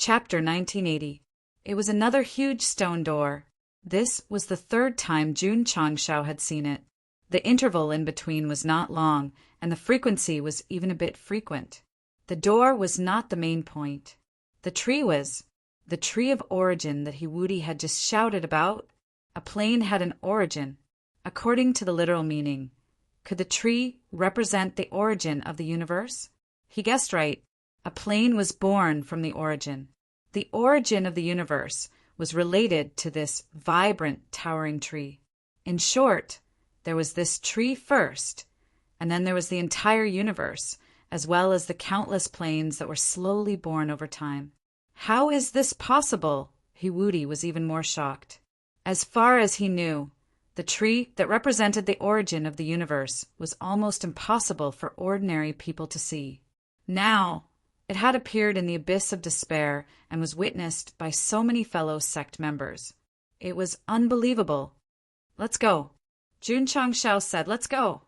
Chapter 1980. It was another huge stone door. This was the third time Jun Changshao had seen it. The interval in between was not long, and the frequency was even a bit frequent. The door was not the main point. The tree was. The tree of origin that Hiwudi had just shouted about. A plane had an origin. According to the literal meaning, could the tree represent the origin of the universe? He guessed right. A plane was born from the origin. The origin of the universe was related to this vibrant, towering tree. In short, there was this tree first, and then there was the entire universe, as well as the countless planes that were slowly born over time. How is this possible? Hiwudi was even more shocked. As far as he knew, the tree that represented the origin of the universe was almost impossible for ordinary people to see. Now, it had appeared in the abyss of despair and was witnessed by so many fellow sect members. It was unbelievable. Let's go. Jun Changshao said, let's go.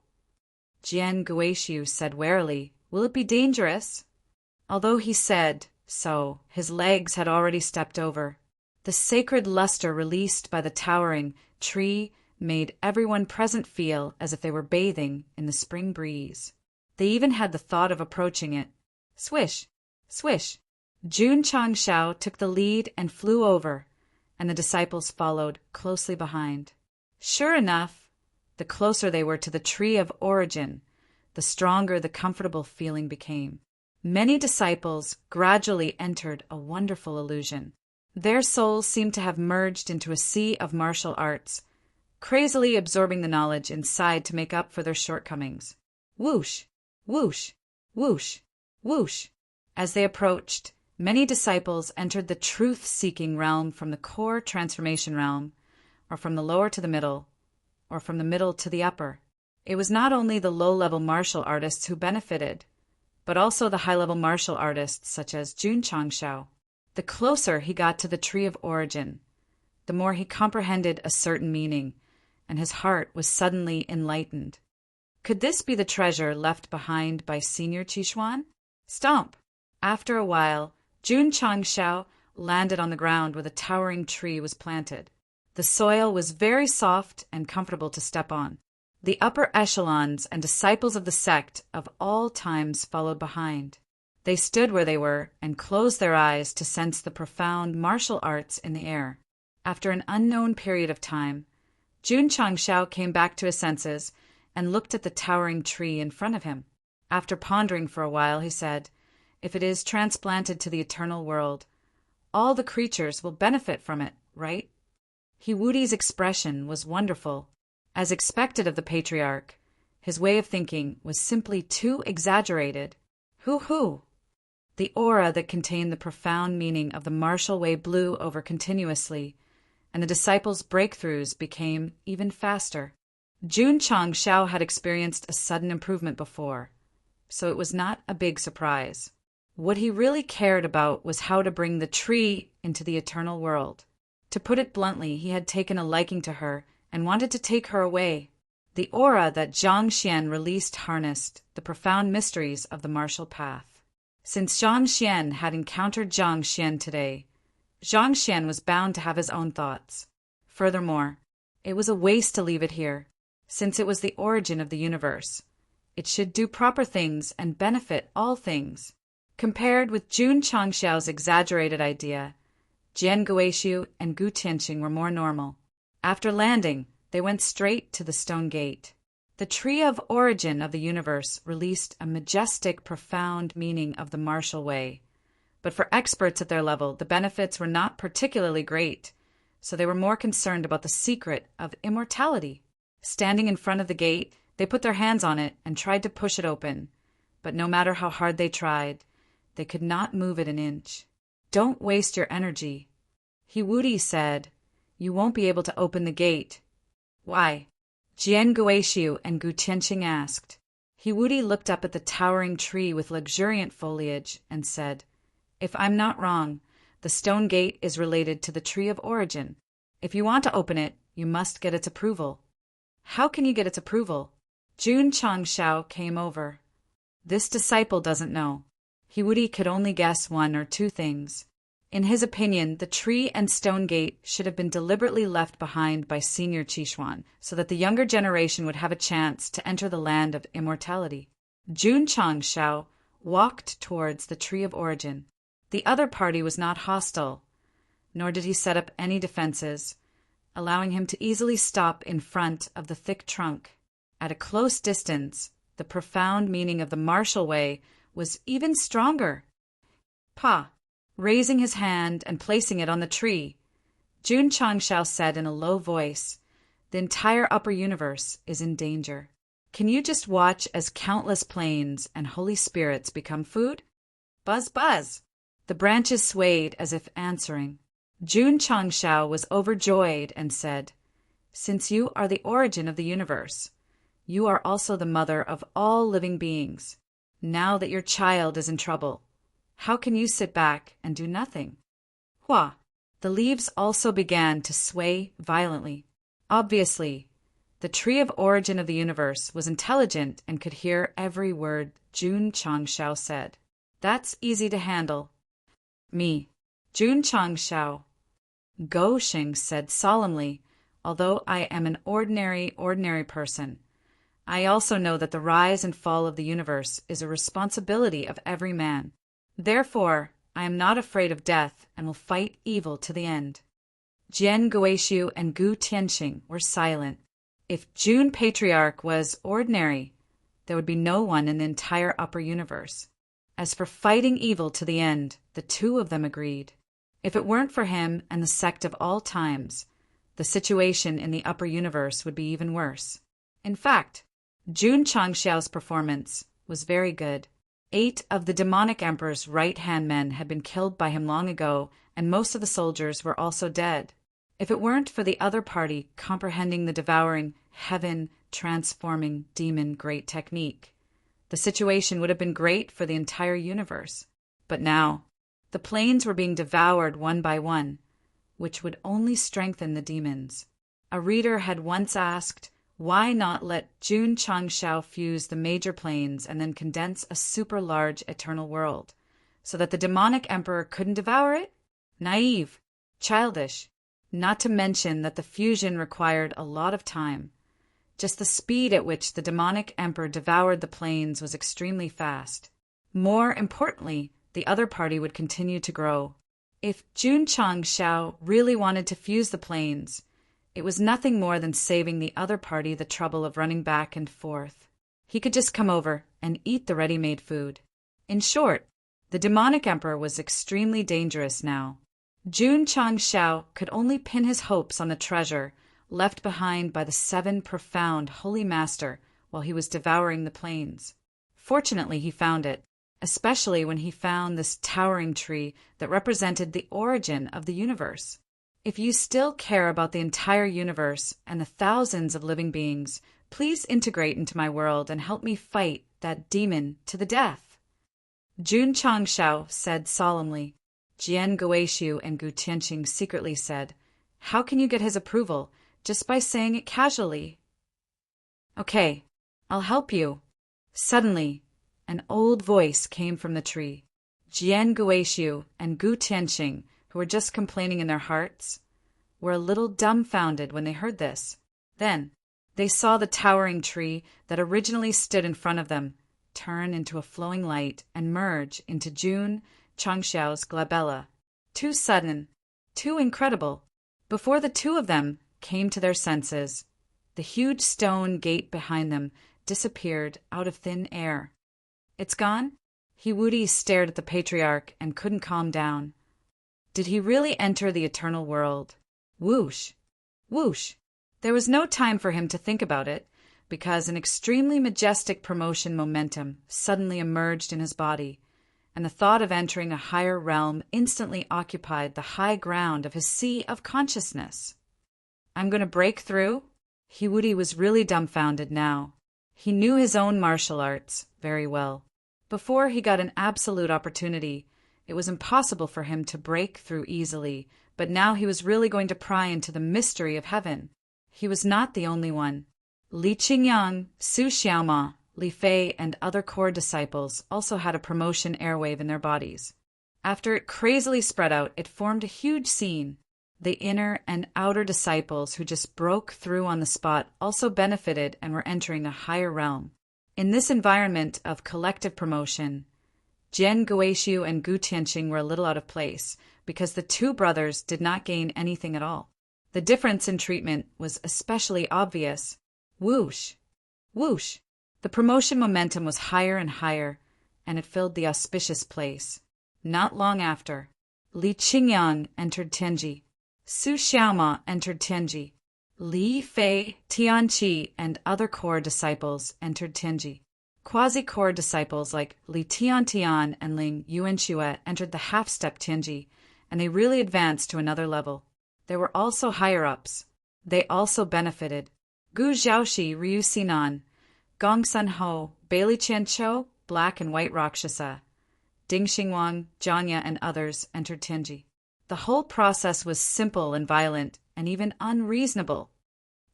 Jian Guishu said warily, will it be dangerous? Although he said so, his legs had already stepped over. The sacred luster released by the towering tree made everyone present feel as if they were bathing in the spring breeze. They even had the thought of approaching it. Swish, swish. Jun Changshao took the lead and flew over, and the disciples followed closely behind. Sure enough, the closer they were to the tree of origin, the stronger the comfortable feeling became. Many disciples gradually entered a wonderful illusion. Their souls seemed to have merged into a sea of martial arts, crazily absorbing the knowledge inside to make up for their shortcomings. Whoosh, whoosh, whoosh, whoosh. As they approached, many disciples entered the truth-seeking realm from the core transformation realm, or from the lower to the middle, or from the middle to the upper. It was not only the low-level martial artists who benefited, but also the high-level martial artists such as Jun Changshao. The closer he got to the tree of origin, the more he comprehended a certain meaning, and his heart was suddenly enlightened. Could this be the treasure left behind by Senior Qishuan? Stomp! After a while, Jun Changshao landed on the ground where the towering tree was planted. The soil was very soft and comfortable to step on. The upper echelons and disciples of the sect of all times followed behind. They stood where they were and closed their eyes to sense the profound martial arts in the air. After an unknown period of time, Jun Changshao came back to his senses and looked at the towering tree in front of him. After pondering for a while, he said, if it is transplanted to the eternal world, all the creatures will benefit from it, right? Hiwudi's expression was wonderful. As expected of the patriarch, his way of thinking was simply too exaggerated. Hoo-hoo! The aura that contained the profound meaning of the martial way blew over continuously, and the disciples' breakthroughs became even faster. Jun Changshao had experienced a sudden improvement before, so it was not a big surprise. What he really cared about was how to bring the tree into the eternal world. To put it bluntly, he had taken a liking to her and wanted to take her away. The aura that Zhang Xian released harnessed the profound mysteries of the martial path. Since Zhang Xian had encountered Zhang Xian today, Zhang Xian was bound to have his own thoughts. Furthermore, it was a waste to leave it here, since it was the origin of the universe. It should do proper things and benefit all things. Compared with Jun Changshao's exaggerated idea, Jian Guishu and Gu Tianqing were more normal. After landing, they went straight to the stone gate. The tree of origin of the universe released a majestic, profound meaning of the martial way. But for experts at their level, the benefits were not particularly great, so they were more concerned about the secret of immortality. Standing in front of the gate, they put their hands on it and tried to push it open, but no matter how hard they tried, they could not move it an inch. "Don't waste your energy," Hiwudi said. "You won't be able to open the gate." "Why?" Jian Guishu and Gu Tianqing asked. Hiwudi looked up at the towering tree with luxuriant foliage and said, "If I'm not wrong, the stone gate is related to the tree of origin. If you want to open it, you must get its approval." "How can you get its approval?" Jun Changshao came over. This disciple doesn't know. Hiwudi could only guess one or two things. In his opinion, the tree and stone gate should have been deliberately left behind by Senior Qishuan so that the younger generation would have a chance to enter the land of immortality. Jun Changshao walked towards the tree of origin. The other party was not hostile, nor did he set up any defenses, allowing him to easily stop in front of the thick trunk. At a close distance, the profound meaning of the martial way was even stronger. Pa, raising his hand and placing it on the tree, Jun Changshao said in a low voice, "The entire upper universe is in danger. Can you just watch as countless planes and holy spirits become food?" Buzz, buzz! The branches swayed as if answering. Jun Changshao was overjoyed and said, "Since you are the origin of the universe, you are also the mother of all living beings. Now that your child is in trouble, how can you sit back and do nothing?" Hua! The leaves also began to sway violently. Obviously, the tree of origin of the universe was intelligent and could hear every word Jun Changshao said. "That's easy to handle." "Me, Jun Changshao," Go Shing said solemnly, "although I am an ordinary person, I also know that the rise and fall of the universe is a responsibility of every man. Therefore, I am not afraid of death and will fight evil to the end." Jian Guoxiu and Gu Tianxing were silent. If Jun Patriarch was ordinary, there would be no one in the entire upper universe. As for fighting evil to the end, the two of them agreed. If it weren't for him and the sect of all times, the situation in the upper universe would be even worse. In fact, Jun Changshao's performance was very good. 8 of the demonic emperor's right-hand men had been killed by him long ago, and most of the soldiers were also dead. If it weren't for the other party comprehending the devouring, heaven-transforming demon great technique, the situation would have been great for the entire universe. But now, the planes were being devoured one by one, which would only strengthen the demons. A reader had once asked, why not let Jun Changshao fuse the major planes and then condense a super-large eternal world, so that the demonic emperor couldn't devour it? Naive, childish, not to mention that the fusion required a lot of time. Just the speed at which the demonic emperor devoured the planes was extremely fast. More importantly, the other party would continue to grow. If Jun Changshao really wanted to fuse the planes, it was nothing more than saving the other party the trouble of running back and forth. He could just come over and eat the ready-made food. In short, the demonic emperor was extremely dangerous now. Jun Changshao could only pin his hopes on the treasure left behind by the 7 profound holy master while he was devouring the plains. Fortunately, he found it, especially when he found this towering tree that represented the origin of the universe. If you still care about the entire universe and the thousands of living beings, please integrate into my world and help me fight that demon to the death. Jun Changshao said solemnly. Jian Guoxiu and Gu Tianxing secretly said, "How can you get his approval? Just by saying it casually." "Okay, I'll help you." Suddenly, an old voice came from the tree. Jian Guoxiu and Gu Tianxing, who were just complaining in their hearts, were a little dumbfounded when they heard this. Then, they saw the towering tree that originally stood in front of them turn into a flowing light and merge into Jun Changshao's glabella. Too sudden, too incredible. Before the two of them came to their senses, the huge stone gate behind them disappeared out of thin air. "It's gone?" Hiwudi stared at the patriarch and couldn't calm down. Did he really enter the eternal world? Whoosh! Whoosh! There was no time for him to think about it, because an extremely majestic promotion momentum suddenly emerged in his body, and the thought of entering a higher realm instantly occupied the high ground of his sea of consciousness. "I'm going to break through?" Hiwudi was really dumbfounded now. He knew his own martial arts very well. Before he got an absolute opportunity, it was impossible for him to break through easily, but now he was really going to pry into the mystery of heaven. He was not the only one. Li Qingyang, Su Xiaoma, Li Fei, and other core disciples also had a promotion airwave in their bodies. After it crazily spread out, it formed a huge scene. The inner and outer disciples who just broke through on the spot also benefited and were entering a higher realm. In this environment of collective promotion, Jian Guoxiu and Gu Tianxing were a little out of place because the two brothers did not gain anything at all. The difference in treatment was especially obvious. Whoosh! Whoosh! The promotion momentum was higher and higher, and it filled the auspicious place. Not long after, Li Qingyang entered Tianji. Su Xiaoma entered Tianji. Li Fei, Tianqi, and other core disciples entered Tianji. Quasi-core disciples like Li Tiantian and Ling Yuanxue entered the half-step Tianji, and they really advanced to another level. There were also higher-ups. They also benefited. Gu Xiaoxi, Ryu Sinan, Gong Sun Ho, Bailey Qianqiu, Black and White Rakshasa, Ding Xingwang, Jianya, and others entered Tianji. The whole process was simple and violent, and even unreasonable.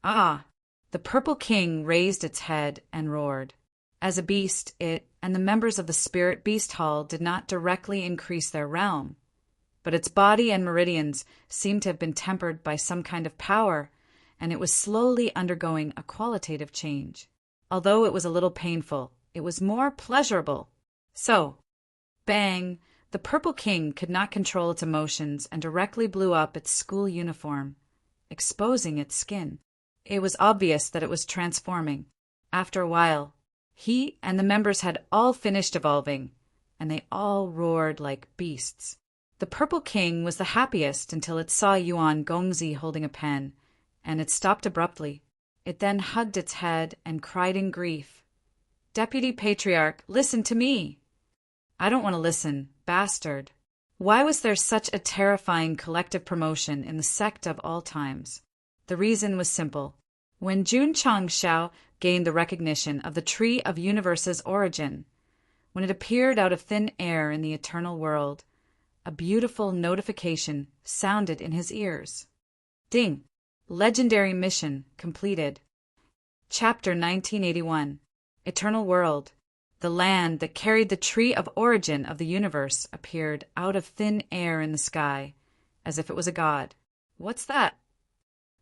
Ah! The Purple King raised its head and roared. As a beast, it and the members of the Spirit Beast Hall did not directly increase their realm, but its body and meridians seemed to have been tempered by some kind of power, and it was slowly undergoing a qualitative change. Although it was a little painful, it was more pleasurable. So, bang! The Purple King could not control its emotions and directly blew up its school uniform, exposing its skin. It was obvious that it was transforming. After a while, he and the members had all finished evolving, and they all roared like beasts. The Purple King was the happiest until it saw Yuan Gongzi holding a pen, and it stopped abruptly. It then hugged its head and cried in grief, "Deputy Patriarch, listen to me!" "I don't want to listen, bastard." Why was there such a terrifying collective promotion in the sect of all times? The reason was simple. When Jun Changshao gained the recognition of the Tree of Universe's origin, when it appeared out of thin air in the eternal world, a beautiful notification sounded in his ears. Ding! Legendary mission completed. Chapter 1981. Eternal World. The land that carried the tree of origin of the universe appeared out of thin air in the sky, as if it was a god. What's that?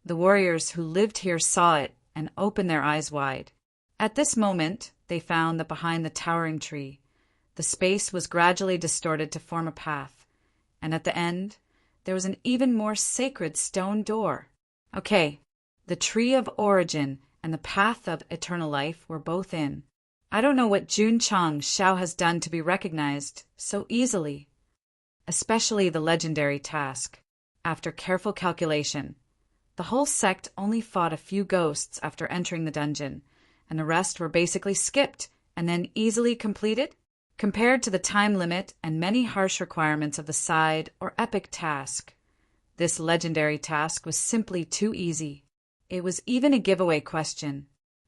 The warriors who lived here saw it and opened their eyes wide. At this moment, they found that behind the towering tree, the space was gradually distorted to form a path, and at the end, there was an even more sacred stone door. Okay, the tree of origin and the path of eternal life were both in. I don't know what Jun Changshao has done to be recognized so easily, especially the legendary task. After careful calculation, the whole sect only fought a few ghosts after entering the dungeon, and the rest were basically skipped and then easily completed. Compared to the time limit and many harsh requirements of the side or epic task, this legendary task was simply too easy. It was even a giveaway question.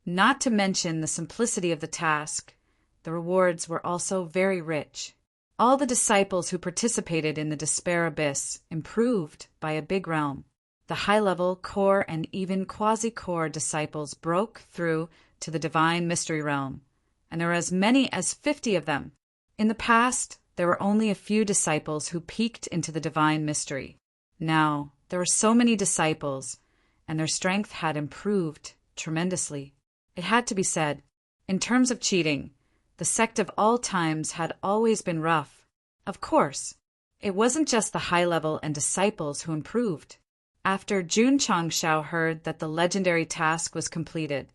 Not to mention the simplicity of the task, the rewards were also very rich. All the disciples who participated in the Despair Abyss improved by a big realm. The high-level, core, and even quasi-core disciples broke through to the divine mystery realm, and there were as many as 50 of them. In the past, there were only a few disciples who peeked into the divine mystery. Now, there were so many disciples, and their strength had improved tremendously. It had to be said, in terms of cheating, the sect of all times had always been rough. Of course, it wasn't just the high-level and disciples who improved. After Jun Changshao heard that the legendary task was completed,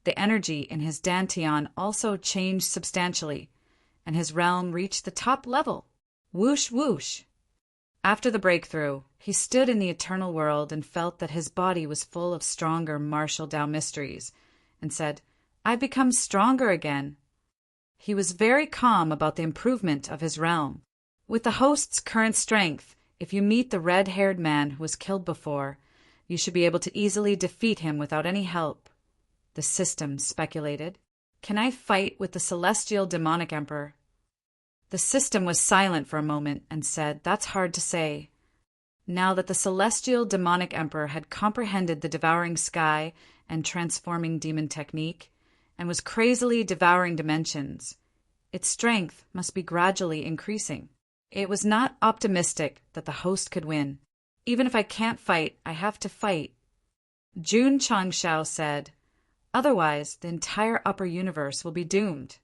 the energy in his dantian also changed substantially, and his realm reached the top level. Whoosh whoosh! After the breakthrough, he stood in the eternal world and felt that his body was full of stronger martial Tao mysteries, and said, "I've become stronger again." He was very calm about the improvement of his realm. With the host's current strength, if you meet the red-haired man who was killed before, you should be able to easily defeat him without any help. The system speculated. Can I fight with the celestial demonic emperor? The system was silent for a moment and said, "That's hard to say." Now that the celestial demonic emperor had comprehended the devouring sky and transforming demon technique, and was crazily devouring dimensions, its strength must be gradually increasing. It was not optimistic that the host could win. Even if I can't fight, I have to fight. Jun Changshao said, otherwise the entire upper universe will be doomed.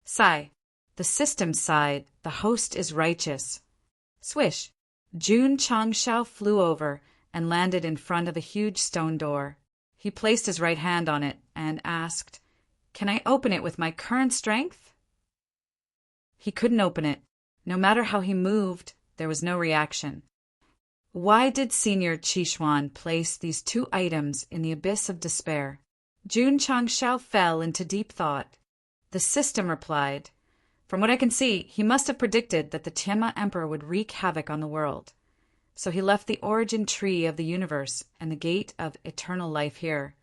Sigh. The system sighed, the host is righteous. Swish. Jun Changshao flew over and landed in front of a huge stone door. He placed his right hand on it and asked, "Can I open it with my current strength?" He couldn't open it. No matter how he moved, there was no reaction. Why did Senior Qishuan place these two items in the abyss of despair? Jun Changshao fell into deep thought. The system replied, "From what I can see, he must have predicted that the Tianma Emperor would wreak havoc on the world. So he left the origin tree of the universe and the gate of eternal life here,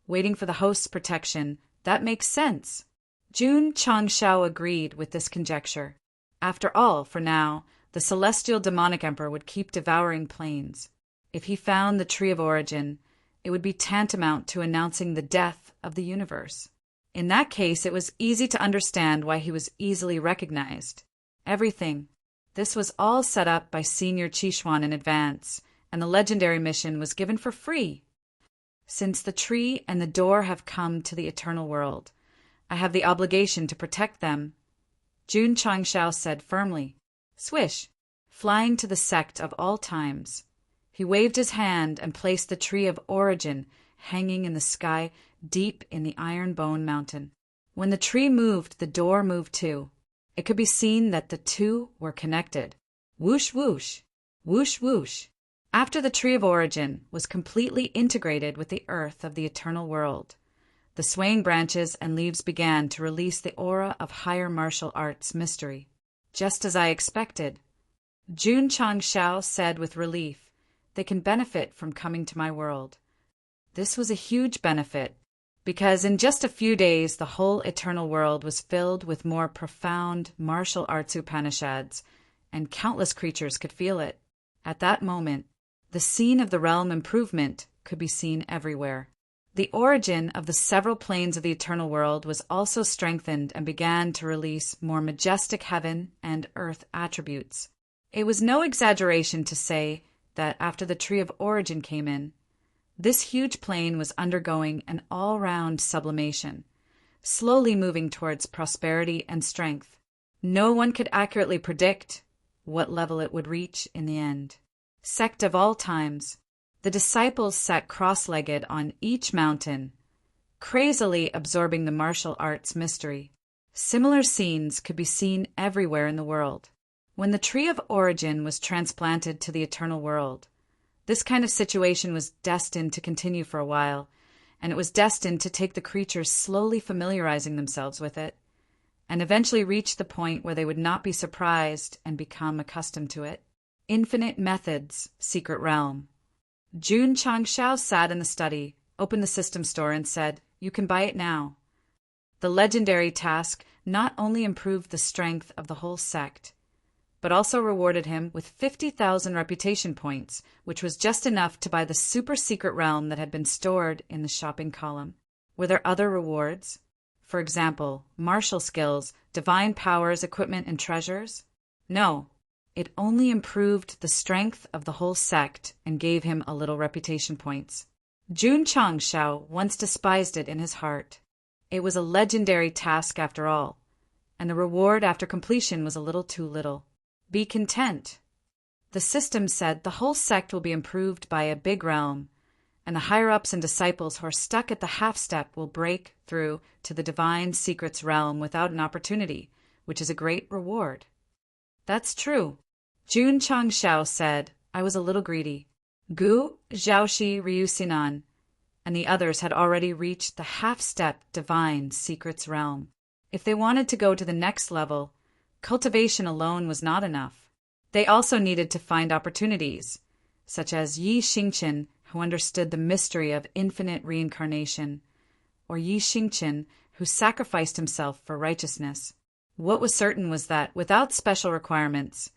waiting for the host's protection. That makes sense." Jun Changshao agreed with this conjecture. After all, for now, the celestial demonic emperor would keep devouring planes. If he found the tree of origin, it would be tantamount to announcing the death of the universe. In that case, it was easy to understand why he was easily recognized. Everything. This was all set up by Senior Qishuan in advance, and the legendary mission was given for free. Since the tree and the door have come to the eternal world, I have the obligation to protect them, Jun Changshao said firmly. Swish, flying to the Sect of all times. He waved his hand and placed the tree of origin hanging in the sky deep in the Iron Bone Mountain. When the tree moved, the door moved too. It could be seen that the two were connected. Whoosh whoosh, whoosh whoosh. After the tree of origin was completely integrated with the earth of the eternal world, the swaying branches and leaves began to release the aura of higher martial arts mystery. Just as I expected. Jun Changshao said with relief, "They can benefit from coming to my world." This was a huge benefit, because in just a few days the whole eternal world was filled with more profound martial arts Upanishads, and countless creatures could feel it. At that moment, the scene of the realm improvement could be seen everywhere. The origin of the several planes of the eternal world was also strengthened and began to release more majestic heaven and earth attributes. It was no exaggeration to say that after the tree of origin came in, this huge plane was undergoing an all-round sublimation, slowly moving towards prosperity and strength. No one could accurately predict what level it would reach in the end. Sect of all times. The disciples sat cross-legged on each mountain, crazily absorbing the martial arts mystery. Similar scenes could be seen everywhere in the world. When the tree of origin was transplanted to the eternal world, this kind of situation was destined to continue for a while, and it was destined to take the creatures slowly familiarizing themselves with it, and eventually reach the point where they would not be surprised and become accustomed to it. Infinite Methods, Secret Realm. Jun Changshao sat in the study, opened the system store, and said, "You can buy it now." The legendary task not only improved the strength of the whole sect, but also rewarded him with 50,000 reputation points, which was just enough to buy the super-secret realm that had been stored in the shopping column. Were there other rewards? For example, martial skills, divine powers, equipment, and treasures? No. It only improved the strength of the whole sect and gave him a little reputation points. Jun Changshao once despised it in his heart. It was a legendary task after all, and the reward after completion was a little too little. Be content. The system said the whole sect will be improved by a big realm, and the higher-ups and disciples who are stuck at the half-step will break through to the divine secrets realm without an opportunity, which is a great reward. That's true. Jun Changshao said, "I was a little greedy." Gu, Zhaoxi, Ryu Sinan, and the others had already reached the half-step divine secrets realm. If they wanted to go to the next level, cultivation alone was not enough. They also needed to find opportunities, such as Yi Xingqian, who understood the mystery of infinite reincarnation, or Yi Xingqian, who sacrificed himself for righteousness. What was certain was that, without special requirements,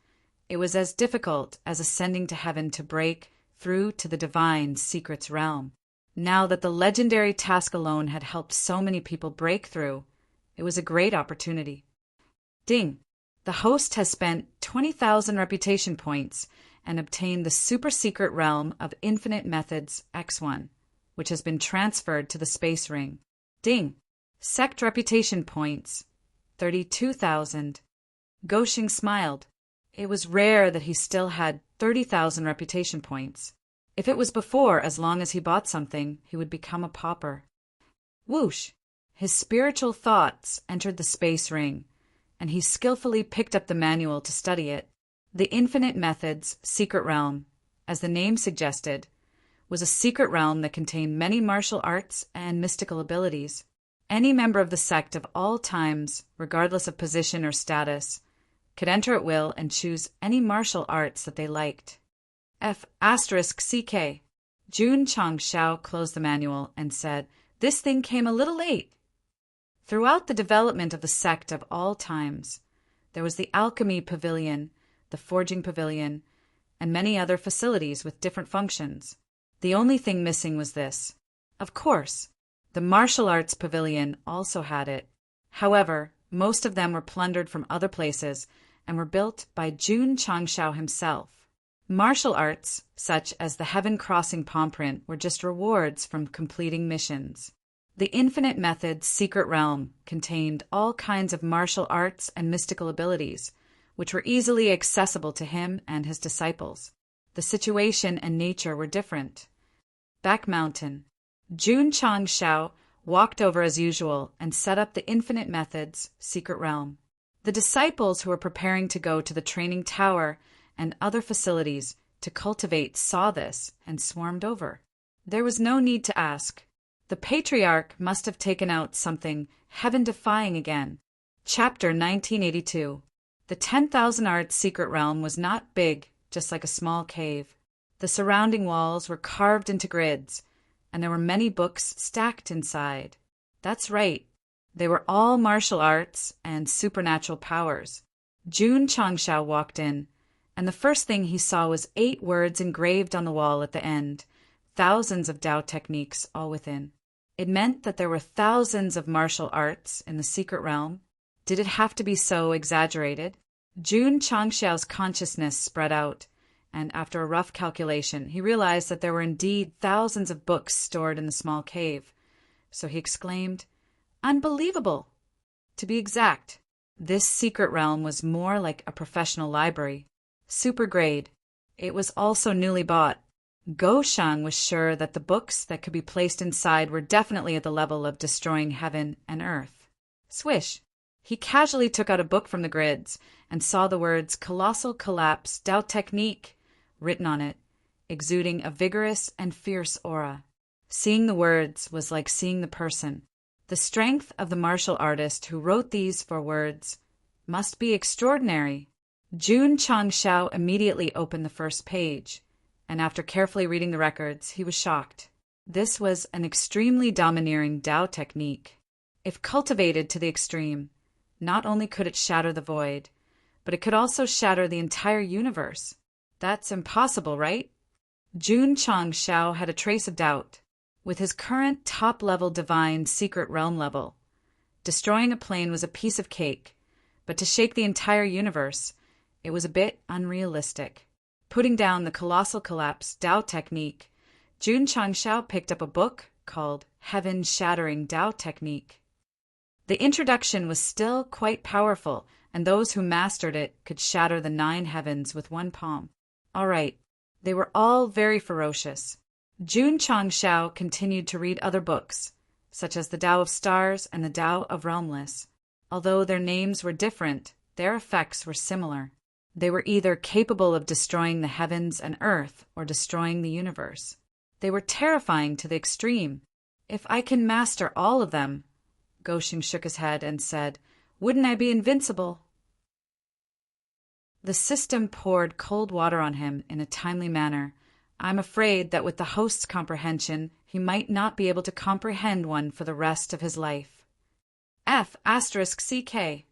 it was as difficult as ascending to heaven to break through to the divine secrets realm. Now that the legendary task alone had helped so many people break through, it was a great opportunity. Ding! The host has spent 20,000 reputation points and obtained the super-secret realm of Infinite Methods X1, which has been transferred to the space ring. Ding! Sect reputation points, 32,000. Goshing smiled. It was rare that he still had 30,000 reputation points. If it was before, as long as he bought something, he would become a pauper. Whoosh! His spiritual thoughts entered the space ring, and he skillfully picked up the manual to study it. The Infinite Methods Secret Realm, as the name suggested, was a secret realm that contained many martial arts and mystical *abilities. Any member of the sect of all times, regardless of position or status, could enter at will and choose any martial arts that they liked. F***CK. Jun Changshao closed the manual and said, "This thing came a little late." Throughout the development of the sect of all times, there was the alchemy pavilion, the forging pavilion, and many other facilities with different functions. The only thing missing was this. Of course, the martial arts pavilion also had it. However, most of them were plundered from other places and were built by Jun Changshao himself. Martial arts, such as the Heaven Crossing palm print, were just rewards from completing missions. The Infinite Methods Secret Realm contained all kinds of martial arts and mystical abilities, which were easily accessible to him and his disciples. The situation and nature were different. Back Mountain. Jun Changshao walked over as usual and set up the Infinite Methods Secret Realm. The disciples who were preparing to go to the training tower and other facilities to cultivate saw this and swarmed over. There was no need to ask. The Patriarch must have taken out something heaven-defying again. Chapter 1982. The 10,000 Arts Secret Realm was not big, just like a small cave. The surrounding walls were carved into grids, and there were many books stacked inside. That's right. They were all martial arts and supernatural powers. Jun Changshao walked in, and the first thing he saw was 8 words engraved on the wall at the end, thousands of Tao techniques all within. It meant that there were thousands of martial arts in the secret realm. Did it have to be so exaggerated? Jun Changshao's consciousness spread out, and after a rough calculation, he realized that there were indeed thousands of books stored in the small cave. So he exclaimed, "Unbelievable!" To be exact, this secret realm was more like a professional library. Super grade. It was also newly bought. Go Shang was sure that the books that could be placed inside were definitely at the level of destroying heaven and earth. Swish! He casually took out a book from the grids and saw the words "Colossal Collapse Tao Technique" written on it, exuding a vigorous and fierce aura. Seeing the words was like seeing the person. The strength of the martial artist who wrote these 4 words must be extraordinary. Jun Changshao immediately opened the first page, and after carefully reading the records, he was shocked. This was an extremely domineering Tao technique. If cultivated to the extreme, not only could it shatter the void, but it could also shatter the entire universe. That's impossible, right? Jun Changshao had a trace of doubt. With his current top-level divine secret realm level, destroying a plane was a piece of cake, but to shake the entire universe, it was a bit unrealistic. Putting down the Colossal Collapse Tao technique, Jun Changshao picked up a book called Heaven-Shattering Tao Technique. The introduction was still quite powerful, and those who mastered it could shatter the 9 heavens with one palm. All right, they were all very ferocious. Jun Changshao continued to read other books, such as the Tao of Stars and the Tao of Realmless. Although their names were different, their effects were similar. They were either capable of destroying the heavens and earth or destroying the universe. They were terrifying to the extreme. If I can master all of them, Goshing shook his head and said, "Wouldn't I be invincible?" The system poured cold water on him in a timely manner. I'm afraid that with the host's comprehension, he might not be able to comprehend one for the rest of his life. F***CK.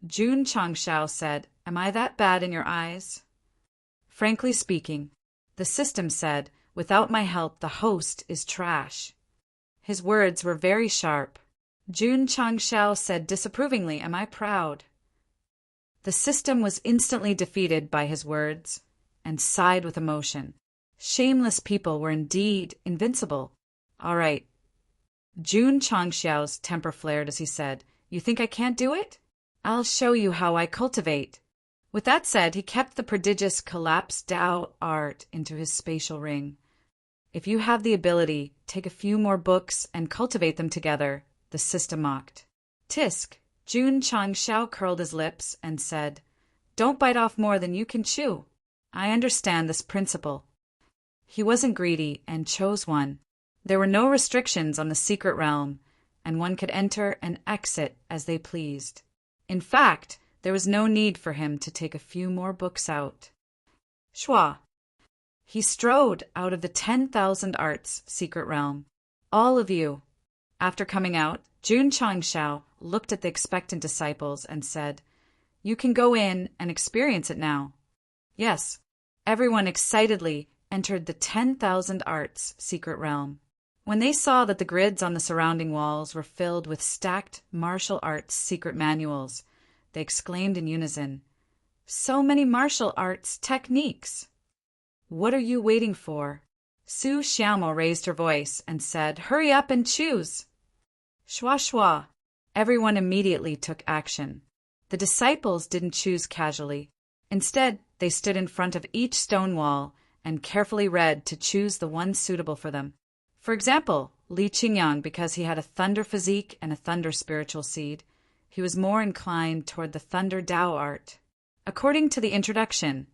Jun Changshao said, "Am I that bad in your eyes?" Frankly speaking, the system said, "Without my help, the host is trash." His words were very sharp. Jun Changshao said disapprovingly, "Am I proud?" The system was instantly defeated by his words and sighed with emotion. Shameless people were indeed invincible. All right. Jun Changxiao's temper flared as he said, "You think I can't do it? I'll show you how I cultivate." With that said, he kept the prodigious collapsed Dao art into his spatial ring. "If you have the ability, take a few more books and cultivate them together," the system mocked. Tisk, Jun Changxiao curled his lips and said, "Don't bite off more than you can chew. I understand this principle." He wasn't greedy and chose one. There were no restrictions on the secret realm, and one could enter and exit as they pleased. In fact, there was no need for him to take a few more books out. Schwa. He strode out of the 10,000 Arts secret realm. "All of you." After coming out, Jun Changxiao looked at the expectant disciples and said, "You can go in and experience it now." Yes, everyone excitedly entered the 10,000 Arts secret realm. When they saw that the grids on the surrounding walls were filled with stacked martial arts secret manuals, they exclaimed in unison, "So many martial arts techniques! What are you waiting for?" Su Xiaomo raised her voice and said, "Hurry up and choose!" Schwa schwa. Everyone immediately took action. The disciples didn't choose casually. Instead, they stood in front of each stone wall and carefully read to choose the one suitable for them. For example, Li Qingyang, because he had a thunder physique and a thunder spiritual seed, he was more inclined toward the thunder Dao art. According to the introduction,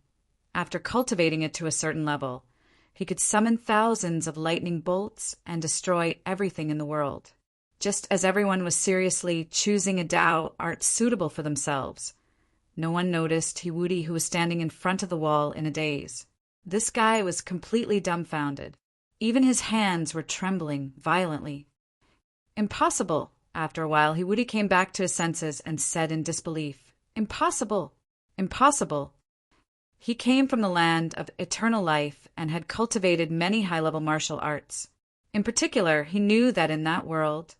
after cultivating it to a certain level, he could summon thousands of lightning bolts and destroy everything in the world. Just as everyone was seriously choosing a Dao art suitable for themselves, no one noticed Hiwudi, who was standing in front of the wall in a daze. This guy was completely dumbfounded. Even his hands were trembling violently. "Impossible." After a while, Hiwudi came back to his senses and said in disbelief, "Impossible! Impossible!" He came from the land of eternal life and had cultivated many high-level martial arts. In particular, he knew that in that world,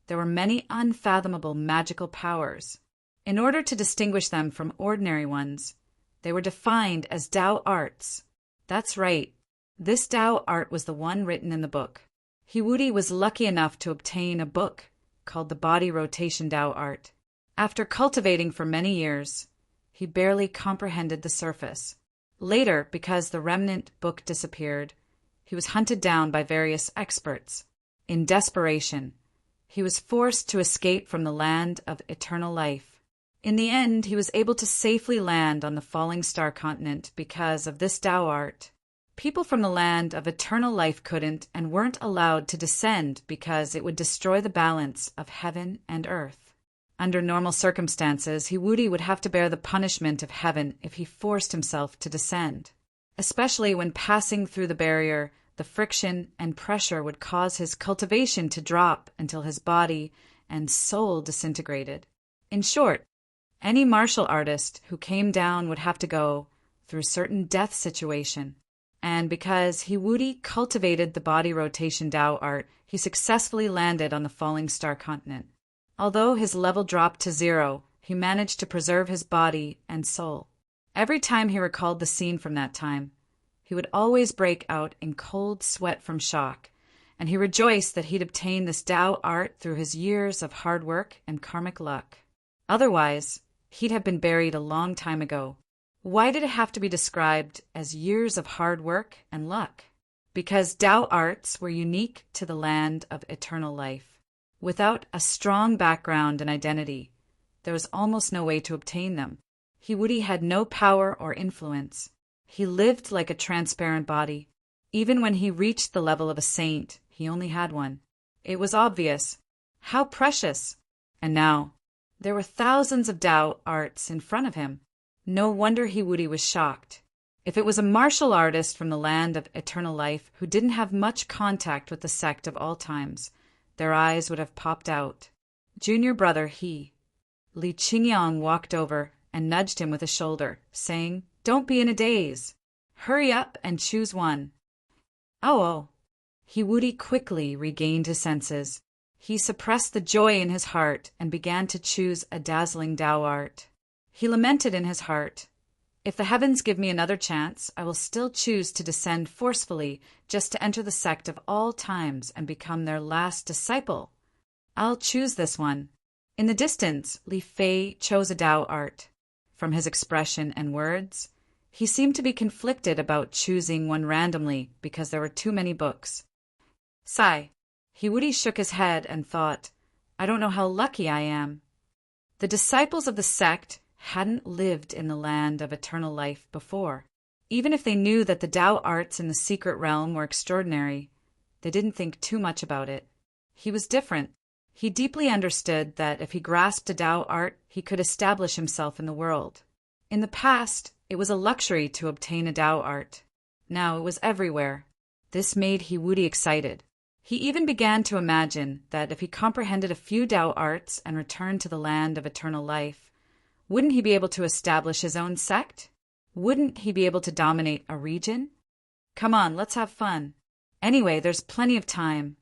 there were many unfathomable magical powers. In order to distinguish them from ordinary ones, they were defined as Dao arts. That's right. This Dao art was the one written in the book. Hiwudi was lucky enough to obtain a book called the Body Rotation Dao Art. After cultivating for many years, he barely comprehended the surface. Later, because the remnant book disappeared, he was hunted down by various experts. In desperation, he was forced to escape from the land of eternal life. In the end, he was able to safely land on the falling star continent because of this Dao art. People from the land of eternal life couldn't and weren't allowed to descend because it would destroy the balance of heaven and earth. Under normal circumstances, Hiwudi would have to bear the punishment of heaven if he forced himself to descend. Especially when passing through the barrier, the friction and pressure would cause his cultivation to drop until his body and soul disintegrated. In short, any martial artist who came down would have to go through a certain death situation. And because Hiwudi cultivated the body rotation Dao art, he successfully landed on the falling star continent. Although his level dropped to 0, he managed to preserve his body and soul. Every time he recalled the scene from that time, he would always break out in cold sweat from shock, and he rejoiced that he'd obtained this Dao art through his years of hard work and karmic luck. Otherwise, he'd have been buried a long time ago. Why did it have to be described as years of hard work and luck? Because Dao arts were unique to the land of eternal life. Without a strong background and identity, there was almost no way to obtain them. Hiwudi had no power or influence. He lived like a transparent body. Even when he reached the level of a saint, he only had one. It was obvious. How precious! And now, there were thousands of Dao arts in front of him. No wonder Hiwudi was shocked. If it was a martial artist from the land of eternal life who didn't have much contact with the sect of all times, their eyes would have popped out. Junior brother Li Qingyang walked over and nudged him with a shoulder, saying, "Don't be in a daze. Hurry up and choose one." Oh. Hiwudi quickly regained his senses. He suppressed the joy in his heart and began to choose a dazzling Dao art. He lamented in his heart, "If the heavens give me another chance, I will still choose to descend forcefully just to enter the sect of all times and become their last disciple. I'll choose this one." In the distance, Li Fei chose a Tao art. From his expression and words, he seemed to be conflicted about choosing one randomly because there were too many books. Sigh. Hiwudi shook his head and thought, "I don't know how lucky I am." The disciples of the sect hadn't lived in the land of eternal life before. Even if they knew that the Tao arts in the secret realm were extraordinary, they didn't think too much about it. He was different. He deeply understood that if he grasped a Tao art, he could establish himself in the world. In the past, it was a luxury to obtain a Tao art. Now it was everywhere. This made Hiwudi excited. He even began to imagine that if he comprehended a few Tao arts and returned to the land of eternal life, wouldn't he be able to establish his own sect? Wouldn't he be able to dominate a region? Come on, let's have fun. Anyway, there's plenty of time.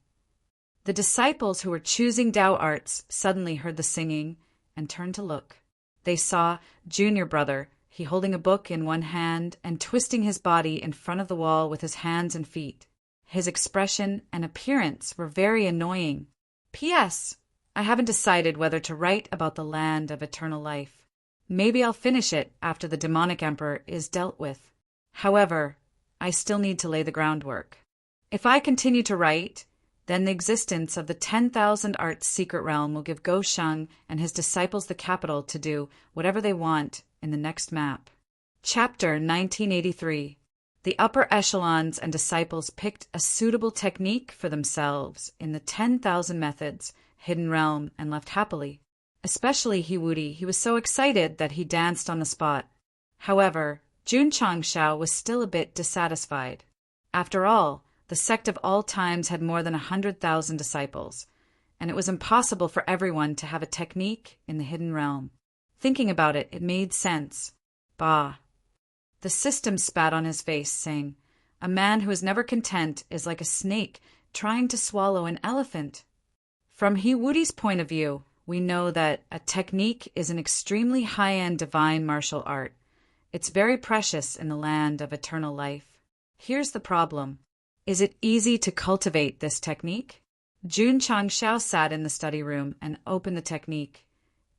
The disciples who were choosing Tao arts suddenly heard the singing and turned to look. They saw Junior Brother, he holding a book in one hand and twisting his body in front of the wall with his hands and feet. His expression and appearance were very annoying. P.S. I haven't decided whether to write about the land of eternal life. Maybe I'll finish it after the demonic emperor is dealt with. However, I still need to lay the groundwork. If I continue to write, then the existence of the 10,000 arts secret realm will give Go Sheng and his disciples the capital to do whatever they want in the next map. Chapter 1983. The upper echelons and disciples picked a suitable technique for themselves in the 10,000 methods, hidden realm, and left happily. Especially Hiwudi, he was so excited that he danced on the spot. However, Jun Changshao was still a bit dissatisfied. After all, the sect of all times had more than 100,000 disciples, and it was impossible for everyone to have a technique in the hidden realm. Thinking about it, it made sense. Bah. The system spat on his face, saying, "A man who is never content is like a snake trying to swallow an elephant." From Hiwudi's point of view, we know that a technique is an extremely high-end divine martial art. It's very precious in the land of eternal life. Here's the problem. Is it easy to cultivate this technique? Jun Changshao sat in the study room and opened the technique,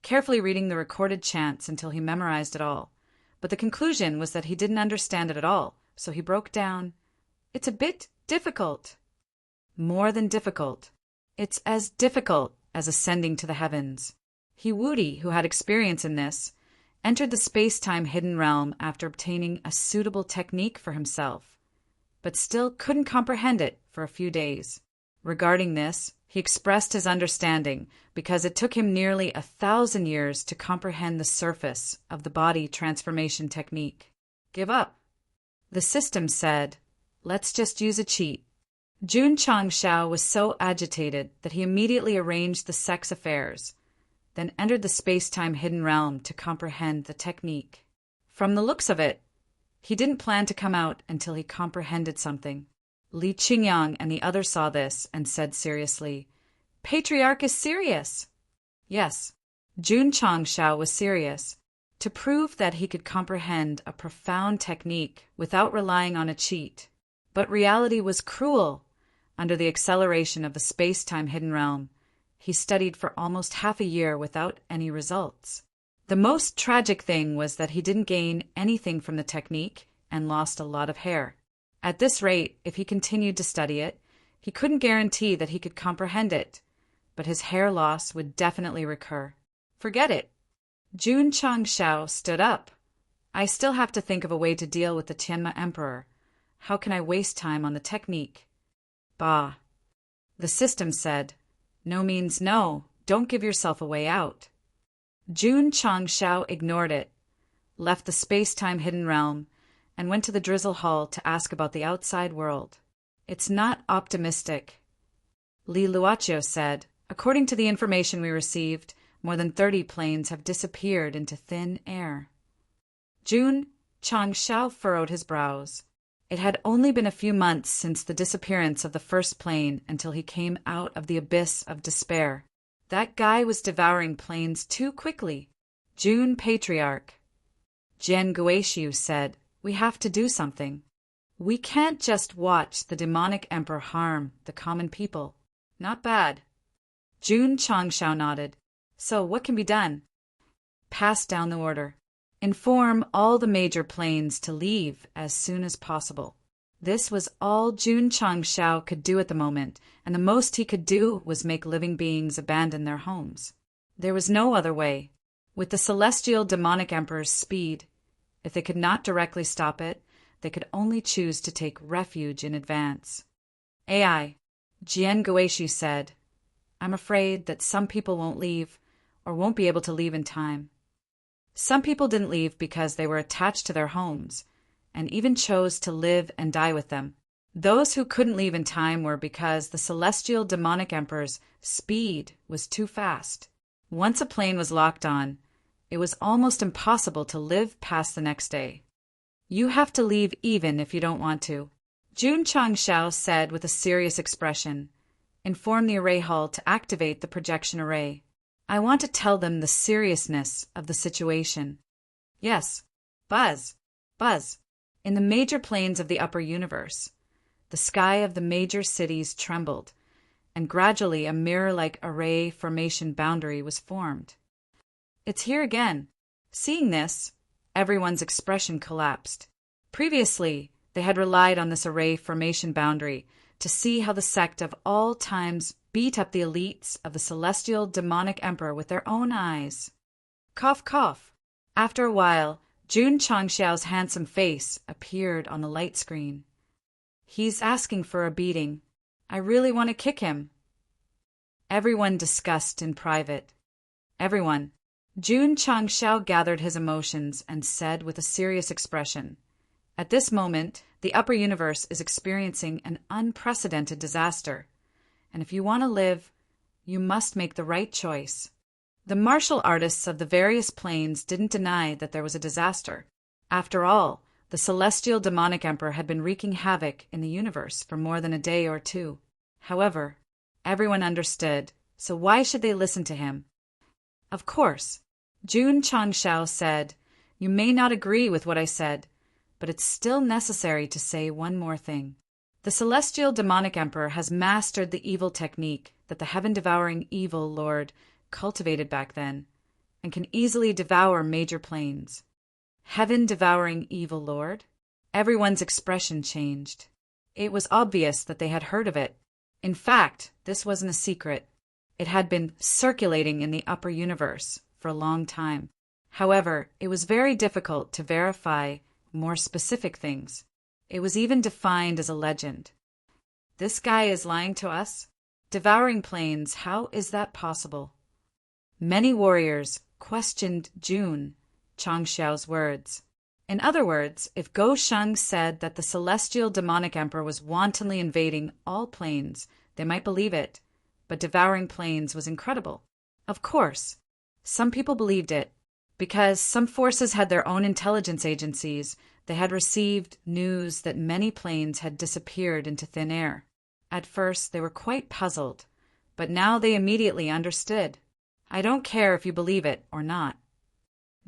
carefully reading the recorded chants until he memorized it all. But the conclusion was that he didn't understand it at all, so he broke down. "It's a bit difficult." More than difficult. It's as difficult as ascending to the heavens. Hiwudi, who had experience in this, entered the space-time hidden realm after obtaining a suitable technique for himself, but still couldn't comprehend it for a few days. Regarding this, he expressed his understanding because it took him nearly 1,000 years to comprehend the surface of the body transformation technique. Give up. The system said, "Let's just use a cheat." Jun Changshao was so agitated that he immediately arranged the sect's affairs, then entered the space-time hidden realm to comprehend the technique. From the looks of it, he didn't plan to come out until he comprehended something. Li Qingyang and the others saw this and said seriously, "Patriarch is serious." Yes, Jun Changshao was serious. To prove that he could comprehend a profound technique without relying on a cheat. But reality was cruel. Under the acceleration of the space-time hidden realm, he studied for almost half a year without any results. The most tragic thing was that he didn't gain anything from the technique and lost a lot of hair. At this rate, if he continued to study it, he couldn't guarantee that he could comprehend it, but his hair loss would definitely recur. Forget it. Jun Changshao stood up. "I still have to think of a way to deal with the Tianma Emperor. How can I waste time on the technique?" Bah. The system said, "No means no. Don't give yourself a way out." Jun Changshao ignored it, left the space-time hidden realm, and went to the Drizzle Hall to ask about the outside world. "It's not optimistic," Li Luochio said. "According to the information we received, more than 30 planes have disappeared into thin air." Jun Changshao furrowed his brows. It had only been a few months since the disappearance of the first plane until he came out of the abyss of despair. That guy was devouring planes too quickly. June Patriarch. Jian Guishu said, "We have to do something. We can't just watch the demonic emperor harm the common people." "Not bad." June Changshao nodded. "So what can be done?" "Pass down the order. Inform all the major planes to leave as soon as possible." This was all June Changshao could do at the moment, and the most he could do was make living beings abandon their homes. There was no other way. With the celestial demonic emperor's speed, if they could not directly stop it, they could only choose to take refuge in advance. "AI," Jian Guishu said, "I'm afraid that some people won't leave, or won't be able to leave in time." Some people didn't leave because they were attached to their homes, and even chose to live and die with them. Those who couldn't leave in time were because the celestial demonic emperor's speed was too fast. Once a plane was locked on, it was almost impossible to live past the next day. "You have to leave even if you don't want to," June Changshao said with a serious expression. "Inform the array hall to activate the projection array. I want to tell them the seriousness of the situation." "Yes." Buzz. Buzz. In the major planes of the upper universe, the sky of the major cities trembled, and gradually a mirror-like array formation boundary was formed. "It's here again." Seeing this, everyone's expression collapsed. Previously, they had relied on this array formation boundary to see how the sect of all times beat up the elites of the celestial demonic emperor with their own eyes. Cough, cough. After a while, June Changshao's handsome face appeared on the light screen. "He's asking for a beating. I really want to kick him." Everyone discussed in private. Everyone. June Changshao gathered his emotions and said with a serious expression, "At this moment, the upper universe is experiencing an unprecedented disaster, and if you want to live, you must make the right choice." The martial artists of the various planes didn't deny that there was a disaster. After all, the celestial demonic emperor had been wreaking havoc in the universe for more than a day or two. However, everyone understood, so why should they listen to him? "Of course," June Changshao said, "you may not agree with what I said, but it's still necessary to say one more thing. The celestial demonic emperor has mastered the evil technique that the heaven-devouring evil lord cultivated back then, and can easily devour major planes." Heaven-devouring evil lord? Everyone's expression changed. It was obvious that they had heard of it. In fact, this wasn't a secret. It had been circulating in the upper universe for a long time. However, it was very difficult to verify more specific things. It was even defined as a legend. "This guy is lying to us? Devouring planes, how is that possible?" Many warriors questioned June Changshao's words. In other words, if Go Sheng said that the celestial demonic emperor was wantonly invading all planes, they might believe it, but devouring planes was incredible. Of course, some people believed it. Because some forces had their own intelligence agencies, they had received news that many planes had disappeared into thin air. At first, they were quite puzzled, but now they immediately understood. "I don't care if you believe it or not."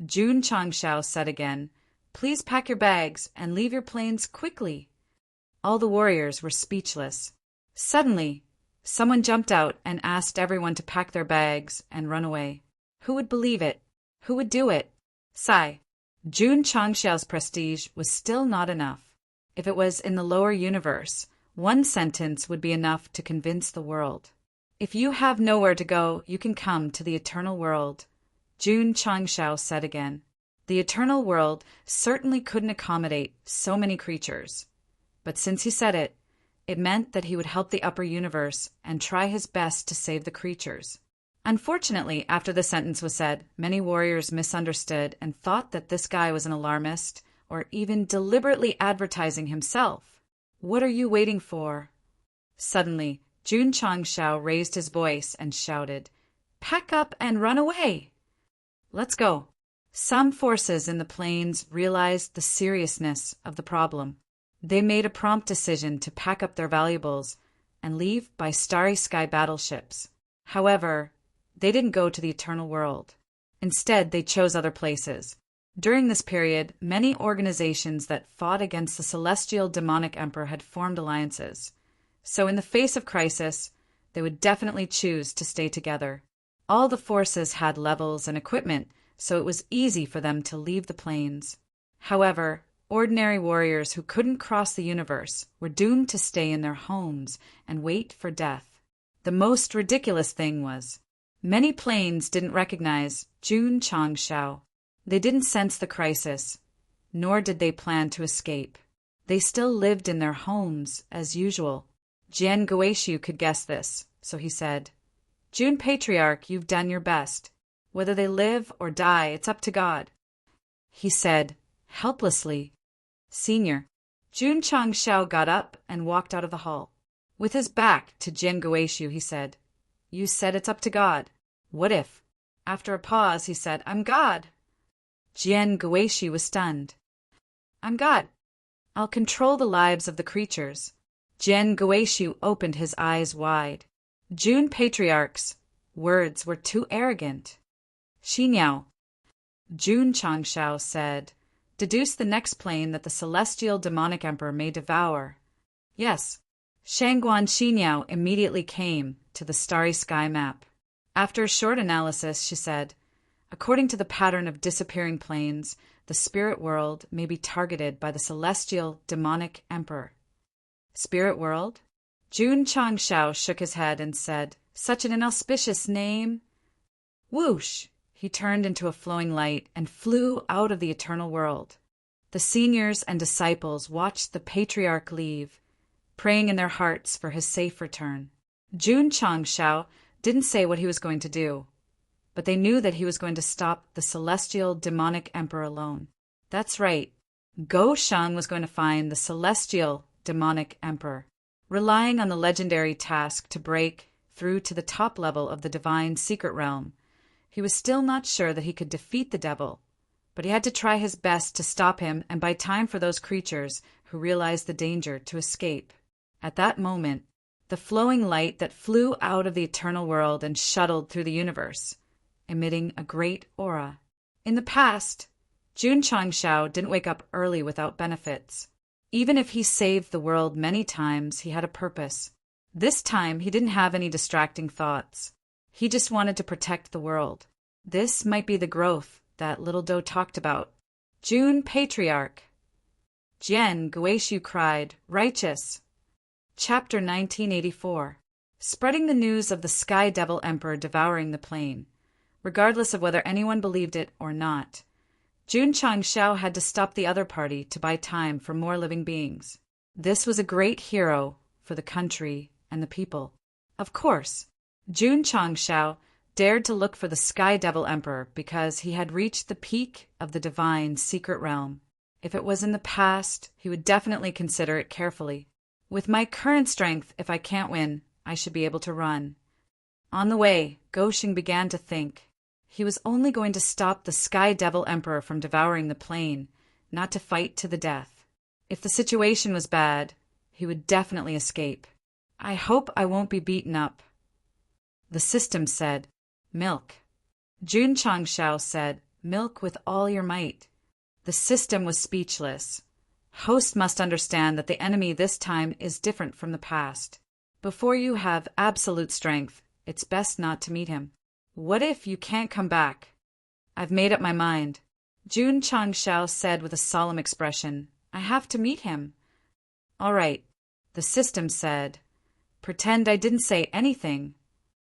June Changshao said again, "Please pack your bags and leave your planes quickly." All the warriors were speechless. Suddenly, someone jumped out and asked everyone to pack their bags and run away. Who would believe it? Who would do it? Sigh. June Changshao's prestige was still not enough. If it was in the lower universe, one sentence would be enough to convince the world. "If you have nowhere to go, you can come to the eternal world," June Changshao said again. The eternal world certainly couldn't accommodate so many creatures. But since he said it, it meant that he would help the upper universe and try his best to save the creatures. Unfortunately, after the sentence was said, many warriors misunderstood and thought that this guy was an alarmist or even deliberately advertising himself. "What are you waiting for?" Suddenly, June Changshao raised his voice and shouted, "Pack up and run away! Let's go." Some forces in the planes realized the seriousness of the problem. They made a prompt decision to pack up their valuables and leave by starry sky battleships. However, they didn't go to the eternal world. Instead, they chose other places. During this period, many organizations that fought against the celestial demonic emperor had formed alliances. So in the face of crisis, they would definitely choose to stay together. All the forces had levels and equipment, so it was easy for them to leave the plains. However, ordinary warriors who couldn't cross the universe were doomed to stay in their homes and wait for death. The most ridiculous thing was, many plains didn't recognize Jun Changshao. They didn't sense the crisis, nor did they plan to escape. They still lived in their homes as usual. Jian Guishu could guess this, so he said, "Jun Patriarch, you've done your best. Whether they live or die, it's up to God." He said, helplessly. Senior. Jun Changshao got up and walked out of the hall. With his back to Jian Guishu, he said, "You said it's up to God. What if?" After a pause, he said, "I'm God." Jian Guishu was stunned. "I'm God. I'll control the lives of the creatures." Jian Guishu opened his eyes wide. Jun Patriarch's words were too arrogant. Xinyao. Jun Changshao said, "Deduce the next plane that the celestial demonic emperor may devour." Yes. Shangguan Xinyao immediately came to the starry sky map. After a short analysis, she said, "According to the pattern of disappearing planes, the spirit world may be targeted by the celestial demonic emperor." Spirit world? Jun Changshao shook his head and said, "Such an inauspicious name." Whoosh! He turned into a flowing light and flew out of the eternal world. The seniors and disciples watched the patriarch leave, praying in their hearts for his safe return. Jun Changshao didn't say what he was going to do, but they knew that he was going to stop the celestial demonic emperor alone. That's right. Go Sheng was going to find the celestial demonic emperor. Relying on the legendary task to break through to the top level of the divine secret realm, he was still not sure that he could defeat the devil, but he had to try his best to stop him and buy time for those creatures who realized the danger to escape. At that moment, the flowing light that flew out of the eternal world and shuttled through the universe, emitting a great aura. In the past, Jun Changshao didn't wake up early without benefits. Even if he saved the world many times, he had a purpose. This time, he didn't have any distracting thoughts. He just wanted to protect the world. This might be the growth that Little Doe talked about. Jun Patriarch. Jian Guishu cried, "Righteous." Chapter 1984. Spreading the news of the Sky Devil Emperor devouring the plain. Regardless of whether anyone believed it or not, Jun Changshao had to stop the other party to buy time for more living beings. This was a great hero for the country and the people. Of course, Jun Changshao dared to look for the Sky Devil Emperor because he had reached the peak of the divine secret realm. If it was in the past, he would definitely consider it carefully. With my current strength, if I can't win, I should be able to run. On the way, Gosheng began to think. He was only going to stop the Sky Devil Emperor from devouring the plain, not to fight to the death. If the situation was bad, he would definitely escape. I hope I won't be beaten up. The system said, "Milk." Jun Changshao said, "Milk with all your might." The system was speechless. Host must understand that the enemy this time is different from the past. Before you have absolute strength, it's best not to meet him. What if you can't come back? I've made up my mind. Jun Changshao said with a solemn expression, "I have to meet him." All right, the system said. Pretend I didn't say anything.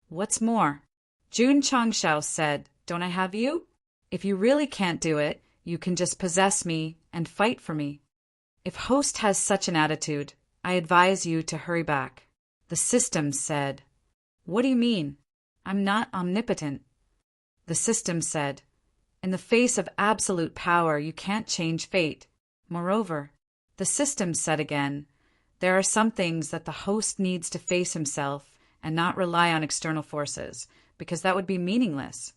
What's more, Jun Changshao said, "Don't I have you? If you really can't do it, you can just possess me and fight for me." If Host has such an attitude, I advise you to hurry back. The system said, "What do you mean? I'm not omnipotent." The system said, "In the face of absolute power, you can't change fate. Moreover," the system said again, "there are some things that the host needs to face himself and not rely on external forces, because that would be meaningless."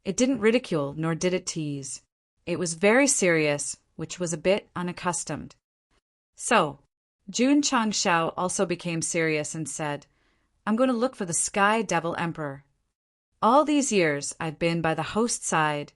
It didn't ridicule, nor did it tease. It was very serious, which was a bit unaccustomed. So, Jun Changshao also became serious and said, "I'm going to look for the Sky Devil Emperor." All these years I've been by the host's side,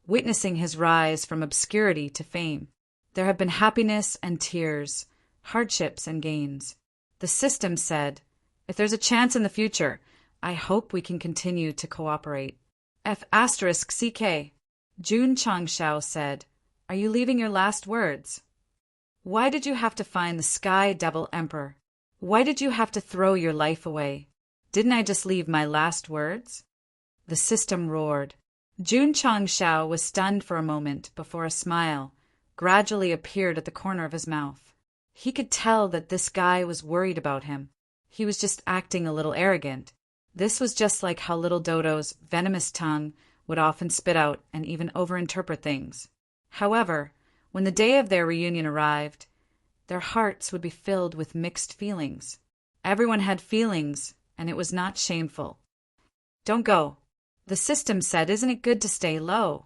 witnessing his rise from obscurity to fame. There have been happiness and tears, hardships and gains. The system said, if there's a chance in the future, I hope we can continue to cooperate. F***CK. Jun Changshao said, are you leaving your last words? Why did you have to find the Sky Devil Emperor? Why did you have to throw your life away? Didn't I just leave my last words? The system roared. Jun Changshao was stunned for a moment before a smile gradually appeared at the corner of his mouth. He could tell that this guy was worried about him. He was just acting a little arrogant. This was just like how little Dodo's venomous tongue would often spit out and even overinterpret things. However, when the day of their reunion arrived, their hearts would be filled with mixed feelings. Everyone had feelings, and it was not shameful. Don't go. The system said, isn't it good to stay low?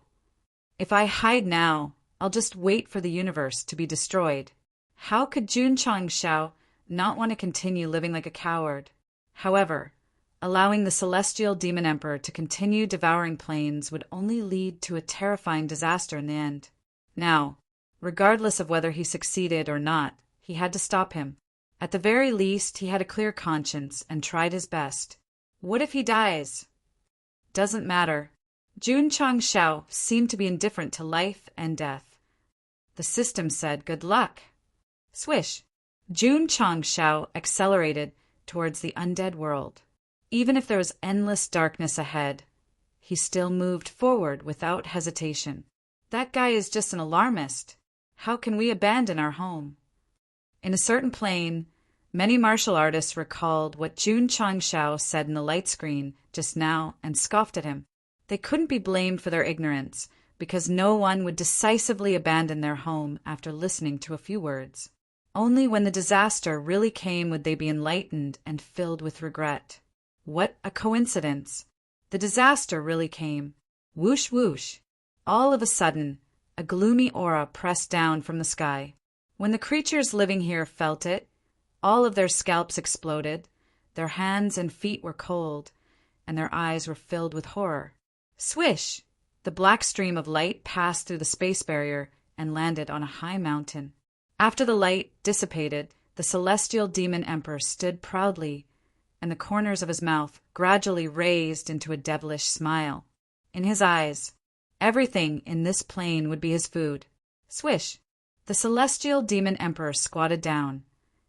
If I hide now, I'll just wait for the universe to be destroyed. How could Jun Changshao not want to continue living like a coward? However, allowing the Celestial Demon Emperor to continue devouring planes would only lead to a terrifying disaster in the end. Now, regardless of whether he succeeded or not, he had to stop him. At the very least, he had a clear conscience and tried his best. What if he dies? Doesn't matter. Jun Changshao seemed to be indifferent to life and death. The system said, good luck. Swish. Jun Changshao accelerated towards the undead world. Even if there was endless darkness ahead, he still moved forward without hesitation. That guy is just an alarmist. How can we abandon our home? In a certain plane, many martial artists recalled what Jun Changshao said in the light screen just now and scoffed at him. They couldn't be blamed for their ignorance, because no one would decisively abandon their home after listening to a few words. Only when the disaster really came would they be enlightened and filled with regret. What a coincidence! The disaster really came. Whoosh whoosh! All of a sudden, a gloomy aura pressed down from the sky. When the creatures living here felt it, all of their scalps exploded, their hands and feet were cold, and their eyes were filled with horror. Swish! The black stream of light passed through the space barrier and landed on a high mountain. After the light dissipated, the Celestial Demon Emperor stood proudly, and the corners of his mouth gradually raised into a devilish smile. In his eyes, everything in this plane would be his food. Swish! The Celestial Demon Emperor squatted down,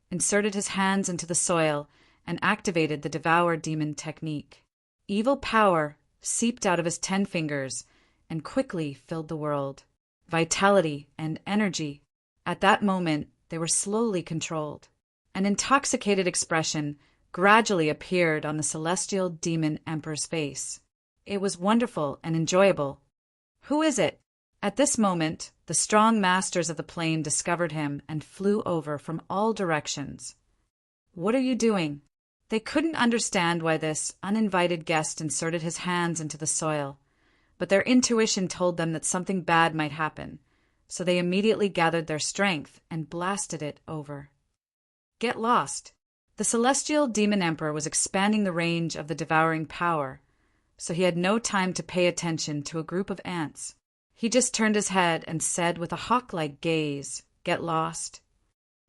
inserted his hands into the soil, and activated the Devour Demon technique. Evil power seeped out of his 10 fingers and quickly filled the world. Vitality and energy. At that moment, they were slowly controlled. An intoxicated expression gradually appeared on the Celestial Demon Emperor's face. It was wonderful and enjoyable. Who is it? At this moment, the strong masters of the plane discovered him and flew over from all directions. What are you doing? They couldn't understand why this uninvited guest inserted his hands into the soil, but their intuition told them that something bad might happen, so they immediately gathered their strength and blasted it over. Get lost! The Celestial Demon Emperor was expanding the range of the devouring power, so he had no time to pay attention to a group of ants. He just turned his head and said with a hawk-like gaze, "Get lost."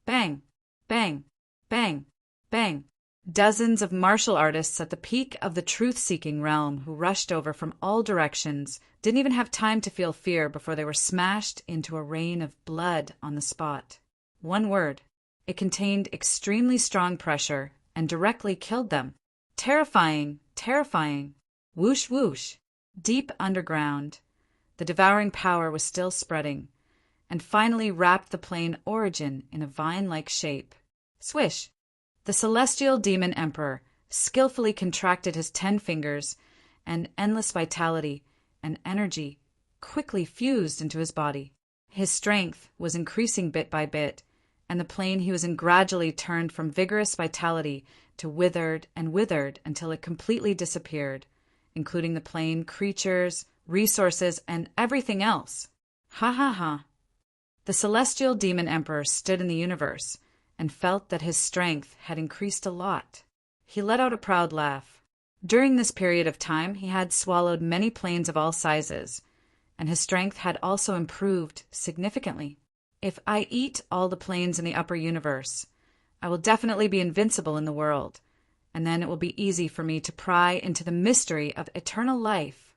Bang! Bang! Bang! Bang! Dozens of martial artists at the peak of the truth-seeking realm who rushed over from all directions didn't even have time to feel fear before they were smashed into a rain of blood on the spot. One word. It contained extremely strong pressure and directly killed them. Terrifying! Terrifying! Whoosh whoosh! Deep underground, the devouring power was still spreading, and finally wrapped the plane Origin in a vine-like shape. Swish! The Celestial Demon Emperor skillfully contracted his 10 fingers, and endless vitality and energy quickly fused into his body. His strength was increasing bit by bit, and the plane he was in gradually turned from vigorous vitality to withered and withered until it completely disappeared, including the plane, creatures, resources, and everything else. Ha ha ha. The Celestial Demon Emperor stood in the universe and felt that his strength had increased a lot. He let out a proud laugh. During this period of time, he had swallowed many planes of all sizes, and his strength had also improved significantly. If I eat all the planes in the upper universe, I will definitely be invincible in the world, and then it will be easy for me to pry into the mystery of eternal life.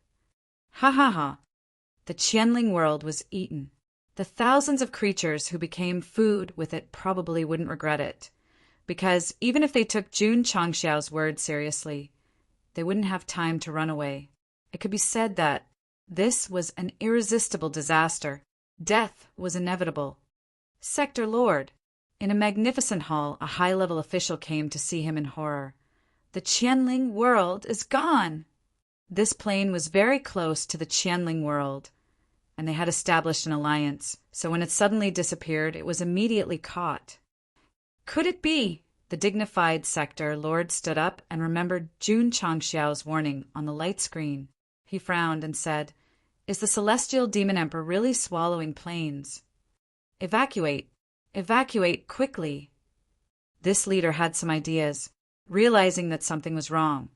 Ha ha ha! The Qianling world was eaten. The thousands of creatures who became food with it probably wouldn't regret it, because even if they took Jun Changxiao's word seriously, they wouldn't have time to run away. It could be said that this was an irresistible disaster. Death was inevitable. Sector Lord. In a magnificent hall, a high-level official came to see him in horror. The Qianling world is gone! This plane was very close to the Qianling world, and they had established an alliance, so when it suddenly disappeared, it was immediately caught. Could it be? The dignified Sector Lord stood up and remembered Jun Changxiao's warning on the light screen. He frowned and said, "Is the celestial demon emperor really swallowing planes? Evacuate! Evacuate quickly!" This leader had some ideas. Realizing that something was wrong,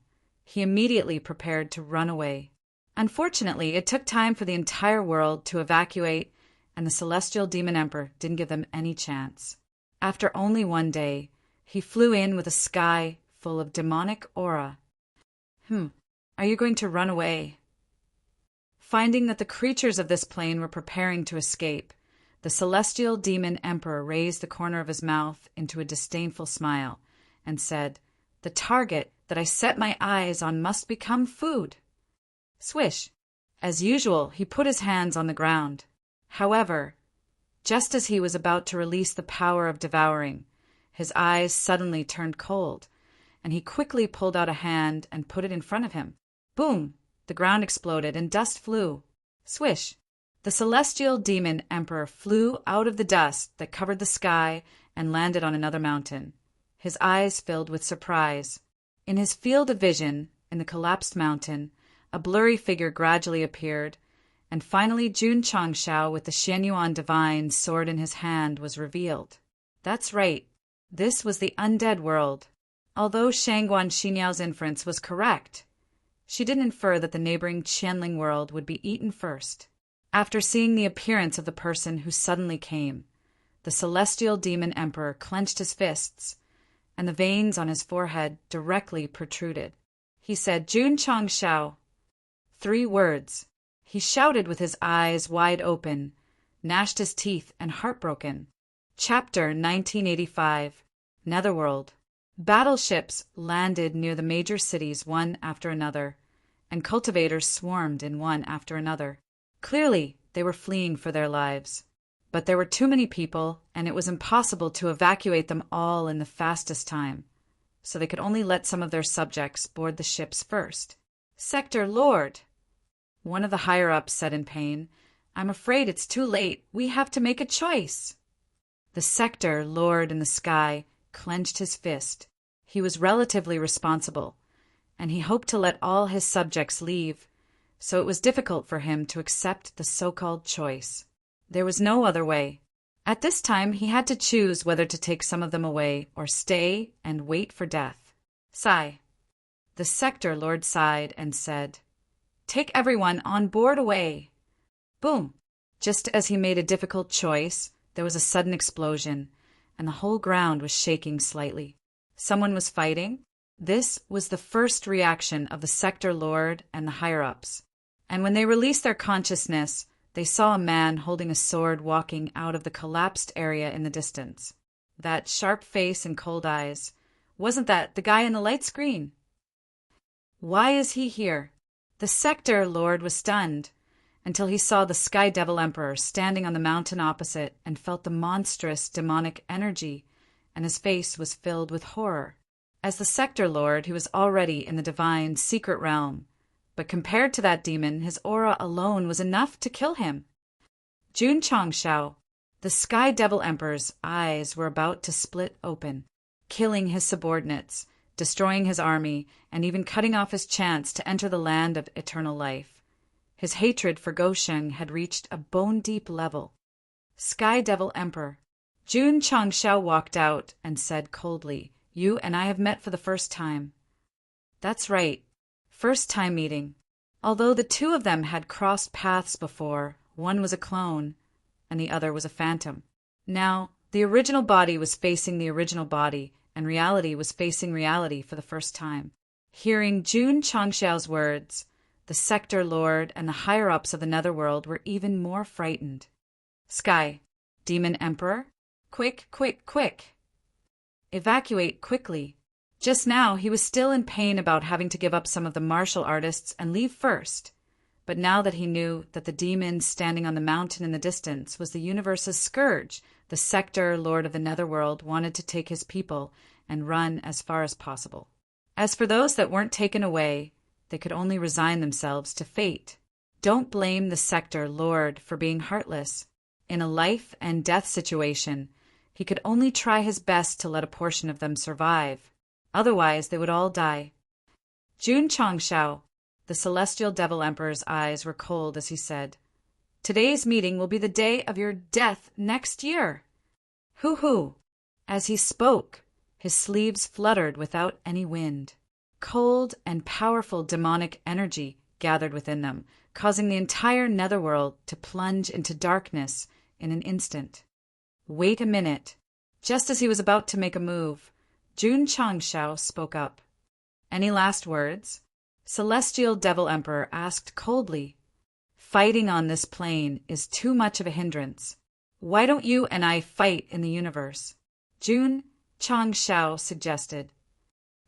he immediately prepared to run away. Unfortunately, it took time for the entire world to evacuate, and the celestial demon emperor didn't give them any chance. After only one day, he flew in with a sky full of demonic aura. Are you going to run away? Finding that the creatures of this plane were preparing to escape, the celestial demon emperor raised the corner of his mouth into a disdainful smile and said, "The target that I set my eyes on must become food." Swish! As usual, he put his hands on the ground. However, just as he was about to release the power of devouring, his eyes suddenly turned cold, and he quickly pulled out a hand and put it in front of him. Boom! The ground exploded and dust flew. Swish! The celestial demon emperor flew out of the dust that covered the sky and landed on another mountain. His eyes filled with surprise. In his field of vision, in the collapsed mountain, a blurry figure gradually appeared, and finally Jun Changxiao with the Xianyuan divine sword in his hand was revealed. That's right, this was the undead world. Although Shangguan Xiniao's inference was correct, she didn't infer that the neighboring Qianling world would be eaten first. After seeing the appearance of the person who suddenly came, the celestial demon emperor clenched his fists, and the veins on his forehead directly protruded. He said, "Jun Changxiao." 3 words. He shouted with his eyes wide open, gnashed his teeth, and heartbroken. Chapter 1985. Netherworld. Battleships landed near the major cities one after another, and cultivators swarmed in one after another. Clearly, they were fleeing for their lives. But there were too many people, and it was impossible to evacuate them all in the fastest time, so they could only let some of their subjects board the ships first. "Sector Lord," one of the higher-ups said in pain, "I'm afraid it's too late. We have to make a choice." The Sector Lord in the sky clenched his fist. He was relatively responsible, and he hoped to let all his subjects leave, so it was difficult for him to accept the so-called choice. There was no other way. At this time, he had to choose whether to take some of them away or stay and wait for death. Sigh. The Sector Lord sighed and said, "Take everyone on board away." Boom! Just as he made a difficult choice, there was a sudden explosion, and the whole ground was shaking slightly. Someone was fighting. This was the first reaction of the Sector Lord and the higher-ups. And when they released their consciousness, they saw a man holding a sword walking out of the collapsed area in the distance. That sharp face and cold eyes. Wasn't that the guy in the light screen? Why is he here? The Sector Lord was stunned until he saw the Sky Devil Emperor standing on the mountain opposite and felt the monstrous demonic energy, and his face was filled with horror. As the Sector Lord, he was already in the divine secret realm, but compared to that demon, his aura alone was enough to kill him. Jun Changxiao, the Sky Devil Emperor's eyes were about to split open, killing his subordinates, destroying his army, and even cutting off his chance to enter the land of eternal life. His hatred for Gosheng had reached a bone-deep level. Sky Devil Emperor. Jun Changxiao walked out and said coldly, "You and I have met for the first time." "That's right. First time meeting. Although the two of them had crossed paths before, one was a clone, and the other was a phantom. Now, the original body was facing the original body, and reality was facing reality for the first time. Hearing Jun Changxiao's words, the Sector Lord and the higher-ups of the Netherworld were even more frightened. Sky, Demon Emperor? Quick, quick, quick! Evacuate quickly. Just now he was still in pain about having to give up some of the martial artists and leave first. But now that he knew that the demon standing on the mountain in the distance was the universe's scourge, the Sector Lord of the Netherworld wanted to take his people and run as far as possible. As for those that weren't taken away, they could only resign themselves to fate. Don't blame the Sector Lord for being heartless. In a life and death situation, he could only try his best to let a portion of them survive. Otherwise, they would all die. Jun Changxiao, the Celestial Devil Emperor's eyes were cold as he said, "Today's meeting will be the day of your death next year." Hoo-hoo! As he spoke, his sleeves fluttered without any wind. Cold and powerful demonic energy gathered within them, causing the entire netherworld to plunge into darkness in an instant. Wait a minute. Just as he was about to make a move, Jun Changxiao spoke up. Any last words? Celestial Devil Emperor asked coldly. Fighting on this plane is too much of a hindrance. Why don't you and I fight in the universe? Jun Changxiao suggested.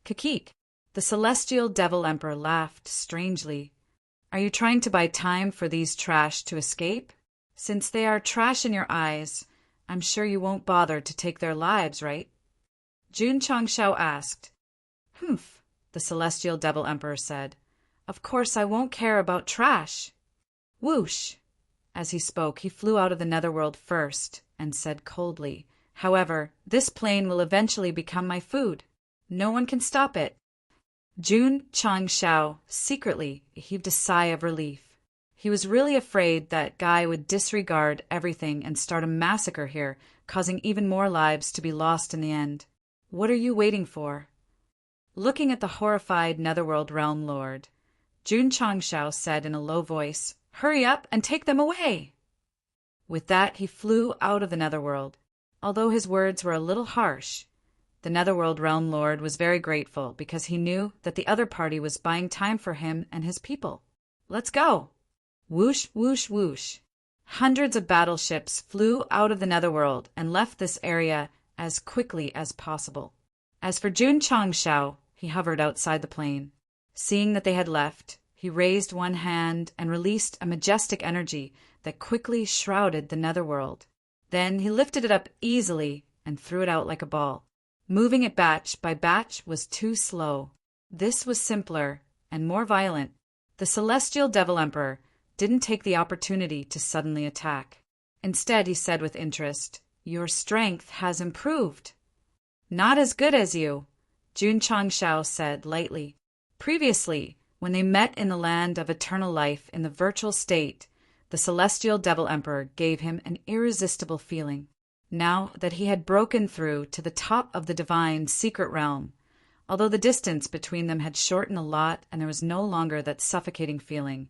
Kakik, the Celestial Devil Emperor laughed strangely. Are you trying to buy time for these trash to escape? Since they are trash in your eyes, I'm sure you won't bother to take their lives, right? Jun Changxiao asked. Humph, the Celestial Devil Emperor said. Of course I won't care about trash. Whoosh! As he spoke, he flew out of the netherworld first and said coldly, However, this plane will eventually become my food. No one can stop it. Jun Changxiao secretly heaved a sigh of relief. He was really afraid that Guy would disregard everything and start a massacre here, causing even more lives to be lost in the end. What are you waiting for? Looking at the horrified Netherworld Realm Lord, Jun Changxiao said in a low voice, Hurry up and take them away! With that, he flew out of the Netherworld. Although his words were a little harsh, the Netherworld Realm Lord was very grateful because he knew that the other party was buying time for him and his people. Let's go! Whoosh, whoosh, whoosh. Hundreds of battleships flew out of the Netherworld and left this area as quickly as possible. As for Jun Changxiao, he hovered outside the plane. Seeing that they had left, he raised one hand and released a majestic energy that quickly shrouded the Netherworld. Then he lifted it up easily and threw it out like a ball. Moving it batch by batch was too slow. This was simpler and more violent. The Celestial Devil Emperor didn't take the opportunity to suddenly attack. Instead, he said with interest, Your strength has improved. Not as good as you, Jun Changxiao said lightly. Previously, when they met in the land of eternal life in the virtual state, the Celestial Devil Emperor gave him an irresistible feeling. Now that he had broken through to the top of the divine secret realm, although the distance between them had shortened a lot and there was no longer that suffocating feeling,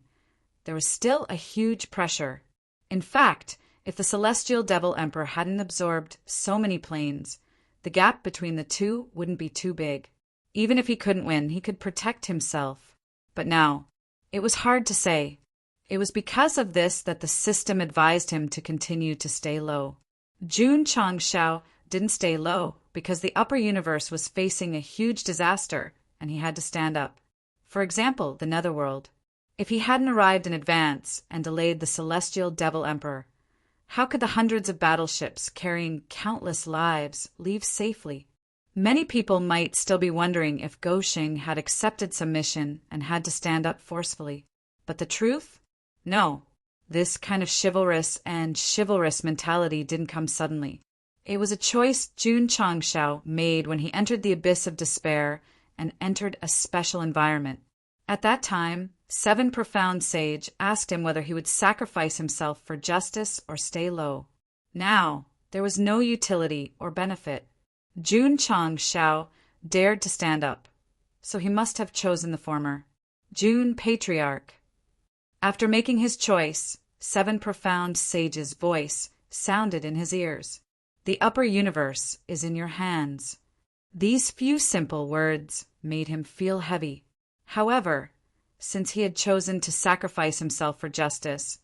there was still a huge pressure. In fact, if the Celestial Devil Emperor hadn't absorbed so many planes, the gap between the two wouldn't be too big. Even if he couldn't win, he could protect himself. But now, it was hard to say. It was because of this that the system advised him to continue to stay low. Jun Changxiao didn't stay low because the upper universe was facing a huge disaster and he had to stand up. For example, the Netherworld. If he hadn't arrived in advance and delayed the Celestial Devil Emperor, how could the hundreds of battleships carrying countless lives leave safely? Many people might still be wondering if Goshing had accepted submission and had to stand up forcefully. But the truth? No. This kind of chivalrous mentality didn't come suddenly. It was a choice Jun Changxiao made when he entered the abyss of despair and entered a special environment. At that time, 7 profound sage asked him whether he would sacrifice himself for justice or stay low. Now, there was no utility or benefit. Jun Changxiao dared to stand up, so he must have chosen the former. June Patriarch. After making his choice, 7 profound sages' voice sounded in his ears. The upper universe is in your hands. These few simple words made him feel heavy. However, since he had chosen to sacrifice himself for justice,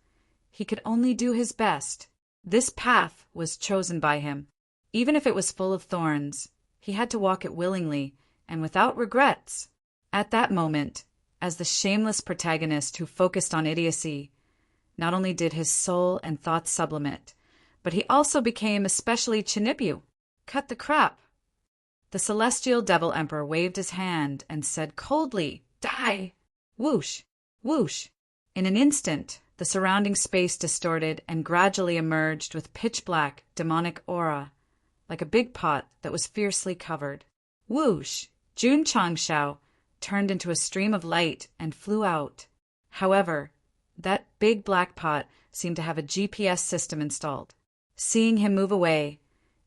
he could only do his best. This path was chosen by him. Even if it was full of thorns, he had to walk it willingly and without regrets. At that moment, as the shameless protagonist who focused on idiocy, not only did his soul and thoughts sublimate, but he also became especially Chinibyu. Cut the crap. The celestial devil emperor waved his hand and said coldly, "Die!" Whoosh! Whoosh! In an instant, the surrounding space distorted and gradually emerged with pitch-black, demonic aura, like a big pot that was fiercely covered. Whoosh! Jun Changshao turned into a stream of light and flew out. However, that big black pot seemed to have a GPS system installed. Seeing him move away,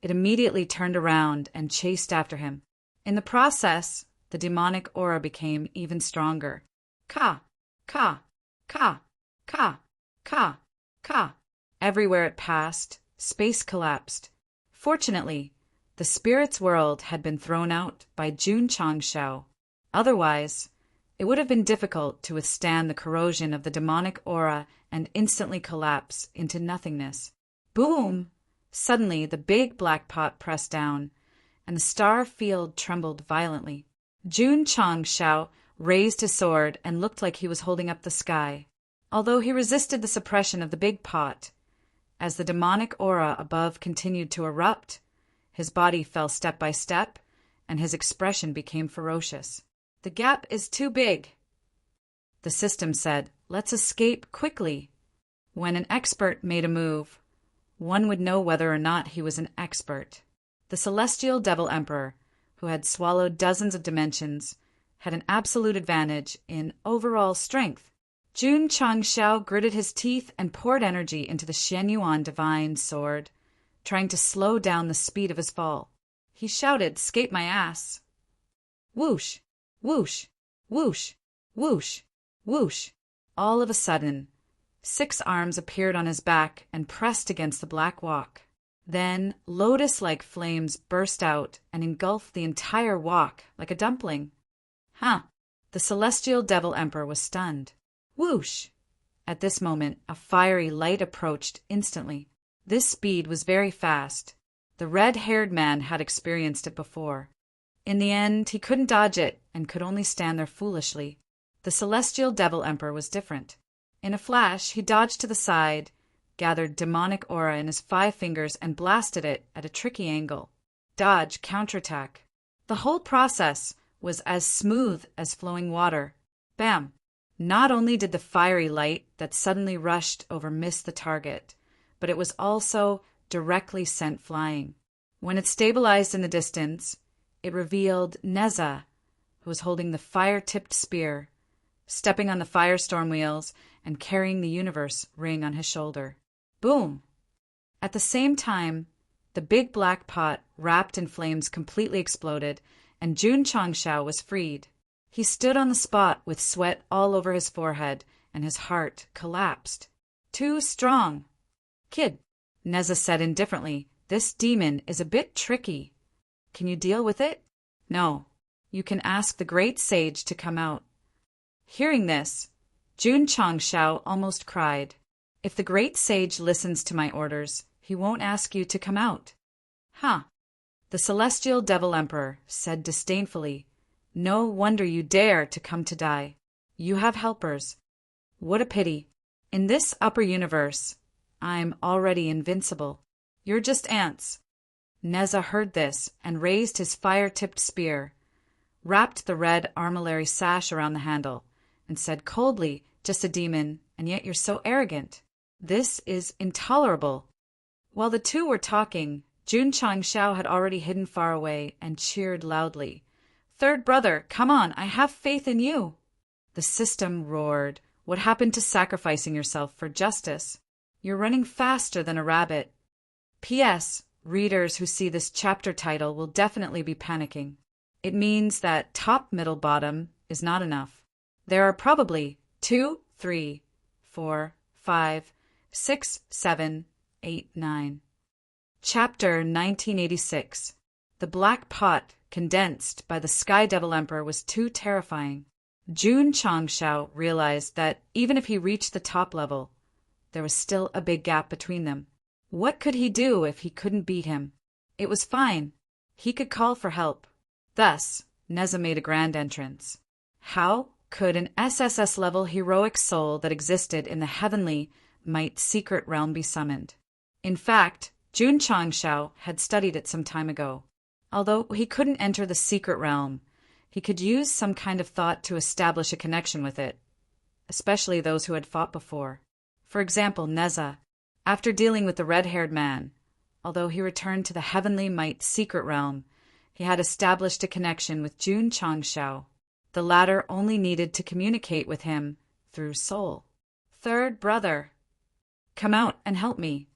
it immediately turned around and chased after him. In the process, the demonic aura became even stronger. Ka! Ka! Ka! Ka! Ka! Ka! Everywhere it passed, space collapsed. Fortunately, the spirit's world had been thrown out by Jun Changshao. Otherwise, it would have been difficult to withstand the corrosion of the demonic aura and instantly collapse into nothingness. Boom! Suddenly, the big black pot pressed down, and the star field trembled violently. Jun Changshao raised his sword and looked like he was holding up the sky, although he resisted the suppression of the big pot. As the demonic aura above continued to erupt, his body fell step by step, and his expression became ferocious. "The gap is too big." The system said, "Let's escape quickly." When an expert made a move, one would know whether or not he was an expert. The celestial devil emperor, who had swallowed dozens of dimensions, had an absolute advantage in overall strength. Jun Changshao gritted his teeth and poured energy into the Shenyuan divine sword, trying to slow down the speed of his fall. He shouted, "Escape my ass!" Whoosh! Whoosh! Whoosh! Whoosh! Whoosh! All of a sudden, 6 arms appeared on his back and pressed against the black walk. Then, lotus-like flames burst out and engulfed the entire walk like a dumpling. The celestial devil emperor was stunned. Whoosh! At this moment, a fiery light approached instantly. This speed was very fast. The red-haired man had experienced it before. In the end, he couldn't dodge it and could only stand there foolishly. The celestial devil emperor was different. In a flash, he dodged to the side, gathered demonic aura in his 5 fingers and blasted it at a tricky angle. Dodge, counterattack. The whole process was as smooth as flowing water. Bam! Not only did the fiery light that suddenly rushed over miss the target, but it was also directly sent flying. When it stabilized in the distance, it revealed Neza, who was holding the fire-tipped spear, stepping on the firestorm wheels and carrying the universe ring on his shoulder. Boom! At the same time, the big black pot wrapped in flames completely exploded, and Jun Changshao was freed. He stood on the spot with sweat all over his forehead, and his heart collapsed. "Too strong." "Kid," Neza said indifferently, "this demon is a bit tricky. Can you deal with it?" "No. You can ask the great sage to come out." Hearing this, Jun Changshao almost cried. "If the great sage listens to my orders, he won't ask you to come out." The celestial devil emperor said disdainfully, "No wonder you dare to come to die. You have helpers. What a pity. In this upper universe, I'm already invincible. You're just ants." Neza heard this and raised his fire-tipped spear, wrapped the red armillary sash around the handle, and said coldly, "Just a demon, and yet you're so arrogant. This is intolerable." While the two were talking, Jun Changshao had already hidden far away and cheered loudly. "Third brother, come on, I have faith in you." The system roared. "What happened to sacrificing yourself for justice? You're running faster than a rabbit." P.S. Readers who see this chapter title will definitely be panicking. It means that top, middle, bottom is not enough. There are probably 2, 3, 4, 5, 6, 7, 8, 9. Chapter 1986. The Black Pot, condensed by the Sky Devil Emperor, was too terrifying. Jun Changshao realized that even if he reached the top level, there was still a big gap between them. What could he do if he couldn't beat him? It was fine. He could call for help. Thus, Neza made a grand entrance. How could an SSS-level heroic soul that existed in the heavenly might secret realm be summoned? In fact, Jun Changshao had studied it some time ago. Although he couldn't enter the secret realm, he could use some kind of thought to establish a connection with it, especially those who had fought before. For example, Neza, after dealing with the red-haired man, although he returned to the heavenly might secret realm, he had established a connection with Jun Changshao. The latter only needed to communicate with him through soul. Third brother, come out and help me.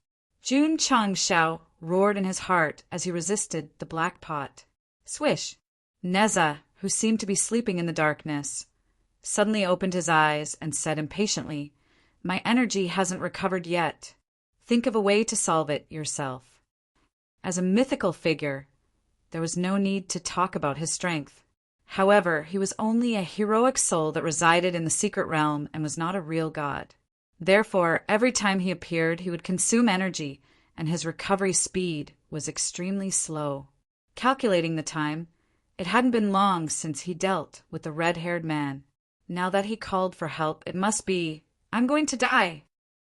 Jun Changshao roared in his heart as he resisted the black pot. Swish! Neza, who seemed to be sleeping in the darkness, suddenly opened his eyes and said impatiently, "My energy hasn't recovered yet. Think of a way to solve it yourself." As a mythical figure, there was no need to talk about his strength. However, he was only a heroic soul that resided in the secret realm and was not a real god. Therefore, every time he appeared, he would consume energy, and his recovery speed was extremely slow. Calculating the time, it hadn't been long since he dealt with the red-haired man. Now that he called for help, it must be, "I'm going to die."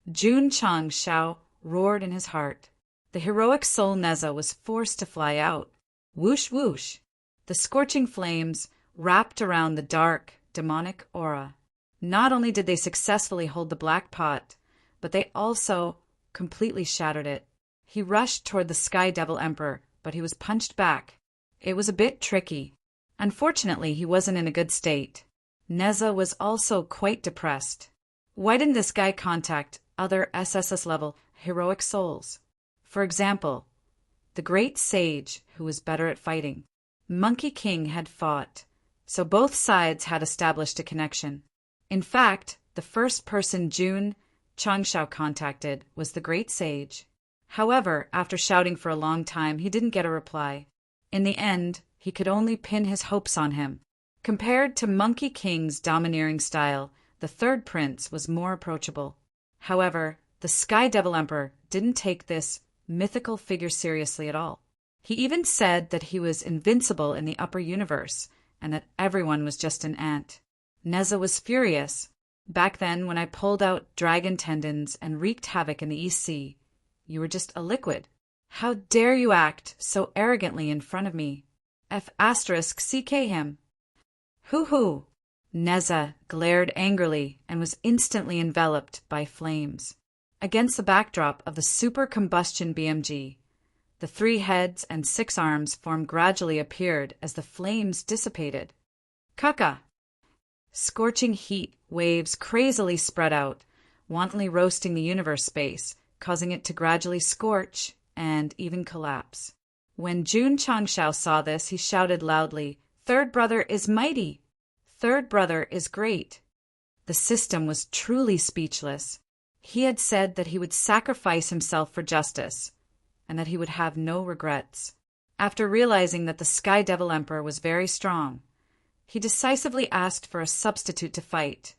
Jun Changshao roared in his heart. The heroic soul Neza was forced to fly out. Whoosh whoosh! The scorching flames wrapped around the dark, demonic aura. Not only did they successfully hold the black pot, but they also completely shattered it. He rushed toward the Sky Devil Emperor, but he was punched back. It was a bit tricky. Unfortunately, he wasn't in a good state. Neza was also quite depressed. Why didn't this guy contact other SSS-level heroic souls? For example, the great sage who was better at fighting. Monkey King had fought, so both sides had established a connection. In fact, the first person Jun Changshao contacted was the great sage. However, after shouting for a long time, he didn't get a reply. In the end, he could only pin his hopes on him. Compared to Monkey King's domineering style, the third prince was more approachable. However, the Sky Devil Emperor didn't take this mythical figure seriously at all. He even said that he was invincible in the upper universe and that everyone was just an ant. Neza was furious. Back then, when I pulled out dragon tendons and wreaked havoc in the East Sea, you were just a liquid. How dare you act so arrogantly in front of me? F***CK him. Hoo-hoo! Neza glared angrily and was instantly enveloped by flames. Against the backdrop of the super combustion BMG, the 3 heads and 6 arms formed gradually appeared as the flames dissipated. Kaka! Scorching heat waves crazily spread out, wantonly roasting the universe space, causing it to gradually scorch and even collapse. When Jun Changshao saw this, he shouted loudly, "Third brother is mighty! Third brother is great!" The system was truly speechless. He had said that he would sacrifice himself for justice, and that he would have no regrets. After realizing that the Sky Devil Emperor was very strong, he decisively asked for a substitute to fight,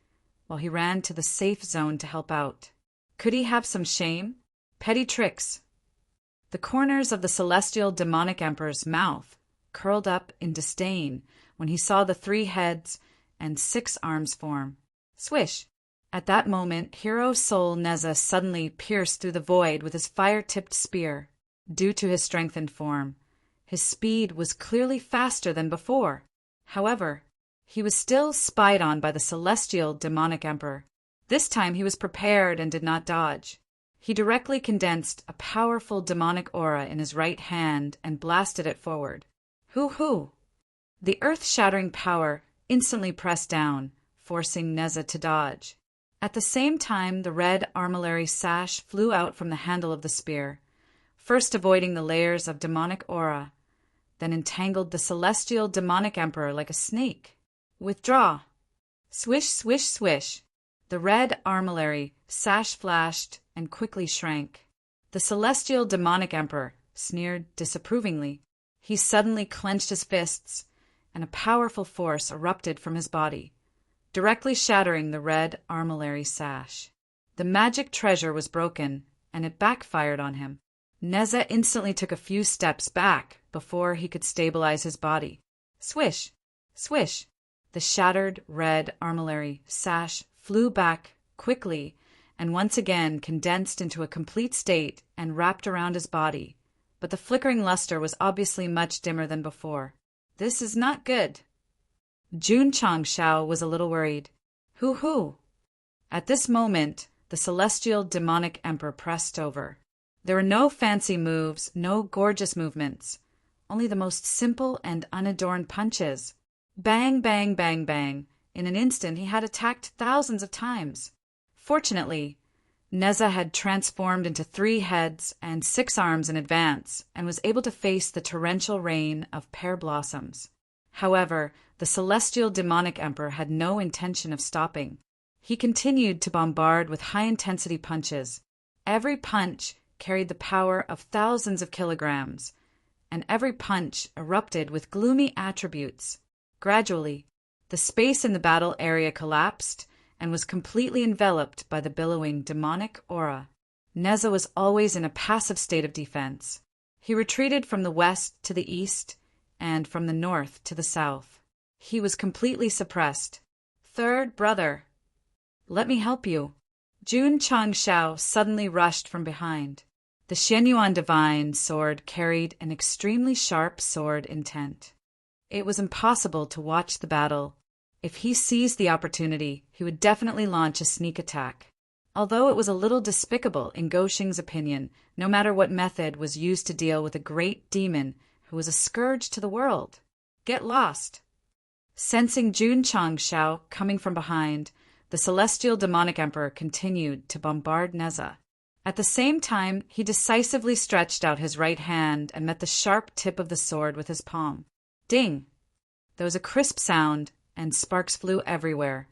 while he ran to the safe zone to help out. Could he have some shame? Petty tricks. The corners of the celestial demonic emperor's mouth curled up in disdain when he saw the 3 heads and 6 arms form. Swish! At that moment, hero soul Neza suddenly pierced through the void with his fire-tipped spear. Due to his strengthened form, his speed was clearly faster than before. However, he was still spied on by the celestial demonic emperor. This time he was prepared and did not dodge. He directly condensed a powerful demonic aura in his right hand and blasted it forward. Hoo-hoo! The earth-shattering power instantly pressed down, forcing Neza to dodge. At the same time, the red armillary sash flew out from the handle of the spear, first avoiding the layers of demonic aura, then entangled the celestial demonic emperor like a snake. Withdraw! Swish, swish, swish. The red armillary sash flashed and quickly shrank. The celestial demonic emperor sneered disapprovingly. He suddenly clenched his fists, and a powerful force erupted from his body, directly shattering the red armillary sash. The magic treasure was broken, and it backfired on him. Neza instantly took a few steps back before he could stabilize his body. Swish, swish. The shattered red armillary sash flew back quickly and once again condensed into a complete state and wrapped around his body, but the flickering luster was obviously much dimmer than before. This is not good. Jun Changshao was a little worried. Hoo-hoo! At this moment, the celestial demonic emperor pressed over. There were no fancy moves, no gorgeous movements, only the most simple and unadorned punches. Bang, bang, bang, bang. In an instant, he had attacked thousands of times. Fortunately, Neza had transformed into 3 heads and 6 arms in advance and was able to face the torrential rain of pear blossoms. However, the celestial demonic emperor had no intention of stopping. He continued to bombard with high-intensity punches. Every punch carried the power of thousands of kilograms, and every punch erupted with gloomy attributes. Gradually, the space in the battle area collapsed and was completely enveloped by the billowing demonic aura. Neza was always in a passive state of defense. He retreated from the west to the east and from the north to the south. He was completely suppressed. Third brother, let me help you. Jun Changshao suddenly rushed from behind. The Xianyuan divine sword carried an extremely sharp sword intent. It was impossible to watch the battle. If he seized the opportunity, he would definitely launch a sneak attack. Although it was a little despicable in Goshing's opinion, no matter what method was used to deal with a great demon who was a scourge to the world. Get lost! Sensing Jun Changshao coming from behind, the celestial demonic emperor continued to bombard Neza. At the same time, he decisively stretched out his right hand and met the sharp tip of the sword with his palm. Ding! There was a crisp sound, and sparks flew everywhere.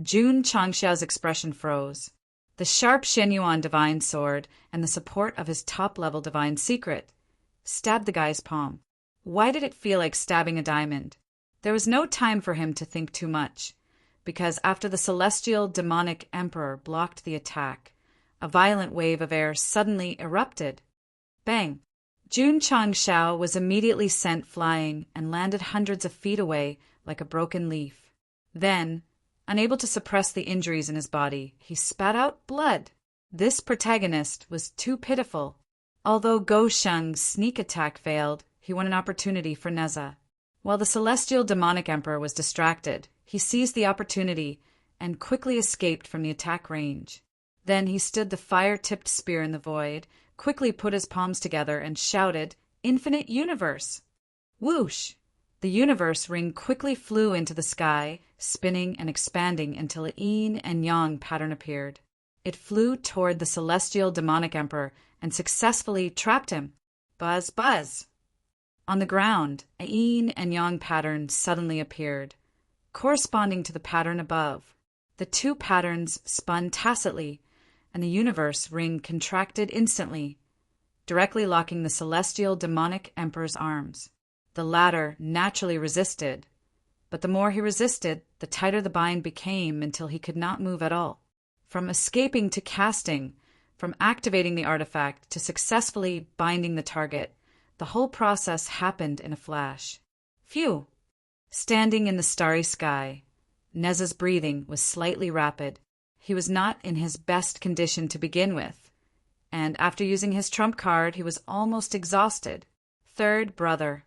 Jun Changshao's expression froze. The sharp Xianyuan divine sword and the support of his top-level divine secret stabbed the guy's palm. Why did it feel like stabbing a diamond? There was no time for him to think too much, because after the celestial demonic emperor blocked the attack, a violent wave of air suddenly erupted. Bang! Jun Changshao was immediately sent flying and landed hundreds of feet away like a broken leaf. Then, unable to suppress the injuries in his body, he spat out blood. This protagonist was too pitiful. Although Go Sheng's sneak attack failed, he won an opportunity for Neza. While the celestial demonic emperor was distracted, he seized the opportunity and quickly escaped from the attack range. Then he stood the fire-tipped spear in the void, quickly put his palms together, and shouted, "Infinite Universe!" Whoosh! The universe ring quickly flew into the sky, spinning and expanding until a yin and yang pattern appeared. It flew toward the celestial demonic emperor and successfully trapped him. Buzz, buzz! On the ground, a yin and yang pattern suddenly appeared, corresponding to the pattern above. The two patterns spun tacitly, and the universe ring contracted instantly, directly locking the celestial demonic emperor's arms. The latter naturally resisted, but the more he resisted, the tighter the bind became until he could not move at all. From escaping to casting, from activating the artifact to successfully binding the target, the whole process happened in a flash. Phew! Standing in the starry sky, Neza's breathing was slightly rapid. He was not in his best condition to begin with, and after using his trump card, he was almost exhausted. Third brother.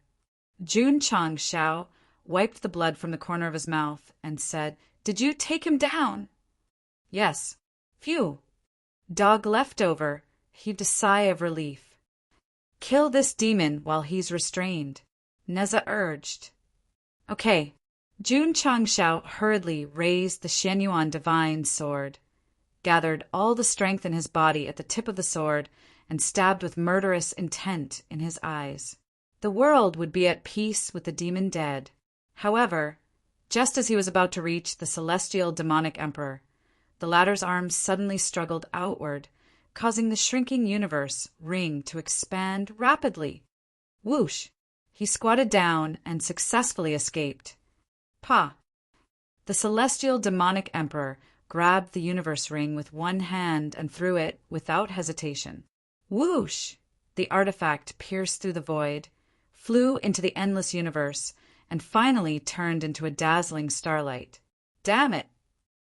Jun Changshao wiped the blood from the corner of his mouth and said, "Did you take him down?" "Yes." "Phew." Dog Leftover heaved a sigh of relief. "Kill this demon while he's restrained," Neza urged. "Okay." Jun Changshao hurriedly raised the Xianyuan divine sword, gathered all the strength in his body at the tip of the sword, and stabbed with murderous intent in his eyes. The world would be at peace with the demon dead. However, Just as he was about to reach the celestial demonic emperor, the latter's arms suddenly struggled outward, causing the shrinking universe ring to expand rapidly. Whoosh! He squatted down and successfully escaped. Pa! The celestial demonic emperor grabbed the universe ring with one hand and threw it without hesitation. Whoosh! The artifact pierced through the void, flew into the endless universe, and finally turned into a dazzling starlight. Damn it!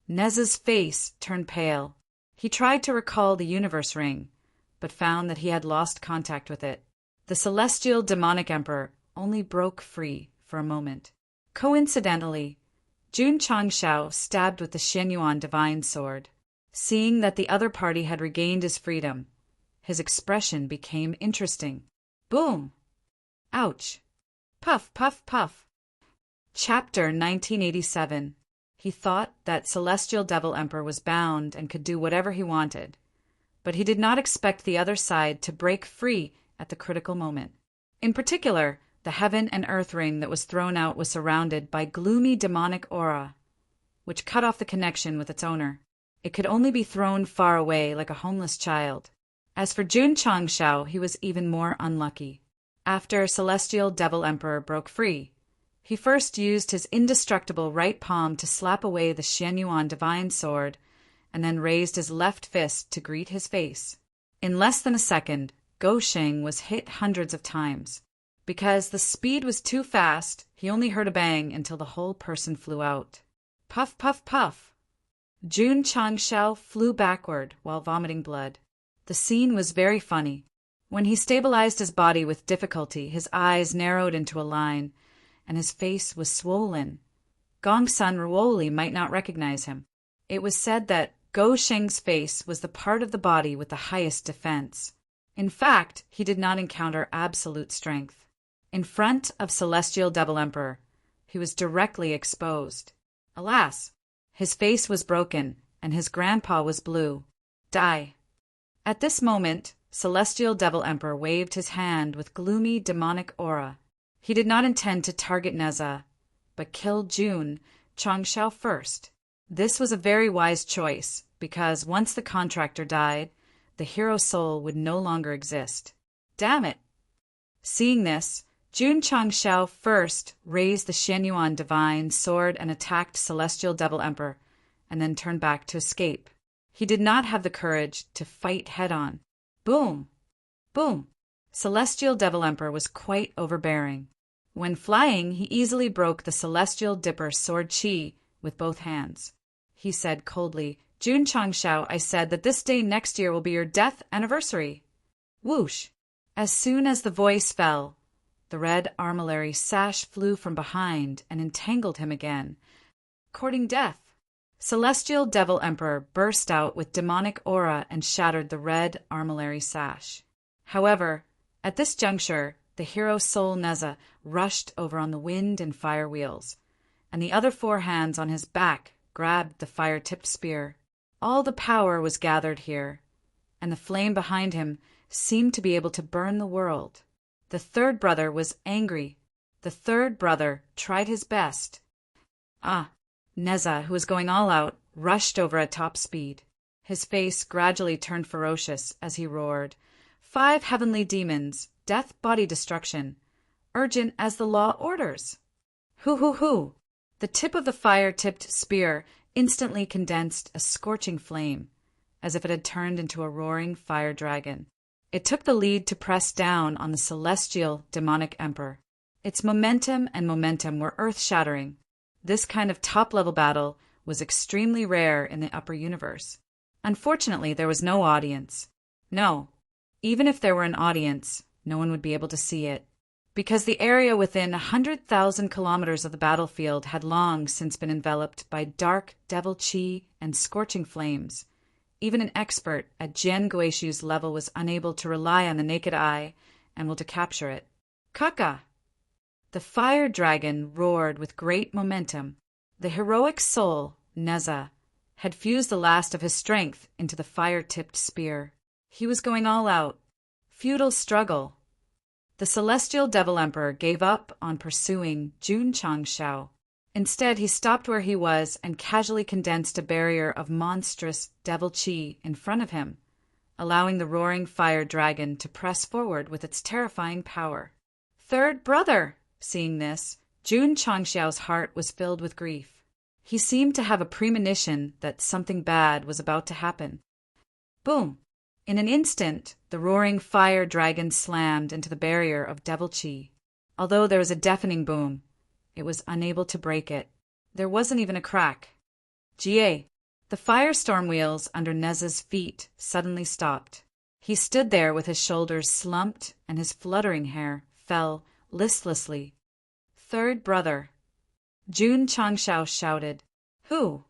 Nez's face turned pale. He tried to recall the universe ring, but found that he had lost contact with it. The celestial demonic emperor only broke free for a moment. Coincidentally, Jun Changshao stabbed with the Xianyuan divine sword. Seeing that the other party had regained his freedom, his expression became interesting. Boom! Ouch! Puff, puff, puff. Chapter 1987. He thought that Celestial Devil Emperor was bound and could do whatever he wanted, but he did not expect the other side to break free at the critical moment. In particular, the heaven and earth ring that was thrown out was surrounded by gloomy demonic aura, which cut off the connection with its owner. It could only be thrown far away like a homeless child. As for Jun Changshao, he was even more unlucky. After Celestial Devil Emperor broke free, he first used his indestructible right palm to slap away the Xianyuan divine sword, and then raised his left fist to greet his face. In less than a second, Go Sheng was hit hundreds of times. Because the speed was too fast, he only heard a bang until the whole person flew out. Puff, puff, puff. Jun Changshao flew backward while vomiting blood. The scene was very funny. When he stabilized his body with difficulty, his eyes narrowed into a line, and his face was swollen. Gongsun Ruoli might not recognize him. It was said that Go Sheng's face was the part of the body with the highest defense. In fact, he did not encounter absolute strength. In front of Celestial Devil Emperor, he was directly exposed. Alas, his face was broken, and his grandpa was blue. Die. At this moment, Celestial Devil Emperor waved his hand with gloomy demonic aura. He did not intend to target Neza, but kill Jun Changshao first. This was a very wise choice, because once the contractor died, the hero soul would no longer exist. Damn it! Seeing this, Jun Changshao first raised the Xianyuan divine sword and attacked Celestial Devil Emperor, and then turned back to escape. He did not have the courage to fight head-on. Boom! Boom! Celestial Devil Emperor was quite overbearing. When flying, he easily broke the Celestial Dipper sword chi with both hands. He said coldly, Jun Changshao, I said that this day next year will be your death anniversary. Whoosh! As soon as the voice fell, the red armillary sash flew from behind and entangled him again, courting death. Celestial Devil Emperor burst out with demonic aura and shattered the red armillary sash. However, at this juncture, the hero soul Neza rushed over on the wind and fire wheels, and the other four hands on his back grabbed the fire-tipped spear. All the power was gathered here, and the flame behind him seemed to be able to burn the world. The third brother was angry. The third brother tried his best. Neza, who was going all out, rushed over at top speed. His face gradually turned ferocious as he roared, 5 heavenly demons, death, body destruction, urgent as the law orders. Hoo! The tip of the fire-tipped spear instantly condensed a scorching flame, as if it had turned into a roaring fire dragon. It took the lead to press down on the Celestial Demonic Emperor. Its momentum were earth-shattering. This kind of top-level battle was extremely rare in the upper universe. Unfortunately, there was no audience. No, even if there were an audience, no one would be able to see it, because the area within 100,000 kilometers of the battlefield had long since been enveloped by dark devil chi and scorching flames. Even an expert at Jian Guishu's level was unable to rely on the naked eye and to capture it. Kaka! The fire dragon roared with great momentum. The heroic soul, Neza, had fused the last of his strength into the fire-tipped spear. He was going all out. Futile struggle. The Celestial Devil Emperor gave up on pursuing Jun Changshao. Instead, he stopped where he was and casually condensed a barrier of monstrous devil chi in front of him, allowing the roaring fire dragon to press forward with its terrifying power. Third brother! Seeing this, Jun Changxiao's heart was filled with grief. He seemed to have a premonition that something bad was about to happen. Boom! In an instant, the roaring fire dragon slammed into the barrier of devil chi. Although there was a deafening boom, it was unable to break it. There wasn't even a crack. Jie! The firestorm wheels under Neza's feet suddenly stopped. He stood there with his shoulders slumped and his fluttering hair fell listlessly. Third brother! Jun Changxiao shouted. Who?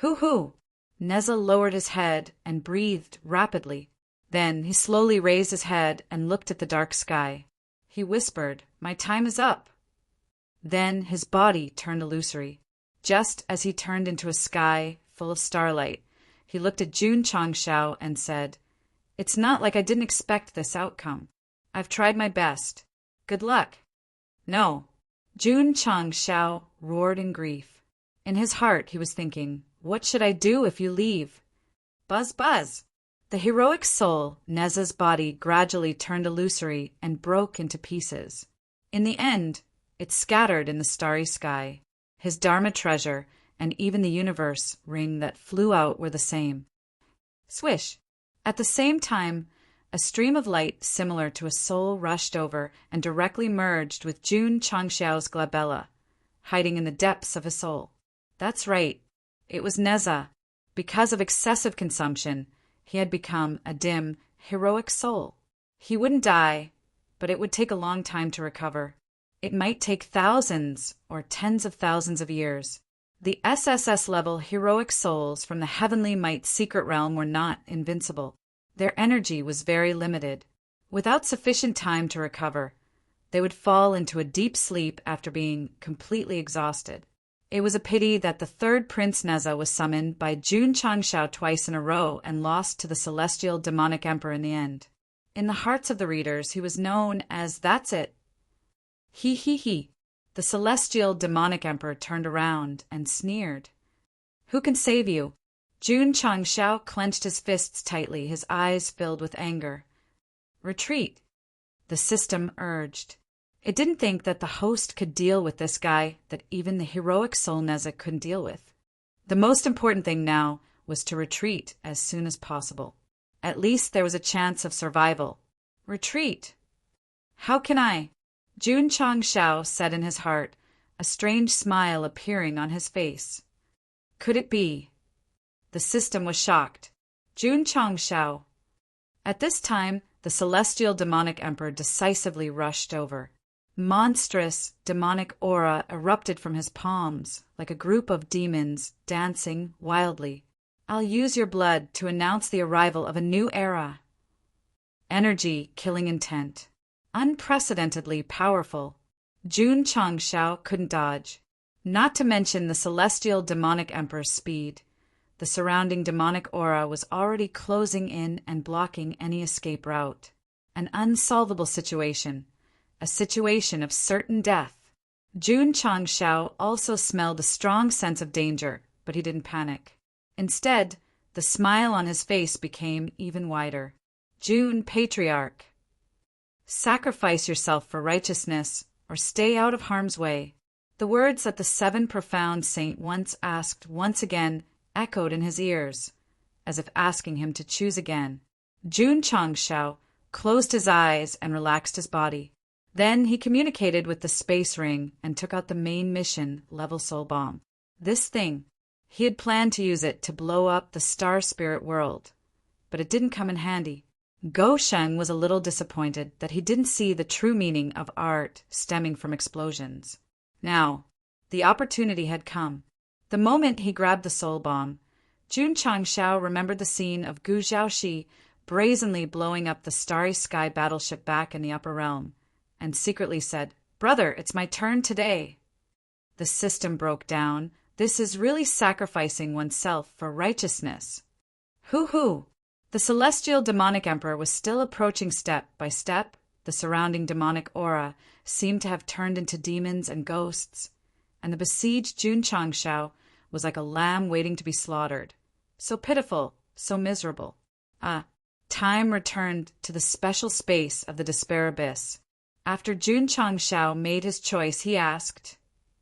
Who? Neza lowered his head and breathed rapidly. Then he slowly raised his head and looked at the dark sky. He whispered, "My time is up." Then his body turned illusory. Just as he turned into a sky full of starlight, he looked at Jun Changxiao and said, "It's not like I didn't expect this outcome. I've tried my best. Good luck." No. Jun Changxiao roared in grief. In his heart he was thinking, "What should I do if you leave?" Buzz buzz! The heroic soul, Neza's body, gradually turned illusory and broke into pieces. In the end, it scattered in the starry sky. His Dharma treasure and even the universe ring that flew out were the same. Swish! At the same time, a stream of light similar to a soul rushed over and directly merged with Jun Changxiao's glabella, hiding in the depths of his soul. That's right. It was Neza. Because of excessive consumption, he had become a dim, heroic soul. He wouldn't die, but it would take a long time to recover. It might take thousands or tens of thousands of years. The SSS-level heroic souls from the Heavenly Might secret realm were not invincible. Their energy was very limited. Without sufficient time to recover, they would fall into a deep sleep after being completely exhausted. It was a pity that the third Prince Neza was summoned by Jun Changxiao twice in a row and lost to the celestial demonic emperor in the end. In the hearts of the readers, he was known as That's It. He. The celestial demonic emperor turned around and sneered. Who can save you? Jun Changxiao clenched his fists tightly, his eyes filled with anger. Retreat, the system urged. It didn't think that the host could deal with this guy that even the heroic soul Neza couldn't deal with. The most important thing now was to retreat as soon as possible. At least there was a chance of survival. Retreat? How can I? Jun Changxiao said in his heart, a strange smile appearing on his face. Could it be? The system was shocked. Jun Changxiao. At this time, the celestial demonic emperor decisively rushed over. Monstrous, demonic aura erupted from his palms, like a group of demons dancing wildly. I'll use your blood to announce the arrival of a new era. Energy, killing intent. Unprecedentedly powerful. Jun Changxiao couldn't dodge. Not to mention the celestial demonic emperor's speed. The surrounding demonic aura was already closing in and blocking any escape route. An unsolvable situation. A situation of certain death. Jun Changxiao also smelled a strong sense of danger, but he didn't panic. Instead, the smile on his face became even wider. Jun Patriarch. Sacrifice yourself for righteousness, or stay out of harm's way. The words that the seven profound saint once asked once again echoed in his ears, as if asking him to choose again. Jun Changxiao closed his eyes and relaxed his body. Then he communicated with the space ring and took out the main mission level soul bomb. This thing, he had planned to use it to blow up the star spirit world, but it didn't come in handy. Go Sheng was a little disappointed that he didn't see the true meaning of art stemming from explosions. Now, the opportunity had come. The moment he grabbed the soul bomb, Jun Changxiao remembered the scene of Gu Zhaoxi brazenly blowing up the starry sky battleship back in the upper realm, and secretly said, "Brother, it's my turn today." The system broke down. This is really sacrificing oneself for righteousness. Hoo-hoo! The celestial demonic emperor was still approaching step by step. The surrounding demonic aura seemed to have turned into demons and ghosts. and the besieged Jun Changshao was like a lamb waiting to be slaughtered. So pitiful, so miserable. Time returned to the special space of the despair abyss. After Jun Changshao made his choice, he asked,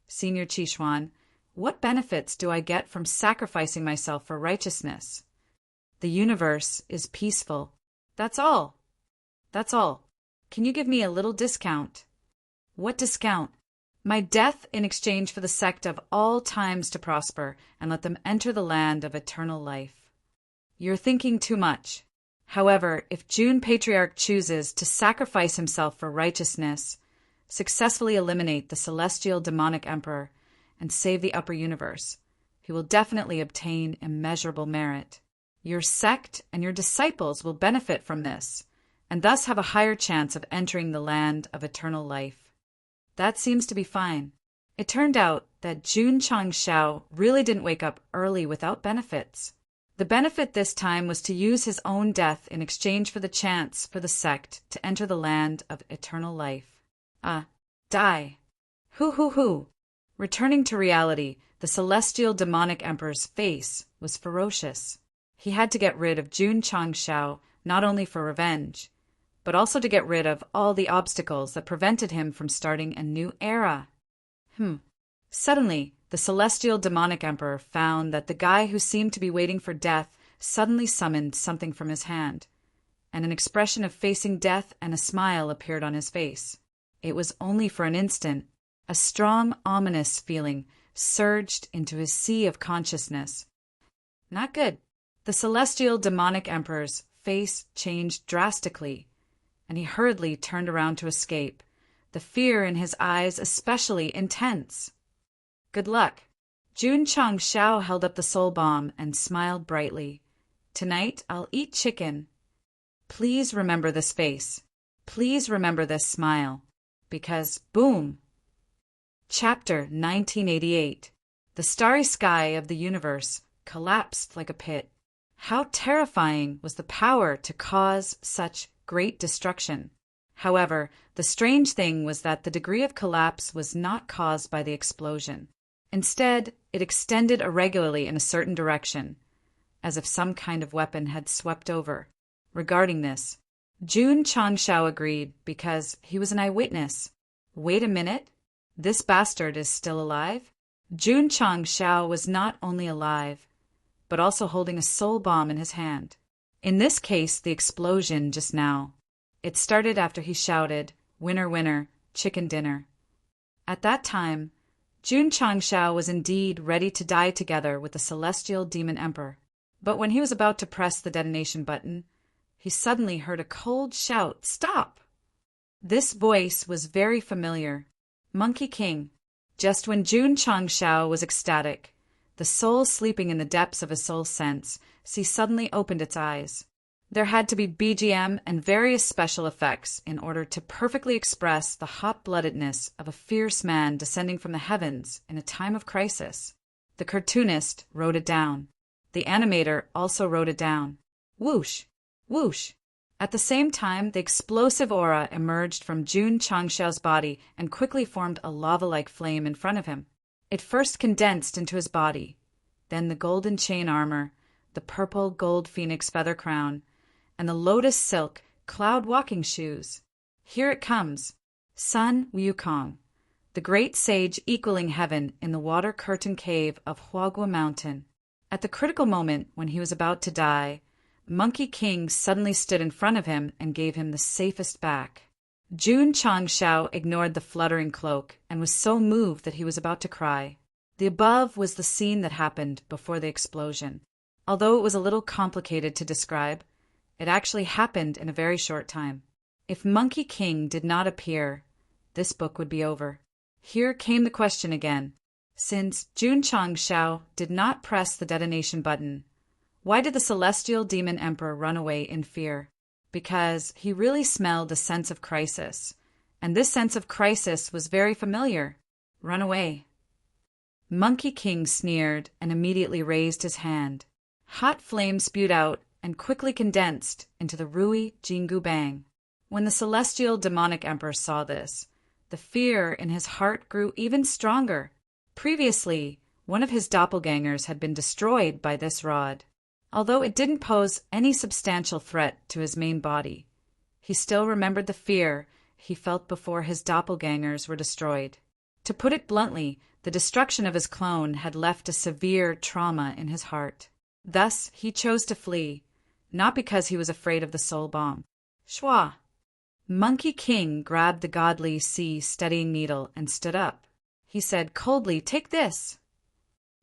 Senior Qishuan, what benefits do I get from sacrificing myself for righteousness? The universe is peaceful. That's all. That's all. Can you give me a little discount? What discount? My death in exchange for the sect of all times to prosper and let them enter the land of eternal life. You're thinking too much. However, if Jun Patriarch chooses to sacrifice himself for righteousness, successfully eliminate the celestial demonic emperor, and save the upper universe, he will definitely obtain immeasurable merit. Your sect and your disciples will benefit from this, and thus have a higher chance of entering the land of eternal life. That seems to be fine. It turned out that Jun Changshao really didn't wake up early without benefits. The benefit this time was to use his own death in exchange for the chance for the sect to enter the land of eternal life. Die. Hoo. Returning to reality, the celestial demonic emperor's face was ferocious. He had to get rid of Jun Changshao not only for revenge, but also to get rid of all the obstacles that prevented him from starting a new era. Suddenly, the celestial demonic emperor found that the guy who seemed to be waiting for death suddenly summoned something from his hand, and an expression of facing death and a smile appeared on his face. It was only for an instant. A strong, ominous feeling surged into his sea of consciousness. Not good. The celestial demonic emperor's face changed drastically, and he hurriedly turned around to escape, the fear in his eyes especially intense. Good luck. Jun Changshao held up the soul bomb and smiled brightly. Tonight I'll eat chicken. Please remember this face. Please remember this smile. Because, boom! Chapter 1988. The starry sky of the universe collapsed like a pit. How terrifying was the power to cause such great destruction. However, the strange thing was that the degree of collapse was not caused by the explosion. Instead, it extended irregularly in a certain direction, as if some kind of weapon had swept over. Regarding this, Jun Changshao agreed because he was an eyewitness. Wait a minute. This bastard is still alive? Jun Changshao was not only alive, but also holding a soul bomb in his hand. In this case, the explosion just now. It started after he shouted, "Winner, winner, chicken dinner." At that time, Jun Changshao was indeed ready to die together with the celestial demon emperor. But when he was about to press the detonation button, he suddenly heard a cold shout, "Stop!" This voice was very familiar. Monkey King. Just when Jun Changshao was ecstatic, the soul sleeping in the depths of his soul sense, suddenly opened its eyes. There had to be BGM and various special effects in order to perfectly express the hot-bloodedness of a fierce man descending from the heavens in a time of crisis. The cartoonist wrote it down. The animator also wrote it down. Whoosh! Whoosh! At the same time, the explosive aura emerged from Jun Changshao's body and quickly formed a lava-like flame in front of him. It first condensed into his body, then the golden chain armor, the purple gold phoenix feather crown, and the lotus silk cloud walking shoes. Here it comes. Sun Wukong, the great sage equaling heaven in the water curtain cave of Huagua Mountain. At the critical moment when he was about to die, Monkey King suddenly stood in front of him and gave him the safest back. Jun Changshao ignored the fluttering cloak and was so moved that he was about to cry. The above was the scene that happened before the explosion. Although it was a little complicated to describe, it actually happened in a very short time. If Monkey King did not appear, this book would be over. Here came the question again. Since Jun Changshao did not press the detonation button, why did the celestial demon emperor run away in fear? Because he really smelled a sense of crisis, and this sense of crisis was very familiar. Run away. Monkey King sneered and immediately raised his hand. Hot flames spewed out and quickly condensed into the Rui Jingu Bang. When the celestial demonic emperor saw this, the fear in his heart grew even stronger. Previously, one of his doppelgangers had been destroyed by this rod. Although it didn't pose any substantial threat to his main body, he still remembered the fear he felt before his doppelgangers were destroyed. To put it bluntly, the destruction of his clone had left a severe trauma in his heart. Thus, he chose to flee, not because he was afraid of the soul bomb. Schwa! Monkey King grabbed the godly sea-steadying needle and stood up. He said coldly, "Take this."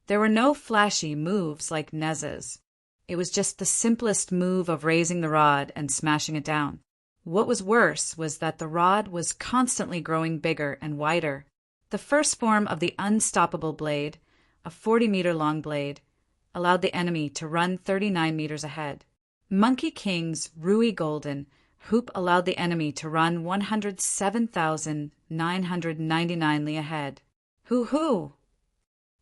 There were no flashy moves like Nez's. It was just the simplest move of raising the rod and smashing it down. What was worse was that the rod was constantly growing bigger and wider. The first form of the unstoppable blade, a 40-meter-long blade, allowed the enemy to run 39 meters ahead. Monkey King's Rui Golden hoop allowed the enemy to run 107,999 li ahead. Hoo-hoo!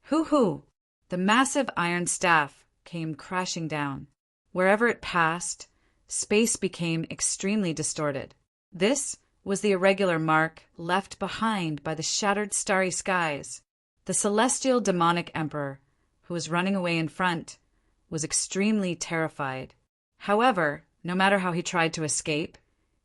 Hoo-hoo! The massive iron staff came crashing down. Wherever it passed, space became extremely distorted. This was the irregular mark left behind by the shattered starry skies. The celestial demonic emperor, who was running away in front, was extremely terrified. However, no matter how he tried to escape,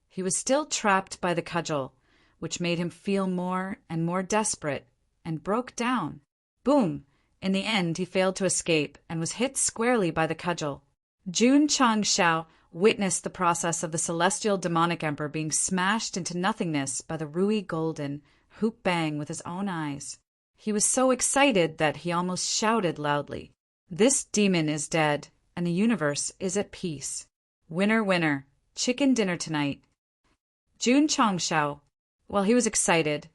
he was still trapped by the cudgel, which made him feel more and more desperate, and broke down. Boom! In the end, he failed to escape and was hit squarely by the cudgel. Jun Changshao witnessed the process of the celestial demonic emperor being smashed into nothingness by the Rui Golden hoop bang with his own eyes. He was so excited that he almost shouted loudly. This demon is dead, and the universe is at peace. Winner, winner, chicken dinner tonight. Jun Changshao, while he was excited,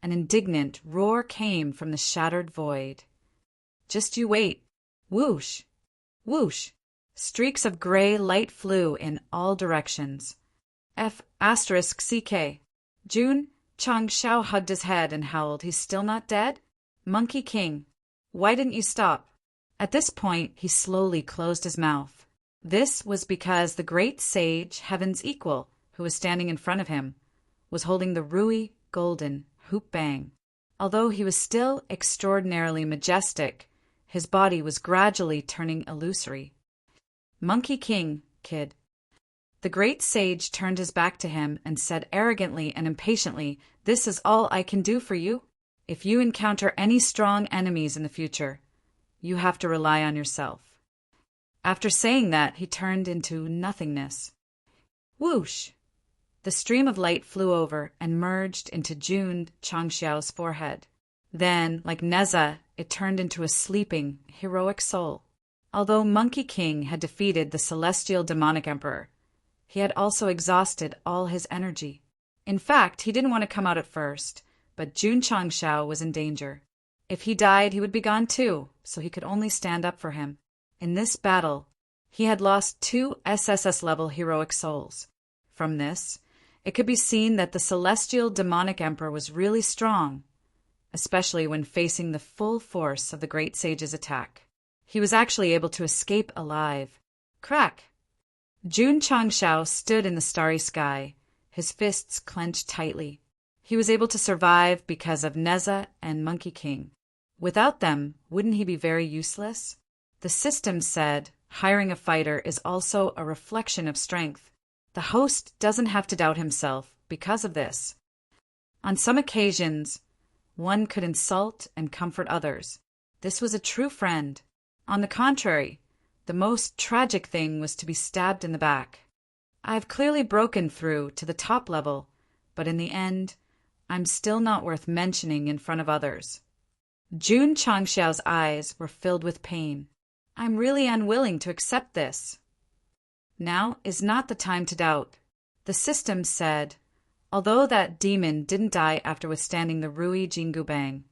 an indignant roar came from the shattered void. Just you wait. Whoosh! Whoosh! Streaks of gray light flew in all directions. F***CK. Jun Changshao hugged his head and howled, "He's still not dead? Monkey King, why didn't you stop?" At this point, he slowly closed his mouth. This was because the great sage, Heaven's Equal, who was standing in front of him, was holding the Rui Golden hoop bang. Although he was still extraordinarily majestic, his body was gradually turning illusory. "Monkey King, kid." The great sage turned his back to him and said arrogantly and impatiently, "This is all I can do for you. If you encounter any strong enemies in the future, you have to rely on yourself." After saying that, he turned into nothingness. Whoosh! The stream of light flew over and merged into Jun Changshao's forehead. Then, like Neza, it turned into a sleeping, heroic soul. Although Monkey King had defeated the celestial demonic emperor, he had also exhausted all his energy. In fact, he didn't want to come out at first, but Jun Changshao was in danger. If he died, he would be gone too, so he could only stand up for him. In this battle, he had lost 2 SSS-level heroic souls. From this, it could be seen that the celestial demonic emperor was really strong, especially when facing the full force of the great sage's attack. He was actually able to escape alive. Crack! Jun Changshao stood in the starry sky, his fists clenched tightly. He was able to survive because of Neza and Monkey King. Without them, wouldn't he be very useless? The system said hiring a fighter is also a reflection of strength. The host doesn't have to doubt himself because of this. On some occasions, one could insult and comfort others. This was a true friend. On the contrary, the most tragic thing was to be stabbed in the back. I've clearly broken through to the top level, but in the end, I'm still not worth mentioning in front of others. Jun Changshao's eyes were filled with pain. I'm really unwilling to accept this. Now is not the time to doubt. The system said, although that demon didn't die after withstanding the Rui Jingu Bang,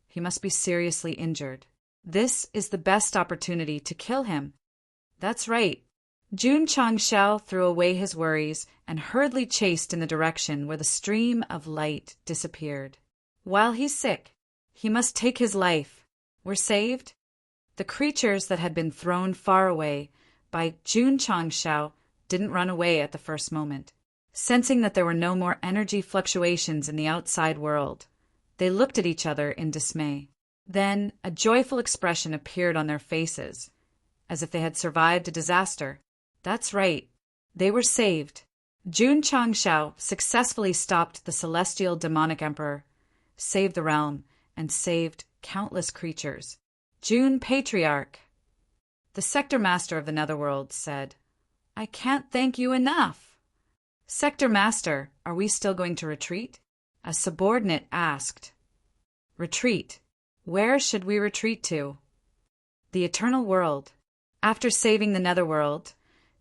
he must be seriously injured. This is the best opportunity to kill him. That's right. Jun Changshao threw away his worries and hurriedly chased in the direction where the stream of light disappeared. While he's sick, he must take his life. We're saved? The creatures that had been thrown far away by Jun Changshao didn't run away at the first moment. Sensing that there were no more energy fluctuations in the outside world, they looked at each other in dismay. Then a joyful expression appeared on their faces, as if they had survived a disaster. That's right, they were saved. Jun Changshao successfully stopped the celestial demonic emperor, saved the realm, and saved countless creatures. Jun Patriarch. The sector master of the Netherworld said, I can't thank you enough. Sector master, are we still going to retreat? A subordinate asked. Retreat. Where should we retreat to? The eternal world. After saving the Netherworld,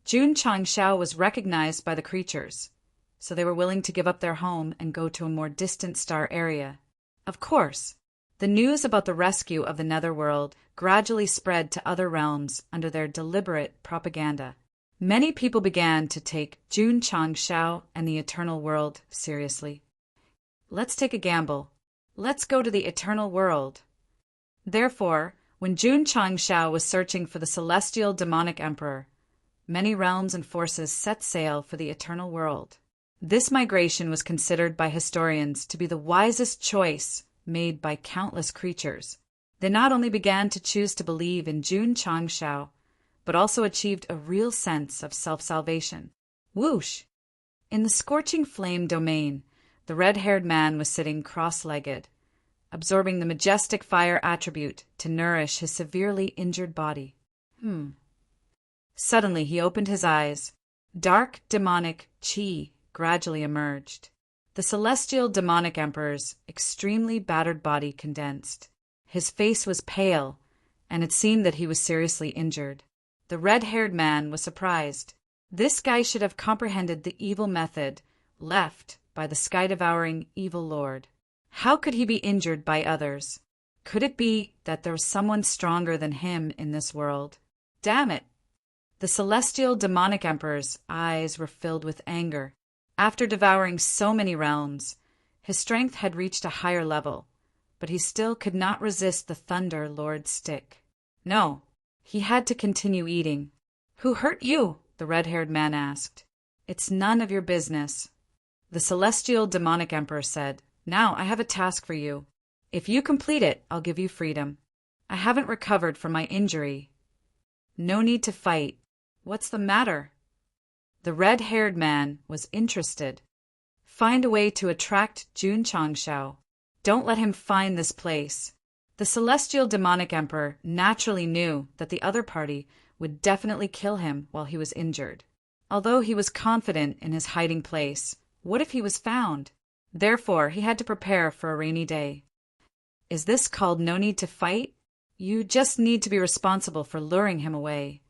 Jun Changshao was recognized by the creatures, so they were willing to give up their home and go to a more distant star area. Of course, the news about the rescue of the Netherworld gradually spread to other realms under their deliberate propaganda. Many people began to take Jun Changshao and the eternal world seriously. Let's take a gamble. Let's go to the eternal world. Therefore, when Jun Changshao was searching for the celestial demonic emperor, many realms and forces set sail for the eternal world. This migration was considered by historians to be the wisest choice made by countless creatures. They not only began to choose to believe in Jun Changshao, but also achieved a real sense of self-salvation. Whoosh! In the scorching flame domain, the red-haired man was sitting cross-legged, absorbing the majestic fire attribute to nourish his severely injured body. Suddenly he opened his eyes. Dark demonic qi gradually emerged. The celestial demonic emperor's extremely battered body condensed. His face was pale, and it seemed that he was seriously injured. The red-haired man was surprised. This guy should have comprehended the evil method left by the sky-devouring evil lord. How could he be injured by others? Could it be that there was someone stronger than him in this world? Damn it! The celestial demonic emperor's eyes were filled with anger. After devouring so many realms, his strength had reached a higher level, but he still could not resist the Thunder Lord's stick. No, he had to continue eating. Who hurt you? The red-haired man asked. It's none of your business. The celestial demonic emperor said, Now I have a task for you. If you complete it, I'll give you freedom. I haven't recovered from my injury. No need to fight. What's the matter? The red-haired man was interested. Find a way to attract Jun Changshao. Don't let him find this place. The celestial demonic emperor naturally knew that the other party would definitely kill him while he was injured. Although he was confident in his hiding place, what if he was found? Therefore, he had to prepare for a rainy day. Is this called no need to fight? You just need to be responsible for luring him away.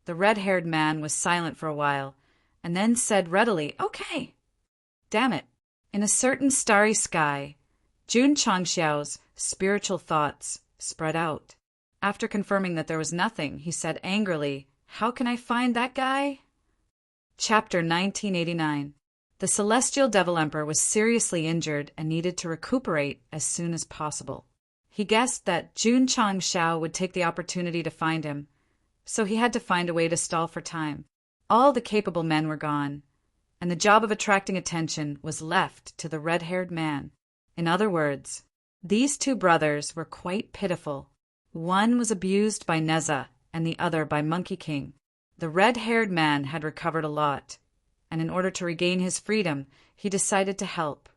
The red-haired man was silent for a while, and then said readily, Okay. Damn it. In a certain starry sky, Jun Changshao's spiritual thoughts spread out. After confirming that there was nothing, he said angrily, How can I find that guy? Chapter 1989. The Celestial Devil Emperor was seriously injured and needed to recuperate as soon as possible. He guessed that Jun Changshao would take the opportunity to find him, so he had to find a way to stall for time. All the capable men were gone, and the job of attracting attention was left to the red-haired man. In other words, these two brothers were quite pitiful. One was abused by Neza and the other by Monkey King. The red-haired man had recovered a lot, and in order to regain his freedom, he decided to help.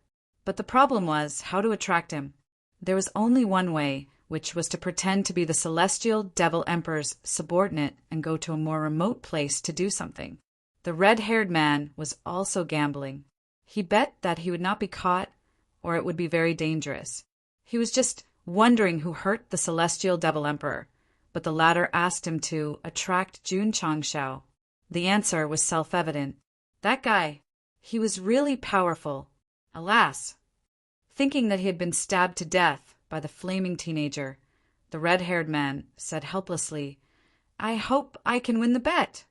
But the problem was how to attract him. There was only one way, which was to pretend to be the Celestial Devil Emperor's subordinate and go to a more remote place to do something. The red-haired man was also gambling. He bet that he would not be caught, or it would be very dangerous. He was just wondering who hurt the Celestial Devil Emperor, but the latter asked him to attract Jun Changshao. The answer was self-evident. That guy, he was really powerful. Alas! Thinking that he had been stabbed to death by the flaming teenager, the red-haired man said helplessly, I hope I can win the bet.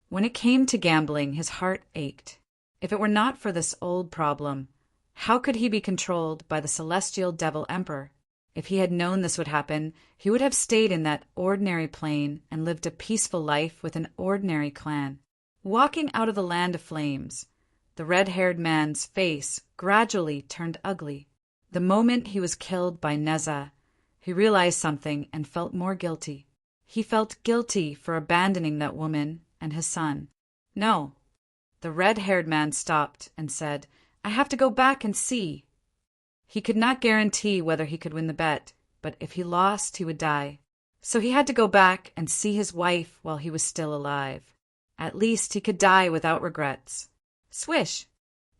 When it came to gambling, his heart ached. If it were not for this old problem, how could he be controlled by the Celestial Devil Emperor? If he had known this would happen, he would have stayed in that ordinary plane and lived a peaceful life with an ordinary clan. Walking out of the land of flames, the red-haired man's face gradually turned ugly. The moment he was killed by Neza, he realized something and felt more guilty. He felt guilty for abandoning that woman and his son. No. The red-haired man stopped and said, "I have to go back and see." He could not guarantee whether he could win the bet, but if he lost, he would die. So he had to go back and see his wife while he was still alive. At least he could die without regrets. Swish!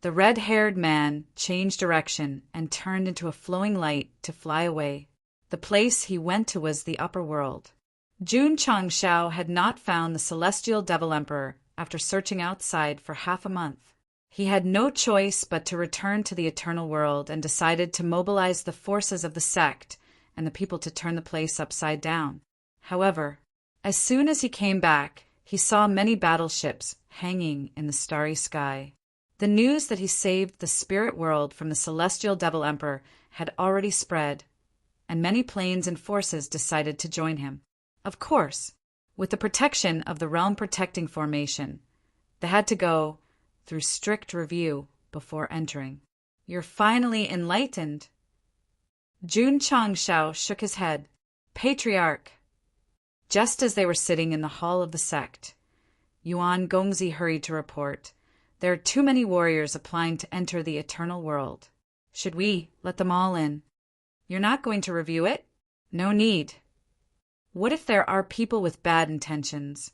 The red-haired man changed direction and turned into a flowing light to fly away. The place he went to was the upper world. Jun Changshao had not found the celestial devil emperor after searching outside for half a month. He had no choice but to return to the eternal world and decided to mobilize the forces of the sect and the people to turn the place upside down. However, as soon as he came back, he saw many battleships hanging in the starry sky. The news that he saved the spirit world from the celestial devil emperor had already spread, and many planes and forces decided to join him. Of course, with the protection of the Realm Protecting Formation, they had to go through strict review before entering. "You're finally enlightened." Jun Changshao shook his head. "Patriarch." Just as they were sitting in the hall of the sect, Yuan Gongzi hurried to report, "There are too many warriors applying to enter the eternal world. Should we let them all in?" "You're not going to review it?" "No need." "What if there are people with bad intentions?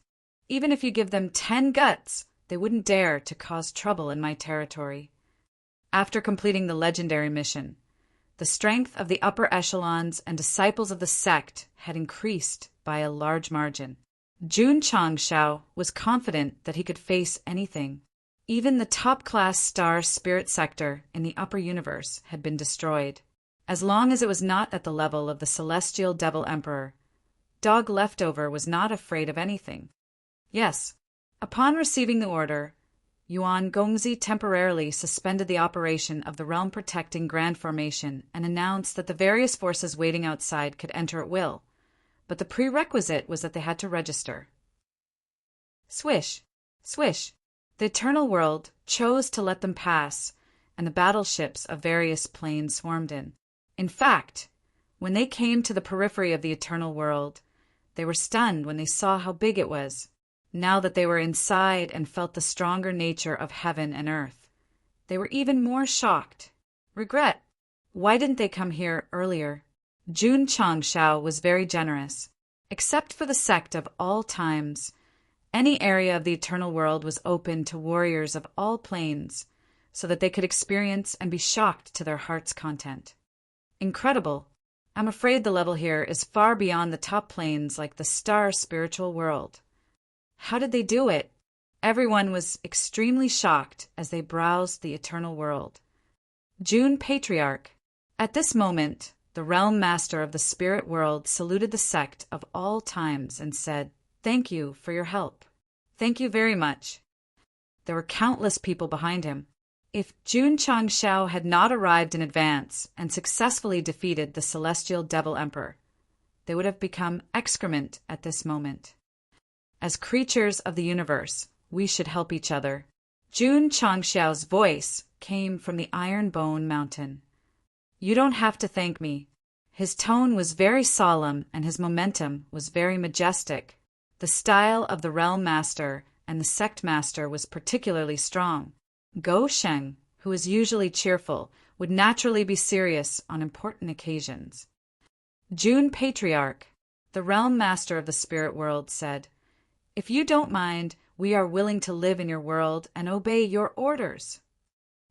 Even if you give them 10 guts, they wouldn't dare to cause trouble in my territory." After completing the legendary mission, the strength of the upper echelons and disciples of the sect had increased by a large margin. Jun Changshao was confident that he could face anything. Even the top-class star spirit sector in the upper universe had been destroyed. As long as it was not at the level of the celestial devil emperor, Dog Leftover was not afraid of anything. Yes, upon receiving the order, Yuan Gongzi temporarily suspended the operation of the Realm Protecting Grand Formation and announced that the various forces waiting outside could enter at will, but the prerequisite was that they had to register. Swish! Swish! The eternal world chose to let them pass, and the battleships of various planes swarmed in. In fact, when they came to the periphery of the eternal world, they were stunned when they saw how big it was. Now that they were inside and felt the stronger nature of heaven and earth, they were even more shocked. Regret. Why didn't they come here earlier? Jun Changshao was very generous. Except for the sect of all times, any area of the eternal world was open to warriors of all planes, so that they could experience and be shocked to their heart's content. Incredible. I'm afraid the level here is far beyond the top planes like the star spiritual world. How did they do it? Everyone was extremely shocked as they browsed the eternal world. Jun Patriarch. At this moment, the realm master of the spirit world saluted the sect of all times and said, "Thank you for your help." "Thank you very much." There were countless people behind him. If Jun Changshao had not arrived in advance and successfully defeated the celestial devil emperor, they would have become excrement at this moment. As creatures of the universe, we should help each other. Jun Changshao's voice came from the Iron Bone Mountain. "You don't have to thank me." His tone was very solemn and his momentum was very majestic. The style of the realm master and the sect master was particularly strong. Go Sheng, who is usually cheerful, would naturally be serious on important occasions. Jun Patriarch, the realm master of the spirit world, said, "If you don't mind, we are willing to live in your world and obey your orders."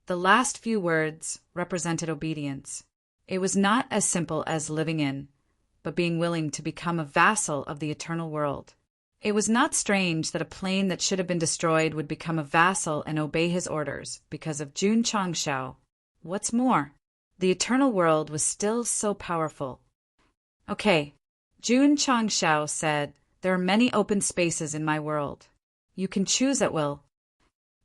The last few words represented obedience. It was not as simple as living in, but being willing to become a vassal of the eternal world. It was not strange that a plane that should have been destroyed would become a vassal and obey his orders because of Jun Changshao. What's more, the eternal world was still so powerful. "Okay," Jun Changshao said, "there are many open spaces in my world. You can choose at will."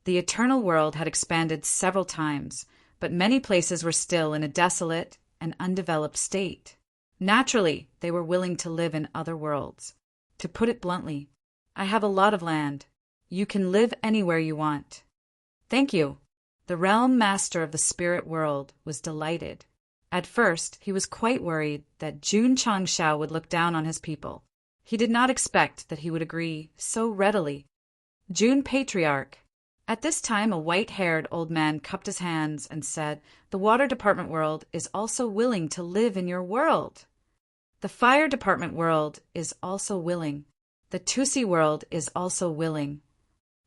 The eternal world had expanded several times, but many places were still in a desolate and undeveloped state. Naturally, they were willing to live in other worlds. To put it bluntly, I have a lot of land. You can live anywhere you want. Thank you. The realm master of the spirit world was delighted. At first, he was quite worried that Jun Changshao would look down on his people. He did not expect that he would agree so readily. Jun Patriarch. At this time, a white-haired old man cupped his hands and said, "The Water Department world is also willing to live in your world. The Fire Department world is also willing. The Tusi world is also willing."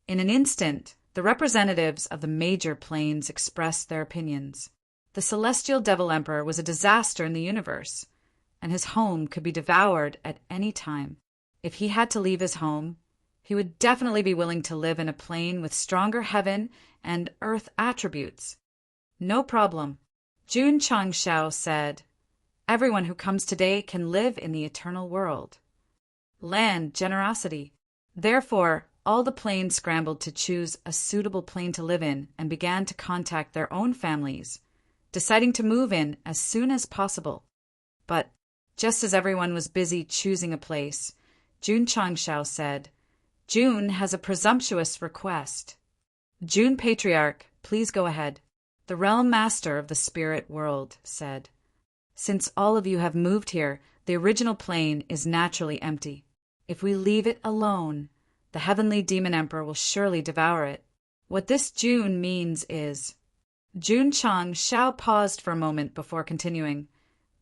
In an instant, the representatives of the major planes expressed their opinions. The Celestial Devil Emperor was a disaster in the universe, and his home could be devoured at any time. If he had to leave his home, he would definitely be willing to live in a plane with stronger heaven and earth attributes. No problem. Jun Changshao said, "Everyone who comes today can live in the eternal world." Land generosity. Therefore, all the planes scrambled to choose a suitable plane to live in and began to contact their own families, deciding to move in as soon as possible. But just as everyone was busy choosing a place, Jun Changshao said, "Jun has a presumptuous request." Jun Patriarch, please go ahead. The Realm Master of the Spirit World said, "Since all of you have moved here, the original plane is naturally empty. If we leave it alone, the Heavenly Demon Emperor will surely devour it. What this Jun means is—" Jun Changshao paused for a moment before continuing,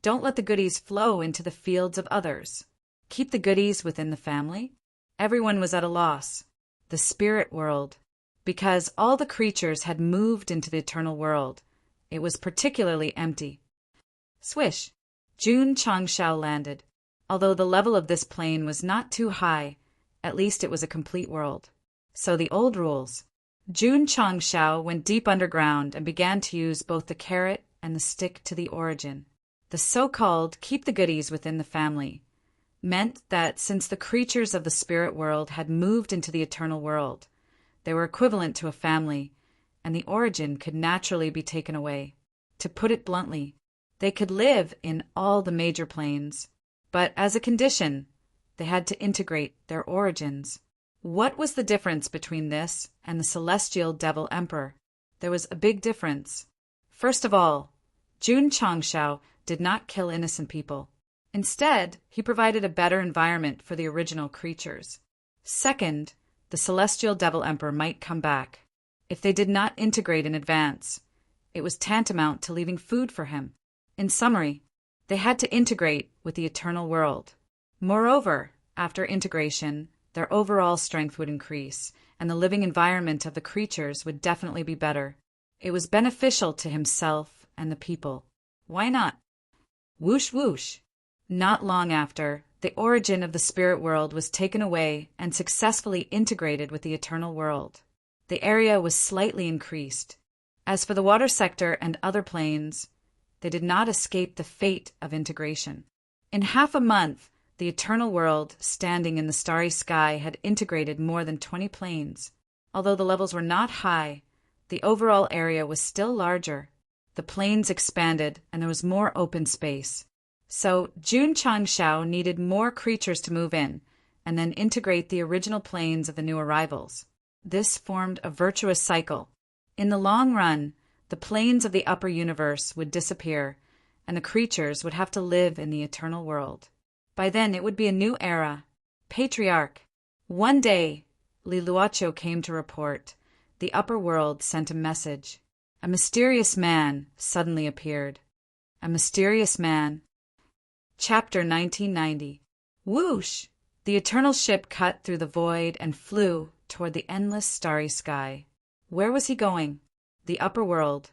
"Don't let the goodies flow into the fields of others. Keep the goodies within the family." Everyone was at a loss. The spirit world. Because all the creatures had moved into the eternal world, it was particularly empty. Swish! Jun Changshao landed. Although the level of this plane was not too high, at least it was a complete world. So the old rules. Jun Changshao went deep underground and began to use both the carrot and the stick to the origin. The so-called keep the goodies within the family meant that since the creatures of the spirit world had moved into the eternal world, they were equivalent to a family, and the origin could naturally be taken away. To put it bluntly, they could live in all the major planes, but as a condition, they had to integrate their origins. What was the difference between this and the Celestial Devil Emperor? There was a big difference. First of all, Jun Changshao did not kill innocent people. Instead, he provided a better environment for the original creatures. Second, the Celestial Devil Emperor might come back. If they did not integrate in advance, it was tantamount to leaving food for him. In summary, they had to integrate with the eternal world. Moreover, after integration, their overall strength would increase, and the living environment of the creatures would definitely be better. It was beneficial to himself and the people. Why not? Whoosh whoosh! Not long after, the origin of the spirit world was taken away and successfully integrated with the eternal world. The area was slightly increased. As for the water sector and other planes, they did not escape the fate of integration. In half a month, the eternal world, standing in the starry sky, had integrated more than 20 planes. Although the levels were not high, the overall area was still larger. The planes expanded, and there was more open space. So Jun Changshao needed more creatures to move in, and then integrate the original planes of the new arrivals. This formed a virtuous cycle. In the long run, the planes of the upper universe would disappear, and the creatures would have to live in the eternal world. By then it would be a new era. Patriarch. One day, Li Luocho came to report. The upper world sent a message. A mysterious man suddenly appeared. A mysterious man. Chapter 1990. Whoosh! The eternal ship cut through the void and flew toward the endless starry sky. Where was he going? The upper world.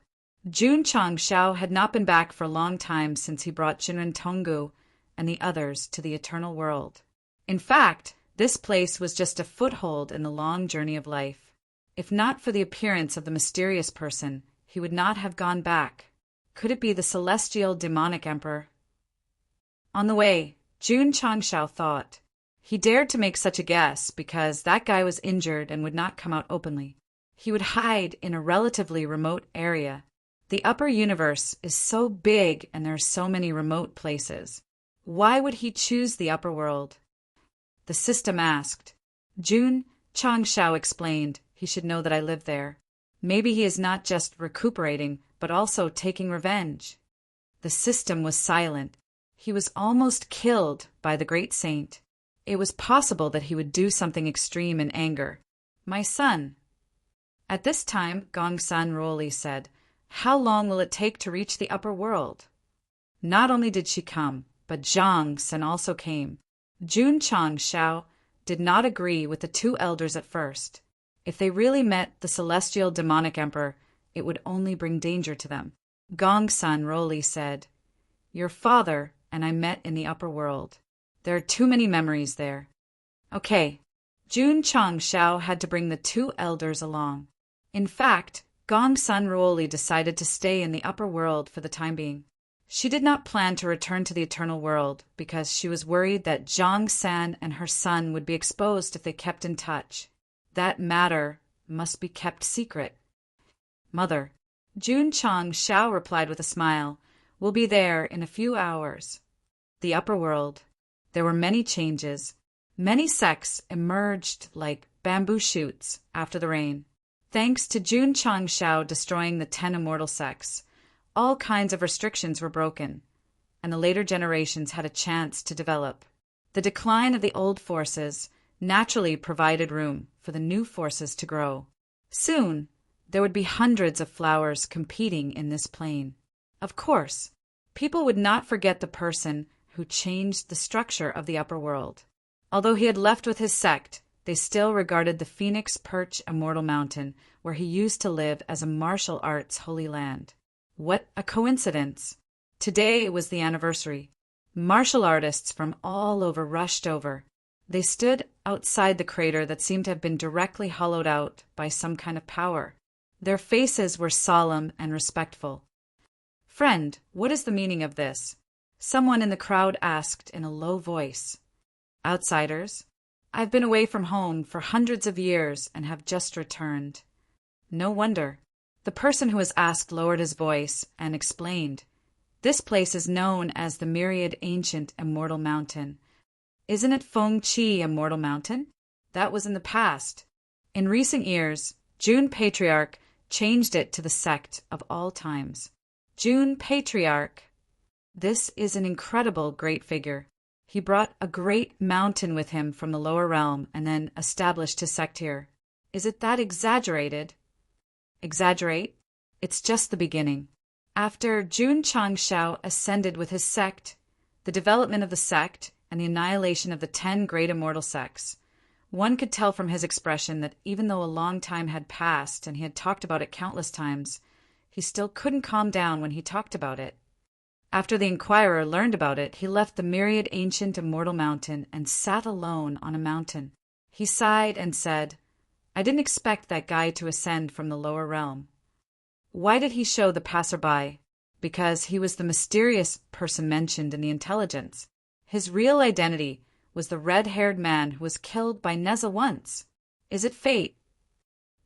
Jun Changshao had not been back for a long time since he brought Jinren Tonggu and the others to the eternal world. In fact, this place was just a foothold in the long journey of life. If not for the appearance of the mysterious person, he would not have gone back. Could it be the Celestial Demonic Emperor? On the way, Jun Changshao thought. He dared to make such a guess because that guy was injured and would not come out openly. He would hide in a relatively remote area. The upper universe is so big and there are so many remote places. Why would he choose the upper world? The system asked. Jun Changshao explained he should know that I live there. Maybe he is not just recuperating, but also taking revenge. The The system was silent. He was almost killed by the great saint. It was possible that he would do something extreme in anger. "My son." At this time, Gongsun Roli said, "How long will it take to reach the upper world?" Not only did she come, but Zhang Sen also came. Jun Chang Shao did not agree with the two elders at first. If they really met the celestial demonic emperor, it would only bring danger to them. Gongsun Roli said, "Your father and I met in the upper world. There are too many memories there." Okay, Jun Chang Shao had to bring the two elders along. In fact, Gongsun Roli decided to stay in the upper world for the time being. She did not plan to return to the eternal world because she was worried that Zhang San and her son would be exposed if they kept in touch. That matter must be kept secret. "Mother," Jun Chang Shao replied with a smile, "will be there in a few hours." The upper world. There were many changes. Many sects emerged like bamboo shoots after the rain. Thanks to Jun Chang Shao destroying the 10 immortal sects, all kinds of restrictions were broken, and the later generations had a chance to develop. The decline of the old forces naturally provided room for the new forces to grow. Soon, there would be hundreds of flowers competing in this plain. Of course, people would not forget the person who changed the structure of the upper world. Although he had left with his sect, they still regarded the Phoenix Perch Immortal Mountain, where he used to live, as a martial arts holy land. What a coincidence! Today was the anniversary. Martial artists from all over rushed over. They stood outside the crater that seemed to have been directly hollowed out by some kind of power. Their faces were solemn and respectful. "Friend, what is the meaning of this?" someone in the crowd asked in a low voice. "Outsiders, I've been away from home for hundreds of years and have just returned." No wonder. The person who was asked lowered his voice and explained, "This place is known as the Myriad Ancient Immortal Mountain. Isn't it Feng Qi Immortal Mountain? That was in the past. In recent years, Jun Patriarch changed it to the Sect of all times." Jun Patriarch. This is an incredible great figure. He brought a great mountain with him from the lower realm and then established his sect here. Is it that exaggerated? Exaggerate? It's just the beginning. After Jun Chang Shao ascended with his sect, the development of the sect, and the annihilation of the 10 great immortal sects, one could tell from his expression that even though a long time had passed and he had talked about it countless times, he still couldn't calm down when he talked about it. After the Inquirer learned about it, he left the Myriad Ancient Immortal Mountain and sat alone on a mountain. He sighed and said, "I didn't expect that guy to ascend from the lower realm." Why did he show the passerby? Because he was the mysterious person mentioned in the intelligence. His real identity was the red-haired man who was killed by Neza once. Is it fate?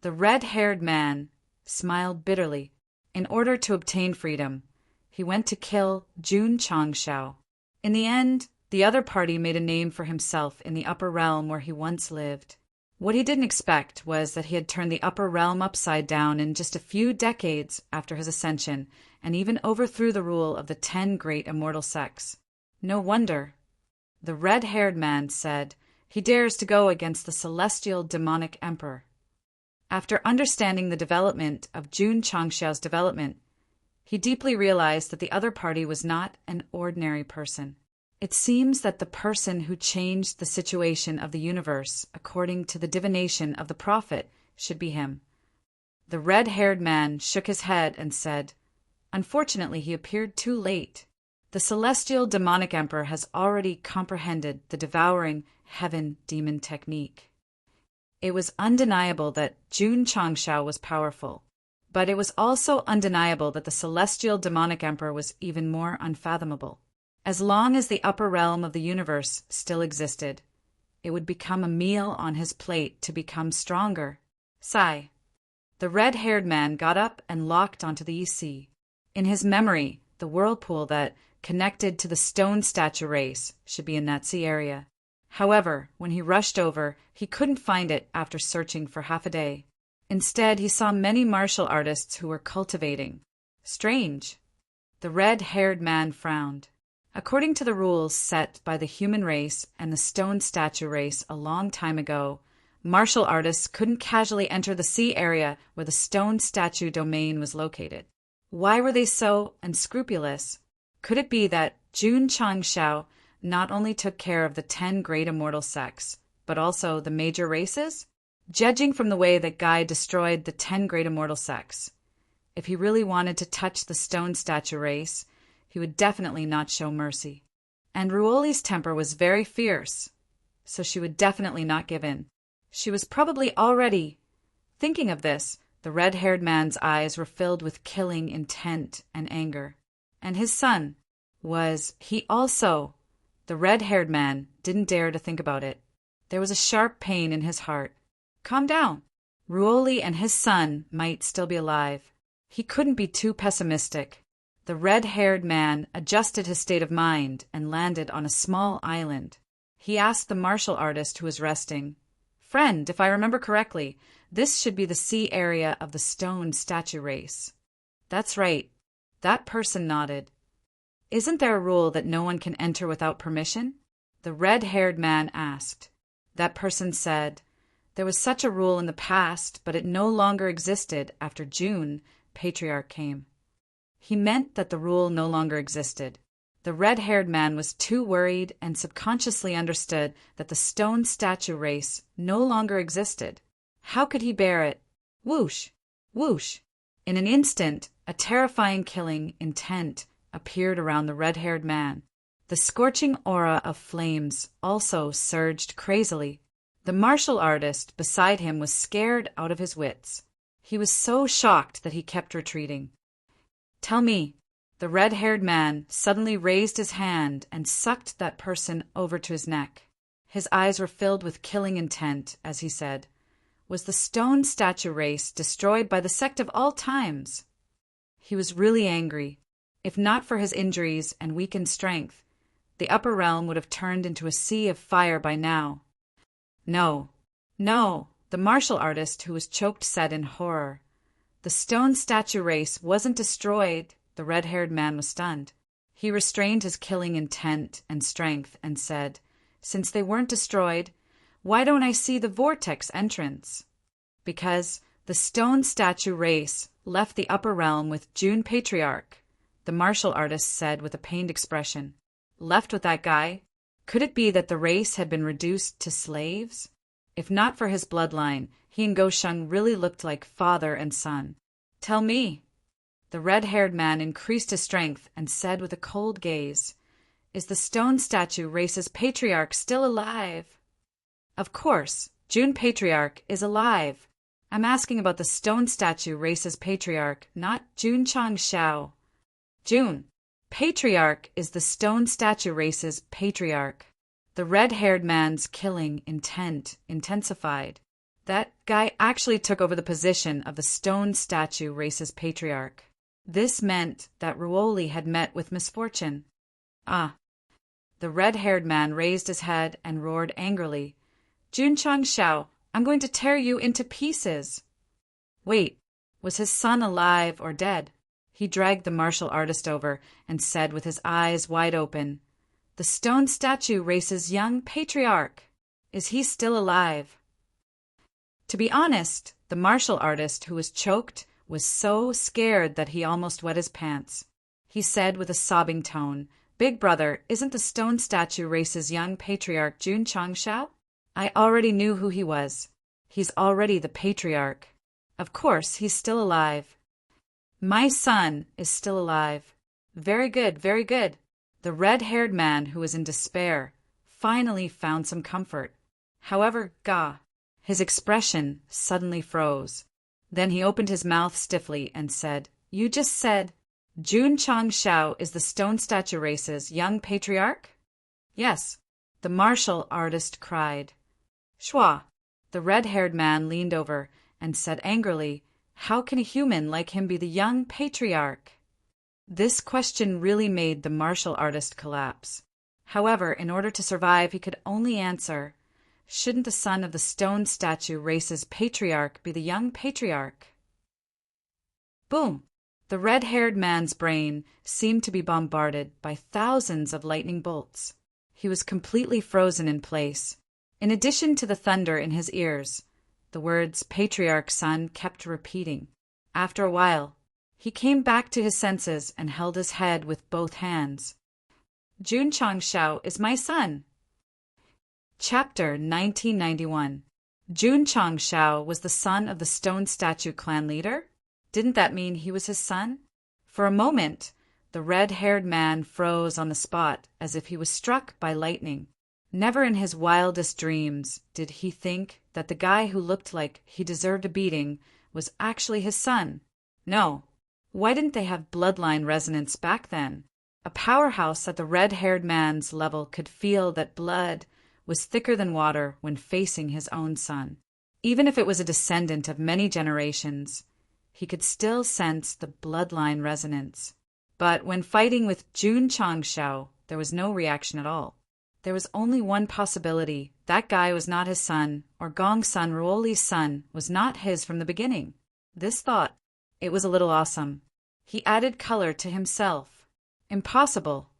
The red-haired man smiled bitterly. In order to obtain freedom, he went to kill Jun Chang Shao. In the end, the other party made a name for himself in the upper realm where he once lived. What he didn't expect was that he had turned the upper realm upside down in just a few decades after his ascension, and even overthrew the rule of the 10 great immortal sects. No wonder. The red-haired man said, "He dares to go against the celestial demonic emperor." After understanding the development of Jun Changshao's development, he deeply realized that the other party was not an ordinary person. It seems that the person who changed the situation of the universe according to the divination of the prophet should be him. The red-haired man shook his head and said, "Unfortunately, he appeared too late. The celestial demonic emperor has already comprehended the devouring heaven demon technique." It was undeniable that Jun Changshao was powerful, but it was also undeniable that the celestial demonic emperor was even more unfathomable. As long as the upper realm of the universe still existed, it would become a meal on his plate to become stronger. Sigh. The red-haired man got up and locked onto the EC. In his memory, the whirlpool that connected to the stone statue race should be in that sea area. However, when he rushed over, he couldn't find it after searching for half a day. Instead, he saw many martial artists who were cultivating. Strange. The red-haired man frowned. According to the rules set by the human race and the stone statue race a long time ago, martial artists couldn't casually enter the sea area where the stone statue domain was located. Why were they so unscrupulous? Could it be that Jun Changshao not only took care of the 10 great immortal sects, but also the major races? Judging from the way that Guy destroyed the 10 great immortal sects, if he really wanted to touch the stone statue race, he would definitely not show mercy. And Ruoli's temper was very fierce, so she would definitely not give in. She was probably already thinking of this. The red-haired man's eyes were filled with killing intent and anger. And his son, was he also? The red-haired man didn't dare to think about it. There was a sharp pain in his heart. Calm down. Ruoli and his son might still be alive. He couldn't be too pessimistic. The red-haired man adjusted his state of mind and landed on a small island. He asked the martial artist who was resting, "Friend, if I remember correctly, this should be the sea area of the stone statue race." "That's right." That person nodded. "Isn't there a rule that no one can enter without permission?" The red-haired man asked. That person said, "There was such a rule in the past, but it no longer existed after June, Patriarch, came." He meant that the rule no longer existed. The red-haired man was too worried and subconsciously understood that the stone statue race no longer existed. How could he bear it? Whoosh! Whoosh! In an instant, a terrifying killing intent appeared around the red-haired man. The scorching aura of flames also surged crazily. The martial artist beside him was scared out of his wits. He was so shocked that he kept retreating. "Tell me." The red-haired man suddenly raised his hand and sucked that person over to his neck. His eyes were filled with killing intent as he said, "Was the stone statue race destroyed by the sect of all times?" He was really angry. If not for his injuries and weakened strength, the upper realm would have turned into a sea of fire by now. "No, no," the martial artist who was choked said in horror. "The stone statue race wasn't destroyed." The red-haired man was stunned. He restrained his killing intent and strength and said, "Since they weren't destroyed, why don't I see the vortex entrance?" "Because the stone statue race left the upper realm with June Patriarch," the martial artist said with a pained expression. "Left with that guy? Could it be that the race had been reduced to slaves? If not for his bloodline, he and Gosheng really looked like father and son. Tell me." The red-haired man increased his strength and said with a cold gaze, "Is the stone statue race's patriarch still alive?" "Of course, June Patriarch is alive. I'm asking about the stone statue race's patriarch, not Jun Changshao." "June. Patriarch is the stone statue race's patriarch." The red-haired man's killing intent intensified. That guy actually took over the position of the stone statue race's patriarch. This meant that Ruoli had met with misfortune. "Ah." The red-haired man raised his head and roared angrily, "Jun Changshao, I'm going to tear you into pieces." Wait, was his son alive or dead? He dragged the martial artist over and said with his eyes wide open, "The stone statue race's young patriarch. Is he still alive?" To be honest, the martial artist who was choked was so scared that he almost wet his pants. He said with a sobbing tone, "Big brother, isn't the stone statue race's young patriarch Jun Changshao? I already knew who he was. He's already the patriarch. Of course, he's still alive." "My son is still alive." "Very good, very good." The red-haired man who was in despair finally found some comfort. However, his expression suddenly froze. Then he opened his mouth stiffly and said, "You just said Jun Changshao is the stone statue race's young patriarch?" "Yes," the martial artist cried. "Shua." The red-haired man leaned over and said angrily, "How can a human like him be the young patriarch?" This question really made the martial artist collapse. However, in order to survive, he could only answer, "Shouldn't the son of the stone statue race's patriarch be the young patriarch?" Boom! The red-haired man's brain seemed to be bombarded by thousands of lightning bolts. He was completely frozen in place. In addition to the thunder in his ears, the words "Patriarch's son" kept repeating. After a while, he came back to his senses and held his head with both hands. Jun Changshao is my son. Chapter 1991. Jun Changshao was the son of the stone statue clan leader? Didn't that mean he was his son? For a moment, the red-haired man froze on the spot as if he was struck by lightning. Never in his wildest dreams did he think that the guy who looked like he deserved a beating was actually his son. No. Why didn't they have bloodline resonance back then? A powerhouse at the red-haired man's level could feel that blood was thicker than water when facing his own son. Even if it was a descendant of many generations, he could still sense the bloodline resonance. But when fighting with Jun Changshao, there was no reaction at all. There was only one possibility. That guy was not his son, or Gongsun Ruoli's son was not his from the beginning. This thought, it was a little awesome. He added color to himself. Impossible.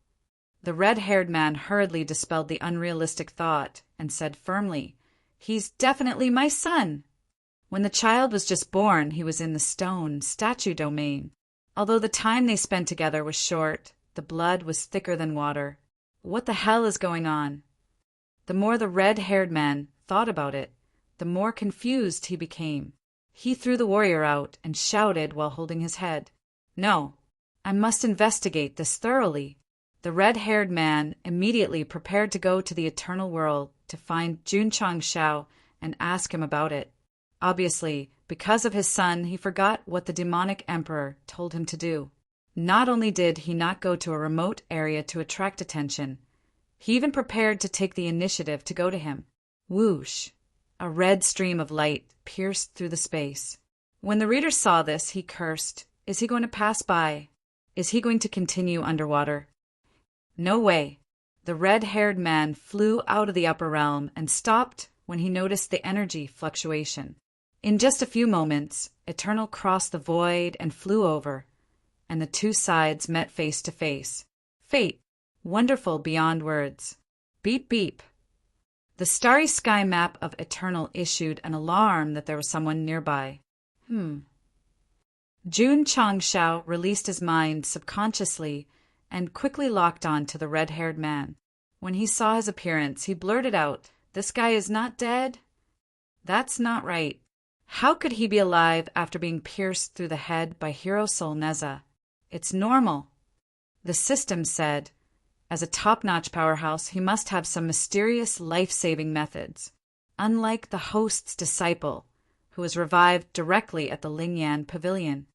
The red-haired man hurriedly dispelled the unrealistic thought and said firmly, "He's definitely my son." When the child was just born, he was in the stone statue domain. Although the time they spent together was short, the blood was thicker than water. What the hell is going on? The more the red-haired man thought about it, the more confused he became. He threw the warrior out and shouted while holding his head, "No, I must investigate this thoroughly." The red-haired man immediately prepared to go to the eternal world to find Jun Changshao and ask him about it. Obviously, because of his son, he forgot what the demonic emperor told him to do. Not only did he not go to a remote area to attract attention, he even prepared to take the initiative to go to him. Whoosh! A red stream of light pierced through the space. When the reader saw this, he cursed. Is he going to pass by? Is he going to continue underwater? No way. The red-haired man flew out of the upper realm and stopped when he noticed the energy fluctuation. In just a few moments, Eternal crossed the void and flew over, and the two sides met face to face. Fate, wonderful beyond words. Beep beep. The starry sky map of Eternal issued an alarm that there was someone nearby. Jun Changshao released his mind subconsciously and quickly locked on to the red-haired man. When he saw his appearance, he blurted out, "This guy is not dead?" That's not right. How could he be alive after being pierced through the head by Hero Soul Neza? It's normal. The system said, as a top-notch powerhouse, he must have some mysterious life-saving methods, unlike the host's disciple, who was revived directly at the Lingyan Pavilion.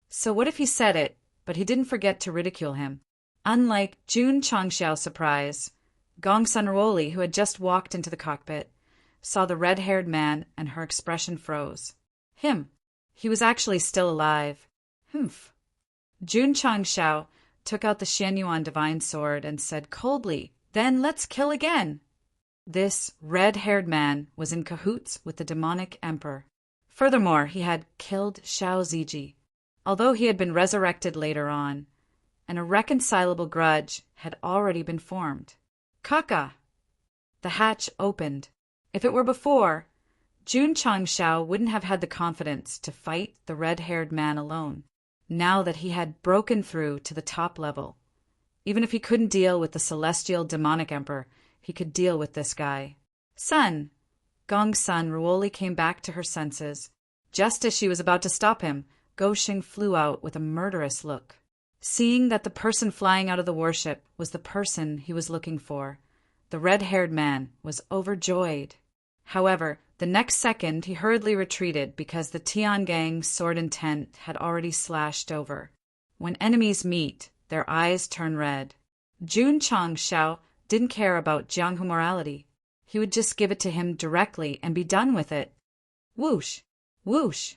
So what if he said it, but he didn't forget to ridicule him? Unlike Jun Changshao's surprise, Gongsun Ruoli, who had just walked into the cockpit, saw the red-haired man and her expression froze. He was actually still alive. Humph. Jun Changshao took out the Xianyuan divine sword and said coldly, "Then let's kill again." This red-haired man was in cahoots with the demonic emperor. Furthermore, he had killed Xiao Ziji, although he had been resurrected later on, and a reconcilable grudge had already been formed. Kaka! The hatch opened. If it were before, Jun Changshao wouldn't have had the confidence to fight the red-haired man alone. Now that he had broken through to the top level, even if he couldn't deal with the celestial demonic emperor, he could deal with this guy. Son! Gongsun Ruoli came back to her senses. Just as she was about to stop him, Goshing flew out with a murderous look. Seeing that the person flying out of the warship was the person he was looking for, the red-haired man was overjoyed. However, the next second he hurriedly retreated because the Tiangang's sword intent had already slashed over. When enemies meet, their eyes turn red. Jun Changshao didn't care about Jianghu morality. He would just give it to him directly and be done with it. Whoosh! Whoosh!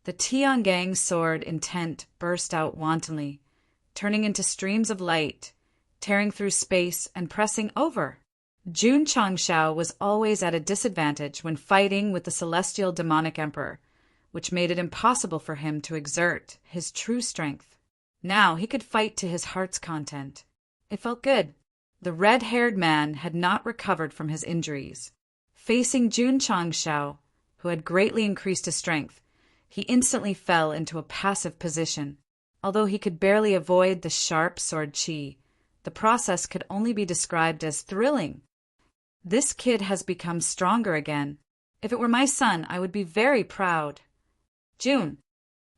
The Tiangang's sword intent burst out wantonly, turning into streams of light, tearing through space and pressing over. Jun Changshao was always at a disadvantage when fighting with the celestial demonic emperor, which made it impossible for him to exert his true strength. Now he could fight to his heart's content. It felt good. The red-haired man had not recovered from his injuries. Facing Jun Changshao, who had greatly increased his strength, he instantly fell into a passive position. Although he could barely avoid the sharp sword chi, the process could only be described as thrilling. This kid has become stronger again. If it were my son, I would be very proud. Jun.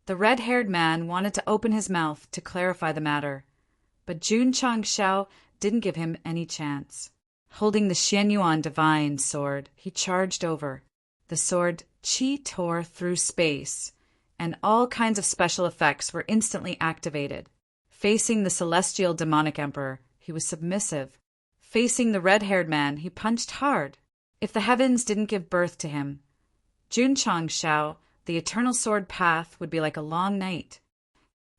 The red-haired man wanted to open his mouth to clarify the matter, but Jun Changshao didn't give him any chance. Holding the Xianyuan divine sword, he charged over. The sword chi tore through space, and all kinds of special effects were instantly activated. Facing the celestial demonic emperor, he was submissive. Facing the red-haired man, he punched hard. If the heavens didn't give birth to him, Jun Changshao, the eternal sword path would be like a long night.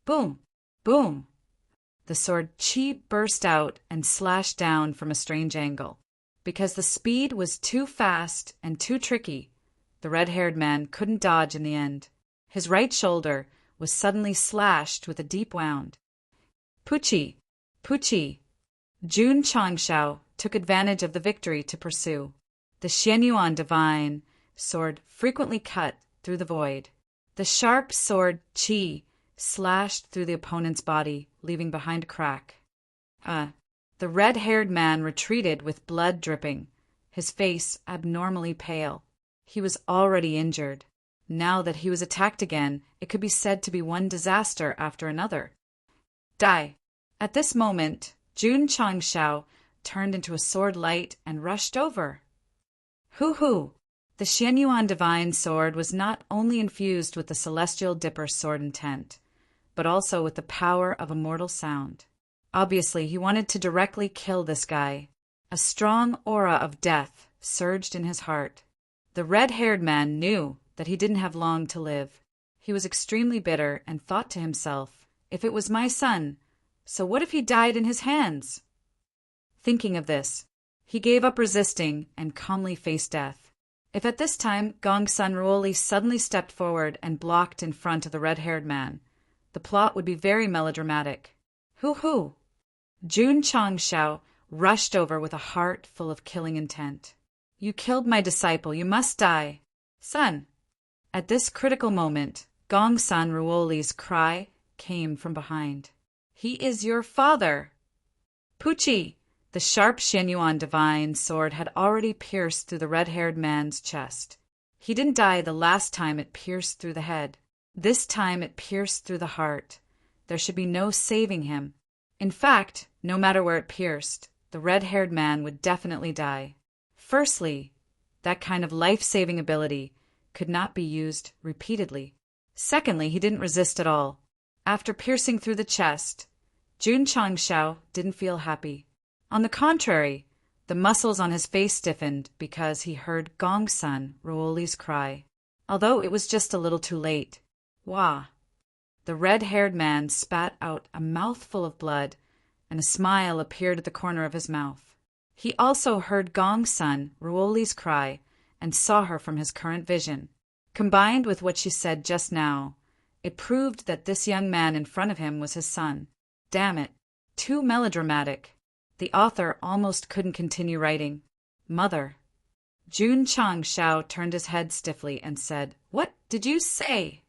Boom! Boom! The sword chi burst out and slashed down from a strange angle. Because the speed was too fast and too tricky, the red-haired man couldn't dodge in the end. His right shoulder was suddenly slashed with a deep wound. Puchi! Puchi! Jun Changshao took advantage of the victory to pursue. The Xianyuan divine sword frequently cut through the void. The sharp sword chi slashed through the opponent's body, leaving behind a crack. The red-haired man retreated with blood dripping, his face abnormally pale. He was already injured. Now that he was attacked again, it could be said to be one disaster after another. Die! At this moment, Jun Changshao turned into a sword light and rushed over. Hoo-hoo! The Xianyuan divine sword was not only infused with the celestial dipper sword intent, but also with the power of immortal sound. Obviously, he wanted to directly kill this guy. A strong aura of death surged in his heart. The red-haired man knew that he didn't have long to live. He was extremely bitter and thought to himself, if it was my son, so what if he died in his hands? Thinking of this, he gave up resisting and calmly faced death. If at this time Gongsun Ruoli suddenly stepped forward and blocked in front of the red-haired man, the plot would be very melodramatic. Hoo-hoo! Jun Changshao rushed over with a heart full of killing intent. You killed my disciple. You must die. Son! At this critical moment, Gongsun Ruoli's cry came from behind. He is your father! Puchi! The sharp Xianyuan divine sword had already pierced through the red-haired man's chest. He didn't die the last time it pierced through the head. This time it pierced through the heart. There should be no saving him. In fact, no matter where it pierced, the red-haired man would definitely die. Firstly, that kind of life-saving ability could not be used repeatedly. Secondly, he didn't resist at all. After piercing through the chest, Jun Changshao didn't feel happy. On the contrary, the muscles on his face stiffened because he heard Gongsun Ruoli's cry, although it was just a little too late. Wah! The red-haired man spat out a mouthful of blood, and a smile appeared at the corner of his mouth. He also heard Gongsun Ruoli's cry and saw her from his current vision. Combined with what she said just now, it proved that this young man in front of him was his son. Damn it, too melodramatic. The author almost couldn't continue writing. Mother. Jun Changshao turned his head stiffly and said, What did you say?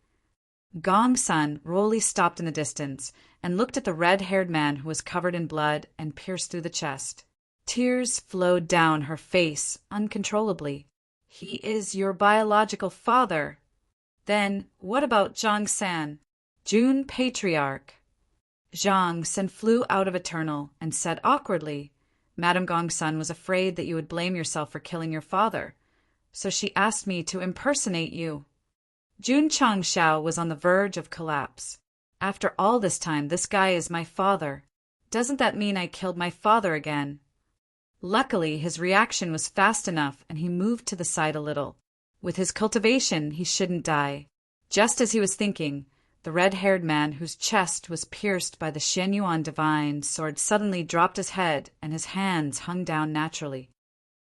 Gongsun Ruoli stopped in the distance and looked at the red-haired man who was covered in blood and pierced through the chest. Tears flowed down her face uncontrollably. He is your biological father. Then what about Zhang San, Jun Patriarch? Zhang San flew out of Eternal and said awkwardly, Madame Gongsun was afraid that you would blame yourself for killing your father, so she asked me to impersonate you. Jun Changshao was on the verge of collapse. After all this time, this guy is my father. Doesn't that mean I killed my father again? Luckily, his reaction was fast enough and he moved to the side a little. With his cultivation, he shouldn't die. Just as he was thinking, the red-haired man whose chest was pierced by the Xianyuan divine sword suddenly dropped his head and his hands hung down naturally.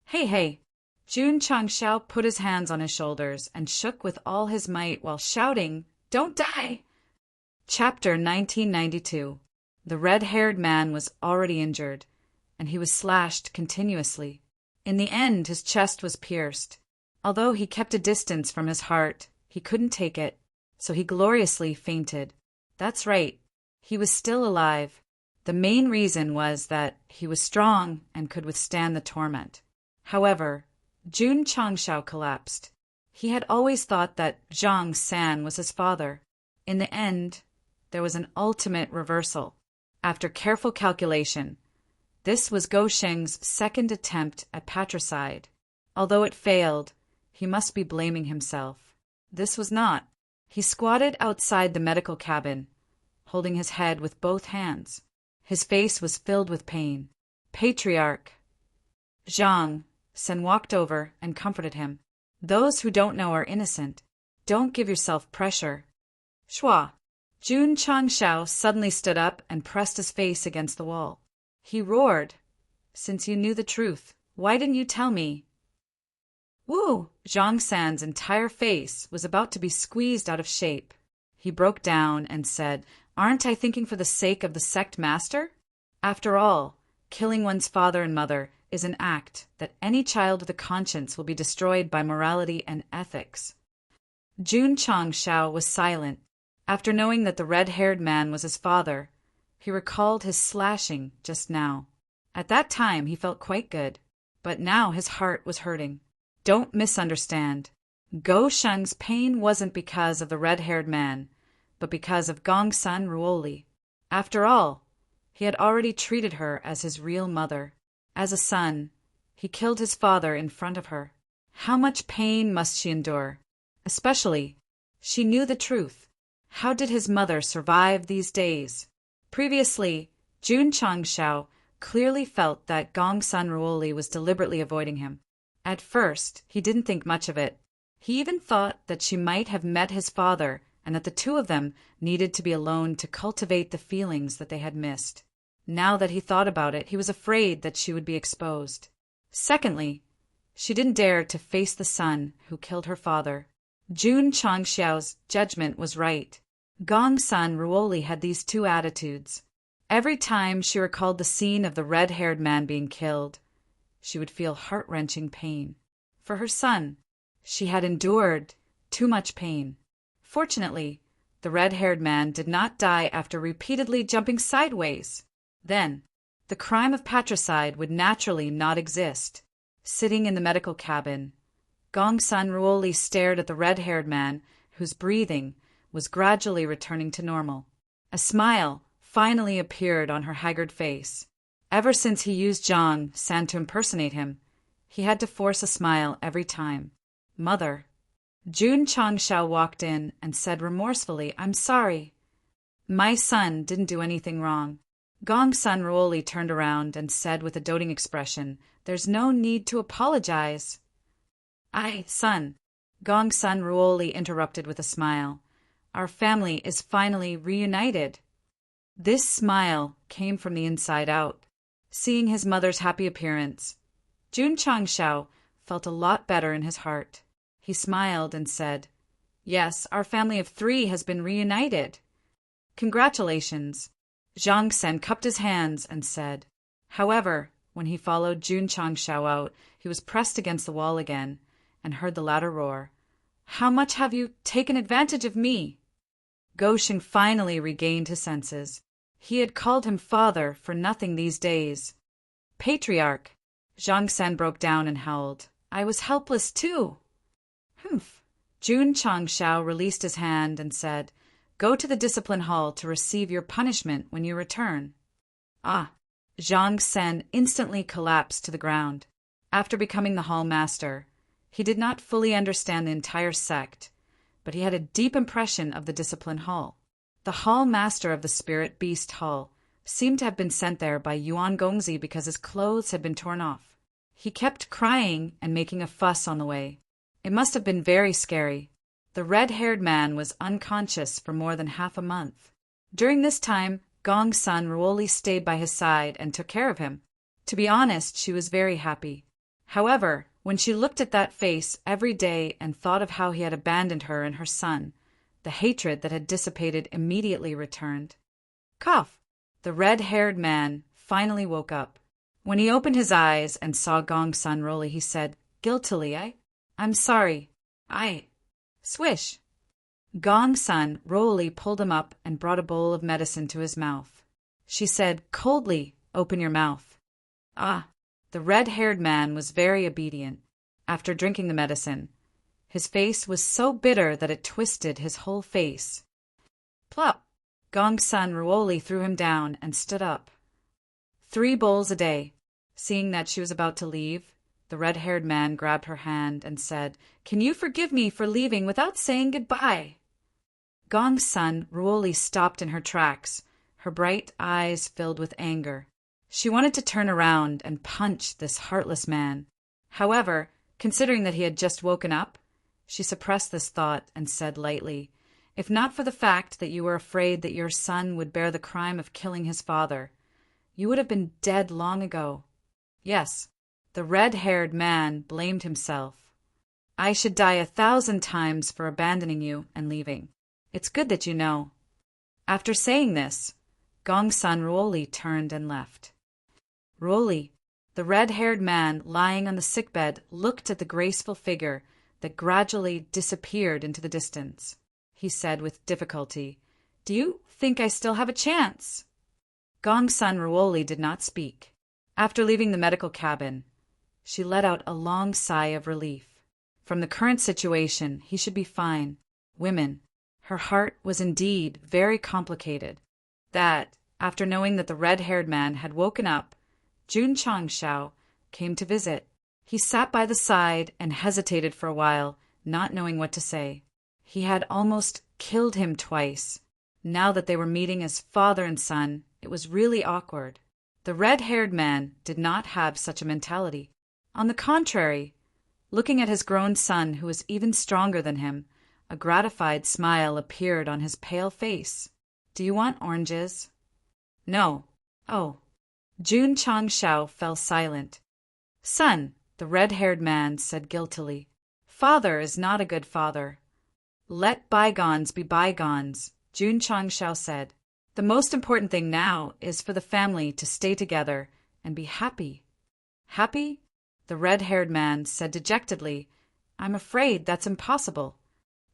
Hey, Jun Changshao put his hands on his shoulders and shook with all his might while shouting, "Don't die!" Chapter 1992. The red-haired man was already injured, and he was slashed continuously. In the end, his chest was pierced. Although he kept a distance from his heart, he couldn't take it, so he gloriously fainted. That's right, he was still alive. The main reason was that he was strong and could withstand the torment. However, Jun Changshao collapsed. He had always thought that Zhang San was his father. In the end, there was an ultimate reversal. After careful calculation, this was Gou Sheng's second attempt at patricide. Although it failed, he must be blaming himself. This was not. He squatted outside the medical cabin, holding his head with both hands. His face was filled with pain. Patriarch Zhang San walked over and comforted him. Those who don't know are innocent. Don't give yourself pressure. Shua. Jun Changshao suddenly stood up and pressed his face against the wall. He roared, "Since you knew the truth, why didn't you tell me?" Woo! Zhang San's entire face was about to be squeezed out of shape. He broke down and said, "Aren't I thinking for the sake of the sect master? After all, killing one's father and mother is an act that any child with a conscience will be destroyed by morality and ethics." Jun Changshao was silent. After knowing that the red-haired man was his father, he recalled his slashing just now. At that time, he felt quite good, but now his heart was hurting. Don't misunderstand. Gou Sheng's pain wasn't because of the red-haired man, but because of Gongsun Ruoli. After all, he had already treated her as his real mother. As a son, he killed his father in front of her. How much pain must she endure? Especially, she knew the truth. How did his mother survive these days? Previously, Jun Changshao clearly felt that Gongsun Ruoli was deliberately avoiding him. At first, he didn't think much of it. He even thought that she might have met his father and that the two of them needed to be alone to cultivate the feelings that they had missed. Now that he thought about it, he was afraid that she would be exposed. Secondly, she didn't dare to face the son who killed her father. Jun Changshao's judgment was right. Gongsun Ruoli had these two attitudes. Every time she recalled the scene of the red-haired man being killed, she would feel heart-wrenching pain. For her son, she had endured too much pain. Fortunately, the red-haired man did not die after repeatedly jumping sideways. Then, the crime of patricide would naturally not exist. Sitting in the medical cabin, Gongsun Ruoli stared at the red-haired man, whose breathing was gradually returning to normal. A smile finally appeared on her haggard face. Ever since he used Zhang San to impersonate him, he had to force a smile every time. "Mother." Jun Changshao walked in and said remorsefully, "I'm sorry. My son didn't do anything wrong." Gongsun Ruoli turned around and said with a doting expression, "There's no need to apologize." Son," Gongsun Ruoli interrupted with a smile. "Our family is finally reunited." This smile came from the inside out. Seeing his mother's happy appearance, Jun Changshao felt a lot better in his heart. He smiled and said, "Yes, our family of 3 has been reunited." "Congratulations." Zhang Sen cupped his hands and said. However, when he followed Jun Changshao out, he was pressed against the wall again and heard the latter roar, "How much have you taken advantage of me?" Gou Sheng finally regained his senses. He had called him father for nothing these days. "Patriarch." Zhang Sen broke down and howled, "I was helpless too." "Humph." Jun Changshao released his hand and said, "Go to the discipline hall to receive your punishment when you return." Zhang Sen instantly collapsed to the ground. After becoming the hall master, he did not fully understand the entire sect, but he had a deep impression of the discipline hall. The hall master of the Spirit Beast Hall seemed to have been sent there by Yuan Gongzi because his clothes had been torn off. He kept crying and making a fuss on the way. It must have been very scary. The red-haired man was unconscious for more than half a month. During this time, Gongsun Ruoli stayed by his side and took care of him. To be honest, she was very happy. However, When she looked at that face every day and thought of how he had abandoned her and her son, the hatred that had dissipated immediately returned. Cough! The red-haired man finally woke up. When he opened his eyes and saw Gongsun Roly, he said, guiltily, I'm sorry. Swish! Gongsun Roly pulled him up and brought a bowl of medicine to his mouth. She said, coldly, open your mouth. The red-haired man was very obedient. After drinking the medicine, his face was so bitter that it twisted his whole face. Plop! Gongsun Roly threw him down and stood up. 3 bowls a day. Seeing that she was about to leave, the red-haired man grabbed her hand and said, Can you forgive me for leaving without saying goodbye? Gongsun Roly stopped in her tracks, her bright eyes filled with anger. She wanted to turn around and punch this heartless man. However, considering that he had just woken up, she suppressed this thought and said lightly, If not for the fact that you were afraid that your son would bear the crime of killing his father, you would have been dead long ago. Yes, the red-haired man blamed himself. I should die 1,000 times for abandoning you and leaving. It's good that you know. After saying this, Gongsun Roly turned and left. Roly, the red-haired man lying on the sickbed, looked at the graceful figure that gradually disappeared into the distance. He said with difficulty, Do you think I still have a chance? Gongsun Roly did not speak. After leaving the medical cabin, she let out a long sigh of relief. From the current situation, he should be fine. Women. Her heart was indeed very complicated. That, after knowing that the red-haired man had woken up, Jun Changshao came to visit. He sat by the side and hesitated for a while, not knowing what to say. He had almost killed him twice. Now that they were meeting as father and son, it was really awkward. The red-haired man did not have such a mentality. On the contrary, looking at his grown son, who was even stronger than him, a gratified smile appeared on his pale face. Do you want oranges? No. Oh. Jun Changshao fell silent. Son, the red-haired man said guiltily, Father is not a good father. Let bygones be bygones, Jun Changshao said. The most important thing now is for the family to stay together and be happy. Happy? The red-haired man said dejectedly, I'm afraid that's impossible.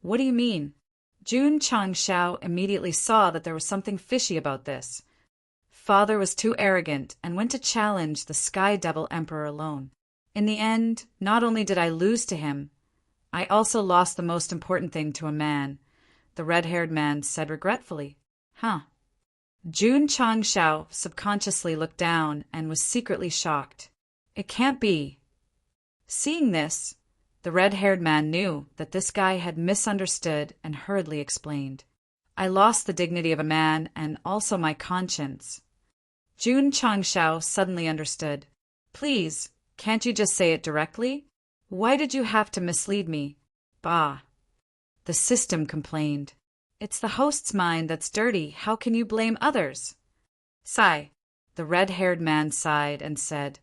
What do you mean? Jun Changshao immediately saw that there was something fishy about this. Father was too arrogant and went to challenge the Sky Devil Emperor alone. In the end, not only did I lose to him, I also lost the most important thing to a man, the red-haired man said regretfully. Jun Changshao subconsciously looked down and was secretly shocked. It can't be. Seeing this, the red-haired man knew that this guy had misunderstood and hurriedly explained. I lost the dignity of a man and also my conscience. Jun Changshao suddenly understood. Please, can't you just say it directly? Why did you have to mislead me? Bah. The system complained. It's the host's mind that's dirty. How can you blame others? Sigh. The red-haired man sighed and said,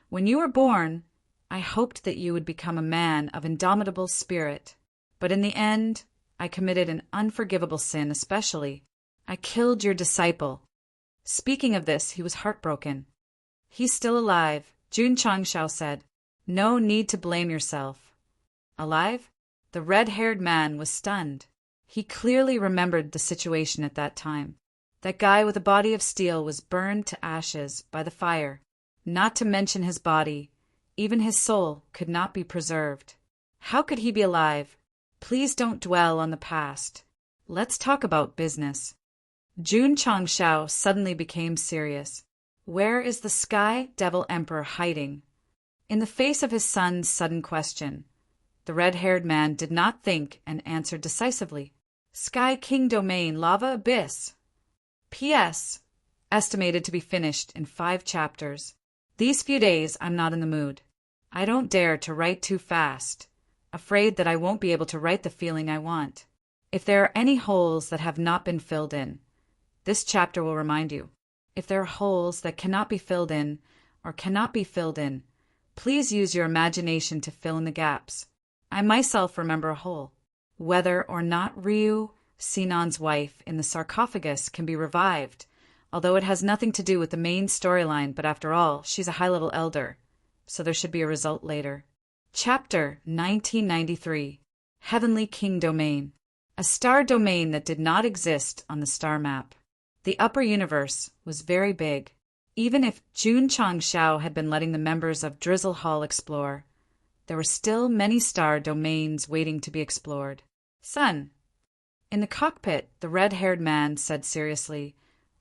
When you were born, I hoped that you would become a man of indomitable spirit. But in the end, I committed an unforgivable sin, especially. I killed your disciple. Speaking of this, he was heartbroken. He's still alive, Jun Changshao said. No need to blame yourself. Alive? The red-haired man was stunned. He clearly remembered the situation at that time. That guy with a body of steel was burned to ashes by the fire. Not to mention his body, even his soul could not be preserved. How could he be alive? Please don't dwell on the past. Let's talk about business. Jun Changshao suddenly became serious. Where is the Sky Devil Emperor hiding? In the face of his son's sudden question, the red-haired man did not think and answered decisively. Sky King Domain, Lava Abyss. P.S. Estimated to be finished in 5 chapters. These few days I'm not in the mood. I don't dare to write too fast, afraid that I won't be able to write the feeling I want. If there are any holes that have not been filled in, this chapter will remind you. If there are holes that cannot be filled in or cannot be filled in, Please use your imagination to fill in the gaps. I myself remember a hole. Whether or not Ryu, Sinan's wife, in the sarcophagus can be revived, although it has nothing to do with the main storyline, but after all, she's a high-level elder, so there should be a result later. Chapter 1993. Heavenly King Domain. A star domain that did not exist on the star map. The upper universe was very big. Even if Jun Changshao had been letting the members of Drizzle Hall explore, there were still many star domains waiting to be explored. Son. In the cockpit, the red-haired man said seriously,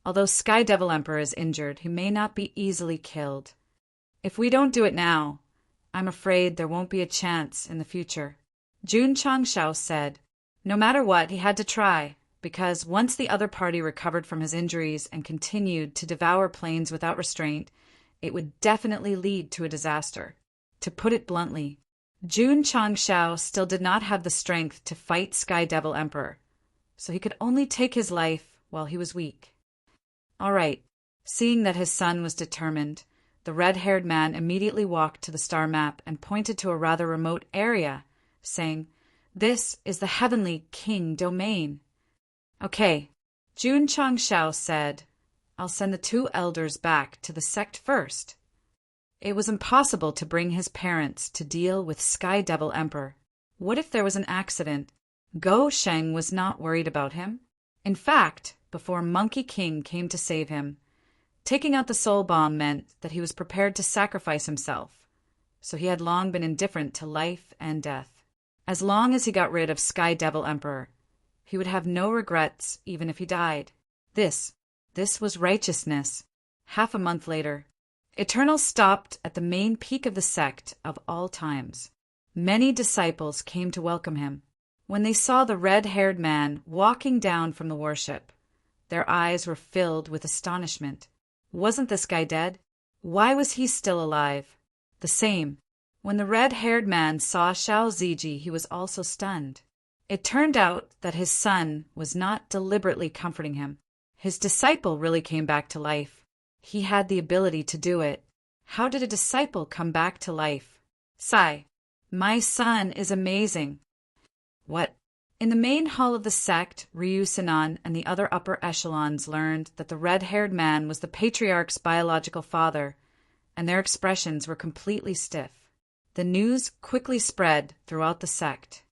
although Sky Devil Emperor is injured, he may not be easily killed. If we don't do it now, I'm afraid there won't be a chance in the future. Jun Changshao said, no matter what, he had to try, because once the other party recovered from his injuries and continued to devour planes without restraint, it would definitely lead to a disaster. To put it bluntly, Jun Changshao still did not have the strength to fight Sky Devil Emperor, so he could only take his life while he was weak. All right, seeing that his son was determined, the red-haired man immediately walked to the star map and pointed to a rather remote area, saying, "This is the Heavenly King Domain." Okay, Jun Changshao said, "I'll send the two elders back to the sect first." It was impossible to bring his parents to deal with Sky Devil Emperor. What if there was an accident? Go Sheng was not worried about him. In fact, before Monkey King came to save him, taking out the soul bomb meant that he was prepared to sacrifice himself, so he had long been indifferent to life and death. As long as he got rid of Sky Devil Emperor, he would have no regrets even if he died. This was righteousness. Half a month later, Eternal stopped at the main peak of the sect of all times. Many disciples came to welcome him. When they saw the red-haired man walking down from the warship, their eyes were filled with astonishment. Wasn't this guy dead? Why was he still alive? The same. When the red-haired man saw Xiao Ziji, he was also stunned. It turned out that his son was not deliberately comforting him. His disciple really came back to life. He had the ability to do it. How did a disciple come back to life? Sai, my son is amazing. What? In the main hall of the sect, Ryu Sinan and the other upper echelons learned that the red-haired man was the patriarch's biological father, and their expressions were completely stiff. The news quickly spread throughout the sect.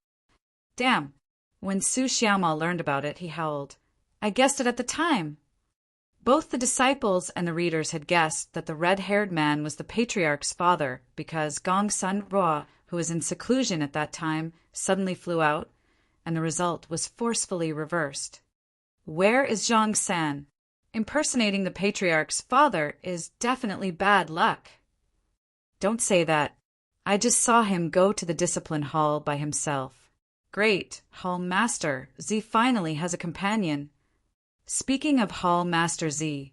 Damn. When Su Xiaomao learned about it, he howled. I guessed it at the time. Both the disciples and the readers had guessed that the red-haired man was the patriarch's father because Gong Sun Ruo, who was in seclusion at that time, suddenly flew out, and the result was forcefully reversed. Where is Zhang San? Impersonating the patriarch's father is definitely bad luck. Don't say that. I just saw him go to the discipline hall by himself. Great, Hall Master, Z finally has a companion. Speaking of Hall Master Z,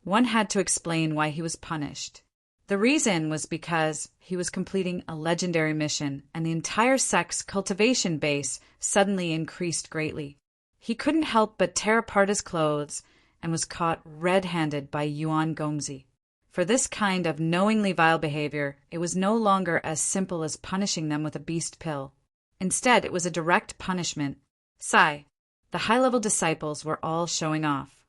one had to explain why he was punished. The reason was because he was completing a legendary mission and the entire sect's cultivation base suddenly increased greatly. He couldn't help but tear apart his clothes and was caught red-handed by Yuan Gongzi. For this kind of knowingly vile behavior, it was no longer as simple as punishing them with a beast pill. Instead, it was a direct punishment. Sai, the high-level disciples were all showing off,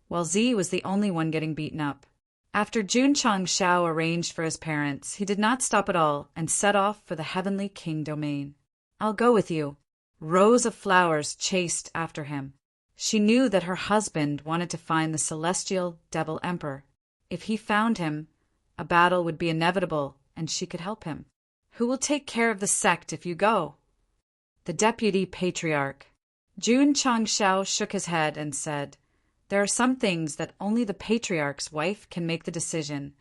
while Z was the only one getting beaten up. After Jun Changshao arranged for his parents, he did not stop at all and set off for the Heavenly King Domain. I'll go with you. Rows of flowers chased after him. She knew that her husband wanted to find the Celestial Devil Emperor. If he found him, a battle would be inevitable and she could help him. Who will take care of the sect if you go? The Deputy Patriarch. Jun Changshao shook his head and said, There are some things that only the Patriarch's wife can make the decision.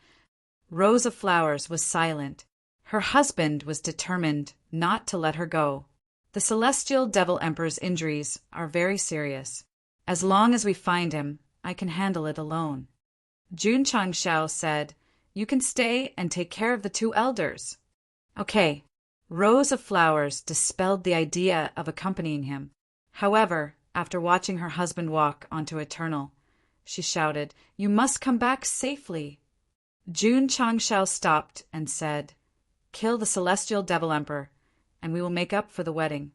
Rose of Flowers was silent. Her husband was determined not to let her go. The Celestial Devil Emperor's injuries are very serious. As long as we find him, I can handle it alone. Jun Changshao said, You can stay and take care of the two elders. Okay. Rose of Flowers dispelled the idea of accompanying him. However, after watching her husband walk onto Eternal, she shouted, You must come back safely. Jun Changshao stopped and said, Kill the celestial devil emperor, and we will make up for the wedding.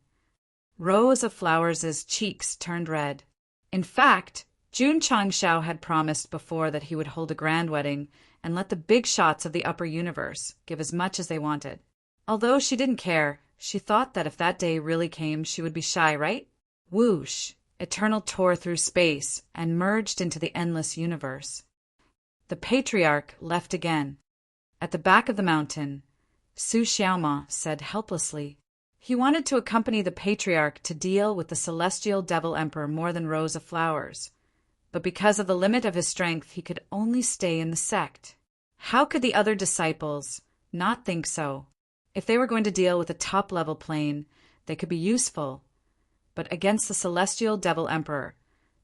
Rows of Flowers' cheeks turned red. In fact, Jun Changshao had promised before that he would hold a grand wedding and let the big shots of the upper universe give as much as they wanted. Although she didn't care, she thought that if that day really came, she would be shy, right? Whoosh! Eternal tore through space and merged into the endless universe. The patriarch left again. At the back of the mountain, Su Xiaoma said helplessly. He wanted to accompany the patriarch to deal with the celestial devil emperor more than Rows of Flowers. But because of the limit of his strength, he could only stay in the sect. How could the other disciples not think so? If they were going to deal with a top-level plane, they could be useful. But against the celestial devil emperor,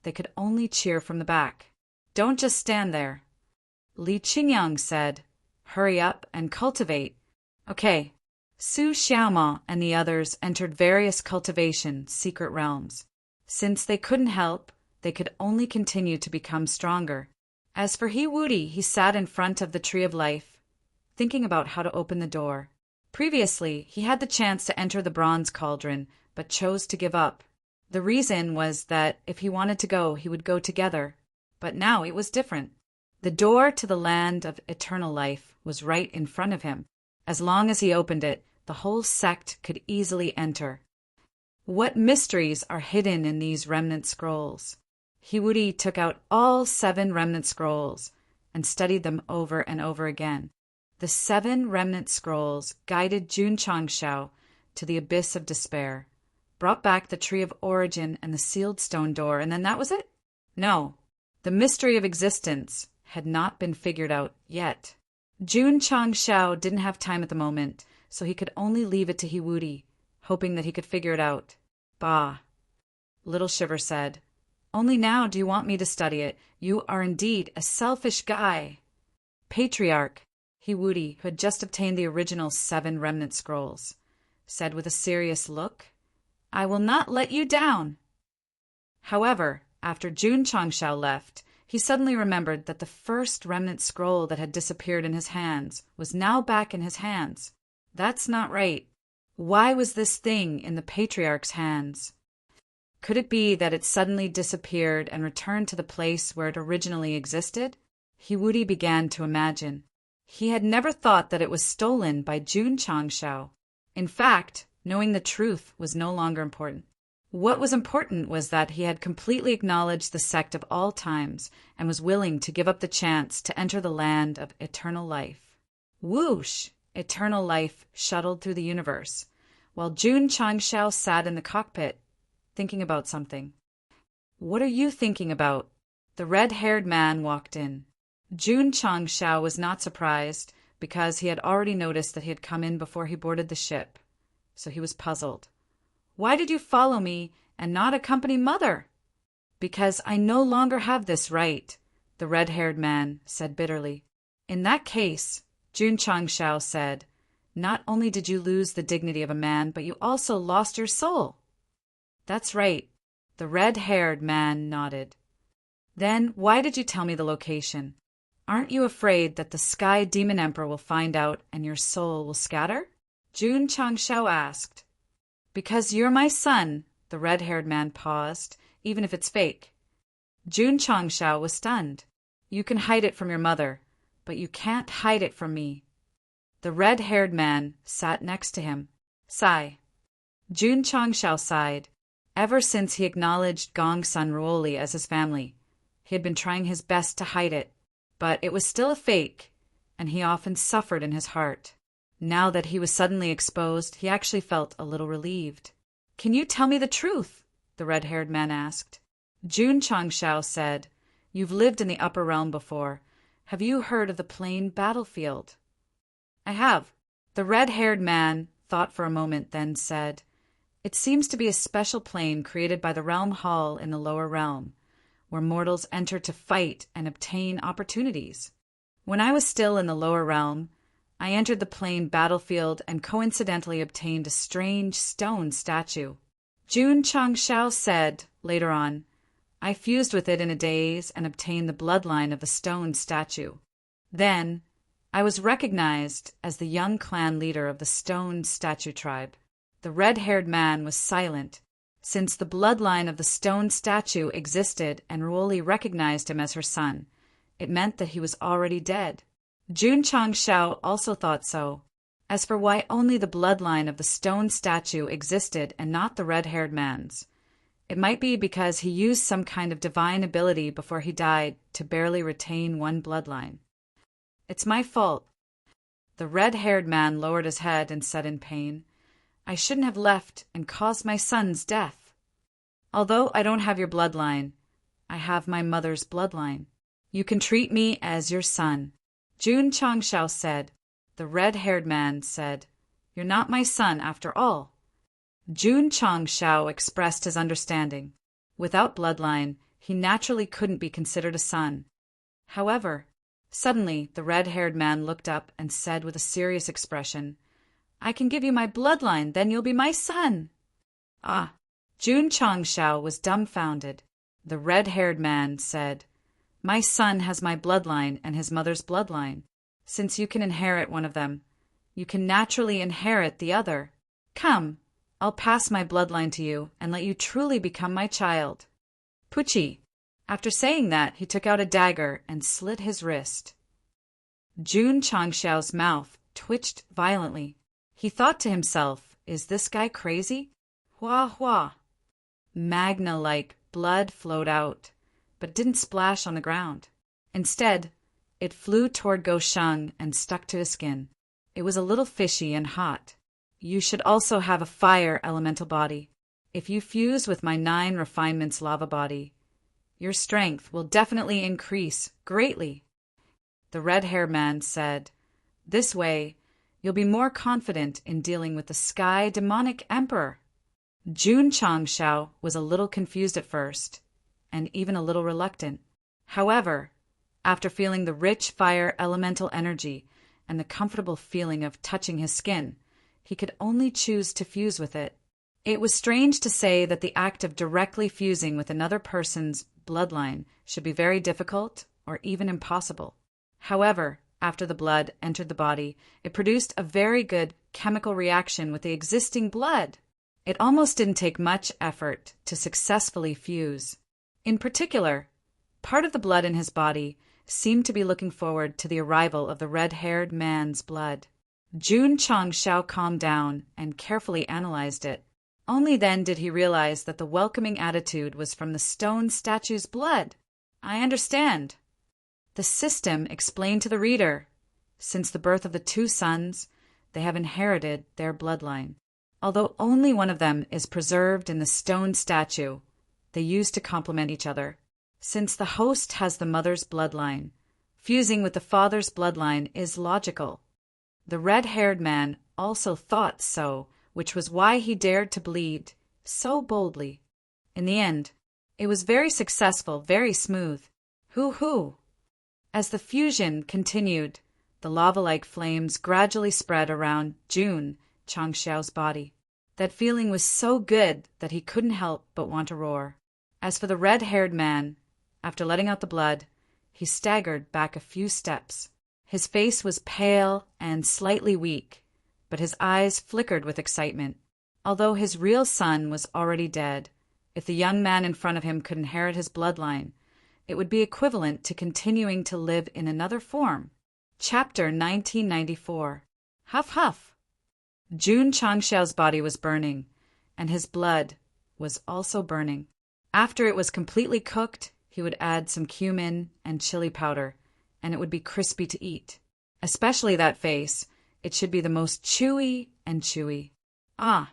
they could only cheer from the back. Don't just stand there. Li Qingyang said, hurry up and cultivate. Okay. Su Xiaoma and the others entered various cultivation secret realms. Since they couldn't help, they could only continue to become stronger. As for He Wudi, he sat in front of the Tree of Life, thinking about how to open the door. Previously, he had the chance to enter the bronze cauldron, but chose to give up. The reason was that if he wanted to go, he would go together. But now it was different. The door to the land of eternal life was right in front of him. As long as he opened it, the whole sect could easily enter. What mysteries are hidden in these remnant scrolls? He Wudi took out all 7 remnant scrolls and studied them over and over again. The 7 remnant scrolls guided Jun Changshao to the abyss of despair, brought back the tree of origin and the sealed stone door, and then that was it? No, the mystery of existence had not been figured out yet. Jun Changshao didn't have time at the moment, so he could only leave it to He Wudi, hoping that he could figure it out. Bah! Little Shiver said, only now do you want me to study it. You are indeed a selfish guy. Patriarch, He Wudi, who had just obtained the original 7 remnant scrolls, said with a serious look, I will not let you down. However, after Jun Changshao left, he suddenly remembered that the first remnant scroll that had disappeared in his hands was now back in his hands. That's not right. Why was this thing in the patriarch's hands? Could it be that it suddenly disappeared and returned to the place where it originally existed? He Wudi began to imagine. He had never thought that it was stolen by Jun Changshao. In fact, knowing the truth was no longer important. What was important was that he had completely acknowledged the sect of all times and was willing to give up the chance to enter the land of eternal life. Whoosh! Eternal life shuttled through the universe, while Jun Changshao sat in the cockpit, thinking about something. What are you thinking about? The red-haired man walked in. Jun Changshao was not surprised because he had already noticed that he had come in before he boarded the ship, so he was puzzled. Why did you follow me and not accompany Mother? Because I no longer have this right, the red-haired man said bitterly. In that case, Jun Changshao said, not only did you lose the dignity of a man, but you also lost your soul. That's right, the red-haired man nodded. Then why did you tell me the location? Aren't you afraid that the Sky Demon Emperor will find out and your soul will scatter? Jun Changshao asked. Because you're my son, the red-haired man paused, even if it's fake. Jun Changshao was stunned. You can hide it from your mother, but you can't hide it from me. The red-haired man sat next to him. Sigh. Jun Changshao sighed. Ever since he acknowledged Gongsun Ruoli as his family, he had been trying his best to hide it, but it was still a fake, and he often suffered in his heart. Now that he was suddenly exposed, he actually felt a little relieved. Can you tell me the truth? The red-haired man asked. Jun Changshao said, You've lived in the upper realm before. Have you heard of the plain battlefield? I have. The red-haired man thought for a moment, then said, It seems to be a special plane created by the realm hall in the lower realm, where mortals enter to fight and obtain opportunities. When I was still in the lower realm, I entered the plain battlefield and coincidentally obtained a strange stone statue. Jun Changshao said, later on, I fused with it in a daze and obtained the bloodline of the stone statue. Then, I was recognized as the young clan leader of the Stone Statue tribe. The red-haired man was silent. Since the bloodline of the Stone Statue existed and Ruoli recognized him as her son, it meant that he was already dead. Jun Changshao also thought so. As for why only the bloodline of the Stone Statue existed and not the red-haired man's, it might be because he used some kind of divine ability before he died to barely retain one bloodline. It's my fault. The red-haired man lowered his head and said in pain, I shouldn't have left and caused my son's death. Although I don't have your bloodline, I have my mother's bloodline. You can treat me as your son. Jun Changshao said. The red-haired man said, You're not my son after all. Jun Changshao expressed his understanding. Without bloodline, he naturally couldn't be considered a son. However, suddenly the red-haired man looked up and said with a serious expression, I can give you my bloodline, then you'll be my son. Ah! Jun Changshao was dumbfounded. The red-haired man said, My son has my bloodline and his mother's bloodline. Since you can inherit one of them, you can naturally inherit the other. Come, I'll pass my bloodline to you and let you truly become my child. Puchi. After saying that, he took out a dagger and slit his wrist. Jun Changshao's mouth twitched violently. He thought to himself, Is this guy crazy? Hua hua. Magna-like blood flowed out, but didn't splash on the ground. Instead, it flew toward Gosheng and stuck to his skin. It was a little fishy and hot. You should also have a fire elemental body. If you fuse with my 9 refinements lava body, your strength will definitely increase greatly. The red-haired man said, This way, you'll be more confident in dealing with the Sky Demonic Emperor. Jun Changshao was a little confused at first, and even a little reluctant. However, after feeling the rich fire elemental energy and the comfortable feeling of touching his skin, he could only choose to fuse with it. It was strange to say that the act of directly fusing with another person's bloodline should be very difficult or even impossible. However, after the blood entered the body, it produced a very good chemical reaction with the existing blood. It almost didn't take much effort to successfully fuse. In particular, part of the blood in his body seemed to be looking forward to the arrival of the red-haired man's blood. Jun Changshao calmed down and carefully analyzed it. Only then did he realize that the welcoming attitude was from the stone statue's blood. I understand. The system explained to the reader. Since the birth of the 2 sons, they have inherited their bloodline. Although only one of them is preserved in the stone statue, they use to complement each other. Since the host has the mother's bloodline, fusing with the father's bloodline is logical. The red-haired man also thought so, which was why he dared to bleed so boldly. In the end, it was very successful, very smooth. Hoo-hoo! As the fusion continued, the lava-like flames gradually spread around Jun Changshao's body. That feeling was so good that he couldn't help but want to roar. As for the red-haired man, after letting out the blood, he staggered back a few steps. His face was pale and slightly weak, but his eyes flickered with excitement. Although his real son was already dead, if the young man in front of him could inherit his bloodline, it would be equivalent to continuing to live in another form. Chapter 1994. Huff huff. Jun Changshao's body was burning, and his blood was also burning. After it was completely cooked, he would add some cumin and chili powder, and it would be crispy to eat. Especially that face, it should be the most chewy and chewy. Ah!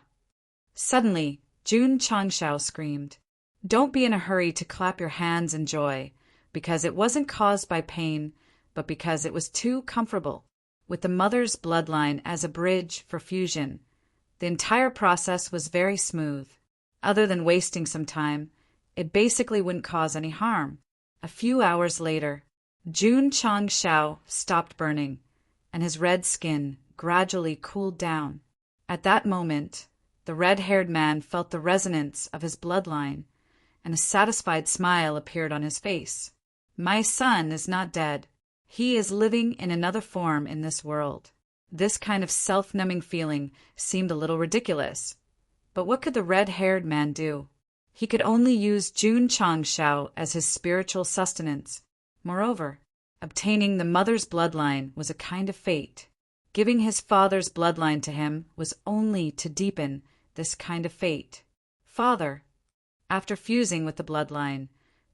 Suddenly, Jun Changshao screamed. Don't be in a hurry to clap your hands in joy, because it wasn't caused by pain, but because it was too comfortable. With the mother's bloodline as a bridge for fusion, the entire process was very smooth. Other than wasting some time, it basically wouldn't cause any harm. A few hours later, Jun Changshao stopped burning, and his red skin gradually cooled down. At that moment, the red-haired man felt the resonance of his bloodline, and a satisfied smile appeared on his face. My son is not dead. He is living in another form in this world. This kind of self-numbing feeling seemed a little ridiculous. But what could the red-haired man do? He could only use Jun Changshao as his spiritual sustenance. Moreover, obtaining the mother's bloodline was a kind of fate. Giving his father's bloodline to him was only to deepen this kind of fate. Father. After fusing with the bloodline,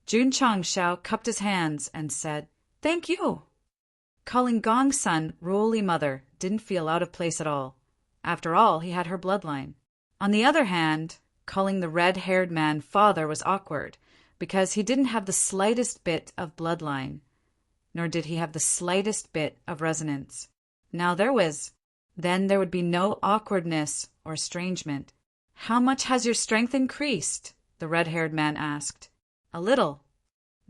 Jun Changshao cupped his hands and said, "Thank you." Calling Gongsun Ruoli mother didn't feel out of place at all. After all, he had her bloodline. On the other hand, calling the red-haired man father was awkward, because he didn't have the slightest bit of bloodline, nor did he have the slightest bit of resonance. Now then there would be no awkwardness or estrangement. "How much has your strength increased?" the red-haired man asked. "A little,"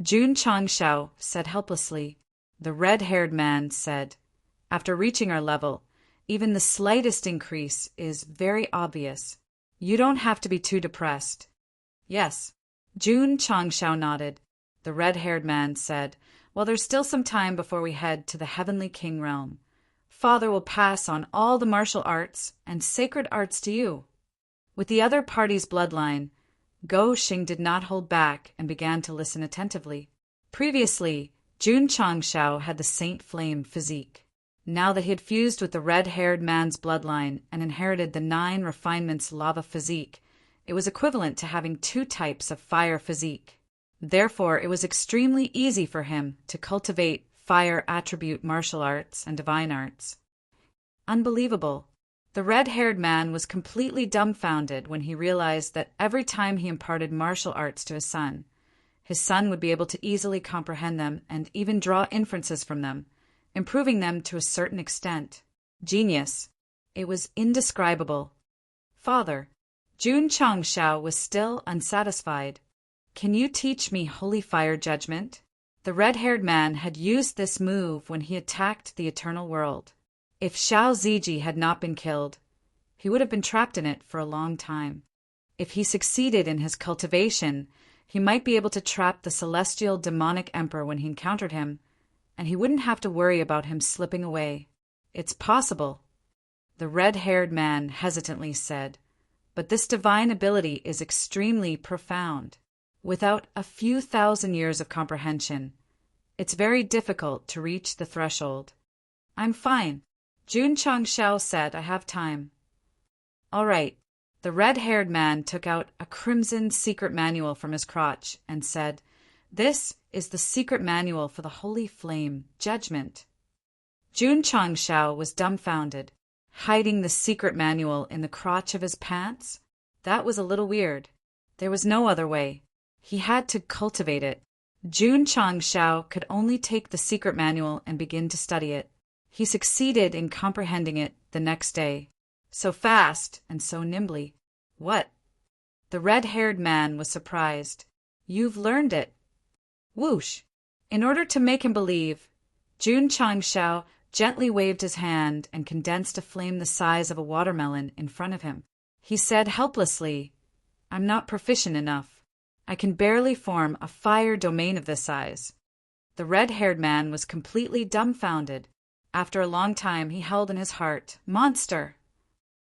Jun Changshao said helplessly. The red-haired man said, "After reaching our level, even the slightest increase is very obvious. You don't have to be too depressed." "Yes." Jun Changshao nodded. The red-haired man said, "Well, there's still some time before we head to the Heavenly King realm. Father will pass on all the martial arts and sacred arts to you." With the other party's bloodline, Go Xing did not hold back and began to listen attentively. Previously, Jun Changshao had the Saint Flame physique. Now that he had fused with the red-haired man's bloodline and inherited the 9 refinements lava physique, it was equivalent to having 2 types of fire physique. Therefore, it was extremely easy for him to cultivate fire attribute martial arts and divine arts. Unbelievable. The red-haired man was completely dumbfounded when he realized that every time he imparted martial arts to his son would be able to easily comprehend them and even draw inferences from them, improving them to a certain extent. Genius. It was indescribable. "Father." Jun Changshao was still unsatisfied. "Can you teach me holy fire judgment?" The red-haired man had used this move when he attacked the eternal world. If Xiao Ziji had not been killed, he would have been trapped in it for a long time. If he succeeded in his cultivation, he might be able to trap the celestial demonic emperor when he encountered him, and he wouldn't have to worry about him slipping away. "It's possible," the red-haired man hesitantly said, "but this divine ability is extremely profound. Without a few thousand years of comprehension, it's very difficult to reach the threshold." "I'm fine," Jun Changshao said. "I have time." "All right." The red-haired man took out a crimson secret manual from his crotch and said, "This is the secret manual for the Holy Flame, Judgment." Jun Changshao was dumbfounded. Hiding the secret manual in the crotch of his pants? That was a little weird. There was no other way. He had to cultivate it. Jun Changshao could only take the secret manual and begin to study it. He succeeded in comprehending it the next day. So fast and so nimbly. "What?" The red-haired man was surprised. "You've learned it." Whoosh! In order to make him believe, Jun Changshao gently waved his hand and condensed a flame the size of a watermelon in front of him. He said helplessly, "I'm not proficient enough. I can barely form a fire domain of this size." The red-haired man was completely dumbfounded. After a long time, he held in his heart, "Monster!"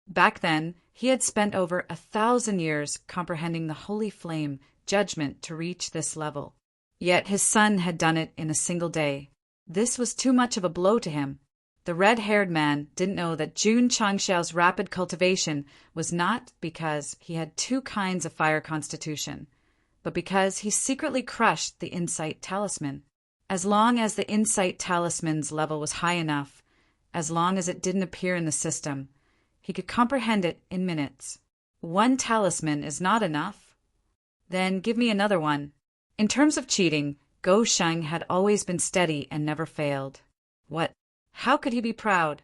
Back then, he had spent over 1,000 years comprehending the holy flame, judgment, to reach this level. Yet his son had done it in a single day. This was too much of a blow to him. The red-haired man didn't know that Jun Changshao's rapid cultivation was not because he had 2 kinds of fire constitution, but because he secretly crushed the insight talisman. As long as the insight talisman's level was high enough, as long as it didn't appear in the system, he could comprehend it in minutes. 1 talisman is not enough? Then give me another one. In terms of cheating, Go Sheng had always been steady and never failed. What? How could he be proud?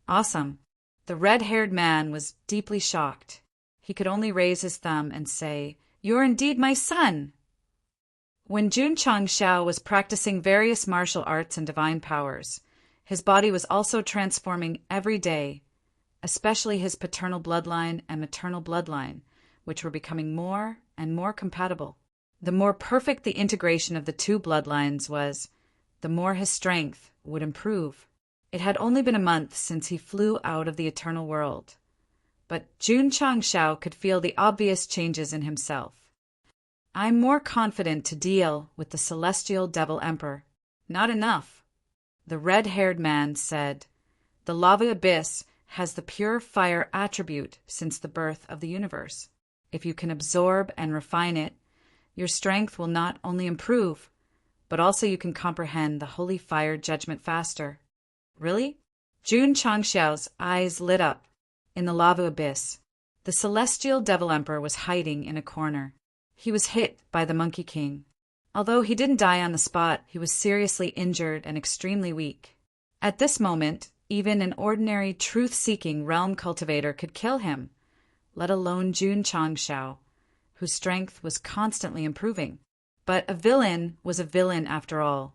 Awesome. The red-haired man was deeply shocked. He could only raise his thumb and say, "You're indeed my son!" When Jun Changshao was practicing various martial arts and divine powers, his body was also transforming every day, especially his paternal bloodline and maternal bloodline, which were becoming more and more compatible. The more perfect the integration of the 2 bloodlines was, the more his strength would improve. It had only been a month since he flew out of the eternal world, but Jun Changshao could feel the obvious changes in himself. "I'm more confident to deal with the celestial devil emperor." "Not enough," the red-haired man said. "The lava abyss has the pure fire attribute since the birth of the universe. If you can absorb and refine it, your strength will not only improve, but also you can comprehend the holy fire judgment faster." "Really?" Jun Changshao's eyes lit up. In the lava abyss, the celestial devil emperor was hiding in a corner. He was hit by the Monkey King. Although he didn't die on the spot, he was seriously injured and extremely weak. At this moment, even an ordinary truth-seeking realm cultivator could kill him, let alone Jun Changshao, whose strength was constantly improving. But a villain was a villain after all,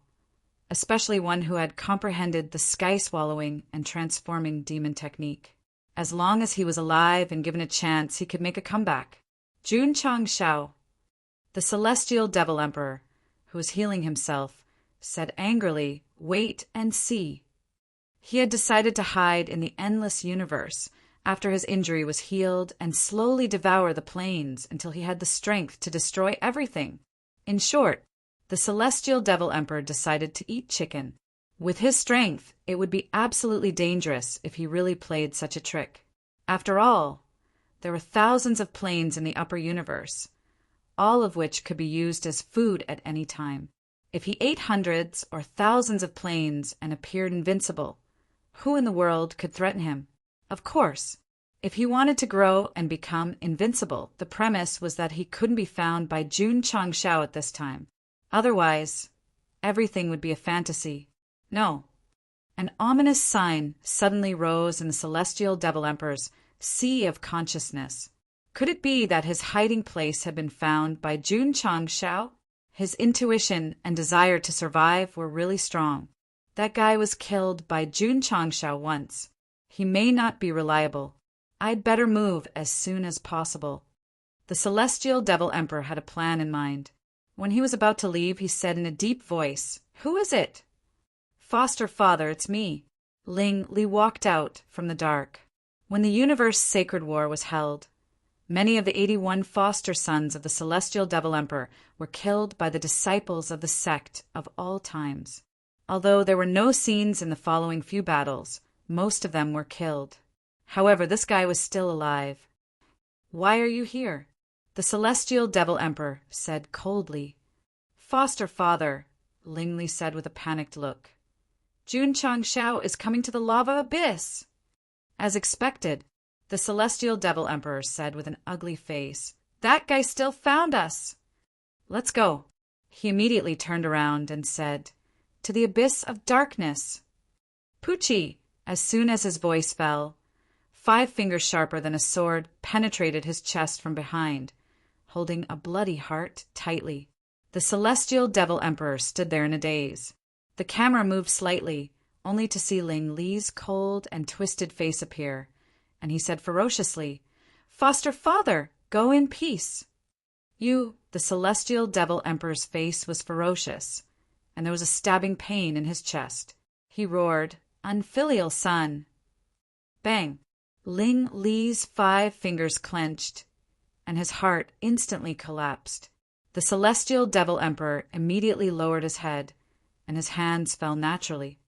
especially one who had comprehended the sky-swallowing and transforming demon technique. As long as he was alive and given a chance, he could make a comeback. Jun Changshao, the celestial devil emperor, who was healing himself, said angrily, "Wait and see." He had decided to hide in the endless universe after his injury was healed and slowly devour the planes until he had the strength to destroy everything. In short, the celestial devil emperor decided to eat chicken. With his strength, it would be absolutely dangerous if he really played such a trick. After all, there were thousands of planes in the upper universe, all of which could be used as food at any time. If he ate hundreds or thousands of planes and appeared invincible, who in the world could threaten him? Of course, if he wanted to grow and become invincible, the premise was that he couldn't be found by Jun Changshao at this time. Otherwise, everything would be a fantasy. No. An ominous sign suddenly rose in the celestial devil emperor's sea of consciousness. Could it be that his hiding place had been found by Jun Changshao? His intuition and desire to survive were really strong. That guy was killed by Jun Changshao once. He may not be reliable. I'd better move as soon as possible. The celestial devil emperor had a plan in mind. When he was about to leave, he said in a deep voice, "Who is it?" "Foster father, it's me." Ling Li walked out from the dark. When the universe sacred war was held, many of the 81 foster sons of the celestial devil emperor were killed by the disciples of the Sect of all times. Although there were no scenes in the following few battles, most of them were killed. However, this guy was still alive. "Why are you here?" the celestial devil emperor said coldly. "Foster father," Ling Li said with a panicked look. "Jun Changshao is coming to the lava abyss." As expected, the celestial devil emperor said with an ugly face, "That guy still found us." "Let's go." He immediately turned around and said, "To the abyss of darkness." "Poochie!" As soon as his voice fell, 5 fingers sharper than a sword penetrated his chest from behind, holding a bloody heart tightly. The celestial devil emperor stood there in a daze. The camera moved slightly, only to see Ling Li's cold and twisted face appear, and he said ferociously, "Foster father, go in peace." The celestial devil emperor's face was ferocious, and there was a stabbing pain in his chest. He roared, "Unfilial son!" Bang! Ling Li's 5 fingers clenched, and his heart instantly collapsed. The celestial devil emperor immediately lowered his head, and his hands fell naturally.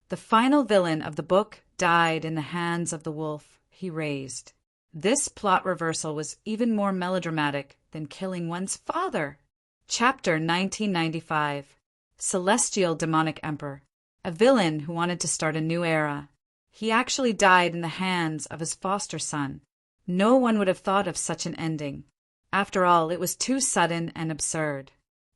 The final villain of the book died in the hands of the wolf he raised. This plot reversal was even more melodramatic than killing one's father. Chapter 1995. Celestial Demonic Emperor. A villain who wanted to start a new era. He actually died in the hands of his foster son. No one would have thought of such an ending. After all, it was too sudden and absurd.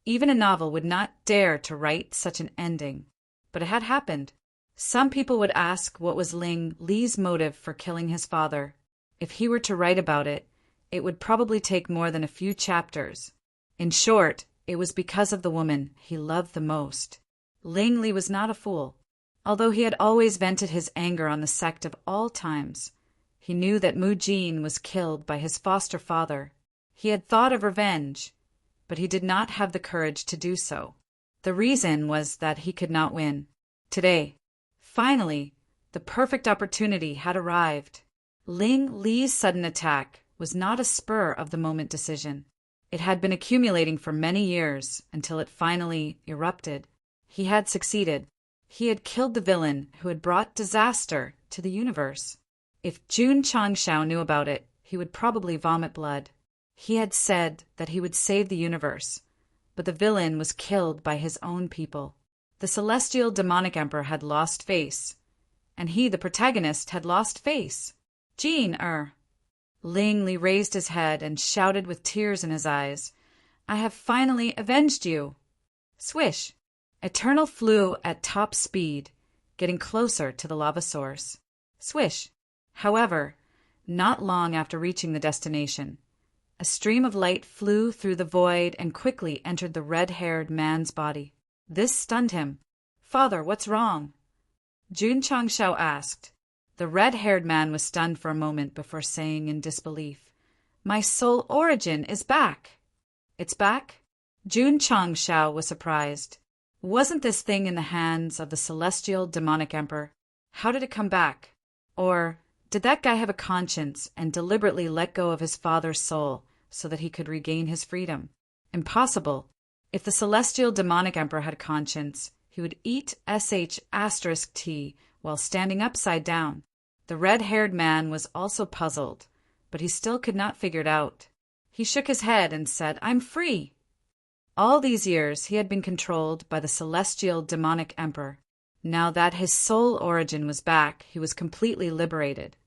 Even a novel would not dare to write such an ending. But it had happened. Some people would ask what was Ling Li's motive for killing his father. If he were to write about it, it would probably take more than a few chapters. In short, it was because of the woman he loved the most. Ling Li was not a fool. Although he had always vented his anger on the Sect of all times, he knew that Mu Jin was killed by his foster father. He had thought of revenge, but he did not have the courage to do so. The reason was that he could not win. Today, finally, the perfect opportunity had arrived. Ling Li's sudden attack was not a spur-of-the-moment decision. It had been accumulating for many years until it finally erupted. He had succeeded. He had killed the villain who had brought disaster to the universe. If Jun Changshao knew about it, he would probably vomit blood. He had said that he would save the universe, but the villain was killed by his own people. The celestial demonic emperor had lost face, and he, the protagonist, had lost face. Ling Li raised his head and shouted with tears in his eyes, "I have finally avenged you!" Swish! Eternal flew at top speed, getting closer to the lava source. Swish! However, not long after reaching the destination, a stream of light flew through the void and quickly entered the red-haired man's body. This stunned him. "Father, what's wrong?" Jun Changshao asked. The red-haired man was stunned for a moment before saying in disbelief, "My soul origin is back." "It's back?" Jun Changshao was surprised. Wasn't this thing in the hands of the celestial demonic emperor? How did it come back? Or did that guy have a conscience and deliberately let go of his father's soul so that he could regain his freedom? Impossible. If the celestial demonic emperor had a conscience, he would eat *T while standing upside down. The red-haired man was also puzzled, but he still could not figure it out. He shook his head and said, "I'm free." All these years he had been controlled by the celestial demonic emperor. Now that his soul origin was back, he was completely liberated.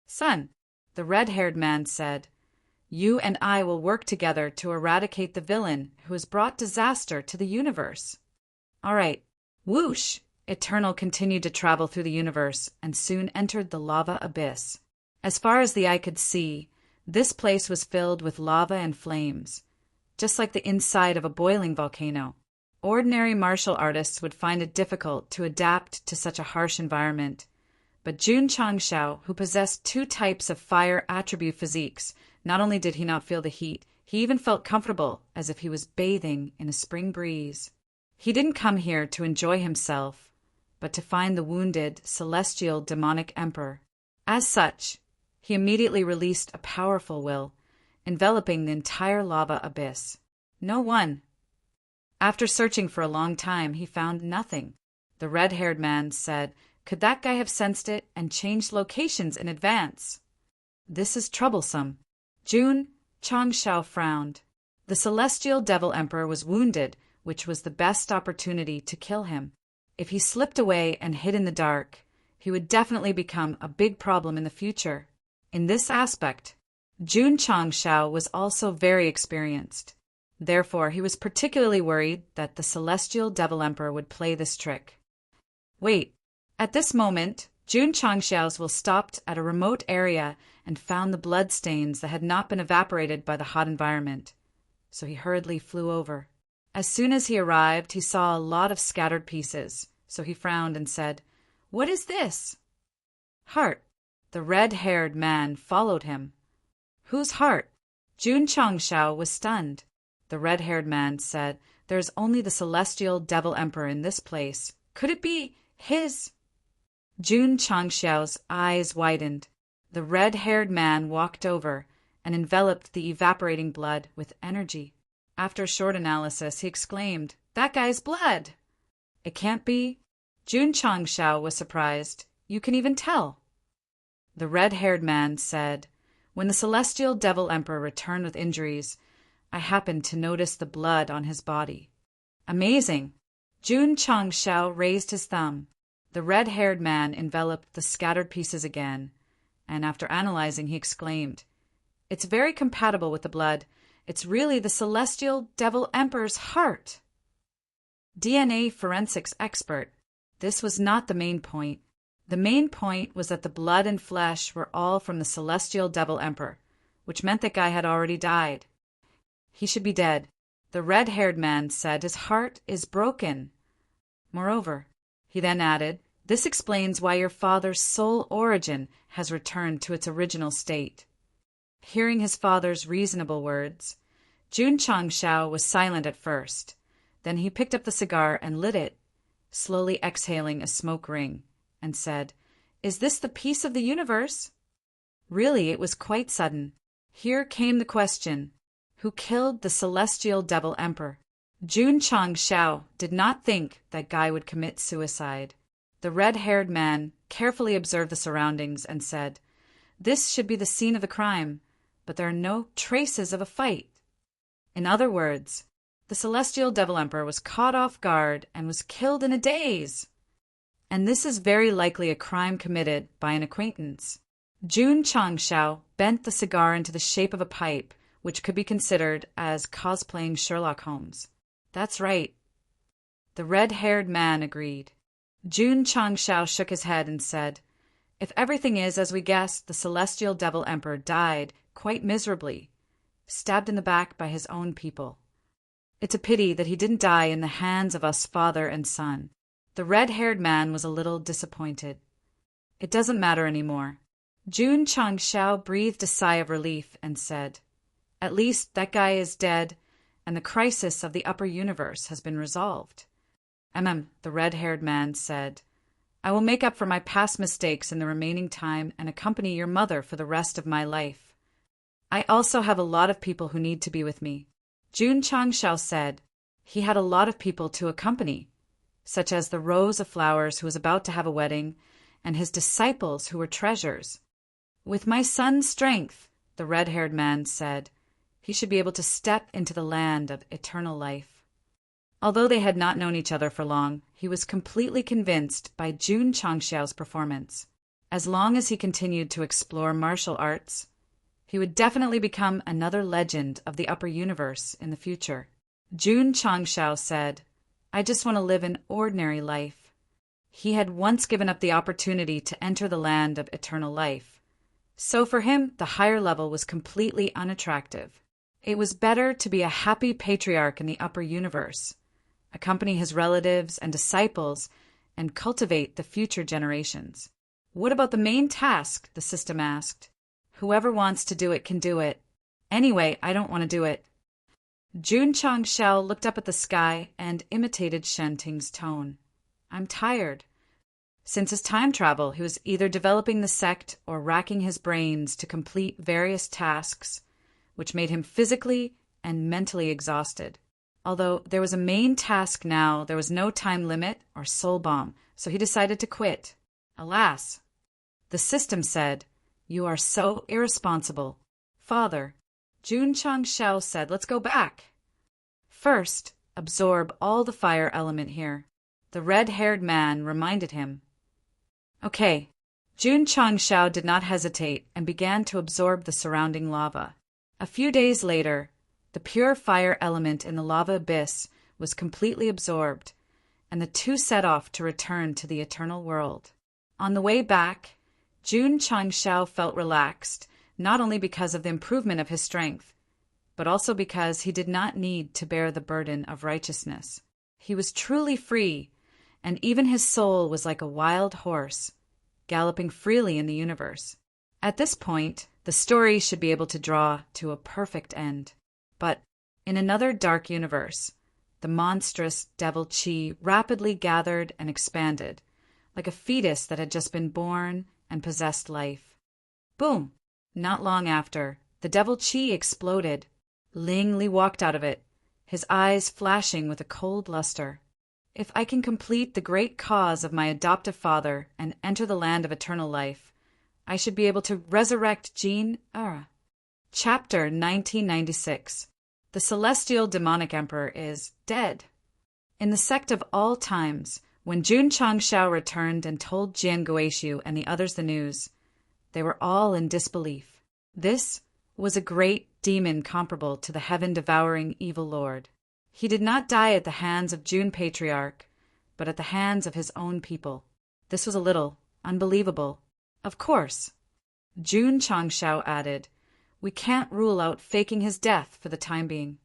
"Son," the red-haired man said, "you and I will work together to eradicate the villain who has brought disaster to the universe." All right. Whoosh! Eternal continued to travel through the universe and soon entered the lava abyss. As far as the eye could see, this place was filled with lava and flames, just like the inside of a boiling volcano. Ordinary martial artists would find it difficult to adapt to such a harsh environment. But Jun Changshao, who possessed two types of fire attribute physiques, not only did he not feel the heat, he even felt comfortable as if he was bathing in a spring breeze. He didn't come here to enjoy himself, but to find the wounded celestial demonic emperor. As such, he immediately released a powerful will, enveloping the entire lava abyss. No one. After searching for a long time, he found nothing. The red-haired man said, "Could that guy have sensed it and changed locations in advance?" "This is troublesome." Jun Changshao frowned. The celestial devil emperor was wounded, which was the best opportunity to kill him. If he slipped away and hid in the dark, he would definitely become a big problem in the future. In this aspect, Jun Changshao was also very experienced. Therefore, he was particularly worried that the celestial devil emperor would play this trick. Wait. At this moment, Jun Changshao's will stopped at a remote area and found the blood stains that had not been evaporated by the hot environment. So he hurriedly flew over. As soon as he arrived, he saw a lot of scattered pieces, so he frowned and said, "What is this?" "Heart." The red-haired man followed him. "Whose heart?" Jun Changshao was stunned. The red-haired man said, "There is only the celestial devil emperor in this place. Could it be his?" Jun Changshao's eyes widened. The red-haired man walked over and enveloped the evaporating blood with energy. After a short analysis, he exclaimed, "That guy's blood!" "It can't be." Jun Changshao was surprised. "You can even tell." The red-haired man said, "When the celestial devil emperor returned with injuries, I happened to notice the blood on his body." "Amazing!" Jun Changshao raised his thumb. The red-haired man enveloped the scattered pieces again, and after analyzing, he exclaimed, "It's very compatible with the blood. It's really the celestial devil emperor's heart." DNA forensics expert. This was not the main point. The main point was that the blood and flesh were all from the celestial devil emperor, which meant that guy had already died. He should be dead. The red-haired man said his heart is broken. Moreover, he then added, "This explains why your father's soul origin has returned to its original state." Hearing his father's reasonable words, Jun Changshao was silent at first. Then he picked up the cigar and lit it, slowly exhaling a smoke ring, and said, "Is this the peace of the universe?" Really, it was quite sudden. Here came the question: who killed the celestial devil emperor? Jun Chang Shao did not think that Guy would commit suicide. The red-haired man carefully observed the surroundings and said, "This should be the scene of the crime, but there are no traces of a fight." In other words, the celestial devil emperor was caught off guard and was killed in a daze. And this is very likely a crime committed by an acquaintance. Jun Chang Shao bent the cigar into the shape of a pipe, which could be considered as cosplaying Sherlock Holmes. "That's right." The red-haired man agreed. Jun Chang Shao shook his head and said, "If everything is as we guessed, the celestial devil emperor died quite miserably, stabbed in the back by his own people. It's a pity that he didn't die in the hands of us father and son." The red-haired man was a little disappointed. "It doesn't matter anymore." Jun Chang Shao breathed a sigh of relief and said, "At least that guy is dead, and the crisis of the upper universe has been resolved." The red-haired man said, "I will make up for my past mistakes in the remaining time and accompany your mother for the rest of my life. I also have a lot of people who need to be with me." Jun Chang Shao said he had a lot of people to accompany, such as the rose of flowers who was about to have a wedding, and his disciples who were treasures. "With my son's strength," the red-haired man said, "he should be able to step into the land of eternal life." Although they had not known each other for long, he was completely convinced by Jun Chang Shao's performance. As long as he continued to explore martial arts, he would definitely become another legend of the upper universe in the future. Jun Chang Shao said, "I just want to live an ordinary life." He had once given up the opportunity to enter the land of eternal life. So for him, the higher level was completely unattractive. It was better to be a happy patriarch in the upper universe, accompany his relatives and disciples, and cultivate the future generations. "What about the main task?" the system asked. "Whoever wants to do it can do it. Anyway, I don't want to do it." Jun Chang Shao looked up at the sky and imitated Shen Ting's tone. "I'm tired." Since his time travel, he was either developing the sect or racking his brains to complete various tasks, which made him physically and mentally exhausted. Although there was a main task now, there was no time limit or soul bomb, so he decided to quit. Alas! The system said, "You are so irresponsible." "Father," Jun Chang Shao said, "let's go back." "First, absorb all the fire element here," the red-haired man reminded him. Okay. Jun Chang Shao did not hesitate and began to absorb the surrounding lava. A few days later, the pure fire element in the lava abyss was completely absorbed, and the two set off to return to the eternal world. On the way back, Jun Chang Shao felt relaxed, not only because of the improvement of his strength, but also because he did not need to bear the burden of righteousness. He was truly free, and even his soul was like a wild horse, galloping freely in the universe. At this point, the story should be able to draw to a perfect end. But in another dark universe, the monstrous devil Qi rapidly gathered and expanded, like a fetus that had just been born and possessed life. Boom! Not long after, the devil Qi exploded. Ling Li walked out of it, his eyes flashing with a cold luster. "If I can complete the great cause of my adoptive father and enter the land of eternal life, I should be able to resurrect Jin Er." Chapter 1996. The Celestial Demonic Emperor is dead. In the Sect of all times, when Jun Chang Shao returned and told Jian Guishu and the others the news, they were all in disbelief. This was a great demon comparable to the heaven-devouring evil lord. He did not die at the hands of Jun Patriarch, but at the hands of his own people. This was a little unbelievable. Of course, Jun Chang Shao added, "We can't rule out faking his death for the time being."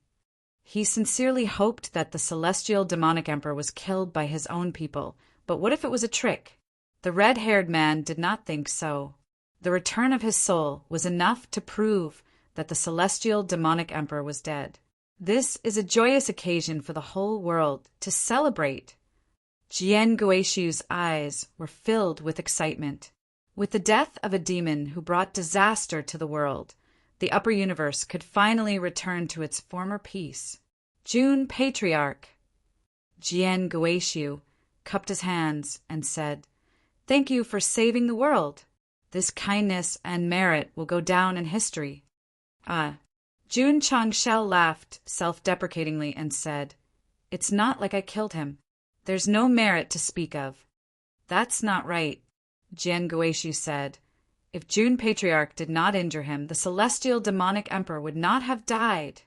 He sincerely hoped that the celestial demonic emperor was killed by his own people, but what if it was a trick? The red-haired man did not think so. The return of his soul was enough to prove that the celestial demonic emperor was dead. This is a joyous occasion for the whole world to celebrate. Jian Guishu's eyes were filled with excitement. With the death of a demon who brought disaster to the world, the upper universe could finally return to its former peace. June Patriarch. Jian Guishu cupped his hands and said, "Thank you for saving the world. This kindness and merit will go down in history." Jun Changshao laughed self-deprecatingly and said, "It's not like I killed him. There's no merit to speak of." "That's not right," Jian Guishu said. "If Jun Patriarch did not injure him, the celestial demonic emperor would not have died."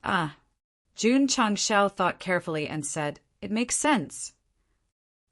Jun Changshao thought carefully and said, "It makes sense.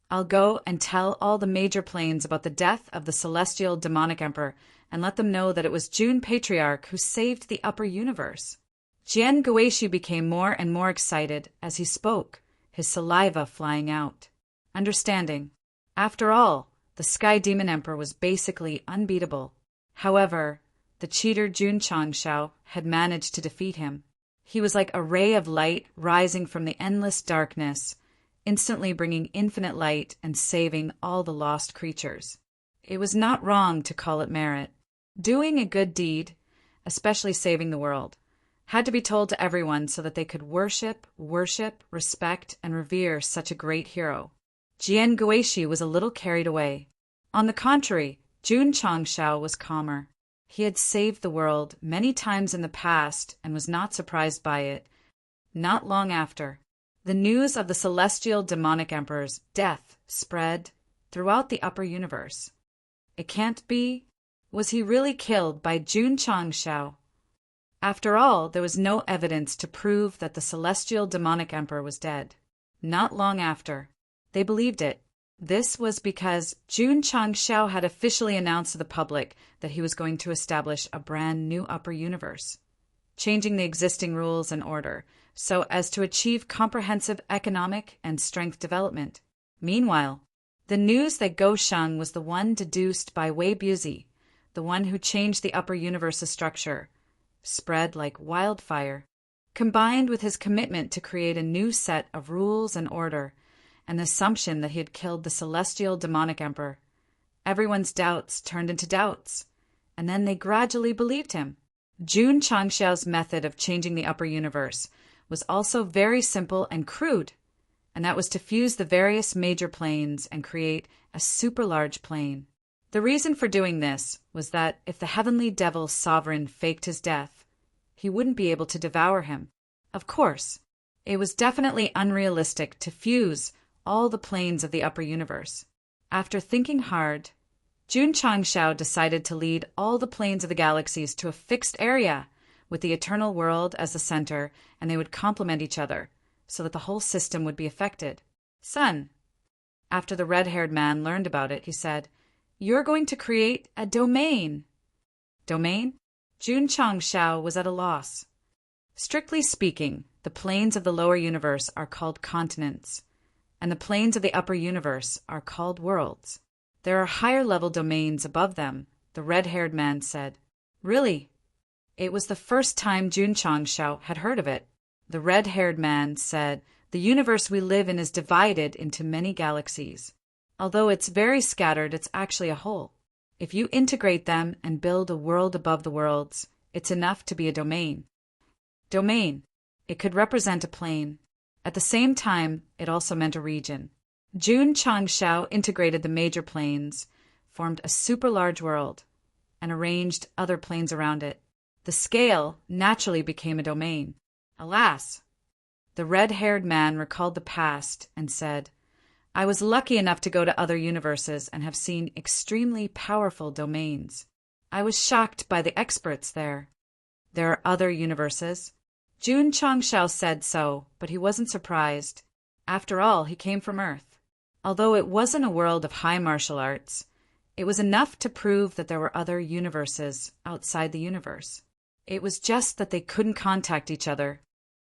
I'll go and tell all the major planes about the death of the celestial demonic emperor and let them know that it was Jun Patriarch who saved the upper universe." Jian Guishu became more and more excited as he spoke, his saliva flying out. Understanding. After all, the Sky Demon Emperor was basically unbeatable. However, the cheater Jun Changshao had managed to defeat him. He was like a ray of light rising from the endless darkness, instantly bringing infinite light and saving all the lost creatures. It was not wrong to call it merit. Doing a good deed, especially saving the world, had to be told to everyone so that they could worship, respect, and revere such a great hero. Jian Guishu was a little carried away. On the contrary, Jun Changshao was calmer. He had saved the world many times in the past and was not surprised by it. Not long after, the news of the celestial demonic emperor's death spread throughout the upper universe. It can't be. Was he really killed by Jun Changshao? After all, there was no evidence to prove that the celestial demonic emperor was dead. Not long after, they believed it. This was because Jun Changshao had officially announced to the public that he was going to establish a brand new upper universe, changing the existing rules and order so as to achieve comprehensive economic and strength development. Meanwhile, the news that Go Sheng was the one deduced by Wei Buzi, the one who changed the upper universe's structure, spread like wildfire. Combined with his commitment to create a new set of rules and order, and the assumption that he had killed the celestial demonic emperor, everyone's doubts turned into doubts, and then they gradually believed him. Jun Changshao's method of changing the upper universe was also very simple and crude, and that was to fuse the various major planes and create a super large plane. The reason for doing this was that if the heavenly devil sovereign faked his death, he wouldn't be able to devour him. Of course, it was definitely unrealistic to fuse all the planes of the upper universe. After thinking hard, Jun Changshao decided to lead all the planes of the galaxies to a fixed area with the eternal world as the center, and they would complement each other so that the whole system would be affected. "Son," after the red-haired man learned about it, he said, "You're going to create a domain." Domain? Jun Changshao was at a loss. Strictly speaking, the planes of the lower universe are called continents, and the planes of the upper universe are called worlds. There are higher-level domains above them, the red-haired man said. Really? It was the first time Jun Changshao had heard of it. The red-haired man said, "The universe we live in is divided into many galaxies. Although it's very scattered, it's actually a whole. If you integrate them and build a world above the worlds, it's enough to be a domain." Domain. It could represent a plane. At the same time, it also meant a region. Jun Changshao integrated the major planes, formed a super large world, and arranged other planes around it. The scale naturally became a domain. Alas! The red-haired man recalled the past and said, "I was lucky enough to go to other universes and have seen extremely powerful domains. I was shocked by the experts there." "There are other universes?" Jun Changshao said so, but he wasn't surprised. After all, he came from Earth. Although it wasn't a world of high martial arts, it was enough to prove that there were other universes outside the universe. It was just that they couldn't contact each other.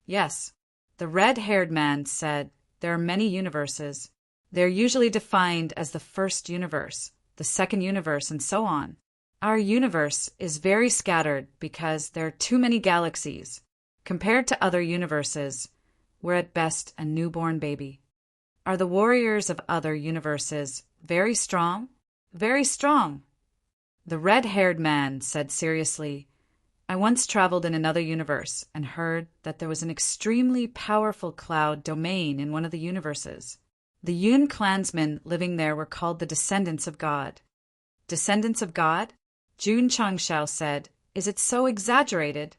Yes, the red-haired man said there are many universes. They're usually defined as the first universe, the second universe, and so on. Our universe is very scattered because there are too many galaxies. Compared to other universes, we're at best a newborn baby. Are the warriors of other universes very strong? Very strong. The red-haired man said seriously, I once traveled in another universe and heard that there was an extremely powerful cloud domain in one of the universes. The Yun clansmen living there were called the descendants of God. Descendants of God? Jun Changshao said, Is it so exaggerated?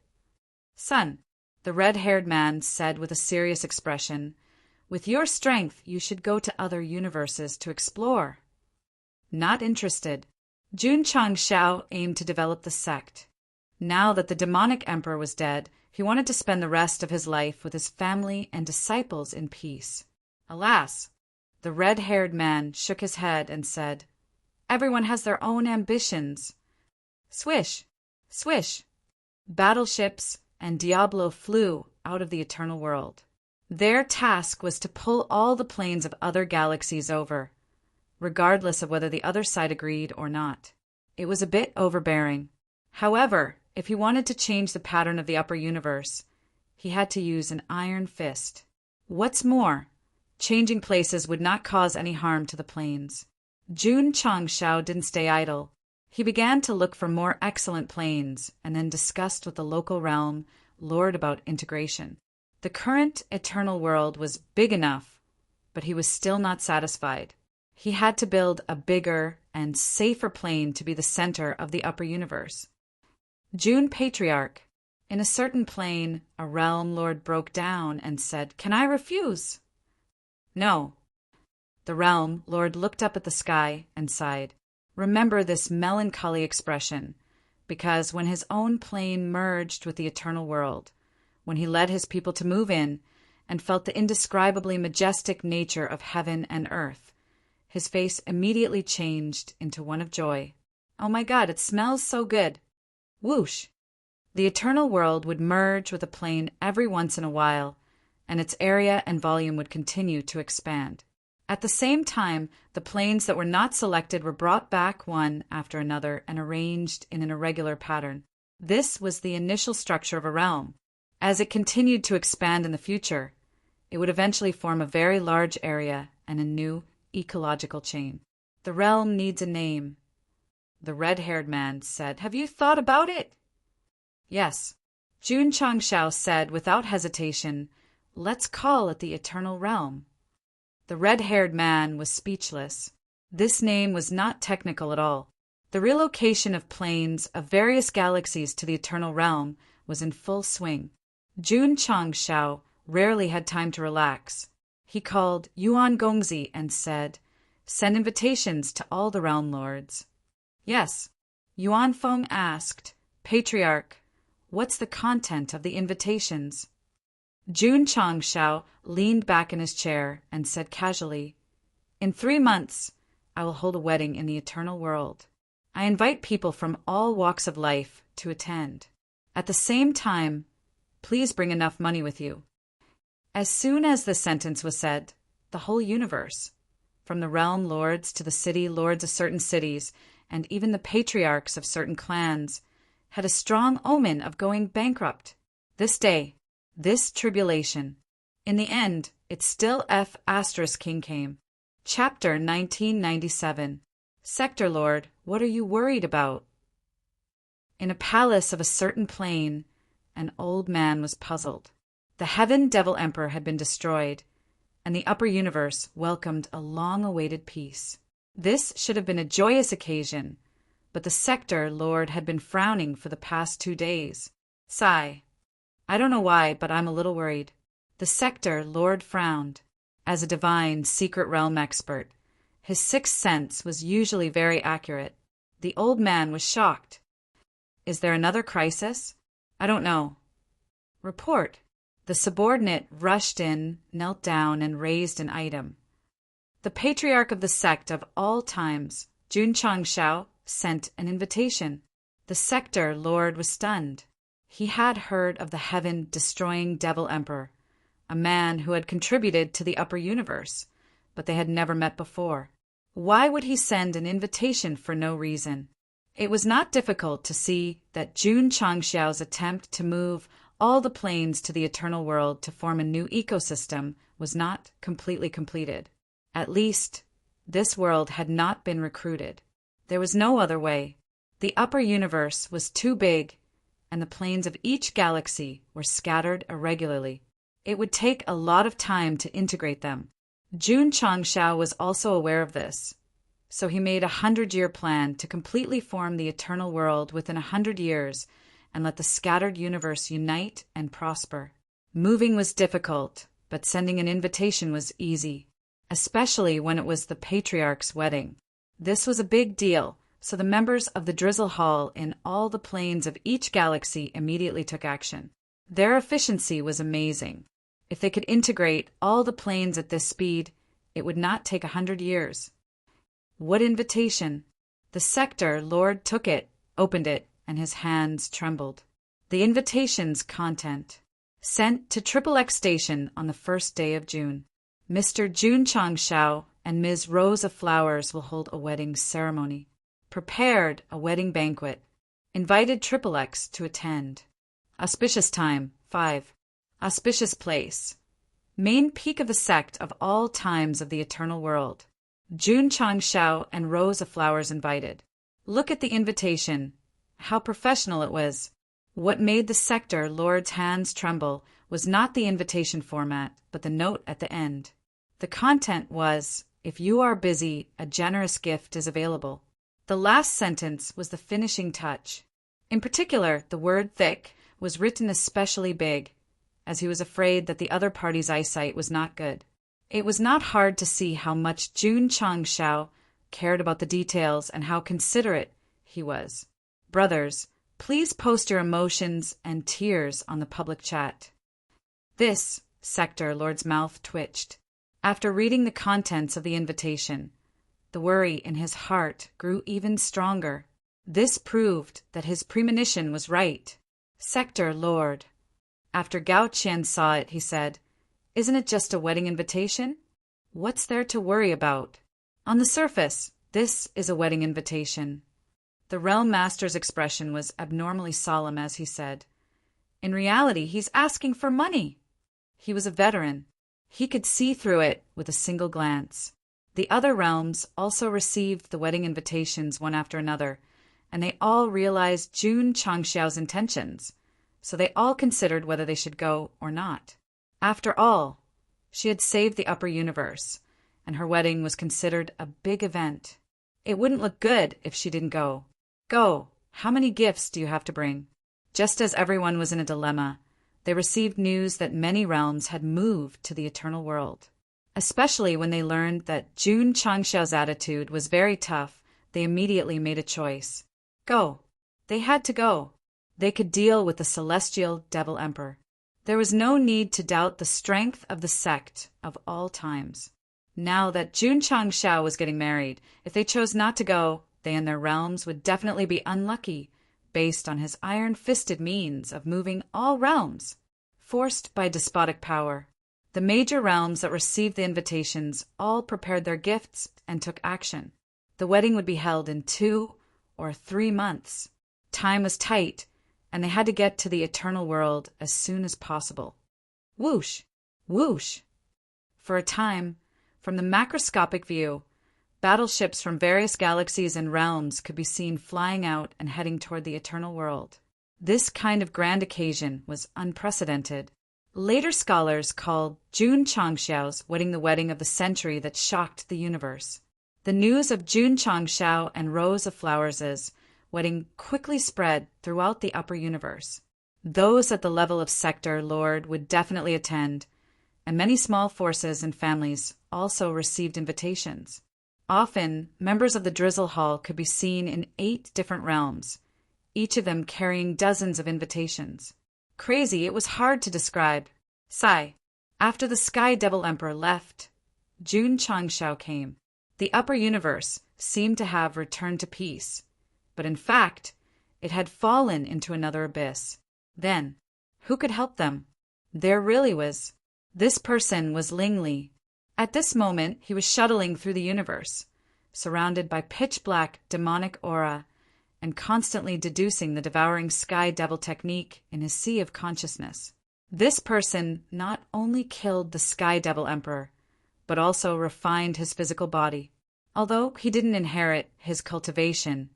Son, the red-haired man said with a serious expression, with your strength you should go to other universes to explore. Not interested. Jun Changshao aimed to develop the sect. Now that the demonic emperor was dead, he wanted to spend the rest of his life with his family and disciples in peace. Alas! The red-haired man shook his head and said, Everyone has their own ambitions. Swish! Swish! Battleships and Diablo flew out of the eternal world. Their task was to pull all the planes of other galaxies over, regardless of whether the other side agreed or not. It was a bit overbearing. However, if he wanted to change the pattern of the upper universe, he had to use an iron fist. What's more, changing places would not cause any harm to the planes. Jun Changshao didn't stay idle. He began to look for more excellent planes and then discussed with the local realm lord about integration. The current eternal world was big enough, but he was still not satisfied. He had to build a bigger and safer plane to be the center of the upper universe. Jun Patriarch. In a certain plane, a realm lord broke down and said, Can I refuse? No. The realm lord looked up at the sky and sighed. Remember this melancholy expression, because when his own plane merged with the eternal world, when he led his people to move in and felt the indescribably majestic nature of heaven and earth, his face immediately changed into one of joy. Oh my God, it smells so good. Whoosh! The eternal world would merge with a plane every once in a while, and its area and volume would continue to expand. At the same time, the planes that were not selected were brought back one after another and arranged in an irregular pattern. This was the initial structure of a realm. As it continued to expand in the future, it would eventually form a very large area and a new ecological chain. The realm needs a name. The red-haired man said, Have you thought about it? Yes. Jun Changshao said without hesitation, Let's call it the Eternal Realm. The red-haired man was speechless. This name was not technical at all. The relocation of planes of various galaxies to the Eternal Realm was in full swing. Jun Changshao rarely had time to relax. He called Yuan Gongzi and said, Send invitations to all the realm lords. Yes. Yuan Feng asked, Patriarch, what's the content of the invitations? Jun Changshao leaned back in his chair and said casually, In 3 months, I will hold a wedding in the eternal world. I invite people from all walks of life to attend. At the same time, please bring enough money with you. As soon as the sentence was said, the whole universe, from the realm lords to the city lords of certain cities, and even the patriarchs of certain clans, had a strong omen of going bankrupt. This day, this tribulation. In the end, it still King came. Chapter 1997. Sector Lord, what are you worried about? In a palace of a certain plane, an old man was puzzled. The Heaven Devil Emperor had been destroyed, and the upper universe welcomed a long-awaited peace. This should have been a joyous occasion, but the Sector Lord had been frowning for the past 2 days. Sigh. I don't know why, but I'm a little worried. The Sector Lord frowned. As a divine secret realm expert, his sixth sense was usually very accurate. The old man was shocked. Is there another crisis? I don't know. Report. The subordinate rushed in, knelt down, and raised an item. The patriarch of the sect of all times, Jun Changshao, sent an invitation. The Sector Lord was stunned. He had heard of the heaven-destroying Devil Emperor, a man who had contributed to the upper universe, but they had never met before. Why would he send an invitation for no reason? It was not difficult to see that Jun Changshao's attempt to move all the planes to the eternal world to form a new ecosystem was not completely completed. At least, this world had not been recruited. There was no other way. The upper universe was too big, and the planes of each galaxy were scattered irregularly. It would take a lot of time to integrate them. Jun Changshao was also aware of this, so he made a 100-year plan to completely form the eternal world within 100 years and let the scattered universe unite and prosper. Moving was difficult, but sending an invitation was easy, especially when it was the patriarch's wedding. This was a big deal, so the members of the Drizzle Hall in all the planes of each galaxy immediately took action. Their efficiency was amazing. If they could integrate all the planes at this speed, it would not take 100 years. What invitation! The Sector Lord took it, opened it, and his hands trembled. The invitation's content. Sent to XXX Station on the 1st day of June. Mr. Jun Changshao and Ms. Rose of Flowers will hold a wedding ceremony. Prepared a wedding banquet. Invited XXX to attend. Auspicious time, 5. Auspicious place. Main peak of the sect of all times of the eternal world. Jun Changshao and Rose of Flowers invited. Look at the invitation. How professional it was. What made the Sector Lord's hands tremble was not the invitation format, but the note at the end. The content was, if you are busy, a generous gift is available. The last sentence was the finishing touch. In particular, the word thick was written especially big, as he was afraid that the other party's eyesight was not good. It was not hard to see how much Jun Changshao cared about the details and how considerate he was. Brothers, please post your emotions and tears on the public chat. This Sector Lord's mouth twitched. After reading the contents of the invitation, the worry in his heart grew even stronger. This proved that his premonition was right. Sector Lord. After Gao Qian saw it, he said, "Isn't it just a wedding invitation? What's there to worry about? On the surface, this is a wedding invitation." The Realm Master's expression was abnormally solemn as he said, "In reality, he's asking for money." He was a veteran. He could see through it with a single glance. The other realms also received the wedding invitations one after another, and they all realized Jun Changshao's intentions, so they all considered whether they should go or not. After all, she had saved the upper universe, and her wedding was considered a big event. It wouldn't look good if she didn't go. Go, how many gifts do you have to bring? Just as everyone was in a dilemma, they received news that many realms had moved to the eternal world. Especially when they learned that Jun Changshao's attitude was very tough, they immediately made a choice. Go. They had to go. They could deal with the celestial Devil Emperor. There was no need to doubt the strength of the sect of all times. Now that Jun Changshao was getting married, if they chose not to go, they and their realms would definitely be unlucky, based on his iron-fisted means of moving all realms, forced by despotic power. The major realms that received the invitations all prepared their gifts and took action. The wedding would be held in 2 or 3 months. Time was tight, and they had to get to the eternal world as soon as possible. Whoosh! Whoosh! For a time, from the macroscopic view, battleships from various galaxies and realms could be seen flying out and heading toward the eternal world. This kind of grand occasion was unprecedented. Later scholars called Jun Changshao's wedding the wedding of the century that shocked the universe. The news of Jun Changshao and Rose of Flowers' wedding quickly spread throughout the upper universe. Those at the level of Sector Lord would definitely attend, and many small forces and families also received invitations. Often, members of the Drizzle Hall could be seen in 8 different realms, each of them carrying dozens of invitations. Crazy, it was hard to describe. Sigh. After the Sky Devil Emperor left, Jun Changshao came. The upper universe seemed to have returned to peace, but in fact, it had fallen into another abyss. Then, who could help them? There really was. This person was Ling Li. At this moment, he was shuttling through the universe, surrounded by pitch-black demonic aura, and constantly deducing the devouring sky devil technique in his sea of consciousness. This person not only killed the sky devil emperor, but also refined his physical body. Although he didn't inherit his cultivation,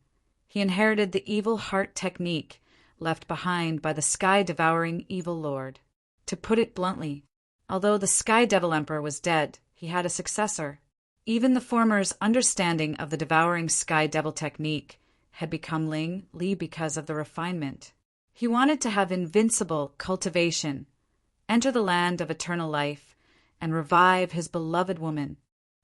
he inherited the evil heart technique left behind by the sky-devouring evil lord. To put it bluntly, although the sky devil emperor was dead, he had a successor. Even the former's understanding of the devouring sky devil technique had become Ling Li because of the refinement. He wanted to have invincible cultivation, enter the land of eternal life, and revive his beloved woman.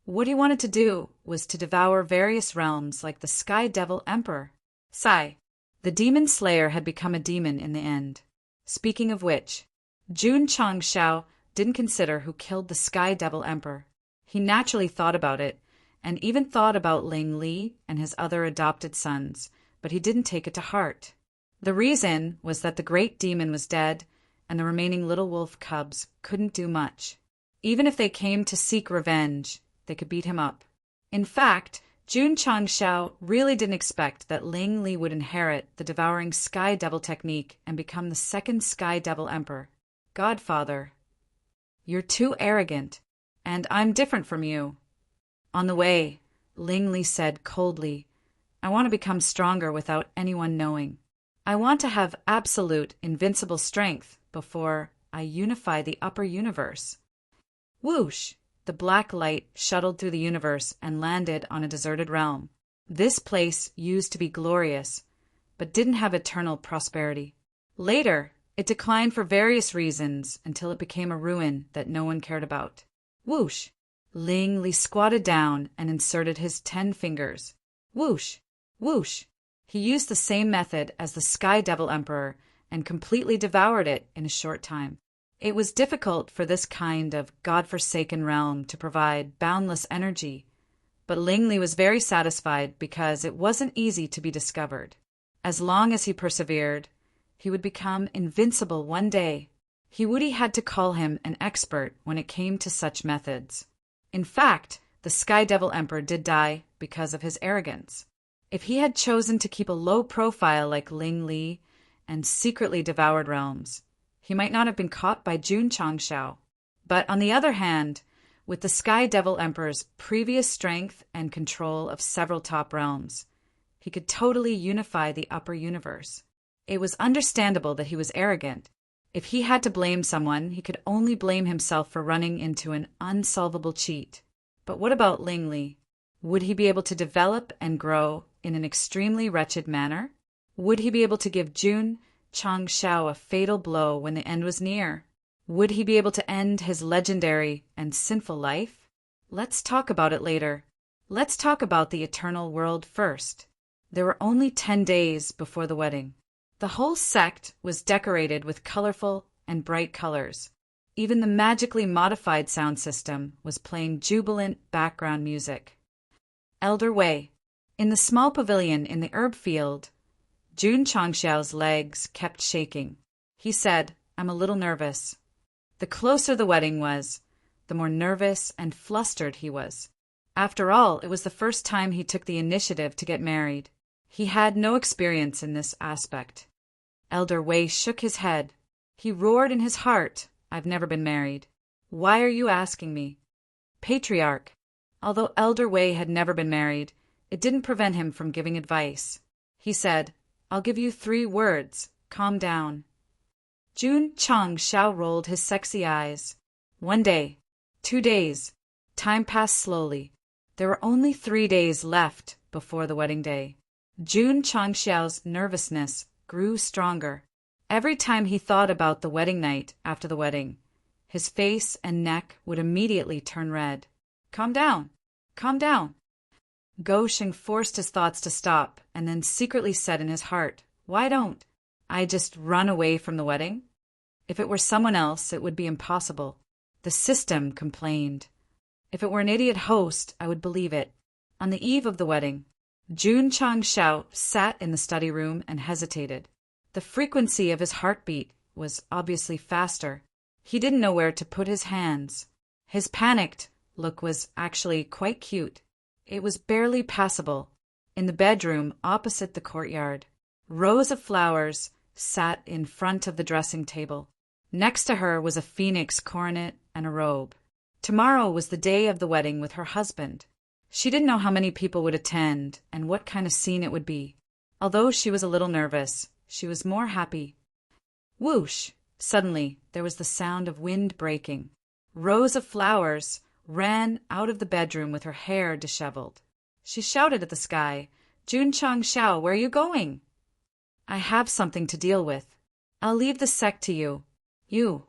What he wanted to do was to devour various realms like the sky devil emperor. Sigh. The demon slayer had become a demon in the end. Speaking of which, Jun Changshao didn't consider who killed the sky devil emperor. He naturally thought about it, and even thought about Ling Li and his other adopted sons, but he didn't take it to heart. The reason was that the great demon was dead, and the remaining little wolf cubs couldn't do much. Even if they came to seek revenge, they could beat him up. In fact, Jun Changshao really didn't expect that Ling Li would inherit the devouring sky devil technique and become the second sky devil emperor. Godfather, you're too arrogant, and I'm different from you. On the way, Ling Li said coldly, I want to become stronger without anyone knowing. I want to have absolute, invincible strength before I unify the upper universe. Whoosh! The black light shuttled through the universe and landed on a deserted realm. This place used to be glorious, but didn't have eternal prosperity. Later, it declined for various reasons until it became a ruin that no one cared about. Whoosh! Ling Li squatted down and inserted his 10 fingers. Whoosh! Whoosh! He used the same method as the Sky Devil Emperor and completely devoured it in a short time. It was difficult for this kind of God-forsaken realm to provide boundless energy, but Ling Li was very satisfied because it wasn't easy to be discovered. As long as he persevered, he would become invincible one day. He had to call him an expert when it came to such methods. In fact, the Sky Devil Emperor did die because of his arrogance. If he had chosen to keep a low profile like Ling Li and secretly devoured realms, he might not have been caught by Jun Changshao. But on the other hand, with the Sky Devil Emperor's previous strength and control of several top realms, he could totally unify the upper universe. It was understandable that he was arrogant. If he had to blame someone, he could only blame himself for running into an unsolvable cheat. But what about Ling Li? Would he be able to develop and grow in an extremely wretched manner? Would he be able to give Jun Changshao a fatal blow when the end was near? Would he be able to end his legendary and sinful life? Let's talk about it later. Let's talk about the eternal world first. There were only 10 days before the wedding. The whole sect was decorated with colorful and bright colors. Even the magically modified sound system was playing jubilant background music. Elder Wei. In the small pavilion in the herb field, Jun Changshao's legs kept shaking. He said, I'm a little nervous. The closer the wedding was, the more nervous and flustered he was. After all, it was the first time he took the initiative to get married. He had no experience in this aspect. Elder Wei shook his head. He roared in his heart, I've never been married. Why are you asking me? Patriarch. Although Elder Wei had never been married, it didn't prevent him from giving advice. He said, I'll give you 3 words. Calm down. Jun Changshao rolled his sexy eyes. 1 day. 2 days. Time passed slowly. There were only 3 days left before the wedding day. Jun Changshao's nervousness grew stronger. Every time he thought about the wedding night after the wedding, his face and neck would immediately turn red. Calm down. Calm down. Gosheng forced his thoughts to stop and then secretly said in his heart, Why don't I just run away from the wedding? If it were someone else, it would be impossible. The system complained. If it were an idiot host, I would believe it. On the eve of the wedding, Jun Changshao sat in the study room and hesitated. The frequency of his heartbeat was obviously faster. He didn't know where to put his hands. His panicked look was actually quite cute. It was barely passable. In the bedroom opposite the courtyard, rows of flowers sat in front of the dressing table. Next to her was a phoenix coronet and a robe. Tomorrow was the day of the wedding with her husband. She didn't know how many people would attend and what kind of scene it would be. Although she was a little nervous, she was more happy. Whoosh! Suddenly, there was the sound of wind breaking. Rows of flowers ran out of the bedroom with her hair disheveled. She shouted at the sky, "Jun Chang Xiao, where are you going?" "I have something to deal with. I'll leave the sect to you. You."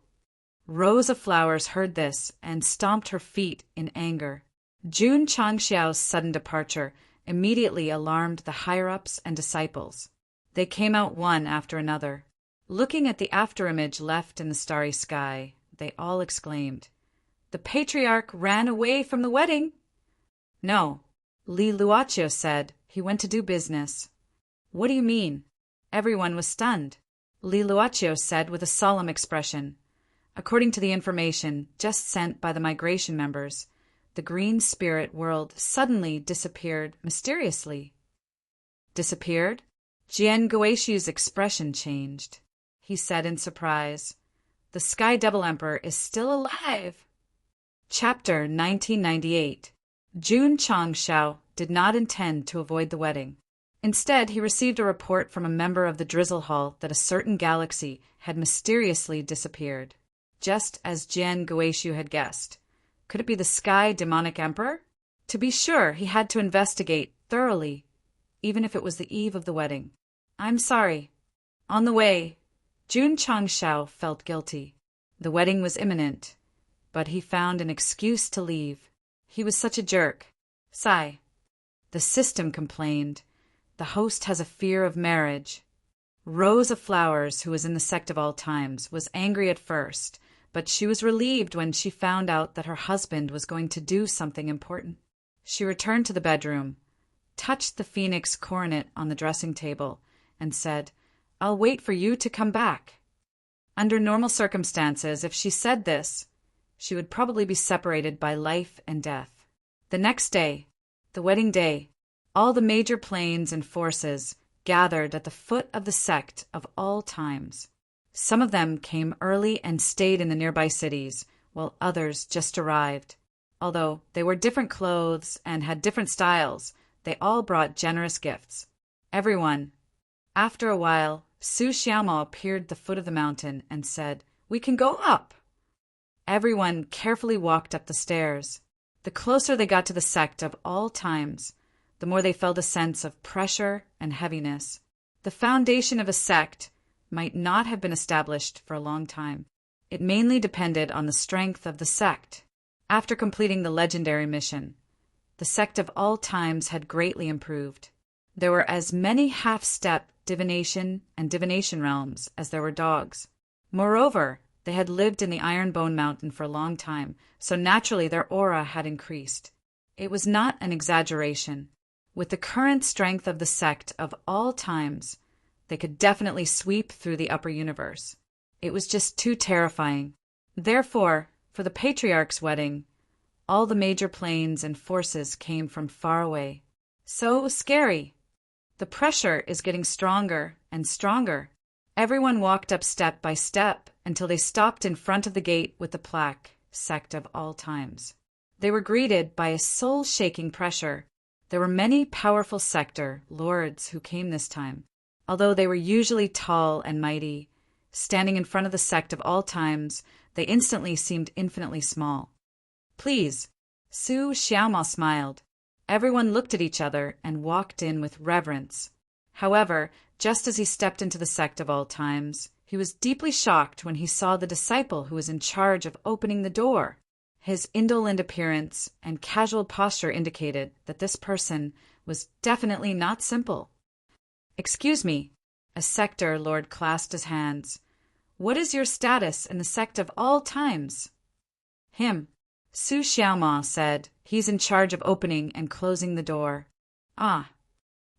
Rows of flowers heard this and stomped her feet in anger. Jun Chang Xiao's sudden departure immediately alarmed the higher-ups and disciples. They came out one after another. Looking at the afterimage left in the starry sky, they all exclaimed, "The patriarch ran away from the wedding!" "No," Li Luochio said. "He went to do business." "What do you mean?" Everyone was stunned. Li Luochio said with a solemn expression, "According to the information just sent by the migration members, the green spirit world suddenly disappeared mysteriously." "Disappeared?" Jian Guishu's expression changed. He said in surprise, "The Sky Devil Emperor is still alive." Chapter 1998. Jun Changshao did not intend to avoid the wedding. Instead, he received a report from a member of the Drizzle Hall that a certain galaxy had mysteriously disappeared, just as Jian Guishu had guessed. Could it be the Sky Demonic Emperor? To be sure, he had to investigate thoroughly, even if it was the eve of the wedding. "I'm sorry." On the way, Jun Changshao felt guilty. The wedding was imminent, but he found an excuse to leave. He was such a jerk. Sigh. The system complained. The host has a fear of marriage. Rose of Flowers, who was in the Sect of All Times, was angry at first, but she was relieved when she found out that her husband was going to do something important. She returned to the bedroom, touched the phoenix coronet on the dressing table, and said, "I'll wait for you to come back." Under normal circumstances, if she said this, she would probably be separated by life and death. The next day, the wedding day, all the major planes and forces gathered at the foot of the Sect of All Times. Some of them came early and stayed in the nearby cities, while others just arrived. Although they wore different clothes and had different styles, they all brought generous gifts. Everyone. After a while, Su Xiaomao appeared at the foot of the mountain and said, "We can go up." Everyone carefully walked up the stairs. The closer they got to the Sect of All Times, the more they felt a sense of pressure and heaviness. The foundation of a sect might not have been established for a long time. It mainly depended on the strength of the sect. After completing the legendary mission, the Sect of All Times had greatly improved. There were as many half-step divination and divination realms as there were dogs. Moreover, they had lived in the Iron Bone Mountain for a long time, so naturally their aura had increased. It was not an exaggeration. With the current strength of the Sect of All Times, they could definitely sweep through the upper universe. It was just too terrifying. Therefore, for the Patriarch's wedding, all the major planes and forces came from far away. So scary. The pressure is getting stronger and stronger. Everyone walked up step by step until they stopped in front of the gate with the plaque, Sect of All Times. They were greeted by a soul-shaking pressure. There were many powerful sector lords who came this time. Although they were usually tall and mighty, standing in front of the Sect of All Times, they instantly seemed infinitely small. "Please." Su Xiaomao smiled. Everyone looked at each other and walked in with reverence. However, just as he stepped into the Sect of All Times, he was deeply shocked when he saw the disciple who was in charge of opening the door. His indolent appearance and casual posture indicated that this person was definitely not simple. "Excuse me," a sector lord clasped his hands. "What is your status in the Sect of All Times?" "Him," Su Xiaomao said. "He's in charge of opening and closing the door." "Ah."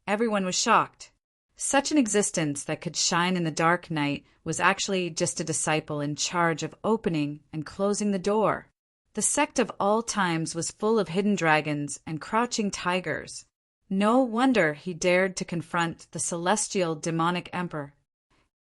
Everyone was shocked. Such an existence that could shine in the dark night was actually just a disciple in charge of opening and closing the door. The Sect of All Times was full of hidden dragons and crouching tigers. No wonder he dared to confront the celestial demonic emperor.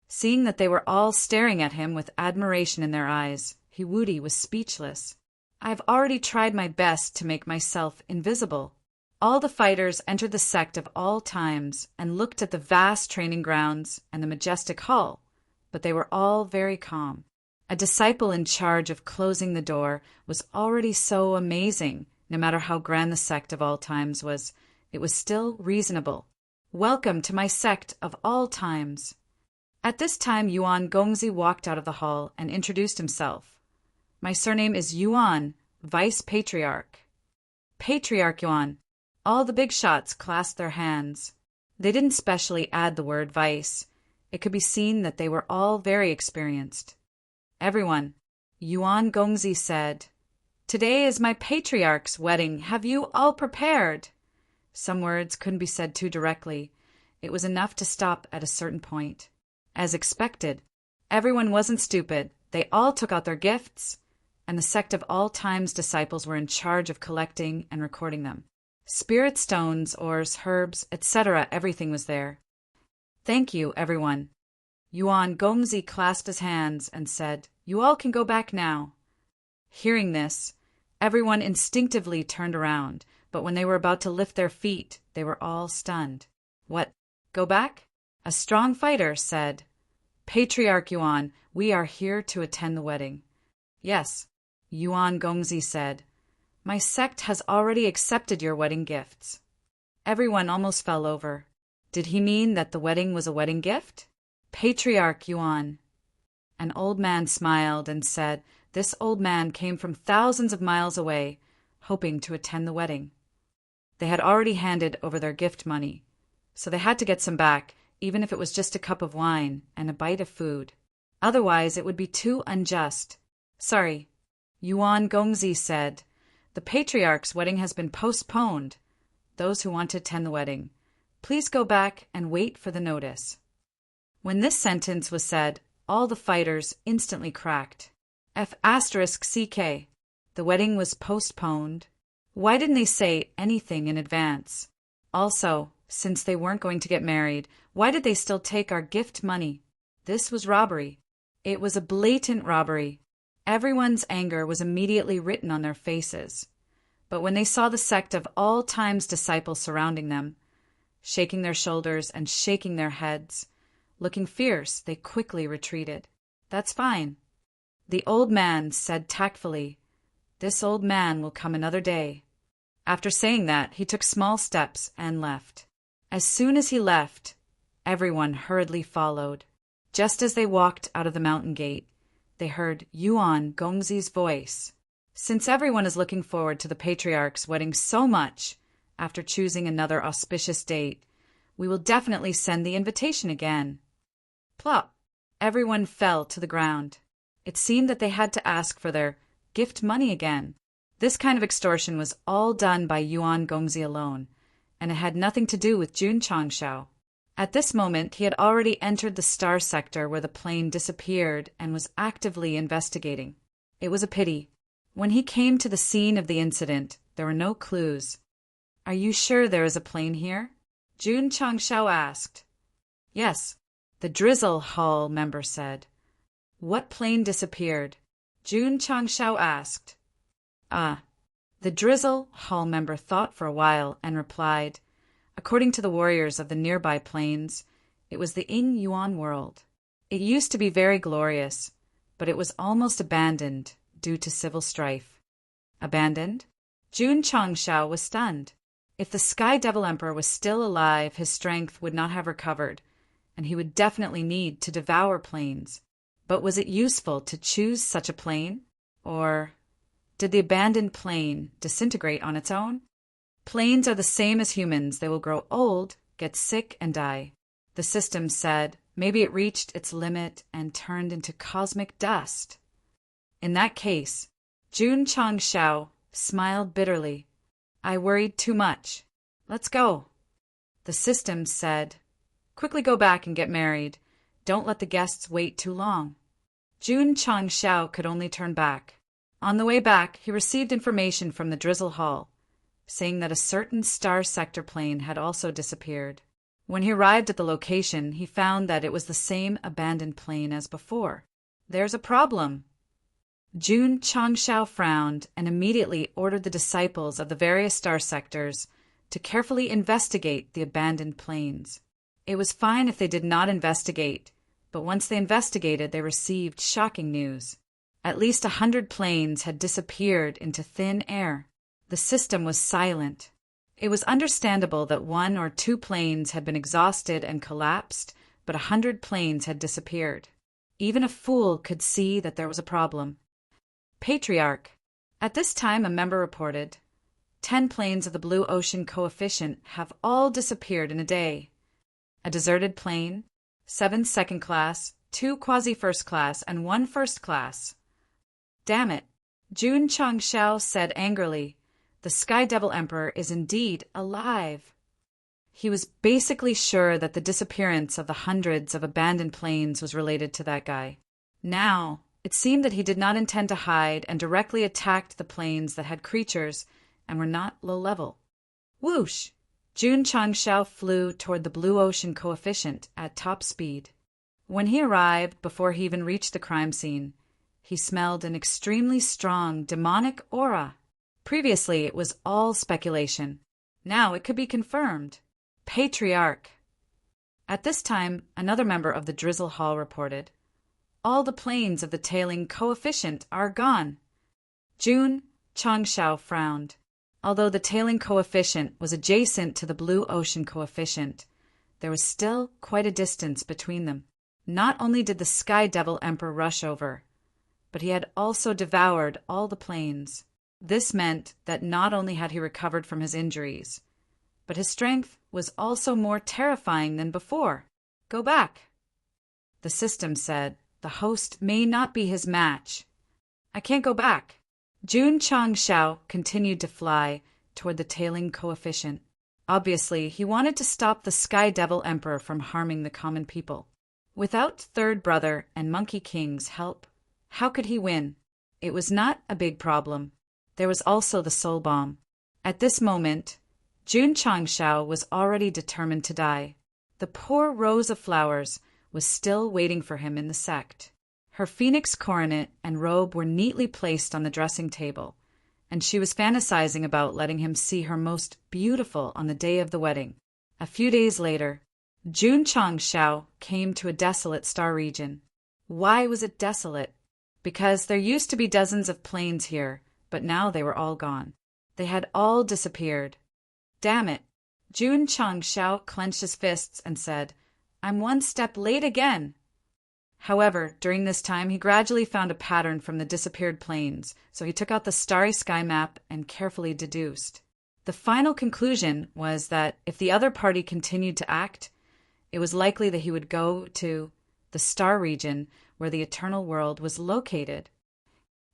Seeing that they were all staring at him with admiration in their eyes, Hiwudi was speechless. "I've already tried my best to make myself invisible." All the fighters entered the Sect of all times and looked at the vast training grounds and the majestic hall, but they were all very calm. A disciple in charge of closing the door was already so amazing. No matter how grand the Sect of all times was, it was still reasonable. "Welcome to my Sect of all times." At this time, Yuan Gongzi walked out of the hall and introduced himself. "My surname is Yuan, Vice Patriarch." "Patriarch Yuan." All the big shots clasped their hands. They didn't specially add the word vice. It could be seen that they were all very experienced. "Everyone," Yuan Gongzi said, "today is my patriarch's wedding. Have you all prepared?" Some words couldn't be said too directly. It was enough to stop at a certain point. As expected, everyone wasn't stupid. They all took out their gifts, and the Sect of all times disciples were in charge of collecting and recording them. Spirit stones, ores, herbs, etc., everything was there. "Thank you, everyone." Yuan Gongzi clasped his hands and said, "You all can go back now." Hearing this, everyone instinctively turned around, but when they were about to lift their feet, they were all stunned. "What? Go back?" A strong fighter said, "Patriarch Yuan, we are here to attend the wedding." "Yes," Yuan Gongzi said. "My Sect has already accepted your wedding gifts." Everyone almost fell over. Did he mean that the wedding was a wedding gift? "Patriarch Yuan." An old man smiled and said this old man came from thousands of miles away, hoping to attend the wedding. They had already handed over their gift money, so they had to get some back, even if it was just a cup of wine and a bite of food. Otherwise, it would be too unjust. "Sorry," Yuan Gongzi said. "The Patriarch's wedding has been postponed. Those who want to attend the wedding, please go back and wait for the notice." When this sentence was said, all the fighters instantly cracked. F***CK. The wedding was postponed. Why didn't they say anything in advance? Also, since they weren't going to get married, why did they still take our gift money? This was robbery. It was a blatant robbery. Everyone's anger was immediately written on their faces. But when they saw the Sect of all times disciples surrounding them, shaking their shoulders and shaking their heads, looking fierce, they quickly retreated. "That's fine." The old man said tactfully, "This old man will come another day." After saying that, he took small steps and left. As soon as he left, everyone hurriedly followed. Just as they walked out of the mountain gate, they heard Yuan Gongzi's voice. "Since everyone is looking forward to the Patriarch's wedding so much, after choosing another auspicious date, we will definitely send the invitation again." Plop! Everyone fell to the ground. It seemed that they had to ask for their gift money again. This kind of extortion was all done by Yuan Gongzi alone, and it had nothing to do with Jun Changshao. At this moment, he had already entered the star sector where the plane disappeared and was actively investigating. It was a pity. When he came to the scene of the incident, there were no clues. "Are you sure there is a plane here?" Jun Changshao asked. "Yes," the Drizzle Hall member said. "What plane disappeared?" Jun Changshao asked. The Drizzle Hall member thought for a while and replied, "According to the warriors of the nearby plains, it was the Ing Yuan world. It used to be very glorious, but it was almost abandoned due to civil strife." Abandoned? Jun Changshao was stunned. If the Sky Devil Emperor was still alive, his strength would not have recovered, and he would definitely need to devour planes. But was it useful to choose such a plane? Or did the abandoned plane disintegrate on its own? Planes are the same as humans. They will grow old, get sick, and die. The system said maybe it reached its limit and turned into cosmic dust. In that case, Jun Changshao smiled bitterly. "I worried too much. Let's go." The system said, "Quickly go back and get married. Don't let the guests wait too long." Jun Changshao could only turn back. On the way back, he received information from the Drizzle Hall. saying that a certain star sector plane had also disappeared. When he arrived at the location, he found that it was the same abandoned plane as before. "There's a problem." Jun Changshao frowned and immediately ordered the disciples of the various star sectors to carefully investigate the abandoned planes. It was fine if they did not investigate, but once they investigated, they received shocking news. At least 100 planes had disappeared into thin air. The system was silent. It was understandable that 1 or 2 planes had been exhausted and collapsed, but 100 planes had disappeared. Even a fool could see that there was a problem. Patriarch. At this time, a member reported, 10 planes of the Blue Ocean Coefficient have all disappeared in a day. A deserted plane, 7 second class, 2 quasi-first class, and 1 first class. Damn it, Jun Changshao said angrily. The Sky Devil Emperor is indeed alive. He was basically sure that the disappearance of the hundreds of abandoned planes was related to that guy. Now, it seemed that he did not intend to hide and directly attacked the planes that had creatures and were not low level. Whoosh! Jun Changshao flew toward the Blue Ocean Coefficient at top speed. When he arrived, before he even reached the crime scene, he smelled an extremely strong demonic aura. Previously, it was all speculation. Now it could be confirmed. Patriarch. At this time, another member of the Drizzle Hall reported, "All the planes of the tailing coefficient are gone." Jun Changshao frowned. Although the tailing coefficient was adjacent to the Blue Ocean Coefficient, there was still quite a distance between them. Not only did the Sky Devil Emperor rush over, but he had also devoured all the planes. This meant that not only had he recovered from his injuries, but his strength was also more terrifying than before. "Go back." The system said the host may not be his match. "I can't go back." Jun Changshao continued to fly toward the tailing coefficient. Obviously, he wanted to stop the Sky Devil Emperor from harming the common people. Without Third Brother and Monkey King's help, how could he win? It was not a big problem. There was also the soul bomb. At this moment, Jun Changshao was already determined to die. The poor Rose of Flowers was still waiting for him in the Sect. Her phoenix coronet and robe were neatly placed on the dressing table, and she was fantasizing about letting him see her most beautiful on the day of the wedding. A few days later, Jun Changshao came to a desolate star region. Why was it desolate? Because there used to be dozens of planes here, but now they were all gone. They had all disappeared. Damn it! Jun Changshao clenched his fists and said, "I'm 1 step late again." However, during this time, he gradually found a pattern from the disappeared planes, so he took out the starry sky map and carefully deduced. The final conclusion was that if the other party continued to act, it was likely that he would go to the star region where the eternal world was located.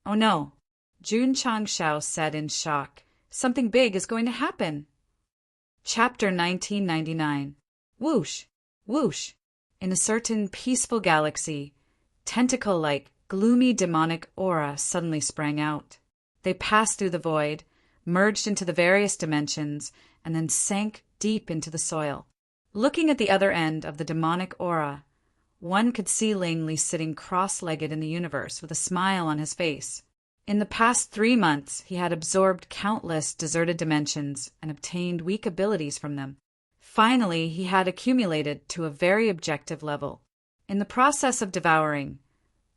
"Oh no," Jun Changshao said in shock. "Something big is going to happen." Chapter 1999. Whoosh! Whoosh! In a certain peaceful galaxy, tentacle-like, gloomy demonic aura suddenly sprang out. They passed through the void, merged into the various dimensions, and then sank deep into the soil. Looking at the other end of the demonic aura, one could see Langley sitting cross-legged in the universe with a smile on his face. In the past 3 months, he had absorbed countless deserted dimensions and obtained weak abilities from them. Finally, he had accumulated to a very objective level. In the process of devouring,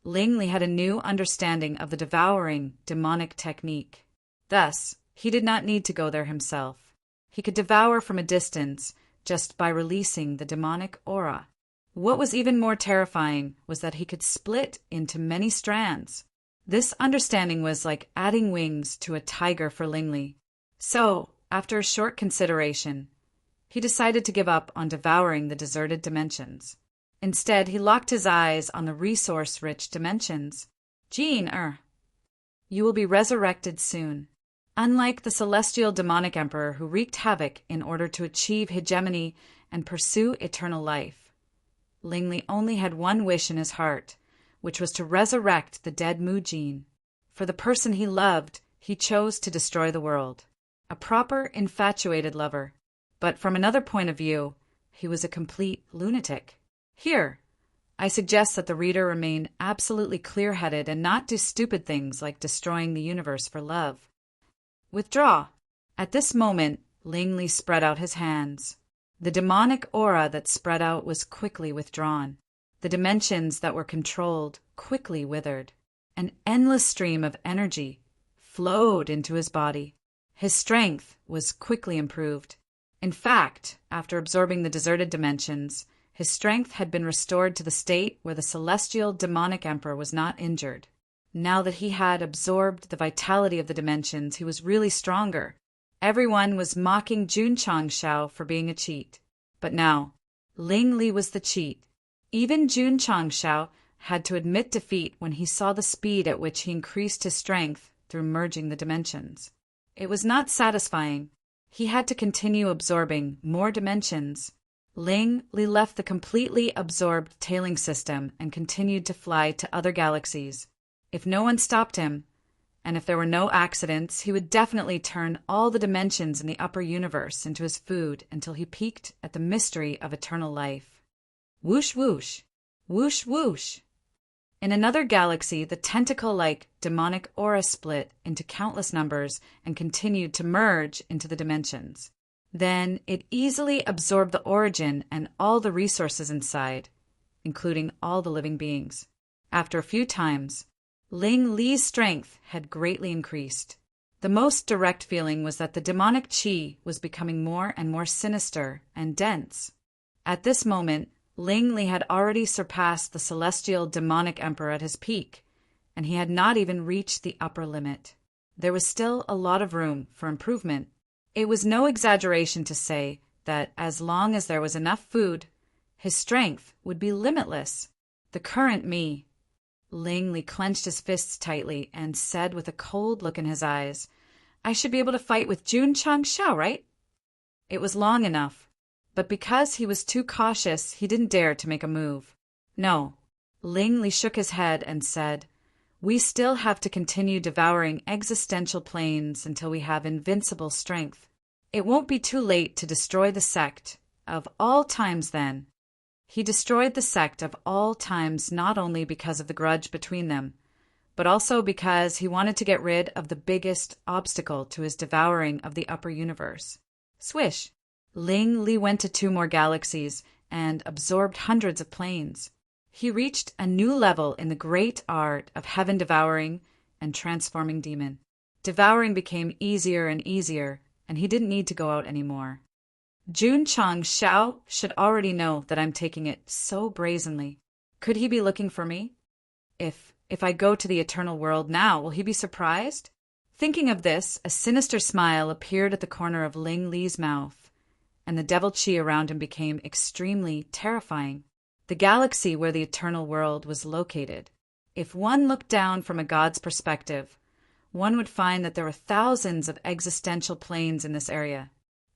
Langley had a new understanding of the devouring demonic technique. Thus, he did not need to go there himself. He could devour from a distance just by releasing the demonic aura. What was even more terrifying was that he could split into many strands. This understanding was like adding wings to a tiger for Langley. So, after a short consideration, he decided to give up on devouring the deserted dimensions. Instead, he locked his eyes on the resource-rich dimensions. Jean, you will be resurrected soon. Unlike the celestial demonic emperor who wreaked havoc in order to achieve hegemony and pursue eternal life, Langley only had one wish in his heart, which was to resurrect the dead Mu Jean. For the person he loved, he chose to destroy the world. a proper infatuated lover. But from another point of view, he was a complete lunatic. Here, I suggest that the reader remain absolutely clear-headed and not do stupid things like destroying the universe for love. Withdraw. At this moment, Ling Li spread out his hands. The demonic aura that spread out was quickly withdrawn. The dimensions that were controlled quickly withered. An endless stream of energy flowed into his body. His strength was quickly improved. In fact, after absorbing the deserted dimensions, his strength had been restored to the state where the celestial demonic emperor was not injured. Now that he had absorbed the vitality of the dimensions, he was really stronger. Everyone was mocking Jun Changshao for being a cheat. But now, Ling Li was the cheat. Even Jun Changshao had to admit defeat when he saw the speed at which he increased his strength through merging the dimensions. It was not satisfying. He had to continue absorbing more dimensions. Ling Li left the completely absorbed tailing system and continued to fly to other galaxies. If no one stopped him, and if there were no accidents, he would definitely turn all the dimensions in the upper universe into his food until he peaked at the mystery of eternal life. Whoosh whoosh, whoosh whoosh. In another galaxy, the tentacle-like demonic aura split into countless numbers and continued to merge into the dimensions. Then it easily absorbed the origin and all the resources inside, including all the living beings. After a few times, Ling Li's strength had greatly increased. The most direct feeling was that the demonic qi was becoming more and more sinister and dense. At this moment, Ling Li had already surpassed the celestial demonic emperor at his peak, and he had not even reached the upper limit. There was still a lot of room for improvement. It was no exaggeration to say that as long as there was enough food, his strength would be limitless. The current me. Ling Li clenched his fists tightly and said with a cold look in his eyes, "I should be able to fight with Jun Changshao, right?" It was long enough, but because he was too cautious, he didn't dare to make a move. No. Ling Li shook his head and said, "We still have to continue devouring existential planes until we have invincible strength. It won't be too late to destroy the Sect of all times then." He destroyed the Sect of all times not only because of the grudge between them, but also because he wanted to get rid of the biggest obstacle to his devouring of the upper universe. Swish! Ling Li went to 2 more galaxies and absorbed hundreds of planes. He reached a new level in the great art of heaven devouring and transforming demon. Devouring became easier and easier, and he didn't need to go out anymore. Jun Changshao should already know that I'm taking it so brazenly. Could he be looking for me? If I go to the eternal world now, will he be surprised? Thinking of this, a sinister smile appeared at the corner of Ling Li's mouth, and the devil qi around him became extremely terrifying. The galaxy where the eternal world was located. If one looked down from a god's perspective, one would find that there were thousands of existential planes in this area.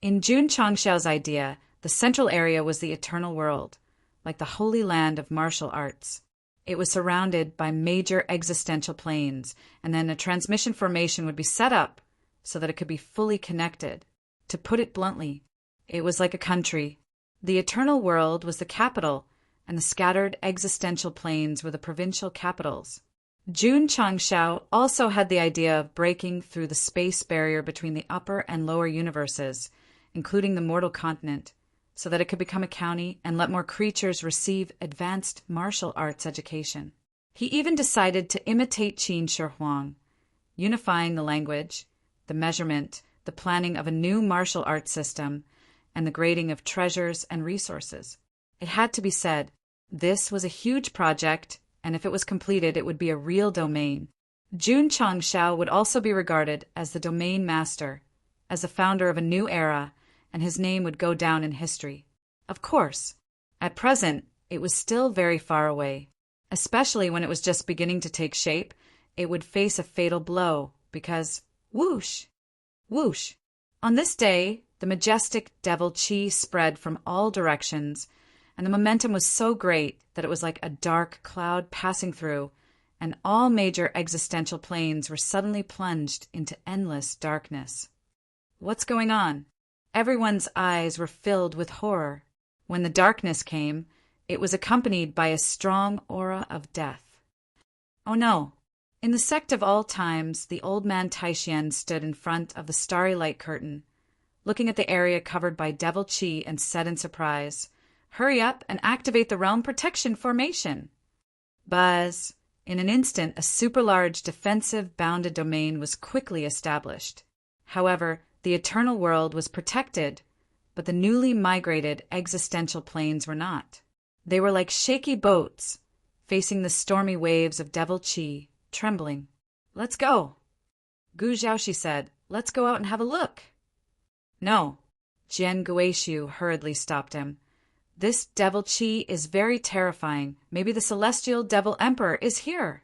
In Jun Changshao's idea, the central area was the eternal world, like the holy land of martial arts. It was surrounded by major existential planes, and then a transmission formation would be set up so that it could be fully connected. To put it bluntly, it was like a country. The eternal world was the capital, and the scattered existential planes were the provincial capitals. Jun Changshao also had the idea of breaking through the space barrier between the upper and lower universes, including the mortal continent, so that it could become a county and let more creatures receive advanced martial arts education. He even decided to imitate Qin Shi Huang, unifying the language, the measurement, the planning of a new martial arts system, and the grading of treasures and resources. It had to be said, this was a huge project, and if it was completed, it would be a real domain. Jun Changshao would also be regarded as the domain master, as the founder of a new era, and his name would go down in history. Of course, at present, it was still very far away. Especially when it was just beginning to take shape, it would face a fatal blow, because whoosh, whoosh. On this day, the majestic devil qi spread from all directions, and the momentum was so great that it was like a dark cloud passing through, and all major existential planes were suddenly plunged into endless darkness. What's going on?" Everyone's eyes were filled with horror. When the darkness came, it was accompanied by a strong aura of death. Oh no! In the Sect of all times, the old man Taishian stood in front of the starry light curtain, looking at the area covered by devil chi, and said in surprise, "Hurry up and activate the realm protection formation." Buzz! In an instant, a super-large defensive bounded domain was quickly established. However, the eternal world was protected, but the newly migrated existential planes were not. They were like shaky boats, facing the stormy waves of devil chi, trembling. "Let's go," Gu Zhaoxi said. "Let's go out and have a look." "No," Jian Guishu hurriedly stopped him. "This devil chi is very terrifying. Maybe the celestial devil emperor is here."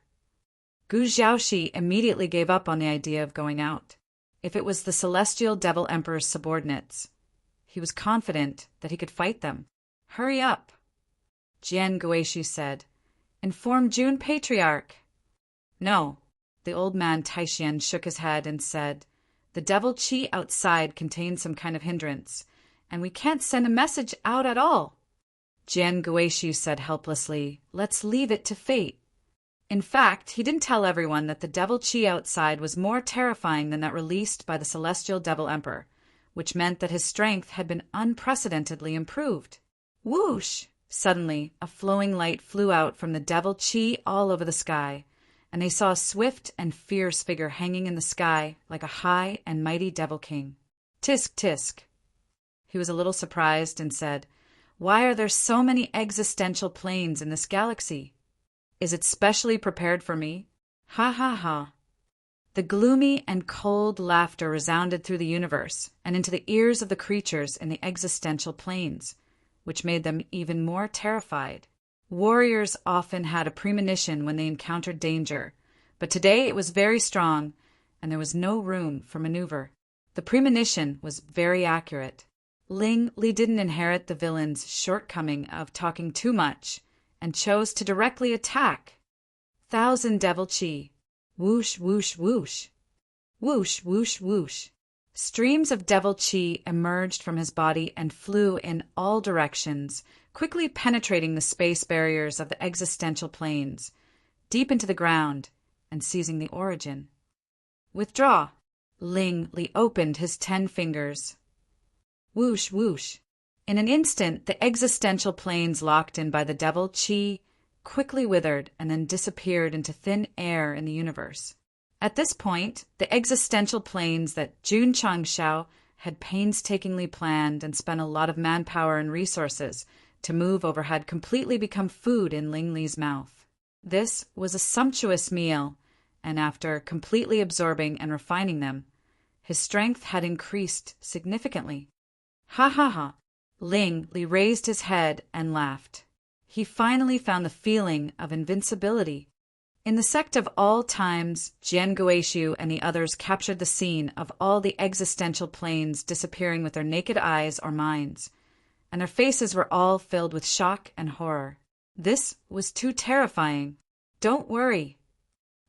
Gu Zhaoxi immediately gave up on the idea of going out. If it was the celestial devil emperor's subordinates, he was confident that he could fight them. "Hurry up," Jian Guishu said. "Inform June Patriarch." "No," the old man Taishian shook his head and said, "The devil chi outside contains some kind of hindrance, and we can't send a message out at all." Jian Guishu said helplessly, "Let's leave it to fate." In fact, he didn't tell everyone that the devil chi outside was more terrifying than that released by the celestial devil emperor, which meant that his strength had been unprecedentedly improved. Whoosh! Suddenly, a flowing light flew out from the devil chi all over the sky, and they saw a swift and fierce figure hanging in the sky like a high and mighty devil king. "Tisk, tisk." He was a little surprised and said, "Why are there so many existential planes in this galaxy? Is it specially prepared for me? Ha ha ha." The gloomy and cold laughter resounded through the universe and into the ears of the creatures in the existential planes, which made them even more terrified. Warriors often had a premonition when they encountered danger, but today it was very strong, and there was no room for maneuver. The premonition was very accurate. Ling Li didn't inherit the villain's shortcoming of talking too much, and chose to directly attack. Thousand devil chi. Whoosh, whoosh, whoosh. Whoosh, whoosh, whoosh. Streams of devil chi emerged from his body and flew in all directions, quickly penetrating the space barriers of the existential planes, deep into the ground, and seizing the origin. "Withdraw." Ling Li opened his 10 fingers. Whoosh, whoosh. In an instant, the existential planes locked in by the devil chi quickly withered and then disappeared into thin air in the universe. At this point, the existential planes that Jun Changshao had painstakingly planned and spent a lot of manpower and resources to move over had completely become food in Ling Li's mouth. This was a sumptuous meal, and after completely absorbing and refining them, his strength had increased significantly. Ha ha ha! Ling Li raised his head and laughed. He finally found the feeling of invincibility. In the Sect of all times, Jian Guishu and the others captured the scene of all the existential planes disappearing with their naked eyes or minds, and their faces were all filled with shock and horror. This was too terrifying. "Don't worry."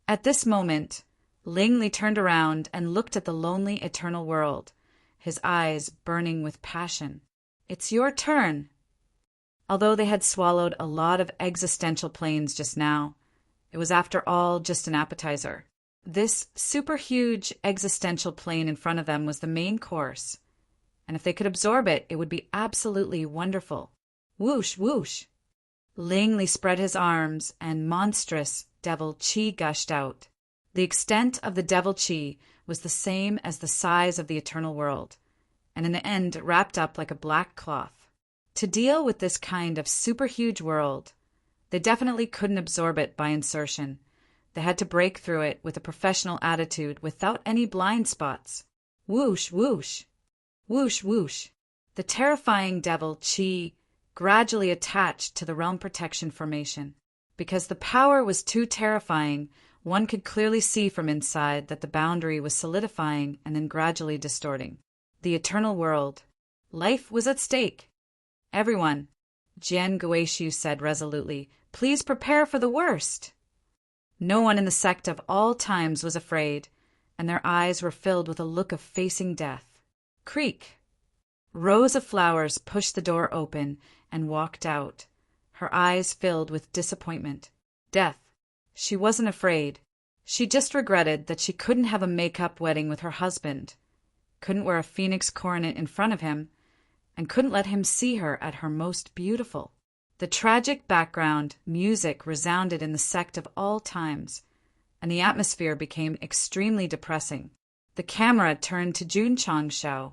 At this moment, Ling Li turned around and looked at the lonely eternal world, his eyes burning with passion. "It's your turn." Although they had swallowed a lot of existential planes just now, it was after all just an appetizer. This super huge existential plane in front of them was the main course, and if they could absorb it, it would be absolutely wonderful. Whoosh, whoosh. Ling Li spread his arms, and monstrous devil chi gushed out. The extent of the devil chi was the same as the size of the eternal world, and in the end wrapped up like a black cloth. To deal with this kind of super huge world, they definitely couldn't absorb it by insertion. They had to break through it with a professional attitude without any blind spots. Whoosh, whoosh. Whoosh, whoosh. The terrifying devil chi gradually attached to the realm protection formation. Because the power was too terrifying, one could clearly see from inside that the boundary was solidifying and then gradually distorting. The eternal world. Life was at stake. "Everyone," Jian Guishu said resolutely, "please prepare for the worst." No one in the Sect of all times was afraid, and their eyes were filled with a look of facing death. Creak! Rows of flowers pushed the door open and walked out, her eyes filled with disappointment. Death. She wasn't afraid. She just regretted that she couldn't have a make-up wedding with her husband, couldn't wear a phoenix coronet in front of him, and couldn't let him see her at her most beautiful. The tragic background music resounded in the Sect of all times, and the atmosphere became extremely depressing. The camera turned to Jun Changshao.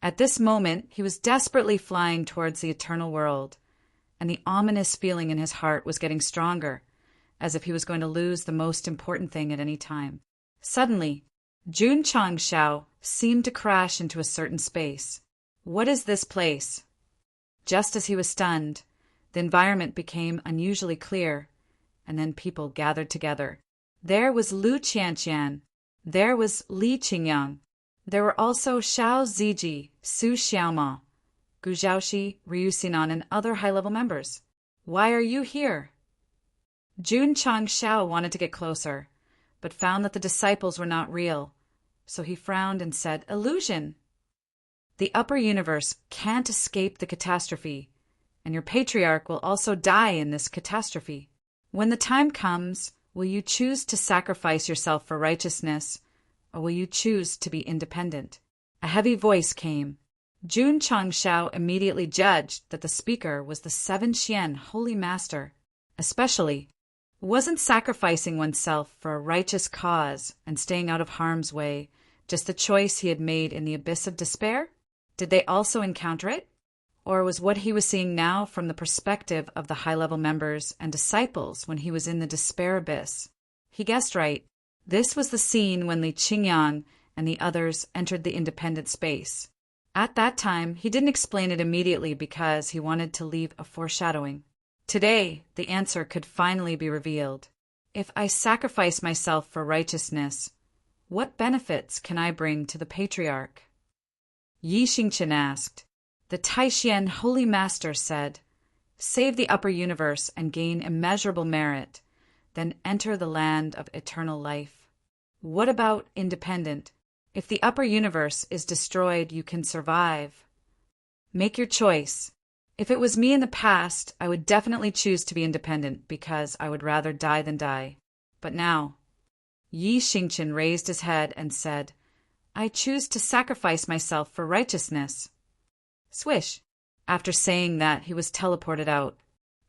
At this moment, he was desperately flying towards the eternal world, and the ominous feeling in his heart was getting stronger, as if he was going to lose the most important thing at any time. Suddenly, Jun Changshao seemed to crash into a certain space. What is this place? Just as he was stunned, the environment became unusually clear, and then people gathered together. There was Lu Qianqian. There was Li Qingyang. There were also Xiao Ziji, Su Xiaoma, Gu Zhaoxi, Ryu Sinan, and other high-level members. Why are you here? Jun Changshao wanted to get closer, but found that the disciples were not real, so he frowned and said, "Illusion. The upper universe can't escape the catastrophe, and your patriarch will also die in this catastrophe. When the time comes, will you choose to sacrifice yourself for righteousness, or will you choose to be independent?" A heavy voice came. Jun Changshao immediately judged that the speaker was the Seven Xian Holy Master. Especially, wasn't sacrificing oneself for a righteous cause and staying out of harm's way just the choice he had made in the abyss of despair? Did they also encounter it? Or was what he was seeing now from the perspective of the high-level members and disciples when he was in the despair abyss? He guessed right. This was the scene when Li Qingyang and the others entered the independent space. At that time, he didn't explain it immediately because he wanted to leave a foreshadowing. Today, the answer could finally be revealed. If I sacrifice myself for righteousness, what benefits can I bring to the patriarch? Yi Xingqian asked. The Taishian Holy Master said, "Save the upper universe and gain immeasurable merit, then enter the land of eternal life." What about independent? If the upper universe is destroyed, you can survive. Make your choice. If it was me in the past, I would definitely choose to be independent because I would rather die than die. But now, Yi Xingqian raised his head and said, "I choose to sacrifice myself for righteousness." Swish! After saying that, he was teleported out.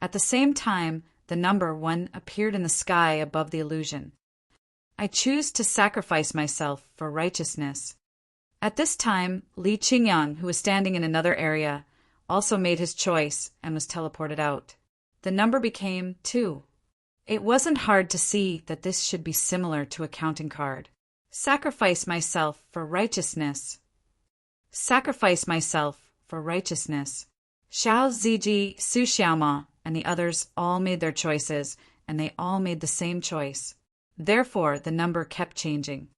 At the same time, the number 1 appeared in the sky above the illusion. I choose to sacrifice myself for righteousness. At this time, Li Qingyang, who was standing in another area, also made his choice and was teleported out. The number became 2. It wasn't hard to see that this should be similar to a counting card. Sacrifice myself for righteousness. Sacrifice myself for righteousness. Xiao Ziji, Su Xiaoma, and the others all made their choices, and they all made the same choice. Therefore, the number kept changing.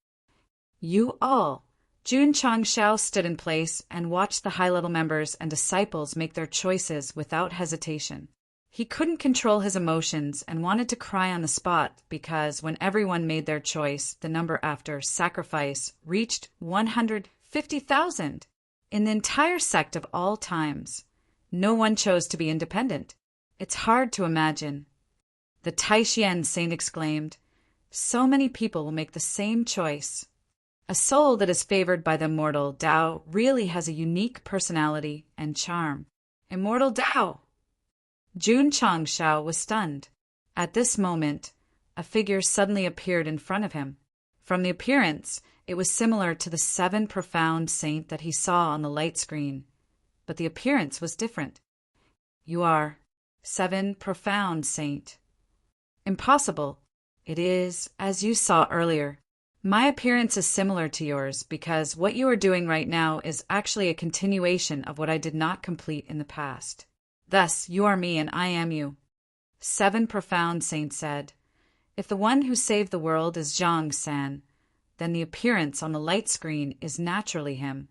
You all. Jun Changshao stood in place and watched the high-level members and disciples make their choices without hesitation. He couldn't control his emotions and wanted to cry on the spot because when everyone made their choice, the number after sacrifice reached 150,000. In the entire sect of all times, no one chose to be independent. It's hard to imagine. The Taishian saint exclaimed, "So many people will make the same choice." A soul that is favored by the immortal Tao really has a unique personality and charm. Immortal Tao! Jun Changshao was stunned. At this moment, a figure suddenly appeared in front of him. From the appearance, it was similar to the 7 profound saint that he saw on the light screen, but the appearance was different. You are 7 profound saint. Impossible. It is, as you saw earlier. My appearance is similar to yours because what you are doing right now is actually a continuation of what I did not complete in the past. Thus, you are me and I am you. 7 profound saints said, if the one who saved the world is Zhang-san, then the appearance on the light screen is naturally him.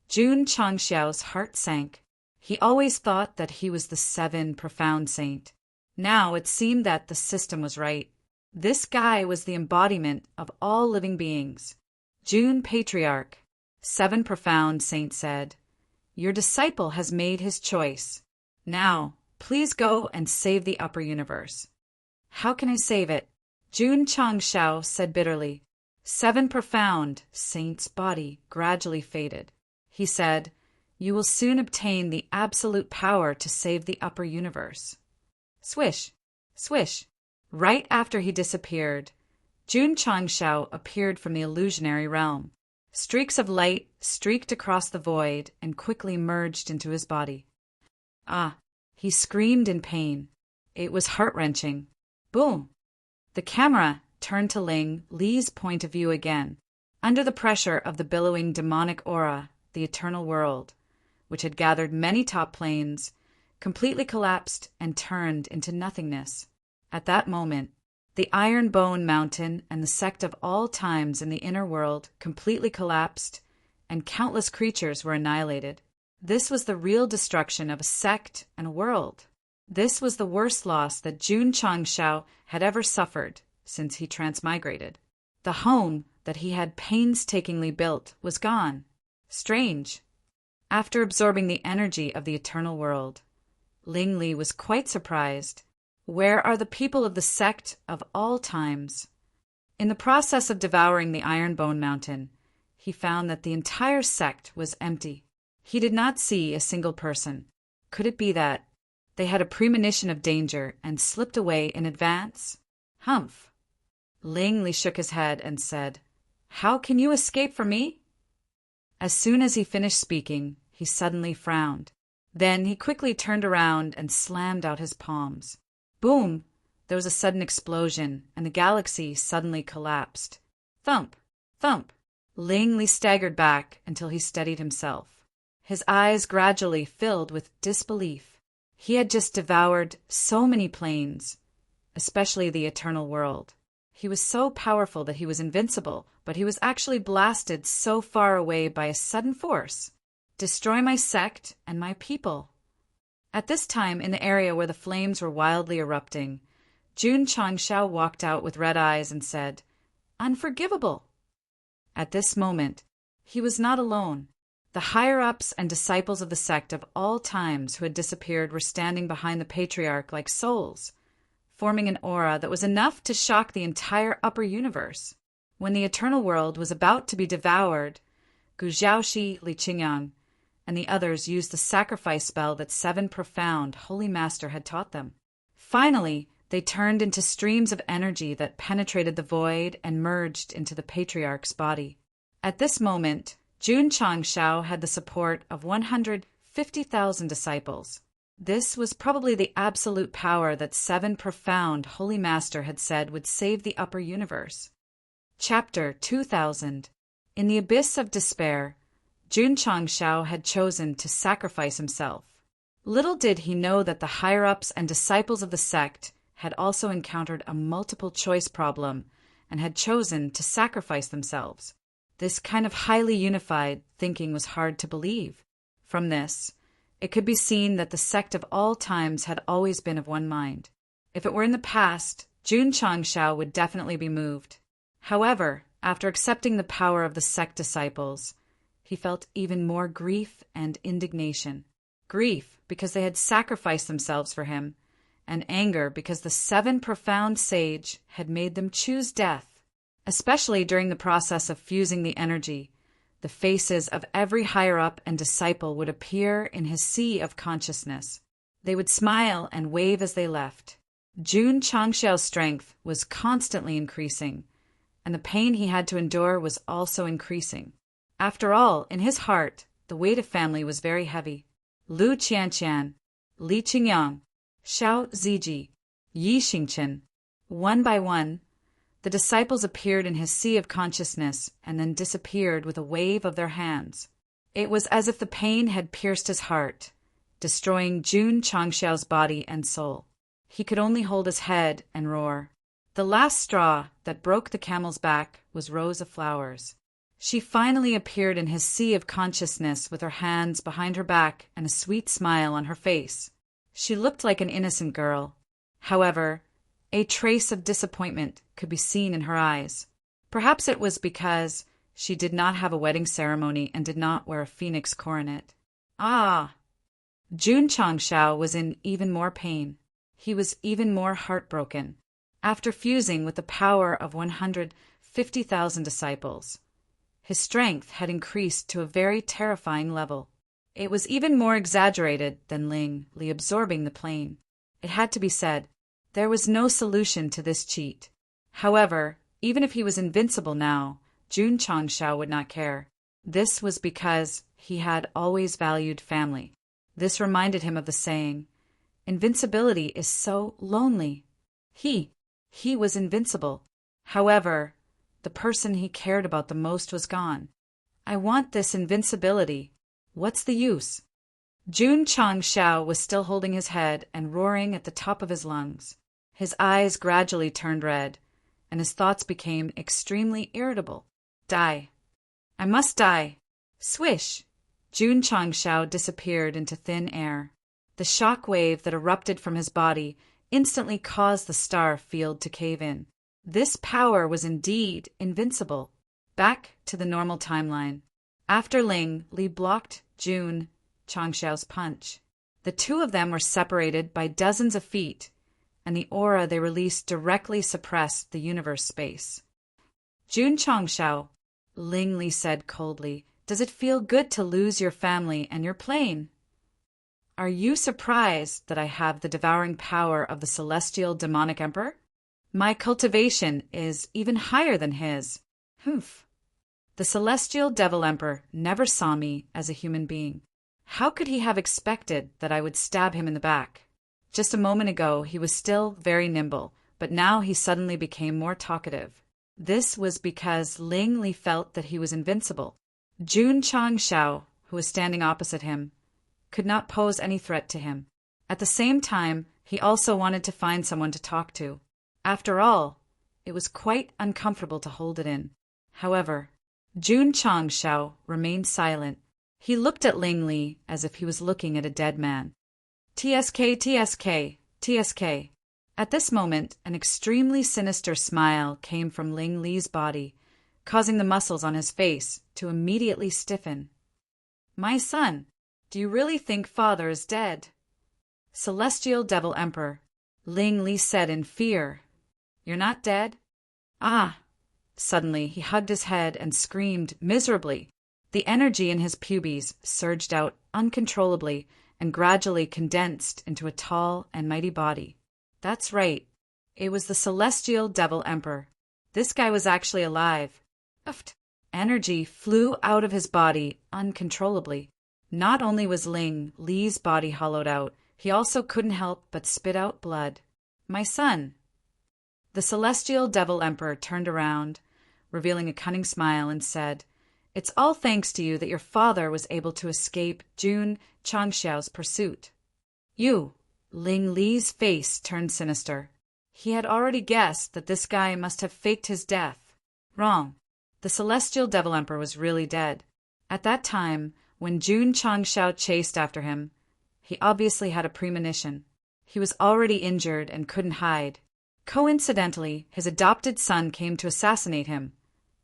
Jun Changxiao's heart sank. He always thought that he was the 7 profound saint. Now it seemed that the system was right. This guy was the embodiment of all living beings. Jun Patriarch. Seven Profound Saint said, "Your disciple has made his choice. Now, please go and save the upper universe." "How can I save it?" Jun Changshao said bitterly. Seven Profound Saint's body gradually faded. He said, "You will soon obtain the absolute power to save the upper universe." Swish, swish. Right after he disappeared, Jun Changshao appeared from the illusionary realm. Streaks of light streaked across the void and quickly merged into his body. Ah! He screamed in pain. It was heart-wrenching. Boom! The camera turned to Ling Li's point of view again. Under the pressure of the billowing demonic aura, the eternal world, which had gathered many top planes, completely collapsed and turned into nothingness. At that moment, the Iron Bone Mountain and the Sect of all times in the inner world completely collapsed, and countless creatures were annihilated. This was the real destruction of a sect and a world. This was the worst loss that Jun Changshao had ever suffered since he transmigrated. The home that he had painstakingly built was gone. Strange. After absorbing the energy of the eternal world, Ling Li was quite surprised. Where are the people of the Sect of all times? In the process of devouring the Iron Bone Mountain, he found that the entire sect was empty. He did not see a single person. Could it be that they had a premonition of danger and slipped away in advance? Humph! Ling Li shook his head and said, "How can you escape from me?" As soon as he finished speaking, he suddenly frowned. Then he quickly turned around and slammed out his palms. Boom! There was a sudden explosion, and the galaxy suddenly collapsed. Thump! Thump! Ling Li staggered back until he steadied himself. His eyes gradually filled with disbelief. He had just devoured so many planes, especially the eternal world. He was so powerful that he was invincible, but he was actually blasted so far away by a sudden force. Destroy my sect and my people. At this time, in the area where the flames were wildly erupting, Jun Changshao walked out with red eyes and said, "Unforgivable!" At this moment, he was not alone. The higher-ups and disciples of the sect of all times who had disappeared were standing behind the patriarch like souls, forming an aura that was enough to shock the entire upper universe. When the eternal world was about to be devoured, Gu Zhaoxi, Li Qingyang, and the others used the sacrifice spell that Seven Profound Holy Master had taught them. Finally, they turned into streams of energy that penetrated the void and merged into the patriarch's body. At this moment, Jun Changshao had the support of 150,000 disciples. This was probably the absolute power that Seven Profound Holy Master had said would save the upper universe. Chapter 2000. In the abyss of despair, Jun Changshao had chosen to sacrifice himself. Little did he know that the higher-ups and disciples of the sect had also encountered a multiple-choice problem and had chosen to sacrifice themselves. This kind of highly unified thinking was hard to believe. From this, it could be seen that the sect of all times had always been of one mind. If it were in the past, Jun Changshao would definitely be moved. However, after accepting the power of the sect disciples, he felt even more grief and indignation. Grief because they had sacrificed themselves for him, and anger because the Seven Profound Sage had made them choose death. Especially during the process of fusing the energy, the faces of every higher-up and disciple would appear in his sea of consciousness. They would smile and wave as they left. Jun Changshao's strength was constantly increasing, and the pain he had to endure was also increasing. After all, in his heart, the weight of family was very heavy. Lu Qianqian, Li Qingyang, Xiao Ziji, Yi Xingchen. One by one, the disciples appeared in his sea of consciousness and then disappeared with a wave of their hands. It was as if the pain had pierced his heart, destroying Jun Changshao's body and soul. He could only hold his head and roar. The last straw that broke the camel's back was Rose of Flowers. She finally appeared in his sea of consciousness with her hands behind her back and a sweet smile on her face. She looked like an innocent girl. However, a trace of disappointment could be seen in her eyes. Perhaps it was because She did not have a wedding ceremony and did not wear a phoenix coronet. Ah! Jun Changshao was in even more pain. He was even more heartbroken. After fusing with the power of 150,000 disciples, his strength had increased to a very terrifying level. It was even more exaggerated than Ling Li absorbing the plane. It had to be said, there was no solution to this cheat. However, even if he was invincible now, Jun Changshao would not care. This was because he had always valued family. This reminded him of the saying, invincibility is so lonely. He was invincible. However, the person he cared about the most was gone. I want this invincibility. What's the use? Jun Changshao was still holding his head and roaring at the top of his lungs. His eyes gradually turned red, and his thoughts became extremely irritable. Die. I must die. Swish! Jun Changshao disappeared into thin air. The shock wave that erupted from his body instantly caused the star field to cave in. This power was indeed invincible. Back to the normal timeline. After Ling Li blocked Jun Changshao's punch, the two of them were separated by dozens of feet, and the aura they released directly suppressed the universe space. Jun Changshao, Ling Li said coldly, does it feel good to lose your family and your plane? Are you surprised that I have the devouring power of the celestial demonic emperor? My cultivation is even higher than his. Humph. The celestial devil emperor never saw me as a human being. How could he have expected that I would stab him in the back? Just a moment ago he was still very nimble, but now he suddenly became more talkative. This was because Ling Li felt that he was invincible. Jun Changshao, who was standing opposite him, could not pose any threat to him. At the same time, he also wanted to find someone to talk to. After all, it was quite uncomfortable to hold it in. However, Jun Changshao remained silent. He looked at Ling Li as if he was looking at a dead man. TSK, TSK, TSK. At this moment, an extremely sinister smile came from Ling Li's body, causing the muscles on his face to immediately stiffen. My son, do you really think father is dead? Celestial Devil Emperor, Ling Li said in fear. You're not dead? Ah! Suddenly, he hugged his head and screamed miserably. The energy in his pubes surged out uncontrollably and gradually condensed into a tall and mighty body. That's right. It was the Celestial Devil Emperor. This guy was actually alive. Uft. Energy flew out of his body uncontrollably. Not only was Ling Li's body hollowed out, he also couldn't help but spit out blood. My son. The Celestial Devil Emperor turned around, revealing a cunning smile, and said, It's all thanks to you that your father was able to escape Jun Changshao's pursuit. You. Ling Li's face turned sinister. He had already guessed that this guy must have faked his death. Wrong. The Celestial Devil Emperor was really dead. At that time, when Jun Changshao chased after him, he obviously had a premonition. He was already injured and couldn't hide. Coincidentally, his adopted son came to assassinate him,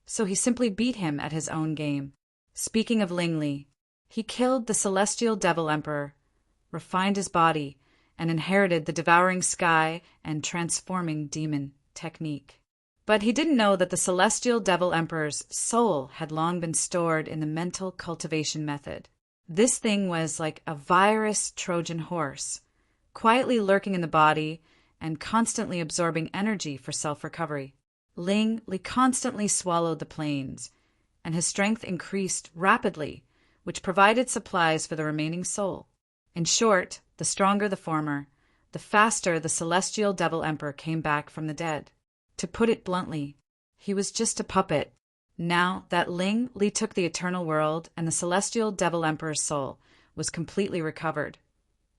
so he simply beat him at his own game. Speaking of Ling Li, he killed the Celestial Devil Emperor, refined his body, and inherited the devouring sky and transforming demon technique. But he didn't know that the Celestial Devil Emperor's soul had long been stored in the mental cultivation method. This thing was like a virus Trojan horse, quietly lurking in the body and constantly absorbing energy for self-recovery. Ling Li constantly swallowed the planes, and his strength increased rapidly, which provided supplies for the remaining soul. In short, the stronger the former, the faster the Celestial Devil Emperor came back from the dead. To put it bluntly, he was just a puppet. Now that Ling Li took the eternal world and the Celestial Devil Emperor's soul was completely recovered,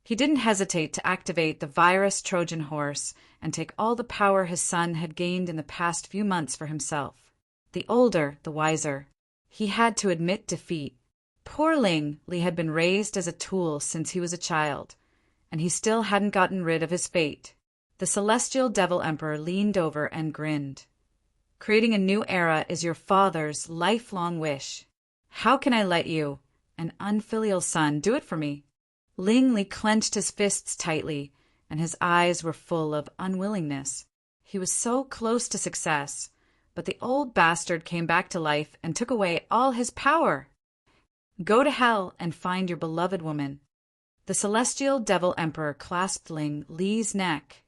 he didn't hesitate to activate the virus Trojan horse and take all the power his son had gained in the past few months for himself. The older, the wiser. He had to admit defeat. Poor Ling Li had been raised as a tool since he was a child, and he still hadn't gotten rid of his fate. The Celestial Devil Emperor leaned over and grinned. Creating a new era is your father's lifelong wish. How can I let you, an unfilial son, do it for me?" Ling Li clenched his fists tightly, and his eyes were full of unwillingness. He was so close to success, but the old bastard came back to life and took away all his power. "Go to hell and find your beloved woman." The celestial devil emperor clasped Ling Li's neck,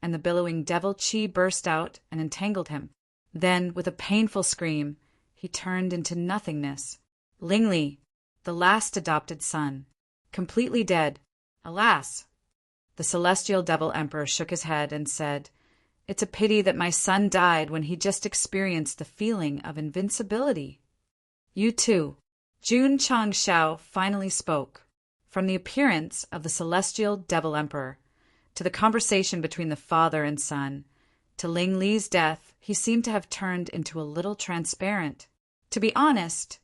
and the billowing devil chi burst out and entangled him. Then, with a painful scream, he turned into nothingness. Ling Li, the last adopted son, completely dead. Alas! The celestial devil emperor shook his head and said, "It's a pity that my son died when he just experienced the feeling of invincibility." "You too." Jun Changshao finally spoke. From the appearance of the celestial devil emperor, to the conversation between the father and son, to Ling Li's death, he seemed to have turned into a little transparent. To be honest,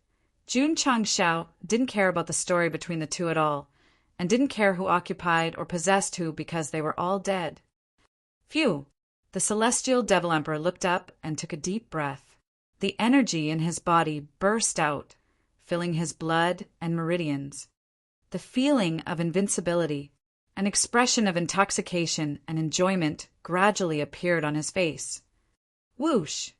Jun Changshao didn't care about the story between the two at all, and didn't care who occupied or possessed who because they were all dead. Phew! The celestial devil emperor looked up and took a deep breath. The energy in his body burst out, filling his blood and meridians. The feeling of invincibility, an expression of intoxication and enjoyment gradually appeared on his face. Whoosh!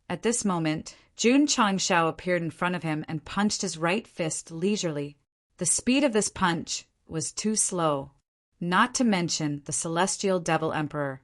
At this moment, Jun Changshao appeared in front of him and punched his right fist leisurely. The speed of this punch was too slow, not to mention the celestial devil emperor.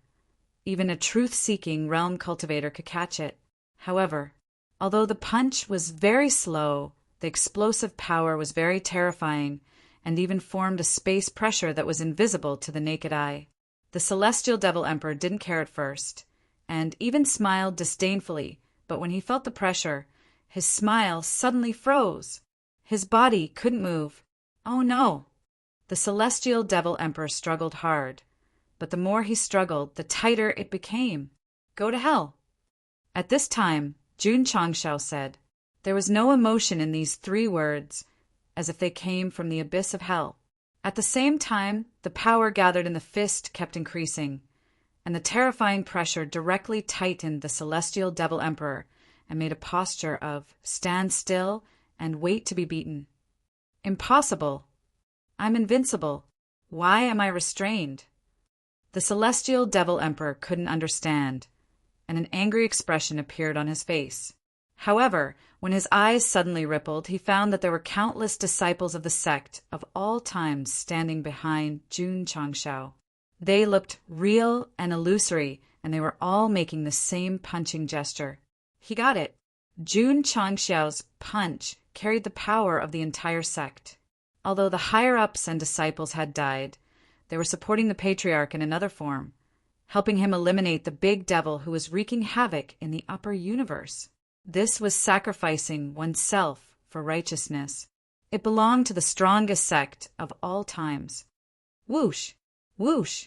Even a truth-seeking realm cultivator could catch it. However, although the punch was very slow, the explosive power was very terrifying and even formed a space pressure that was invisible to the naked eye. The celestial devil emperor didn't care at first, and even smiled disdainfully, but when he felt the pressure, his smile suddenly froze. His body couldn't move. Oh no! The celestial devil emperor struggled hard, but the more he struggled, the tighter it became. "Go to hell." At this time, Jun Changshao said. There was no emotion in these 3 words, as if they came from the abyss of hell. At the same time, the power gathered in the fist kept increasing, and the terrifying pressure directly tightened the celestial devil emperor and made a posture of stand still and wait to be beaten. Impossible! I'm invincible. Why am I restrained? The celestial devil emperor couldn't understand, and an angry expression appeared on his face. However, when his eyes suddenly rippled, he found that there were countless disciples of the sect of all times standing behind Jun Changshao. They looked real and illusory, and they were all making the same punching gesture. He got it. Jun Changshao's punch carried the power of the entire sect. Although the higher-ups and disciples had died, they were supporting the patriarch in another form, helping him eliminate the big devil who was wreaking havoc in the upper universe. This was sacrificing oneself for righteousness. It belonged to the strongest sect of all times. Whoosh! Whoosh!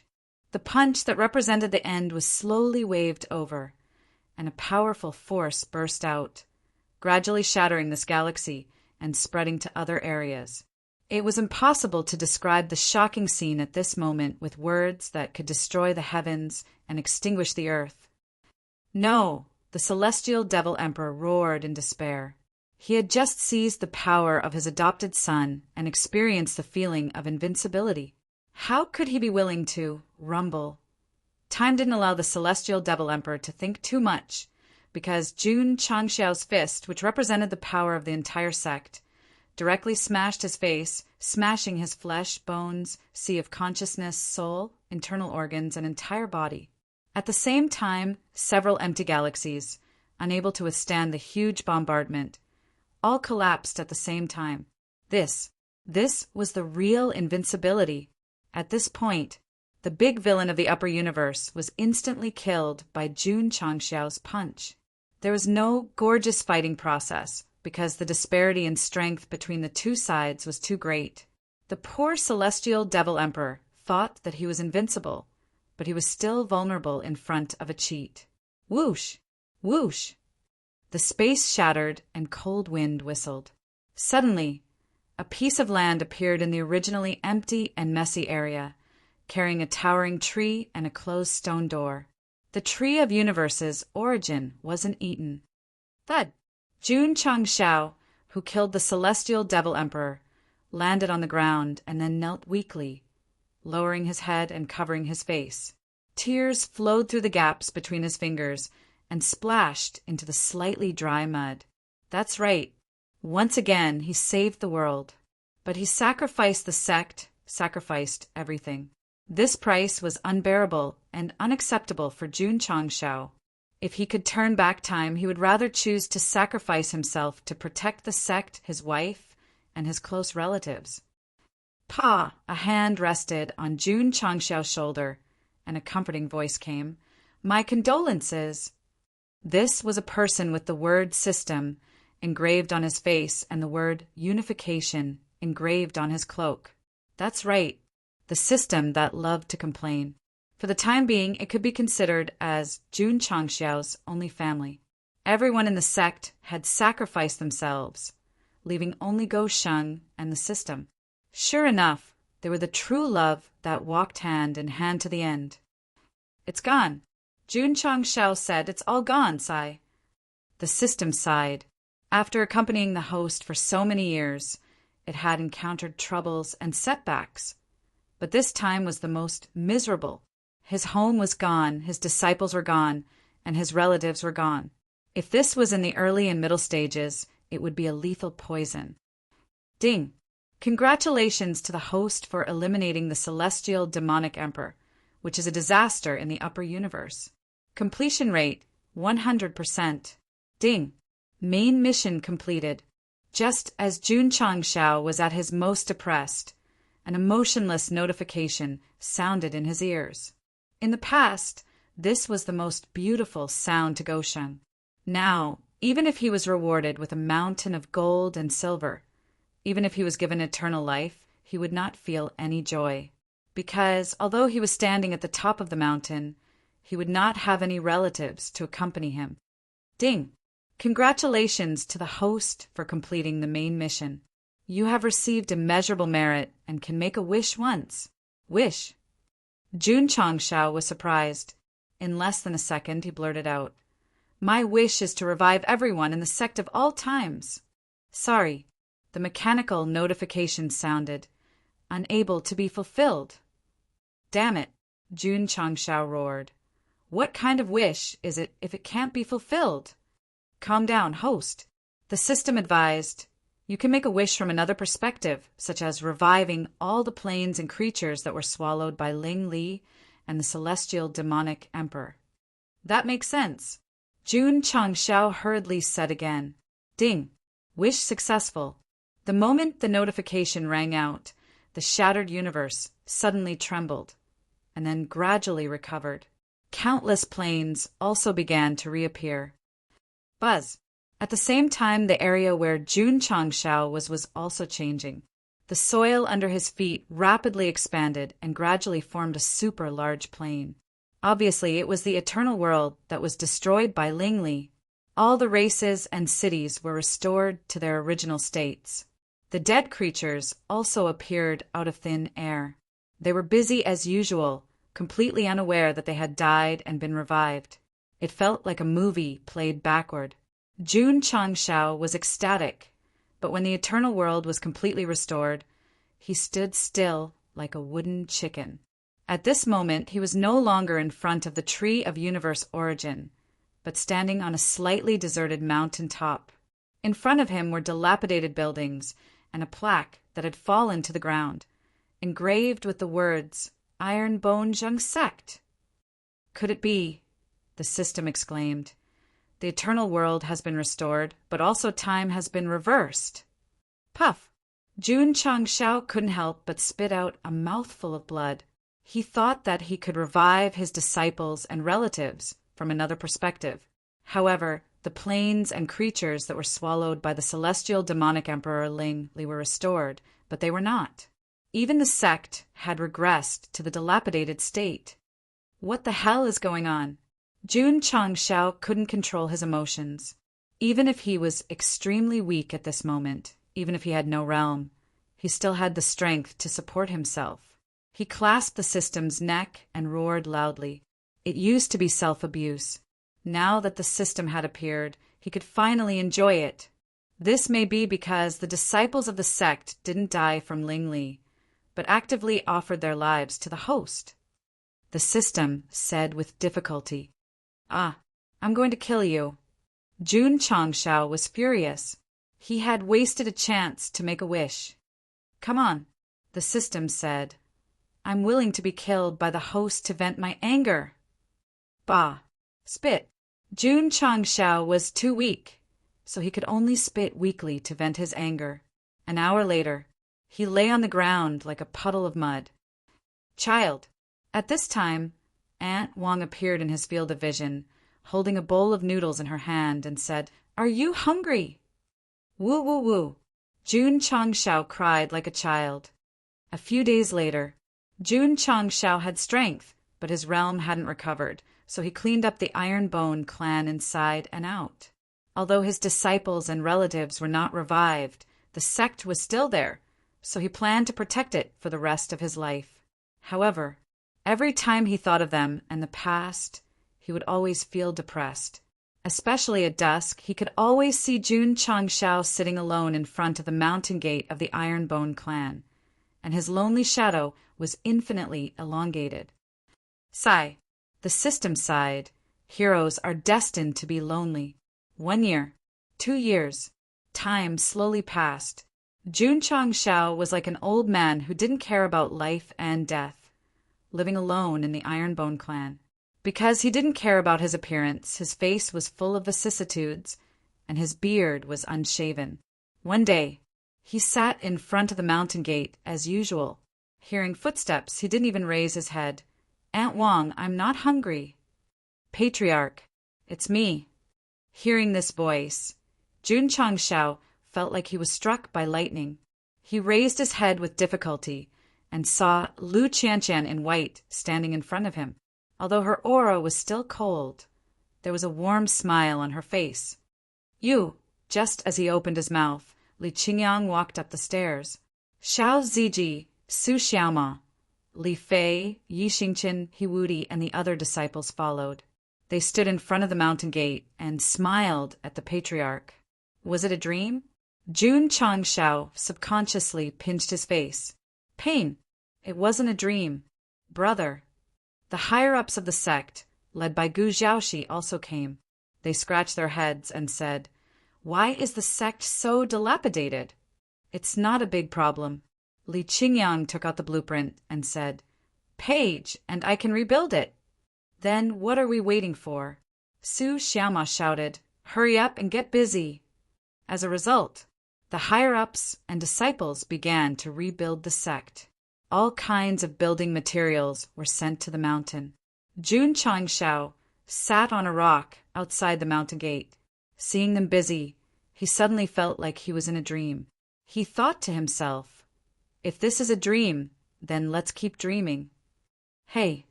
The punch that represented the end was slowly waved over, and a powerful force burst out, gradually shattering this galaxy and spreading to other areas. It was impossible to describe the shocking scene at this moment with words that could destroy the heavens and extinguish the earth. No! The celestial devil emperor roared in despair. He had just seized the power of his adopted son and experienced the feeling of invincibility. How could he be willing to rumble? Time didn't allow the celestial devil emperor to think too much, because Jun Changshao's fist, which represented the power of the entire sect, directly smashed his face, smashing his flesh, bones, sea of consciousness, soul, internal organs, and entire body. At the same time, several empty galaxies, unable to withstand the huge bombardment, all collapsed at the same time. This was the real invincibility. At this point, the big villain of the upper universe was instantly killed by Jun Changshao's punch. There was no gorgeous fighting process, because the disparity in strength between the two sides was too great. The poor celestial devil emperor thought that he was invincible, but he was still vulnerable in front of a cheat. Whoosh! Whoosh! The space shattered and cold wind whistled. Suddenly, a piece of land appeared in the originally empty and messy area, carrying a towering tree and a closed stone door. The tree of universe's origin wasn't eaten. Thud! Jun Changshao, who killed the celestial devil emperor, landed on the ground and then knelt weakly, lowering his head and covering his face. Tears flowed through the gaps between his fingers and splashed into the slightly dry mud. That's right. Once again, he saved the world. But he sacrificed the sect, sacrificed everything. This price was unbearable and unacceptable for Jun Changshao. If he could turn back time, he would rather choose to sacrifice himself to protect the sect, his wife, and his close relatives. Pa! A hand rested on Jun Changshao's shoulder, and a comforting voice came. My condolences! This was a person with the word system engraved on his face and the word unification engraved on his cloak. That's right, the system that loved to complain. For the time being, it could be considered as Jun Changxiao's only family. Everyone in the sect had sacrificed themselves, leaving only Go Sheng and the system. Sure enough, they were the true love that walked hand in hand to the end. It's gone. Jun Changxiao said, It's all gone, Sai. The system sighed. After accompanying the host for so many years, it had encountered troubles and setbacks. But this time was the most miserable. His home was gone, his disciples were gone, and his relatives were gone. If this was in the early and middle stages, it would be a lethal poison. Ding! Congratulations to the host for eliminating the celestial demonic emperor, which is a disaster in the upper universe. Completion rate, 100%. Ding! Main mission completed. Just as Jun Changshao was at his most depressed, an emotionless notification sounded in his ears. In the past, this was the most beautiful sound to Gosheng. Now, even if he was rewarded with a mountain of gold and silver, even if he was given eternal life, he would not feel any joy. Because, although he was standing at the top of the mountain, he would not have any relatives to accompany him. Ding! Congratulations to the host for completing the main mission. You have received immeasurable merit and can make a wish once. Wish. Jun Changshao was surprised. In less than a second, he blurted out, My wish is to revive everyone in the sect of all times. Sorry, the mechanical notification sounded, unable to be fulfilled. Damn it, Jun Changshao roared. What kind of wish is it if it can't be fulfilled? Calm down, host. The system advised, You can make a wish from another perspective, such as reviving all the planes and creatures that were swallowed by Ling Li and the celestial demonic emperor. That makes sense. Jun Changshao hurriedly said again. Ding! Wish successful. The moment the notification rang out, the shattered universe suddenly trembled, and then gradually recovered. Countless planes also began to reappear. Buzz. At the same time, the area where Jun Changshao was also changing. The soil under his feet rapidly expanded and gradually formed a super large plain. Obviously, it was the eternal world that was destroyed by Ling Li. All the races and cities were restored to their original states. The dead creatures also appeared out of thin air. They were busy as usual, completely unaware that they had died and been revived. It felt like a movie played backward. Jun Changshao was ecstatic, but when the eternal world was completely restored, he stood still like a wooden chicken. At this moment, he was no longer in front of the tree of universe origin, but standing on a slightly deserted mountain top. In front of him were dilapidated buildings and a plaque that had fallen to the ground, engraved with the words, Iron Bone Zheng Sect. Could it be? The system exclaimed. The eternal world has been restored, but also time has been reversed. Puff! Jun Changshao couldn't help but spit out a mouthful of blood. He thought that he could revive his disciples and relatives from another perspective. However, the planes and creatures that were swallowed by the celestial demonic emperor Ling Li were restored, but they were not. Even the sect had regressed to the dilapidated state. What the hell is going on? Jun Changshao couldn't control his emotions. Even if he was extremely weak at this moment, even if he had no realm, he still had the strength to support himself. He clasped the system's neck and roared loudly. It used to be self-abuse. Now that the system had appeared, he could finally enjoy it. This may be because the disciples of the sect didn't die from Ling Li, but actively offered their lives to the host. The system said with difficulty, I'm going to kill you. Jun Changshao was furious. He had wasted a chance to make a wish. Come on, the system said. I'm willing to be killed by the host to vent my anger. Bah! Spit! Jun Changshao was too weak, so he could only spit weakly to vent his anger. An hour later, he lay on the ground like a puddle of mud. Child! At this time, Aunt Wang appeared in his field of vision, holding a bowl of noodles in her hand, and said, Are you hungry? Woo woo woo! Jun Changshao cried like a child. A few days later, Jun Changshao had strength, but his realm hadn't recovered, so he cleaned up the Iron Bone clan inside and out. Although his disciples and relatives were not revived, the sect was still there, so he planned to protect it for the rest of his life. However, every time he thought of them and the past, he would always feel depressed. Especially at dusk, he could always see Jun Changshao sitting alone in front of the mountain gate of the Iron Bone clan, and his lonely shadow was infinitely elongated. Sigh. The system sighed. Heroes are destined to be lonely. 1 year, 2 years. Time slowly passed. Jun Changshao was like an old man who didn't care about life and death, living alone in the Iron Bone clan. Because he didn't care about his appearance, his face was full of vicissitudes, and his beard was unshaven. One day, he sat in front of the mountain gate as usual. Hearing footsteps, he didn't even raise his head. Aunt Wang, I'm not hungry. Patriarch, it's me. Hearing this voice, Jun Changshao felt like he was struck by lightning. He raised his head with difficulty and saw Lu Qianqian in white standing in front of him. Although her aura was still cold, there was a warm smile on her face. You! Just as he opened his mouth, Li Qingyang walked up the stairs. Xiao Ziji, Su Xiaoma, Li Fei, Yi Xingqian, He Wudi, and the other disciples followed. They stood in front of the mountain gate and smiled at the patriarch. Was it a dream? Jun Changshao subconsciously pinched his face. Pain! It wasn't a dream. Brother! The higher-ups of the sect, led by Gu Xiaoxi, also came. They scratched their heads and said, Why is the sect so dilapidated? It's not a big problem. Li Qingyang took out the blueprint and said, Page, and I can rebuild it. Then what are we waiting for? Su Xiaoma shouted, Hurry up and get busy. As a result, the higher-ups and disciples began to rebuild the sect. All kinds of building materials were sent to the mountain. Jun Changshao sat on a rock outside the mountain gate. Seeing them busy, he suddenly felt like he was in a dream. He thought to himself, If this is a dream, then let's keep dreaming. Hey!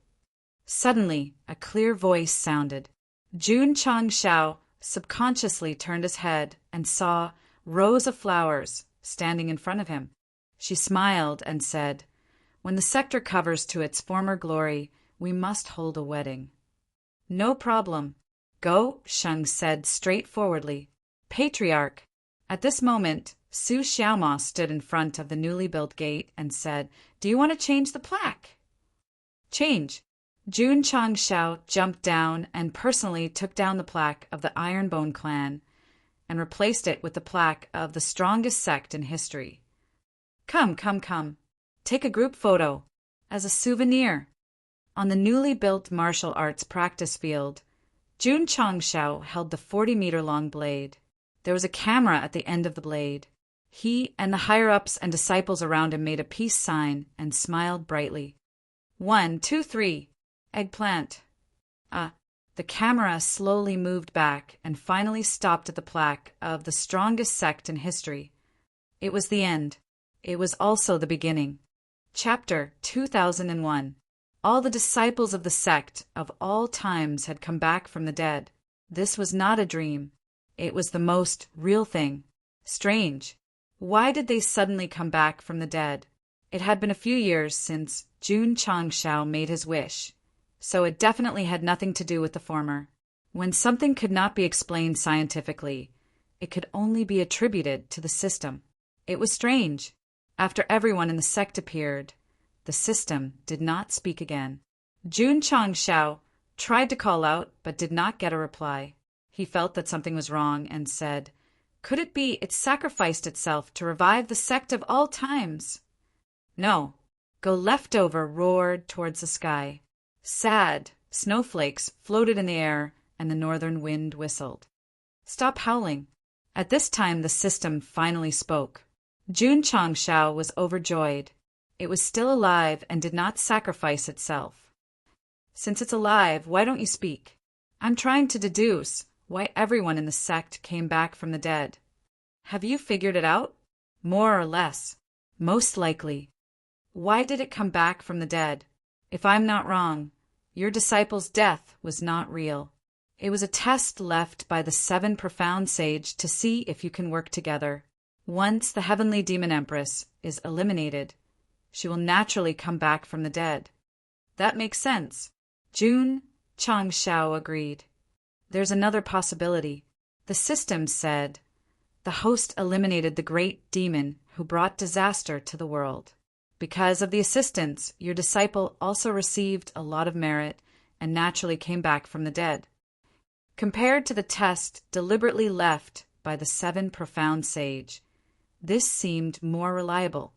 Suddenly, a clear voice sounded. Jun Changshao subconsciously turned his head and saw rows of flowers standing in front of him. She smiled and said, When the sect recovers to its former glory, we must hold a wedding. No problem. Go, Sheng said straightforwardly. Patriarch. At this moment, Su Xiaoma stood in front of the newly built gate and said, Do you want to change the plaque? Change. Jun Changshao jumped down and personally took down the plaque of the Iron Bone clan and replaced it with the plaque of the strongest sect in history. Come. Take a group photo as a souvenir. On the newly built martial arts practice field, Jun Changshao held the 40-meter-long blade. There was a camera at the end of the blade. He and the higher-ups and disciples around him made a peace sign and smiled brightly. 1, 2, 3. Eggplant. The camera slowly moved back and finally stopped at the plaque of the strongest sect in history. It was the end. It was also the beginning. Chapter 2001. All the disciples of the sect of all times had come back from the dead. This was not a dream. It was the most real thing. Strange. Why did they suddenly come back from the dead? It had been a few years since Jun Changshao made his wish. so it definitely had nothing to do with the former. When something could not be explained scientifically, it could only be attributed to the system. It was strange. After everyone in the sect appeared, the system did not speak again. Jun Changshao tried to call out but did not get a reply. He felt that something was wrong and said, "Could it be it sacrificed itself to revive the sect of all times?" No. Go Leftover roared towards the sky. Sad snowflakes floated in the air and the northern wind whistled. "Stop howling." At this time the system finally spoke. Jun Changshao was overjoyed. It was still alive and did not sacrifice itself. "Since it's alive, why don't you speak? I'm trying to deduce why everyone in the sect came back from the dead. Have you figured it out?" "More or less." "Most likely. Why did it come back from the dead? If I'm not wrong, your disciple's death was not real. It was a test left by the 7 profound sage to see if you can work together. Once the heavenly demon empress is eliminated, she will naturally come back from the dead." "That makes sense." Jun Changshao agreed. "There's another possibility. The system said the host eliminated the great demon who brought disaster to the world. Because of the assistance, your disciple also received a lot of merit and naturally came back from the dead. Compared to the test deliberately left by the 7 profound sage, this seemed more reliable.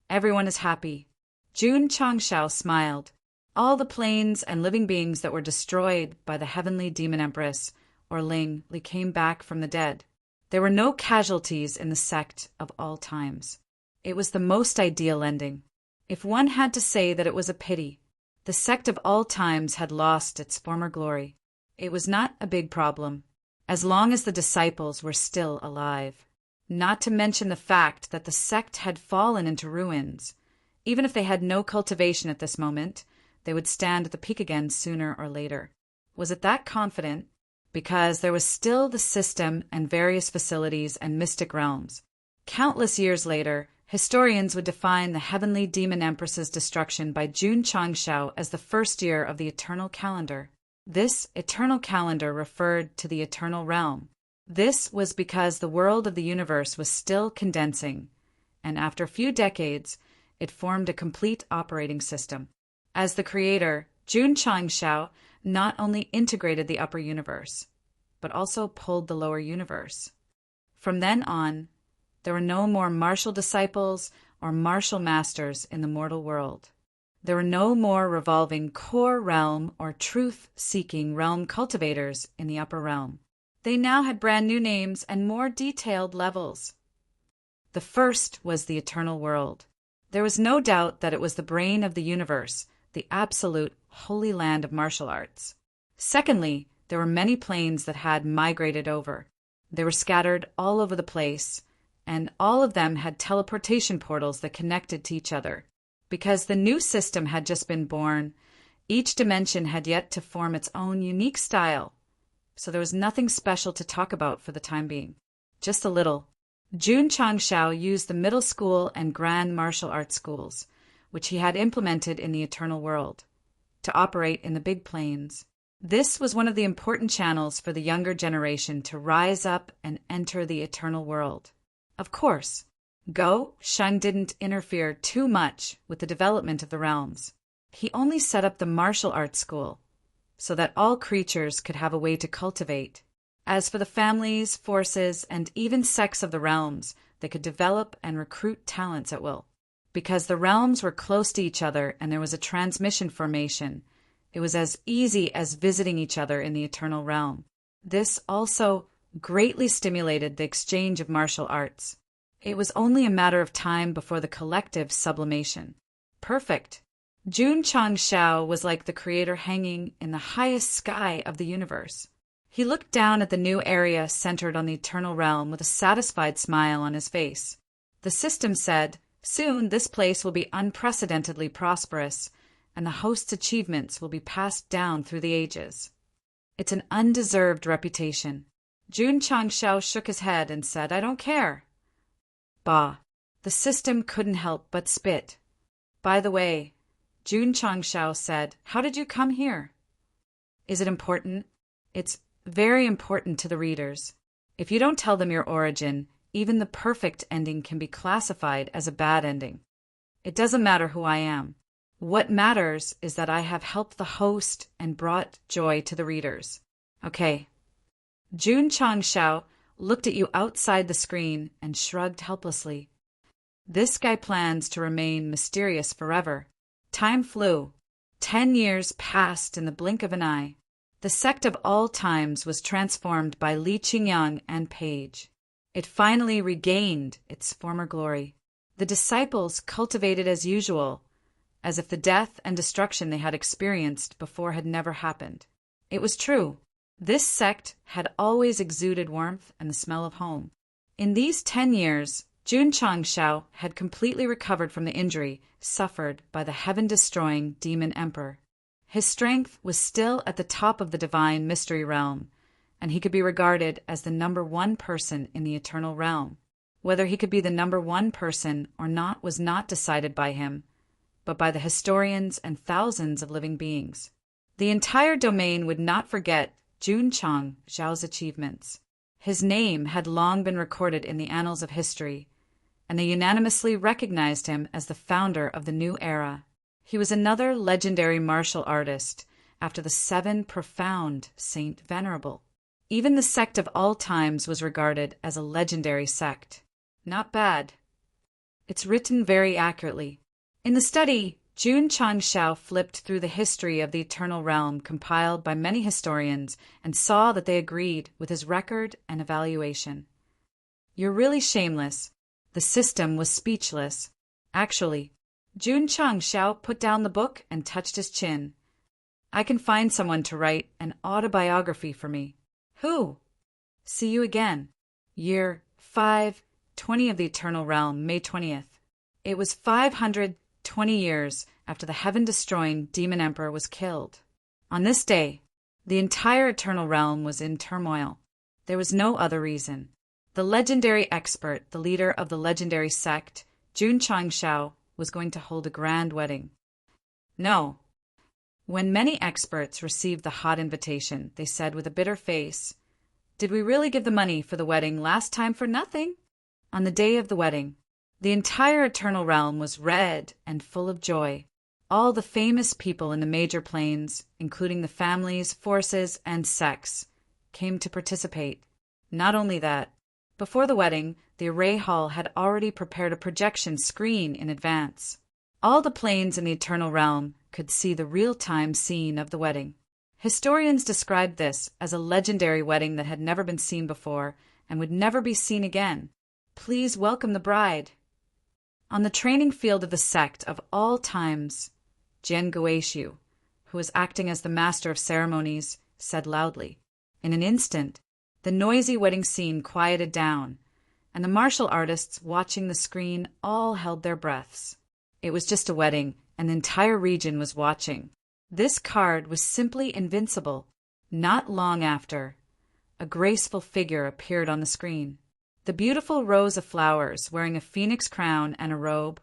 Everyone is happy." Jun Changshao smiled. All the planes and living beings that were destroyed by the heavenly demon empress, or Ling, came back from the dead. There were no casualties in the sect of all times. It was the most ideal ending. If one had to say that it was a pity, the sect of all times had lost its former glory. It was not a big problem, as long as the disciples were still alive. Not to mention the fact that the sect had fallen into ruins. Even if they had no cultivation at this moment, they would stand at the peak again sooner or later. Was it that confident? Because there was still the system and various facilities and mystic realms. Countless years later, historians would define the heavenly demon empress's destruction by Jun Changshao as the first year of the eternal calendar. This eternal calendar referred to the eternal realm. This was because the world of the universe was still condensing, and after a few decades, it formed a complete operating system. As the creator, Jun Changshao not only integrated the upper universe, but also pulled the lower universe. From then on, there were no more martial disciples or martial masters in the mortal world. There were no more revolving core realm or truth-seeking realm cultivators in the upper realm. They now had brand new names and more detailed levels. The first was the eternal world. There was no doubt that it was the brain of the universe, the absolute holy land of martial arts. Secondly, there were many planes that had migrated over. They were scattered all over the place, and all of them had teleportation portals that connected to each other. Because the new system had just been born, each dimension had yet to form its own unique style, so there was nothing special to talk about for the time being. Just a little. Jun Changshao used the middle school and grand martial arts schools, which he had implemented in the eternal world, to operate in the big planes. This was one of the important channels for the younger generation to rise up and enter the eternal world. Of course, Go Sheng didn't interfere too much with the development of the realms. He only set up the martial arts school, so that all creatures could have a way to cultivate. As for the families, forces, and even sects of the realms, they could develop and recruit talents at will. Because the realms were close to each other and there was a transmission formation, it was as easy as visiting each other in the eternal realm. This also greatly stimulated the exchange of martial arts. It was only a matter of time before the collective sublimation. Perfect. Jun Changshao was like the creator hanging in the highest sky of the universe. He looked down at the new area centered on the eternal realm with a satisfied smile on his face. The system said, "Soon this place will be unprecedentedly prosperous, and the host's achievements will be passed down through the ages. It's an undeserved reputation." Jun Changshao shook his head and said, "I don't care." Bah! The system couldn't help but spit. By the way, Jun Changshao said, "How did you come here?" Is it important? It's very important to the readers. If you don't tell them your origin, even the perfect ending can be classified as a bad ending. It doesn't matter who I am. What matters is that I have helped the host and brought joy to the readers. Okay. Jun Changshao looked at you outside the screen and shrugged helplessly. This guy plans to remain mysterious forever. Time flew. 10 years passed in the blink of an eye. The sect of all times was transformed by Li Qingyang and Paige. It finally regained its former glory. The disciples cultivated as usual, as if the death and destruction they had experienced before had never happened. It was true. This sect had always exuded warmth and the smell of home. In these 10 years, Jun Changshao had completely recovered from the injury suffered by the heaven-destroying demon emperor. His strength was still at the top of the divine mystery realm, and he could be regarded as the number one person in the eternal realm. Whether he could be the number one person or not was not decided by him, but by the historians and thousands of living beings. The entire domain would not forget Jun Changshau's achievements. His name had long been recorded in the annals of history, and they unanimously recognized him as the founder of the new era. He was another legendary martial artist, after the 7 profound Saint Venerable. Even the sect of all times was regarded as a legendary sect. Not bad. It's written very accurately. In the study, Jun Changshao flipped through the history of the eternal realm compiled by many historians and saw that they agreed with his record and evaluation. You're really shameless. The system was speechless. Actually, Jun Changshao put down the book and touched his chin. I can find someone to write an autobiography for me. Who? See you again. Year 520 of the Eternal Realm, May 20th. It was 520 years after the heaven-destroying demon emperor was killed. On this day, the entire Eternal Realm was in turmoil. There was no other reason. The legendary expert, the leader of the legendary sect, Jun Changshao, was going to hold a grand wedding. No. When many experts received the hot invitation, they said with a bitter face, "Did we really give the money for the wedding last time for nothing?" On the day of the wedding, the entire Eternal Realm was red and full of joy. All the famous people in the major planes, including the families, forces, and sects, came to participate. Not only that, before the wedding, the array hall had already prepared a projection screen in advance. All the planes in the Eternal Realm could see the real-time scene of the wedding. Historians described this as a legendary wedding that had never been seen before and would never be seen again. Please welcome the bride. On the training field of the sect of all times, Jian Guishu, who was acting as the master of ceremonies, said loudly. In an instant, the noisy wedding scene quieted down, and the martial artists watching the screen all held their breaths. It was just a wedding, and the entire region was watching. This card was simply invincible. Not long after, a graceful figure appeared on the screen. The beautiful Rose of Flowers, wearing a phoenix crown and a robe,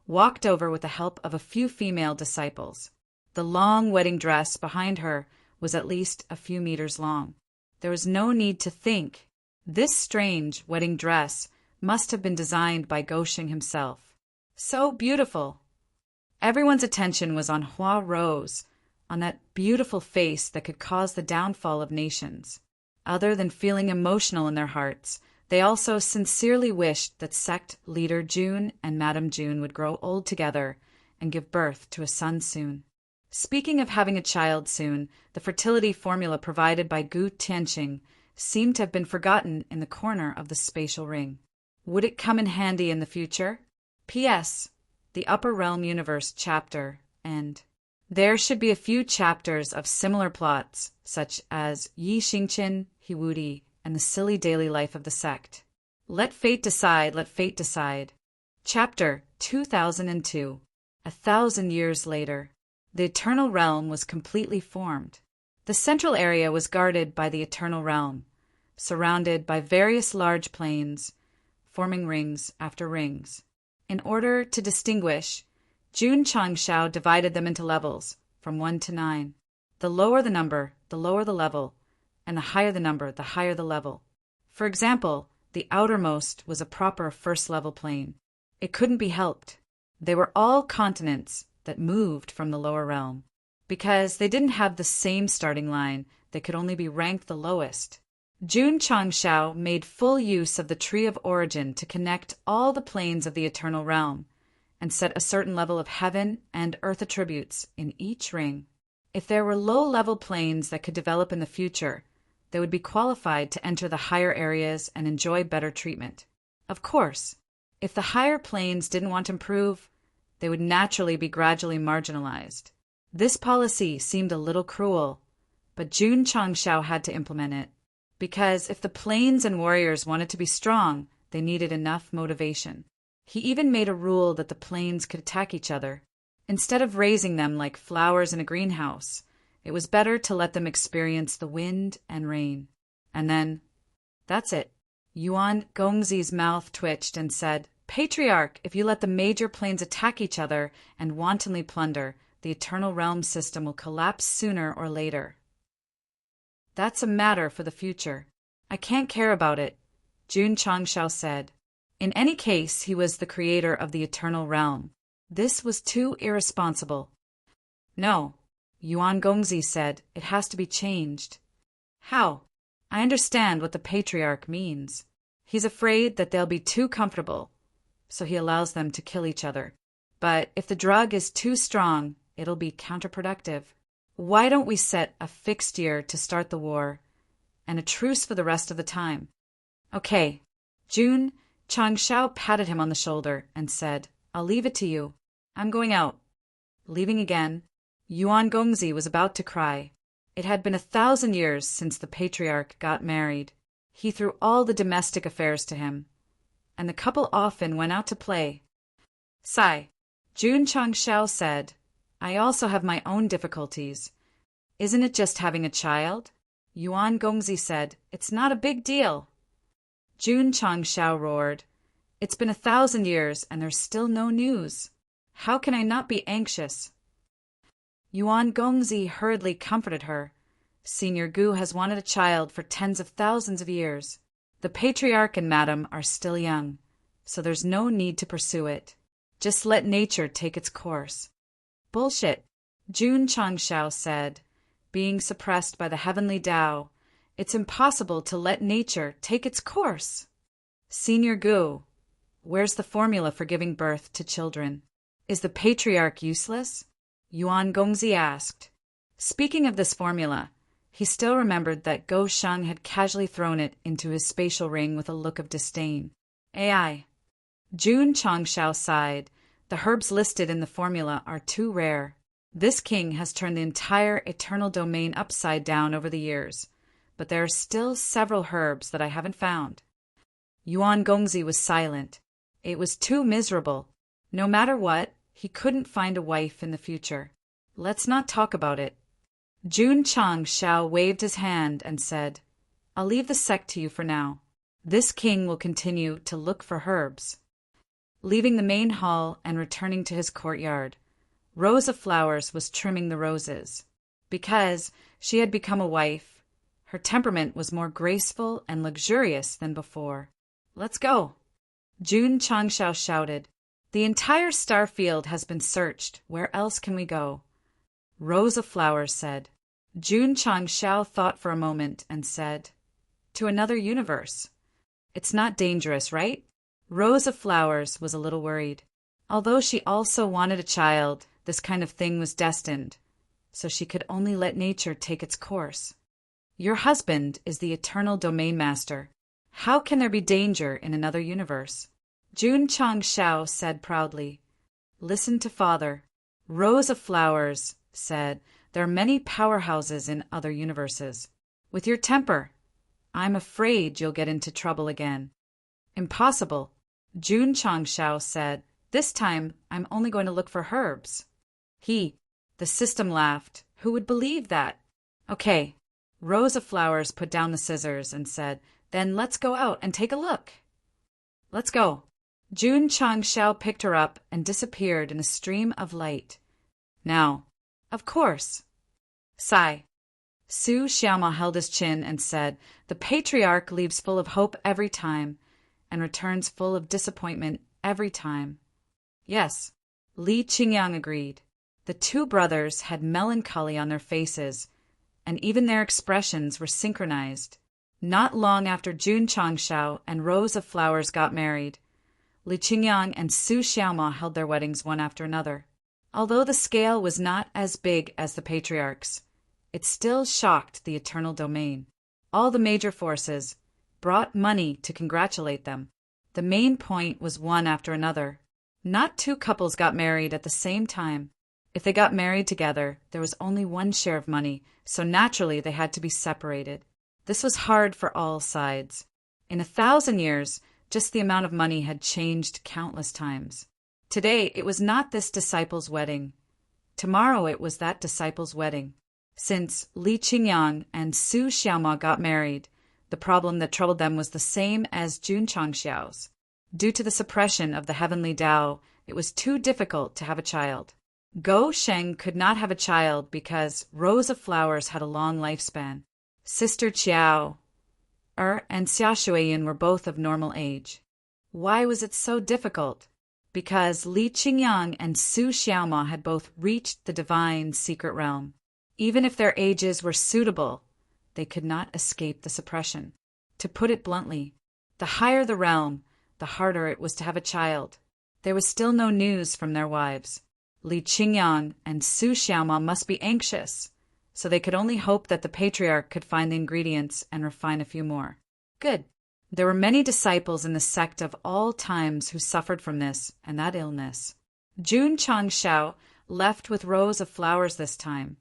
walked over with the help of a few female disciples. The long wedding dress behind her was at least a few meters long. There was no need to think. This strange wedding dress must have been designed by Gosheng himself. So beautiful! Everyone's attention was on Hua Rose, on that beautiful face that could cause the downfall of nations. Other than feeling emotional in their hearts, they also sincerely wished that sect leader Jun and Madame Jun would grow old together and give birth to a son soon. Speaking of having a child soon, the fertility formula provided by Gu Tianqing seemed to have been forgotten in the corner of the spatial ring. Would it come in handy in the future? P.S. The Upper Realm Universe chapter end. There should be a few chapters of similar plots, such as Yi Xingqian, Hiwudi, and the silly daily life of the sect. Let fate decide, let fate decide. Chapter 2002. 1,000 years later. The Eternal Realm was completely formed. The central area was guarded by the Eternal Realm, surrounded by various large planes, forming rings after rings. In order to distinguish, Jun Changshao divided them into levels, from 1 to 9. The lower the number, the lower the level, and the higher the number, the higher the level. For example, the outermost was a proper first-level plane. It couldn't be helped. They were all continents that moved from the lower realm. Because they didn't have the same starting line, they could only be ranked the lowest. Jun Changshao made full use of the Tree of Origin to connect all the planes of the eternal realm, and set a certain level of heaven and earth attributes in each ring. If there were low-level planes that could develop in the future, they would be qualified to enter the higher areas and enjoy better treatment. Of course, if the higher planes didn't want to improve, they would naturally be gradually marginalized. This policy seemed a little cruel, but Jun Changshao had to implement it, because if the planes and warriors wanted to be strong, they needed enough motivation. He even made a rule that the planes could attack each other. Instead of raising them like flowers in a greenhouse, it was better to let them experience the wind and rain. And then, that's it. Yuan Gongzi's mouth twitched and said, "Patriarch, if you let the major planes attack each other and wantonly plunder, the eternal realm system will collapse sooner or later." "That's a matter for the future. I can't care about it," Jun Changshao said. In any case, he was the creator of the eternal realm. This was too irresponsible. "No," Yuan Gongzi said, "it has to be changed." "How?" "I understand what the patriarch means. He's afraid that they'll be too comfortable, so he allows them to kill each other. But if the drug is too strong, it'll be counterproductive. Why don't we set a fixed year to start the war, and a truce for the rest of the time?" "Okay." Jun Changshao patted him on the shoulder and said, "I'll leave it to you. I'm going out." Leaving again, Yuan Gongzi was about to cry. It had been 1,000 years since the patriarch got married. He threw all the domestic affairs to him, and the couple often went out to play. "Sigh," Jun Changshao said, "I also have my own difficulties. Isn't it just having a child?" Yuan Gongzi said, "It's not a big deal." Jun Changshao roared, "It's been 1,000 years and there's still no news. How can I not be anxious?" Yuan Gongzi hurriedly comforted her. "Senior Gu has wanted a child for tens of thousands of years. The patriarch and madam are still young, so there's no need to pursue it. Just let nature take its course." "Bullshit," Jun Changshao said, being suppressed by the heavenly Tao. "It's impossible to let nature take its course." "Senior Gu, where's the formula for giving birth to children? Is the patriarch useless?" Yuan Gongzi asked. Speaking of this formula, he still remembered that Go Sheng had casually thrown it into his spatial ring with a look of disdain. "AI." Jun Changshao sighed. "The herbs listed in the formula are too rare. This king has turned the entire eternal domain upside down over the years, but there are still several herbs that I haven't found." Yuan Gongzi was silent. It was too miserable. No matter what, he couldn't find a wife in the future. "Let's not talk about it." Jun Changshao waved his hand and said, "I'll leave the sect to you for now. This king will continue to look for herbs." Leaving the main hall and returning to his courtyard, Rose of Flowers was trimming the roses. Because she had become a wife, her temperament was more graceful and luxurious than before. "Let's go," Jun Changshao shouted. "The entire star field has been searched. Where else can we go?" Rose of Flowers said. Jun Changshao thought for a moment and said, "To another universe. It's not dangerous, right?" Rose of Flowers was a little worried. Although she also wanted a child, this kind of thing was destined, so she could only let nature take its course. "Your husband is the eternal domain master. How can there be danger in another universe?" Jun Changshao said proudly. "Listen to father." Rose of Flowers said, "There are many powerhouses in other universes. With your temper, I'm afraid you'll get into trouble again." "Impossible," Jun Changshao said. "This time, I'm only going to look for herbs." The system laughed. Who would believe that? "Okay." Rose of Flowers put down the scissors and said, "Then let's go out and take a look." "Let's go." Jun Changshao picked her up and disappeared in a stream of light. Now, of course. Sigh. Su Xiaoma held his chin and said, "The patriarch leaves full of hope every time, and returns full of disappointment every time." Yes, Li Qingyang agreed. The two brothers had melancholy on their faces, and even their expressions were synchronized. Not long after Jun Changshao and Rose of Flowers got married, Li Qingyang and Su Xiaoma held their weddings one after another. Although the scale was not as big as the patriarch's, it still shocked the eternal domain. All the major forces brought money to congratulate them. The main point was one after another. Not two couples got married at the same time. If they got married together, there was only one share of money, so naturally they had to be separated. This was hard for all sides. In 1,000 years, just the amount of money had changed countless times. Today, it was not this disciple's wedding. Tomorrow it was that disciple's wedding. Since Li Qingyang and Su Xiaoma got married, the problem that troubled them was the same as Jun Changxiao's. Due to the suppression of the heavenly Tao, it was too difficult to have a child. Go Sheng could not have a child because Rose of Flowers had a long lifespan. Sister Qiao and Xia Shuiyin were both of normal age. Why was it so difficult? Because Li Qingyang and Su Xiaoma had both reached the divine secret realm. Even if their ages were suitable, they could not escape the suppression. To put it bluntly, the higher the realm, the harder it was to have a child. There was still no news from their wives. Li Qingyang and Su Xiaoma must be anxious, so they could only hope that the patriarch could find the ingredients and refine a few more. Good. There were many disciples in the sect of all times who suffered from this and that illness. Jun Changshao left with Rose of Flowers this time,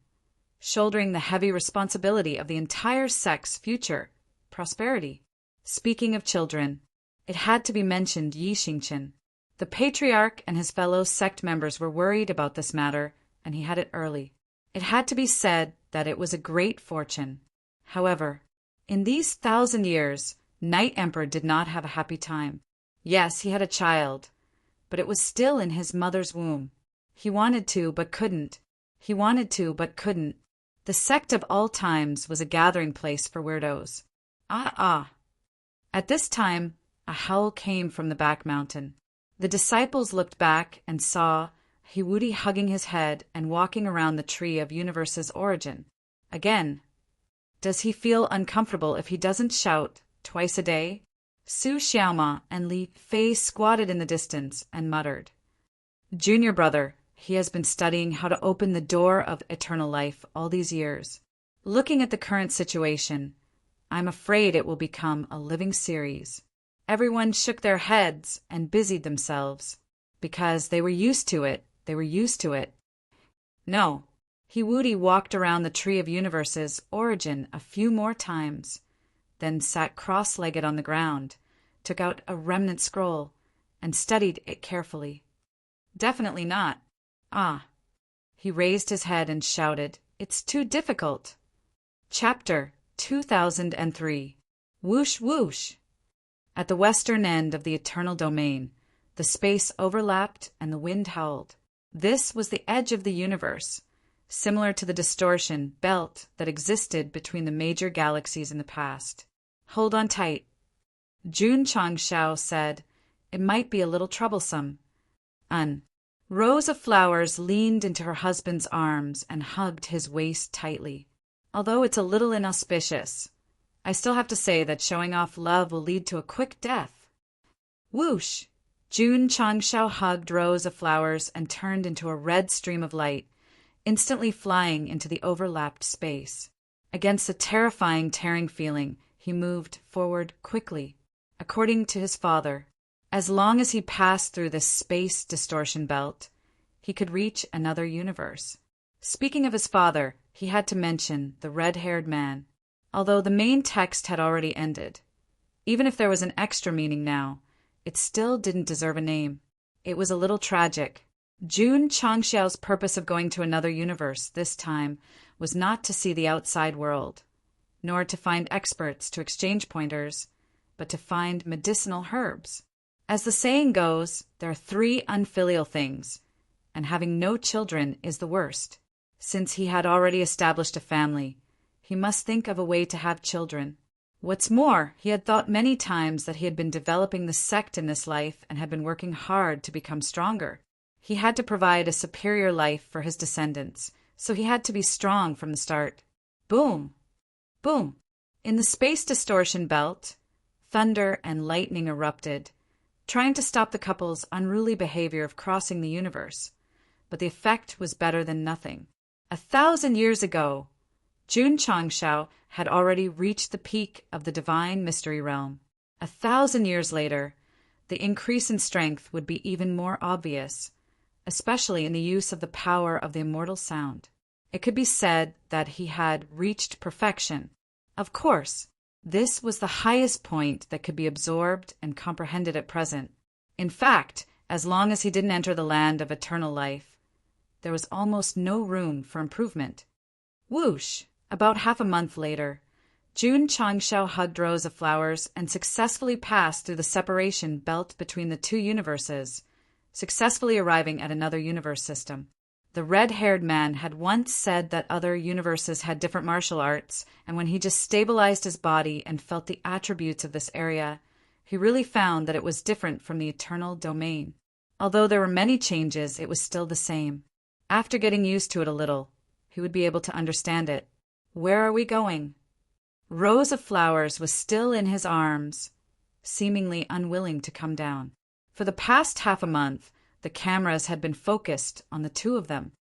shouldering the heavy responsibility of the entire sect's future prosperity. Speaking of children, it had to be mentioned Yi Xingqian. The patriarch and his fellow sect members were worried about this matter, and he had it early. It had to be said that it was a great fortune. However, in these 1,000 years, Night Emperor did not have a happy time. Yes, he had a child, but it was still in his mother's womb. He wanted to, but couldn't. He wanted to, but couldn't. The sect of all times was a gathering place for weirdos. At this time, a howl came from the back mountain. The disciples looked back and saw Hiwudi hugging his head and walking around the tree of universe's origin. Again, does he feel uncomfortable if he doesn't shout twice a day? Su Xiaoma and Li Fei squatted in the distance and muttered, "Junior brother, he has been studying how to open the door of eternal life all these years. Looking at the current situation, I'm afraid it will become a living series." Everyone shook their heads and busied themselves. Because they were used to it. No. Hiwudi walked around the tree of universe's origin a few more times, then sat cross-legged on the ground, took out a remnant scroll, and studied it carefully. Definitely not. He raised his head and shouted, "It's too difficult." Chapter 2003. Whoosh whoosh. At the western end of the eternal domain, the space overlapped and the wind howled. This was the edge of the universe, similar to the distortion belt that existed between the major galaxies in the past. "Hold on tight." Jun Changshao said, "It might be a little troublesome." Rose of Flowers leaned into her husband's arms and hugged his waist tightly. "Although it's a little inauspicious, I still have to say that showing off love will lead to a quick death." Whoosh! Jun Changshao hugged Rose of Flowers and turned into a red stream of light, instantly flying into the overlapped space. Against the terrifying tearing feeling, he moved forward quickly. According to his father, as long as he passed through this space distortion belt, he could reach another universe. Speaking of his father, he had to mention the red-haired man, although the main text had already ended. Even if there was an extra meaning now, it still didn't deserve a name. It was a little tragic. Jun Changxiao's purpose of going to another universe this time was not to see the outside world, nor to find experts to exchange pointers, but to find medicinal herbs. As the saying goes, there are 3 unfilial things, and having no children is the worst. Since he had already established a family, he must think of a way to have children. What's more, he had thought many times that he had been developing the sect in this life and had been working hard to become stronger. He had to provide a superior life for his descendants, so he had to be strong from the start. Boom! Boom! In the space distortion belt, thunder and lightning erupted, trying to stop the couple's unruly behavior of crossing the universe. But the effect was better than nothing. 1,000 years ago, Jun Changshao had already reached the peak of the divine mystery realm. 1,000 years later, the increase in strength would be even more obvious, especially in the use of the power of the immortal sound. It could be said that he had reached perfection. Of course, this was the highest point that could be absorbed and comprehended at present. In fact, as long as he didn't enter the land of eternal life, there was almost no room for improvement. Whoosh! About half a month later, Jun Changshao hugged rows of flowers and successfully passed through the separation belt between the 2 universes, successfully arriving at another universe system. The red-haired man had once said that other universes had different martial arts, and when he just stabilized his body and felt the attributes of this area, he really found that it was different from the eternal domain. Although there were many changes, it was still the same. After getting used to it a little, he would be able to understand it. Where are we going? Rows of Flowers was still in his arms, seemingly unwilling to come down. For the past half a month, the cameras had been focused on the 2 of them.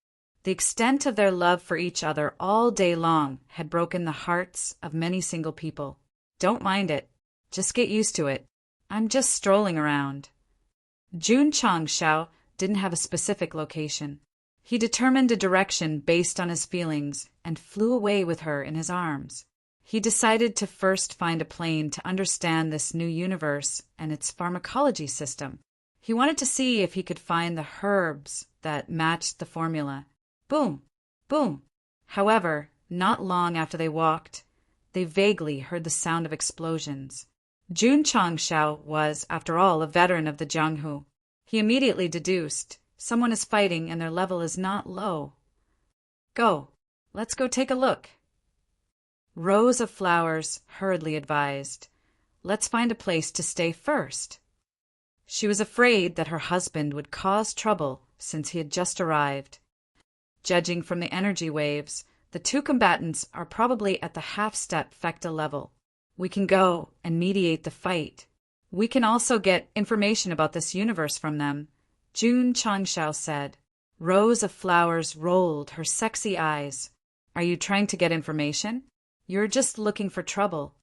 The extent of their love for each other all day long had broken the hearts of many single people. Don't mind it. Just get used to it. I'm just strolling around. Jun Changshao didn't have a specific location. He determined a direction based on his feelings and flew away with her in his arms. He decided to first find a plane to understand this new universe and its pharmacology system. He wanted to see if he could find the herbs that matched the formula. Boom! Boom! However, not long after they walked, they vaguely heard the sound of explosions. Jun Changshao was, after all, a veteran of the Jianghu. He immediately deduced, someone is fighting and their level is not low. Go, let's go take a look. Rows of Flowers hurriedly advised, let's find a place to stay first. She was afraid that her husband would cause trouble since he had just arrived. Judging from the energy waves, the 2 combatants are probably at the half-step Fecta level. We can go and mediate the fight. We can also get information about this universe from them, Jun Changshao said. Rows of Flowers rolled her sexy eyes. Are you trying to get information? You're just looking for trouble.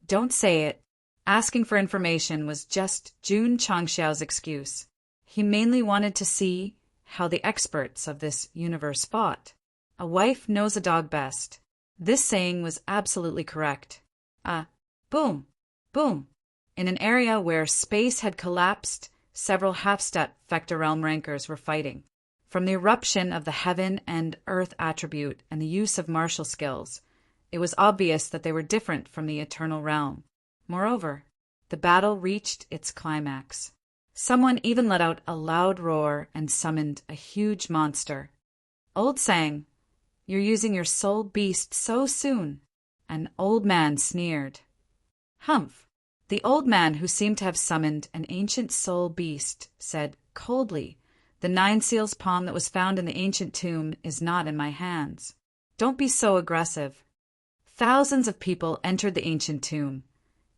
Don't say it. Asking for information was just Jun Changshao's excuse. He mainly wanted to see how the experts of this universe fought. A wife knows a dog best. This saying was absolutely correct. Boom, boom. In an area where space had collapsed, several half-step Fecta realm rankers were fighting. From the eruption of the heaven and earth attribute and the use of martial skills, it was obvious that they were different from the eternal realm. Moreover, the battle reached its climax. Someone even let out a loud roar and summoned a huge monster. Old sang, "You're using your soul beast so soon." An old man sneered. Humph! The old man, who seemed to have summoned an ancient soul beast, said coldly, "The 9 seals palm that was found in the ancient tomb is not in my hands. Don't be so aggressive. Thousands of people entered the ancient tomb,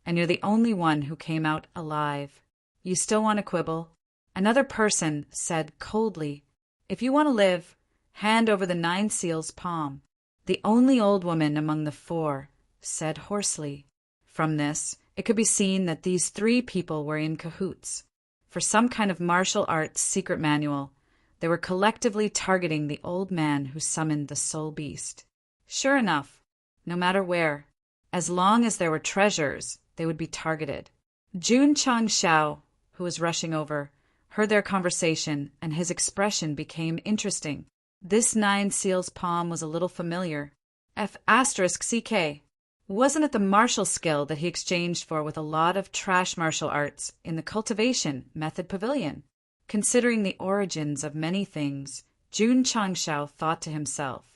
and you're the only one who came out alive. You still want to quibble?" Another person said coldly, "If you want to live, hand over the 9 seals palm." The only old woman among the 4 said hoarsely. From this, it could be seen that these 3 people were in cahoots. For some kind of martial arts secret manual, they were collectively targeting the old man who summoned the soul beast. Sure enough, no matter where, as long as there were treasures, they would be targeted. Jun Changshao, who was rushing over, heard their conversation, and his expression became interesting. This 9 seals palm was a little familiar. F***CK. Wasn't it the martial skill that he exchanged for with a lot of trash martial arts in the cultivation method pavilion? Considering the origins of many things, Jun Changshao thought to himself,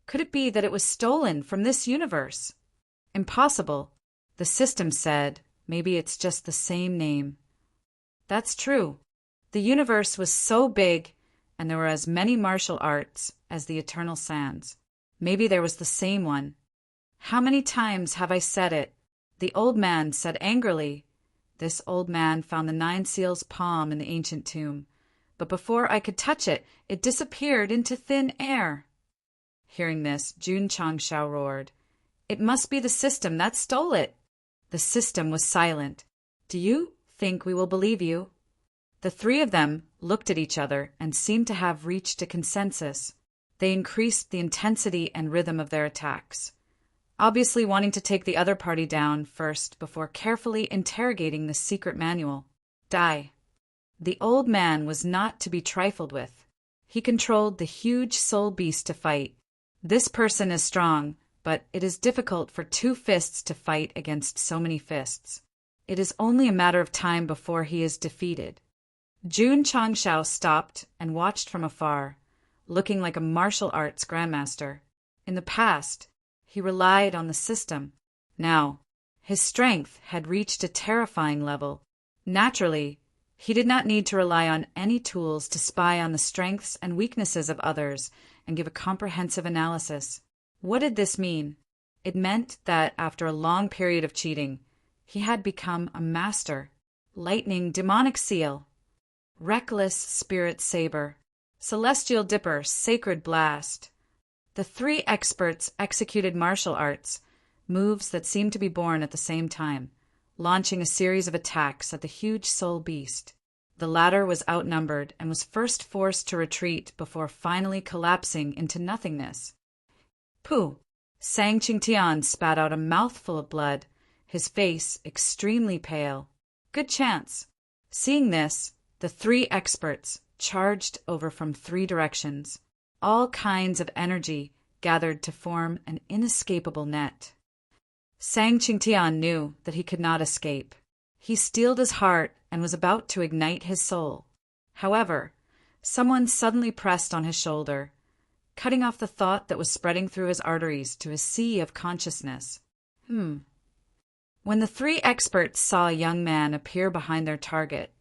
could it be that it was stolen from this universe? Impossible. The system said, maybe it's just the same name. That's true. The universe was so big, and there were as many martial arts as the eternal sands. Maybe there was the same one. How many times have I said it? The old man said angrily. This old man found the 9 seals' palm in the ancient tomb, but before I could touch it, it disappeared into thin air. Hearing this, Jun Changshao roared, "It must be the system that stole it." The system was silent. "Do you think we will believe you?" The 3 of them looked at each other and seemed to have reached a consensus. They increased the intensity and rhythm of their attacks, obviously wanting to take the other party down first before carefully interrogating the secret manual. Die. The old man was not to be trifled with. He controlled the huge soul beast to fight. This person is strong, but it is difficult for 2 fists to fight against so many fists. It is only a matter of time before he is defeated. Jun Changshao stopped and watched from afar, looking like a martial arts grandmaster. In the past, he relied on the system. Now, his strength had reached a terrifying level. Naturally, he did not need to rely on any tools to spy on the strengths and weaknesses of others and give a comprehensive analysis. What did this mean? It meant that after a long period of cheating, he had become a master. Lightning demonic seal, reckless spirit saber, celestial dipper sacred blast. The 3 experts executed martial arts, moves that seemed to be born at the same time, launching a series of attacks at the huge soul beast. The latter was outnumbered and was first forced to retreat before finally collapsing into nothingness. Pooh! Sang Qingtian spat out a mouthful of blood, his face extremely pale. Good chance. Seeing this, the 3 experts charged over from 3 directions. All kinds of energy gathered to form an inescapable net. Sang Qingtian knew that he could not escape. He steeled his heart and was about to ignite his soul. However, someone suddenly pressed on his shoulder, cutting off the thought that was spreading through his arteries to a sea of consciousness. When the 3 experts saw a young man appear behind their target,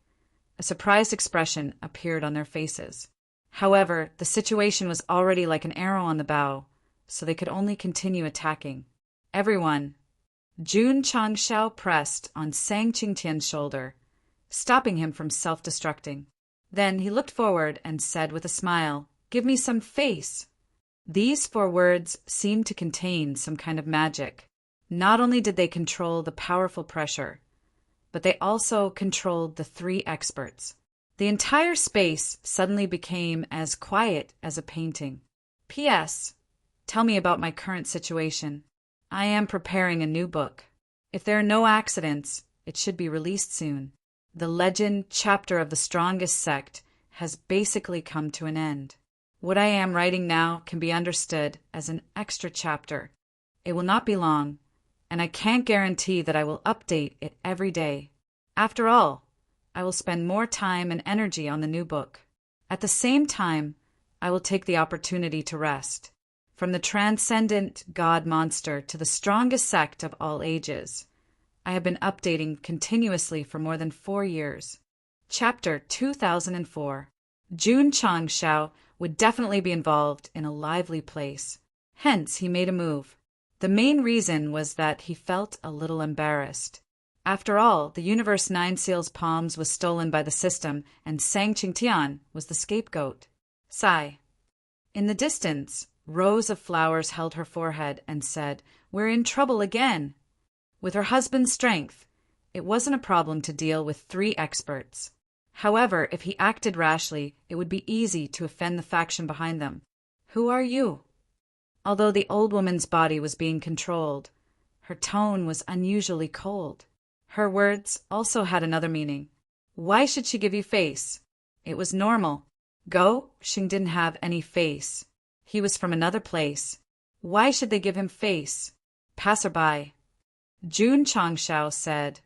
a surprised expression appeared on their faces. However, the situation was already like an arrow on the bow, so they could only continue attacking. Everyone. Jun Changshao pressed on Sang Qingtian's shoulder, stopping him from self-destructing. Then he looked forward and said with a smile, "Give me some face." These 4 words seemed to contain some kind of magic. Not only did they control the powerful pressure, but they also controlled the 3 experts. The entire space suddenly became as quiet as a painting. P.S. Tell me about my current situation. I am preparing a new book. If there are no accidents, it should be released soon. The legend chapter of the strongest sect has basically come to an end. What I am writing now can be understood as an extra chapter. It will not be long, and I can't guarantee that I will update it every day. After all, I will spend more time and energy on the new book. At the same time, I will take the opportunity to rest. From the transcendent god monster to the strongest sect of all ages, I have been updating continuously for more than 4 years. Chapter 2004. Jun Changshao would definitely be involved in a lively place. Hence, he made a move. The main reason was that he felt a little embarrassed. After all, the Universe 9 Seals palms was stolen by the system, and Sang Qingtian was the scapegoat. Sigh. In the distance, rows of flowers held her forehead and said, "We're in trouble again." With her husband's strength, it wasn't a problem to deal with 3 experts. However, if he acted rashly, it would be easy to offend the faction behind them. "Who are you?" Although the old woman's body was being controlled, her tone was unusually cold. Her words also had another meaning. Why should she give you face? It was normal. Go, Xing didn't have any face. He was from another place. Why should they give him face? Passerby. Jun Changshao said,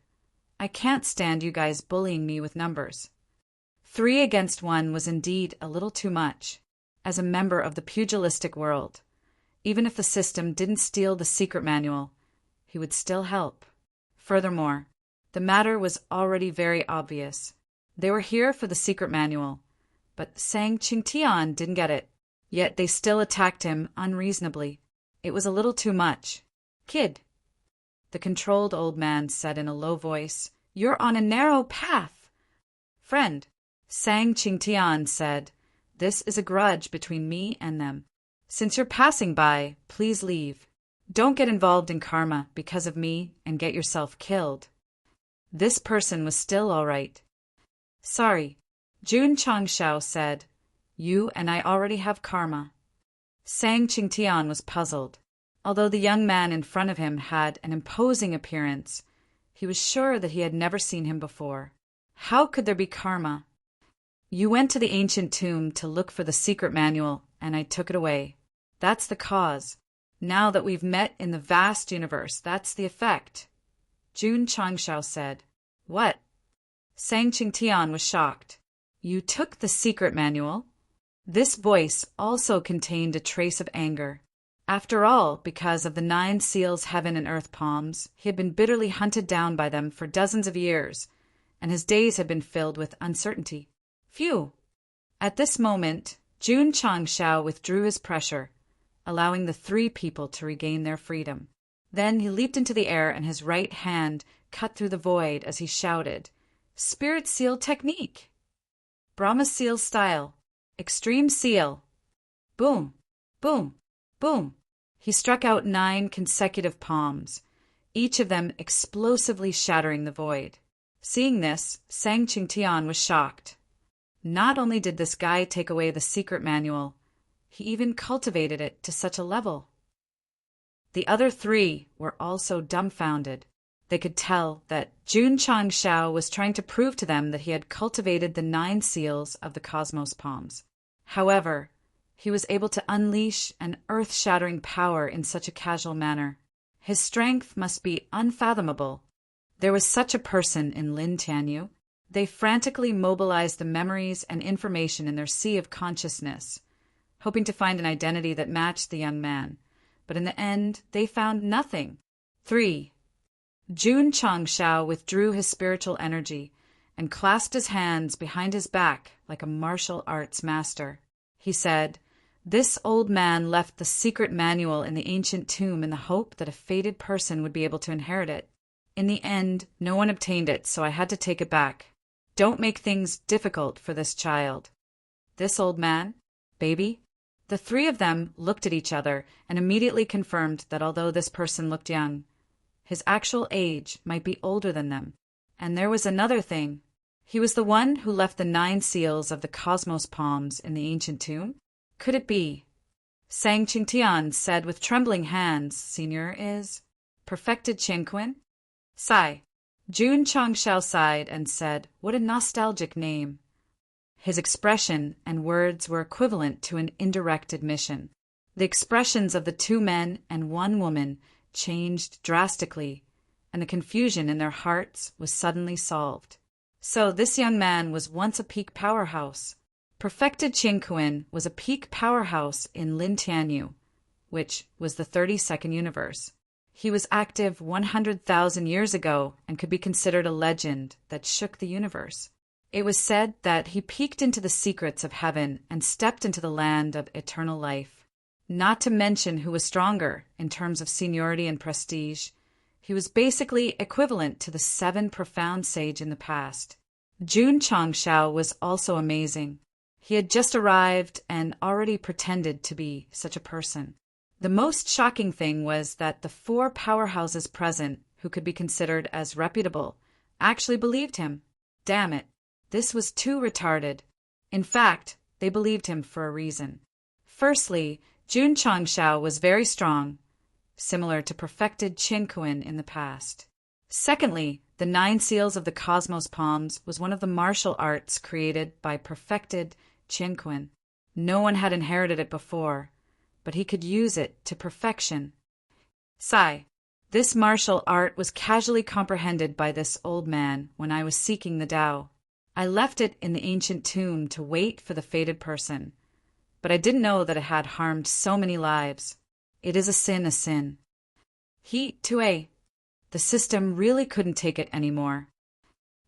I can't stand you guys bullying me with numbers. 3 against 1 was indeed a little too much. As a member of the pugilistic world, even if the system didn't steal the secret manual, he would still help. Furthermore, the matter was already very obvious. They were here for the secret manual, but Sang Qingtian didn't get it. Yet they still attacked him unreasonably. It was a little too much. Kid, the controlled old man said in a low voice, you're on a narrow path. Friend, Sang Qingtian said, this is a grudge between me and them. Since you're passing by, please leave. Don't get involved in karma because of me and get yourself killed. This person was still all right. Sorry, Jun Changshao said, you and I already have karma. Sang Qingtian was puzzled. Although the young man in front of him had an imposing appearance, he was sure that he had never seen him before. How could there be karma? You went to the ancient tomb to look for the secret manual, and I took it away. That's the cause. Now that we've met in the vast universe, that's the effect. Jun Changshao said. What? Sang Qingtian was shocked. You took the secret manual? This voice also contained a trace of anger. After all, because of the 9 seals heaven and earth palms, he had been bitterly hunted down by them for dozens of years, and his days had been filled with uncertainty. Phew! At this moment, Jun Changshao withdrew his pressure, allowing the 3 people to regain their freedom. Then he leaped into the air and his right hand cut through the void as he shouted, Spirit Seal Technique! Brahma Seal Style! Extreme Seal! Boom! Boom! Boom! He struck out 9 consecutive palms, each of them explosively shattering the void. Seeing this, Sang Qingtian was shocked. Not only did this guy take away the secret manual, he even cultivated it to such a level. The other 3 were also dumbfounded. They could tell that Jun Changshao was trying to prove to them that he had cultivated the 9 seals of the cosmos palms. However, he was able to unleash an earth-shattering power in such a casual manner. His strength must be unfathomable. There was such a person in Lin Tianyu. They frantically mobilized the memories and information in their sea of consciousness, hoping to find an identity that matched the young man. But in the end, they found nothing. 3. Jun Changshao withdrew his spiritual energy and clasped his hands behind his back like a martial arts master. He said, This old man left the secret manual in the ancient tomb in the hope that a fated person would be able to inherit it. In the end, no one obtained it, so I had to take it back. Don't make things difficult for this child. This old man? Baby? The 3 of them looked at each other and immediately confirmed that although this person looked young, his actual age might be older than them. And there was another thing. He was the one who left the 9 seals of the cosmos palms in the ancient tomb? Could it be? Sang Qingtian said with trembling hands, Senior is perfected Qianquan? Sigh. Jun Changshao sighed and said, What a nostalgic name. His expression and words were equivalent to an indirect admission. The expressions of the 2 men and 1 woman changed drastically, and the confusion in their hearts was suddenly solved. So this young man was once a peak powerhouse. Perfected Qianquan was a peak powerhouse in Lin Tianyu, which was the 32nd universe. He was active 100,000 years ago and could be considered a legend that shook the universe. It was said that he peeked into the secrets of heaven and stepped into the land of eternal life. Not to mention who was stronger in terms of seniority and prestige, he was basically equivalent to the 7 profound sage in the past. Jun Changshao was also amazing. He had just arrived and already pretended to be such a person. The most shocking thing was that the 4 powerhouses present, who could be considered as reputable, actually believed him. Damn it, this was too retarded. In fact, they believed him for a reason. Firstly, Jun Changshao was very strong, similar to perfected Qianquan in the past. Secondly, the 9 seals of the cosmos palms was one of the martial arts created by perfected Qianquan. No one had inherited it before, but he could use it to perfection. Sigh. This martial art was casually comprehended by this old man when I was seeking the Tao. I left it in the ancient tomb to wait for the fated person, but I didn't know that it had harmed so many lives. It is a sin. He, too. The system really couldn't take it anymore.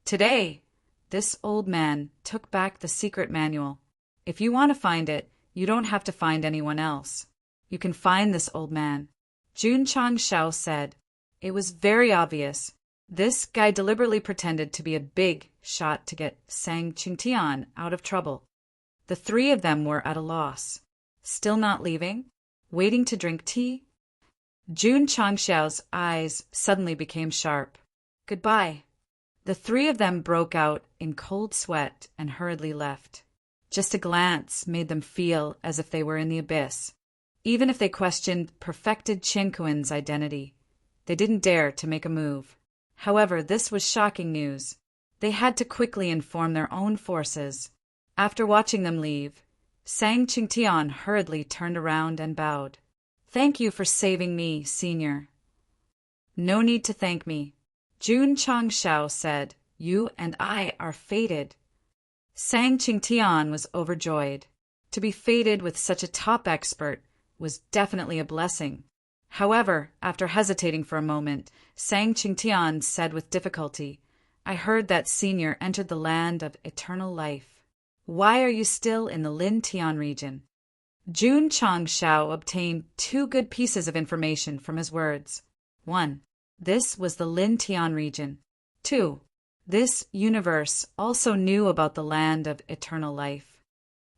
Today, this old man took back the secret manual. If you want to find it, you don't have to find anyone else. You can find this old man. Jun Changshao said. It was very obvious. This guy deliberately pretended to be a big shot to get Sang Qingtian out of trouble. The three of them were at a loss. Still not leaving? Waiting to drink tea? Jun Changshao's eyes suddenly became sharp. Goodbye. The three of them broke out in cold sweat and hurriedly left. Just a glance made them feel as if they were in the abyss. Even if they questioned perfected Qianquan's identity, they didn't dare to make a move. However, this was shocking news. They had to quickly inform their own forces. After watching them leave, Sang Qingtian hurriedly turned around and bowed. Thank you for saving me, Senior. No need to thank me. Jun Changshao said, You and I are fated. Sang Qingtian was overjoyed. To be fated with such a top expert was definitely a blessing. However, after hesitating for a moment, Sang Qingtian said with difficulty, I heard that Senior entered the land of eternal life. Why are you still in the Lin Tian region? Jun Changshao obtained two good pieces of information from his words. 1. This was the Lin Tian region. 2. This universe also knew about the land of eternal life.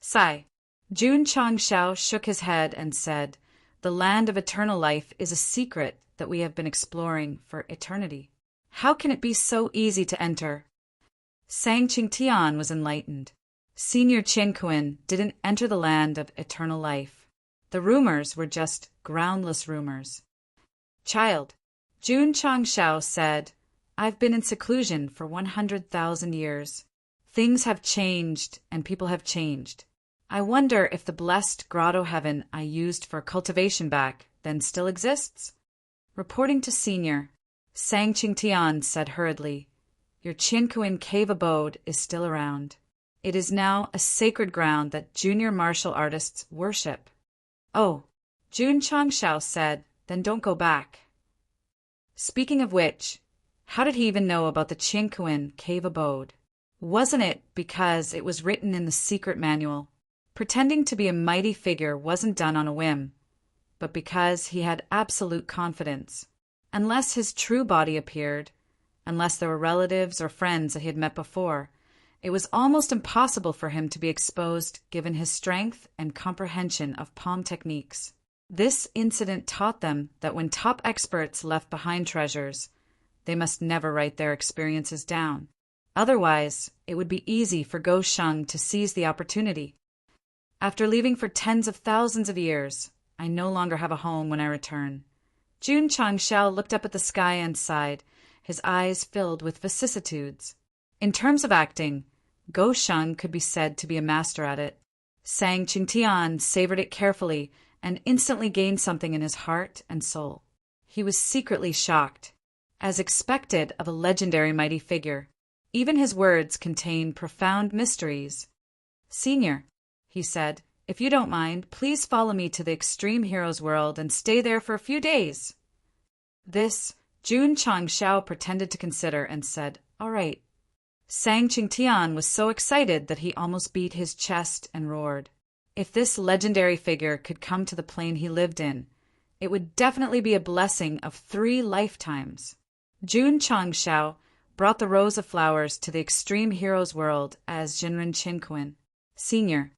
Sigh. Jun Changshao shook his head and said, The land of eternal life is a secret that we have been exploring for eternity. How can it be so easy to enter? Sang Qingtian was enlightened. Senior Qianquan didn't enter the land of eternal life. The rumors were just groundless rumors. Child, Jun Changshao said, I've been in seclusion for 100,000 years. Things have changed and people have changed. I wonder if the blessed grotto heaven I used for cultivation back then still exists? Reporting to Senior, Sang Qingtian said hurriedly, Your Qianquan cave abode is still around. It is now a sacred ground that junior martial artists worship. Oh, Jun Changshao said, then don't go back. Speaking of which, how did he even know about the Qianquan cave abode? Wasn't it because it was written in the secret manual? Pretending to be a mighty figure wasn't done on a whim, but because he had absolute confidence. Unless his true body appeared, unless there were relatives or friends that he had met before, it was almost impossible for him to be exposed given his strength and comprehension of palm techniques. This incident taught them that when top experts left behind treasures, they must never write their experiences down. Otherwise, it would be easy for Go Sheng to seize the opportunity. After leaving for tens of thousands of years, I no longer have a home when I return. Jun Changshao looked up at the sky and sighed, his eyes filled with vicissitudes. In terms of acting, Go Sheng could be said to be a master at it. Sang Qingtian savored it carefully and instantly gained something in his heart and soul. He was secretly shocked. As expected of a legendary mighty figure, even his words contained profound mysteries. Senior, he said, if you don't mind, please follow me to the Extreme Heroes world and stay there for a few days. This, Jun Changshao pretended to consider and said, all right. Sang Qingtian was so excited that he almost beat his chest and roared. If this legendary figure could come to the plane he lived in, it would definitely be a blessing of 3 lifetimes. Jun Changshao brought the rose of flowers to the Extreme Heroes world as Jinren Qianquan. Senior.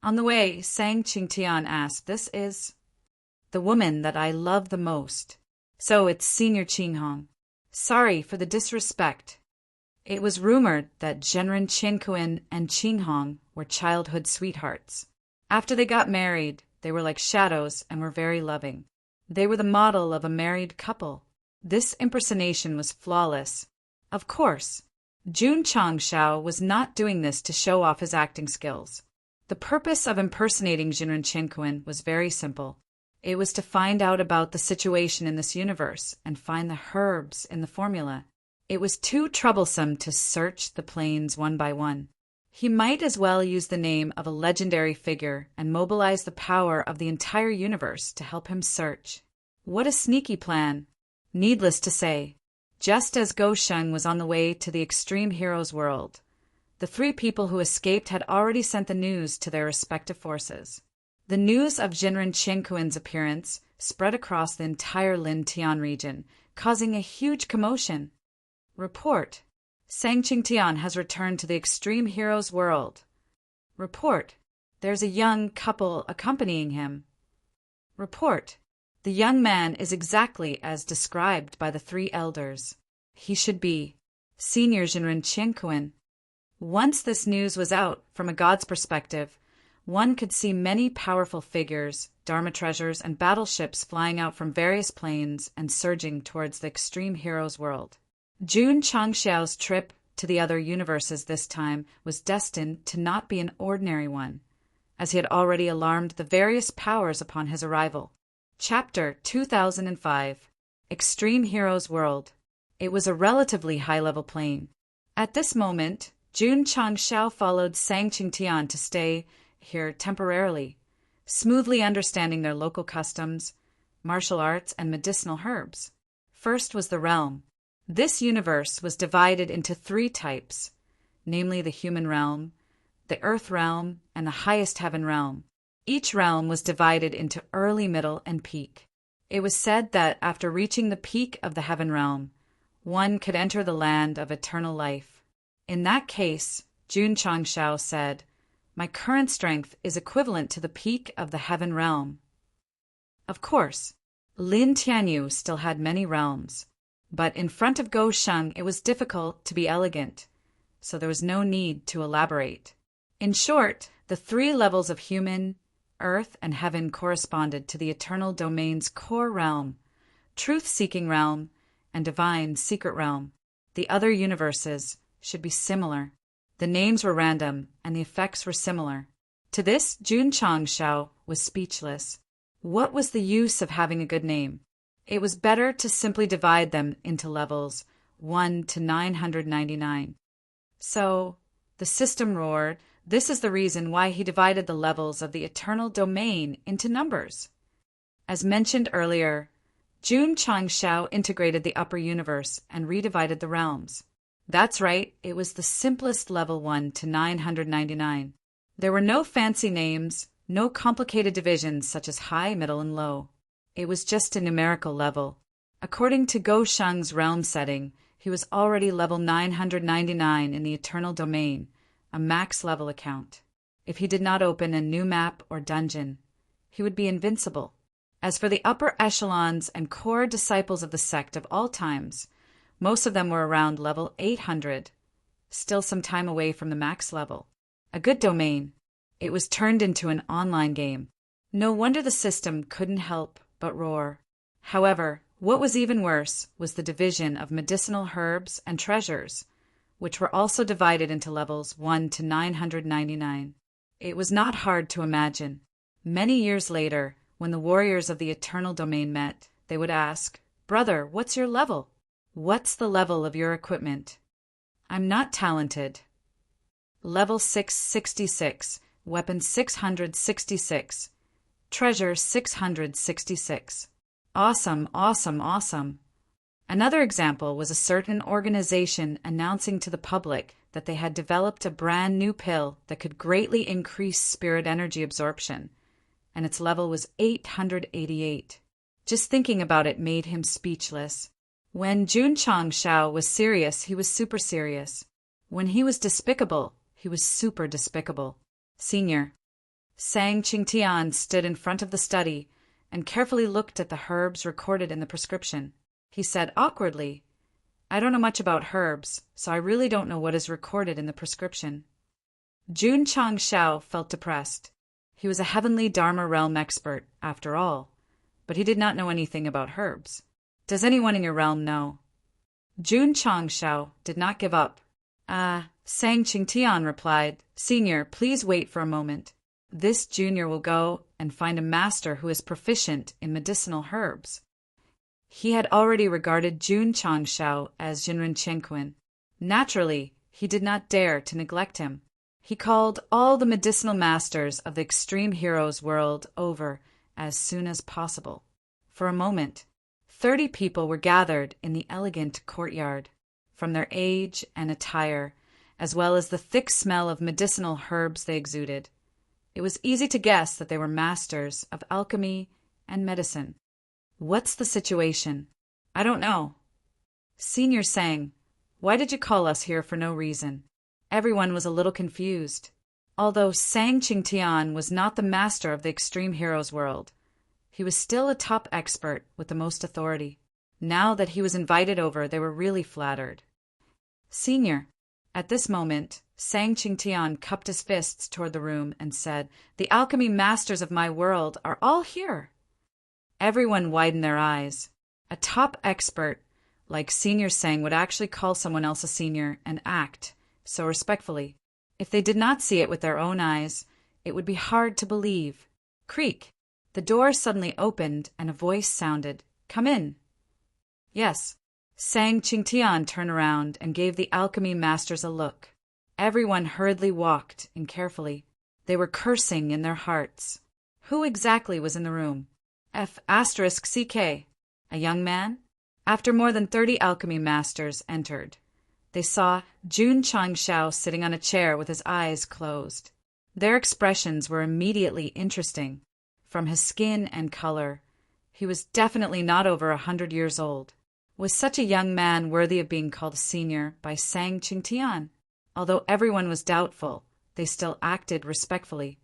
On the way, Sang Qingtian asked, This is the woman that I love the most. So it's Senior Qinghong. Sorry for the disrespect. It was rumored that Jinren Qianquan and Qinghong were childhood sweethearts. After they got married, they were like shadows and were very loving. They were the model of a married couple. This impersonation was flawless. Of course, Jun Changshao was not doing this to show off his acting skills. The purpose of impersonating Jinren Qianquan was very simple. It was to find out about the situation in this universe and find the herbs in the formula. It was too troublesome to search the planes one by one. He might as well use the name of a legendary figure and mobilize the power of the entire universe to help him search. What a sneaky plan! Needless to say, just as Go Sheng was on the way to the Extreme Heroes world, the three people who escaped had already sent the news to their respective forces. The news of Jinren Qianquan's appearance spread across the entire Lin Tian region, causing a huge commotion. Report: Sang Qingtian has returned to the Extreme Heroes world. Report: there's a young couple accompanying him. Report: the young man is exactly as described by the three elders. He should be Senior Jinren Qianquan. Once this news was out, from a god's perspective, one could see many powerful figures, Dharma treasures, and battleships flying out from various planes and surging towards the Extreme Heroes world. Jun Changxiao's trip to the other universes this time was destined to not be an ordinary one, as he had already alarmed the various powers upon his arrival. Chapter 2005 Extreme Heroes World. It was a relatively high-level plane. At this moment, Jun Changxiao followed Sang Qingtian to stay here temporarily, smoothly understanding their local customs, martial arts, and medicinal herbs. First was the realm. This universe was divided into three types, namely the human realm, the earth realm, and the highest heaven realm. Each realm was divided into early, middle, and peak. It was said that after reaching the peak of the heaven realm, one could enter the land of eternal life. In that case, Jun Changxiao said, "My current strength is equivalent to the peak of the heaven realm." Of course, Lin Tianyu still had many realms, but in front of Go Sheng it was difficult to be elegant, so there was no need to elaborate. In short, the three levels of human, earth, and heaven corresponded to the eternal domain's core realm, truth-seeking realm, and divine secret realm. The other universes should be similar. The names were random, and the effects were similar. To this, Jun Changxiao was speechless. What was the use of having a good name? It was better to simply divide them into levels 1 to 999. So, the system roared. This is the reason why he divided the levels of the eternal domain into numbers. As mentioned earlier, Jun Changxiao integrated the upper universe and redivided the realms. That's right, it was the simplest level 1 to 999. There were no fancy names, no complicated divisions such as high, middle, and low. It was just a numerical level. According to Go Sheng's realm setting, he was already level 999 in the eternal domain, a max level account. If he did not open a new map or dungeon, he would be invincible. As for the upper echelons and core disciples of the sect of all times, most of them were around level 800, still some time away from the max level. A good domain. It was turned into an online game. No wonder the system couldn't help but roar. However, what was even worse was the division of medicinal herbs and treasures, which were also divided into levels 1 to 999. It was not hard to imagine. Many years later, when the warriors of the eternal domain met, they would ask, "Brother, what's your level? What's the level of your equipment?" "I'm not talented." Level 666, weapon 666, treasure 666. Awesome, awesome, awesome. Another example was a certain organization announcing to the public that they had developed a brand new pill that could greatly increase spirit energy absorption, and its level was 888. Just thinking about it made him speechless. When Jun Changxiao was serious, he was super serious. When he was despicable, he was super despicable. Senior. Sang Qingtian stood in front of the study and carefully looked at the herbs recorded in the prescription. He said awkwardly, "I don't know much about herbs, so I really don't know what is recorded in the prescription." Jun Changxiao felt depressed. He was a heavenly Dharma realm expert, after all, but he did not know anything about herbs. "Does anyone in your realm know?" Jun Changxiao did not give up. Sang Qingtian replied, "Senior, please wait for a moment." This junior will go and find a master who is proficient in medicinal herbs. He had already regarded Jun Changshao as Jinren Chenquin. Naturally, he did not dare to neglect him. He called all the medicinal masters of the Extreme Heroes world over as soon as possible. For a moment, 30 people were gathered in the elegant courtyard. From their age and attire, as well as the thick smell of medicinal herbs they exuded, it was easy to guess that they were masters of alchemy and medicine. "What's the situation?" "I don't know." Senior sang, "Why did you call us here for no reason?" Everyone was a little confused. Although Sang Qingtian was not the master of the Extreme Heroes world, he was still a top expert with the most authority. Now that he was invited over, they were really flattered. "Senior." At this moment, Sang Qingtian cupped his fists toward the room and said, "The alchemy masters of my world are all here." Everyone widened their eyes. A top expert like Senior Sang would actually call someone else a senior and act so respectfully. If they did not see it with their own eyes, it would be hard to believe. Creak! The door suddenly opened and a voice sounded, "Come in." "Yes." Sang Qingtian turned around and gave the alchemy masters a look. Everyone hurriedly walked in carefully. They were cursing in their hearts. Who exactly was in the room? F***CK. A young man? After more than 30 alchemy masters entered, they saw Jun Changshao sitting on a chair with his eyes closed. Their expressions were immediately interesting. From his skin and color, he was definitely not over 100 years old. Was such a young man worthy of being called a senior by Sang Qingtian? Although everyone was doubtful, they still acted respectfully.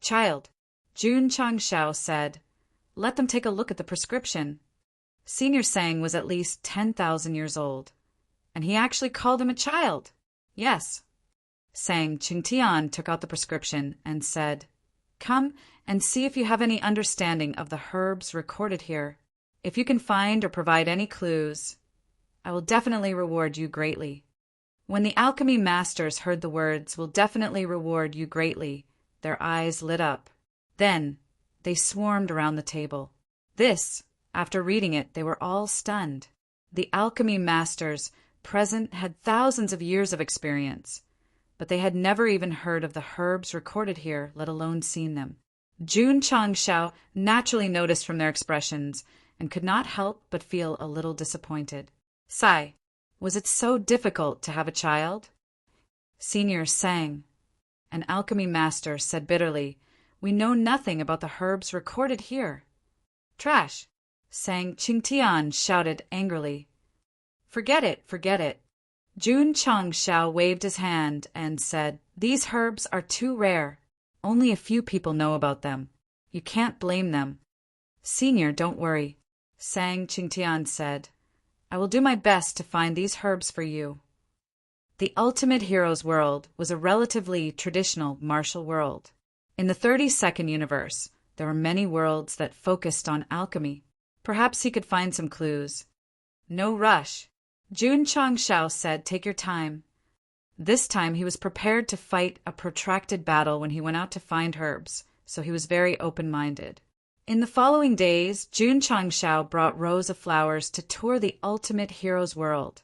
"Child," Jun Changshao said, "let them take a look at the prescription." Senior Sang was at least 10,000 years old, and he actually called him a child. "Yes." Sang Qingtian took out the prescription and said, "Come and see if you have any understanding of the herbs recorded here. If you can find or provide any clues, I will definitely reward you greatly." When the alchemy masters heard the words, "will definitely reward you greatly," their eyes lit up. Then they swarmed around the table. After reading it, they were all stunned. The alchemy masters present had thousands of years of experience, but they had never even heard of the herbs recorded here, let alone seen them. Jun Changshao naturally noticed from their expressions and could not help but feel a little disappointed. "Sai, was it so difficult to have a child?" Senior sang. An alchemy master said bitterly, "We know nothing about the herbs recorded here." "Trash!" Sang Qingtian shouted angrily. "Forget it, forget it." Jun Changshao waved his hand and said, "These herbs are too rare. Only a few people know about them. You can't blame them." "Senior, don't worry," Sang Qingtian said. "I will do my best to find these herbs for you." The Ultimate Heroes world was a relatively traditional martial world. In the 32nd universe, there were many worlds that focused on alchemy. Perhaps he could find some clues. "No rush." Jun Changshao said, "Take your time." This time he was prepared to fight a protracted battle when he went out to find herbs, so he was very open-minded. In the following days, Jun Changshao brought rows of flowers to tour the Ultimate Heroes world,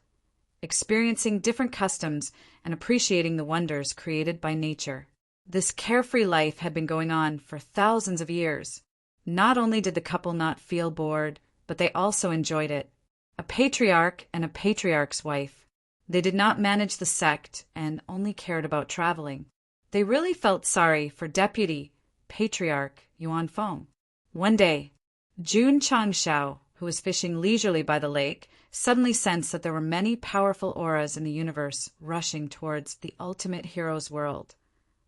experiencing different customs and appreciating the wonders created by nature. This carefree life had been going on for thousands of years. Not only did the couple not feel bored, but they also enjoyed it. A patriarch and a patriarch's wife. They did not manage the sect and only cared about traveling. They really felt sorry for Deputy Patriarch Yuan Feng. One day, Jun Changshao, who was fishing leisurely by the lake, suddenly sensed that there were many powerful auras in the universe rushing towards the Ultimate Heroes world.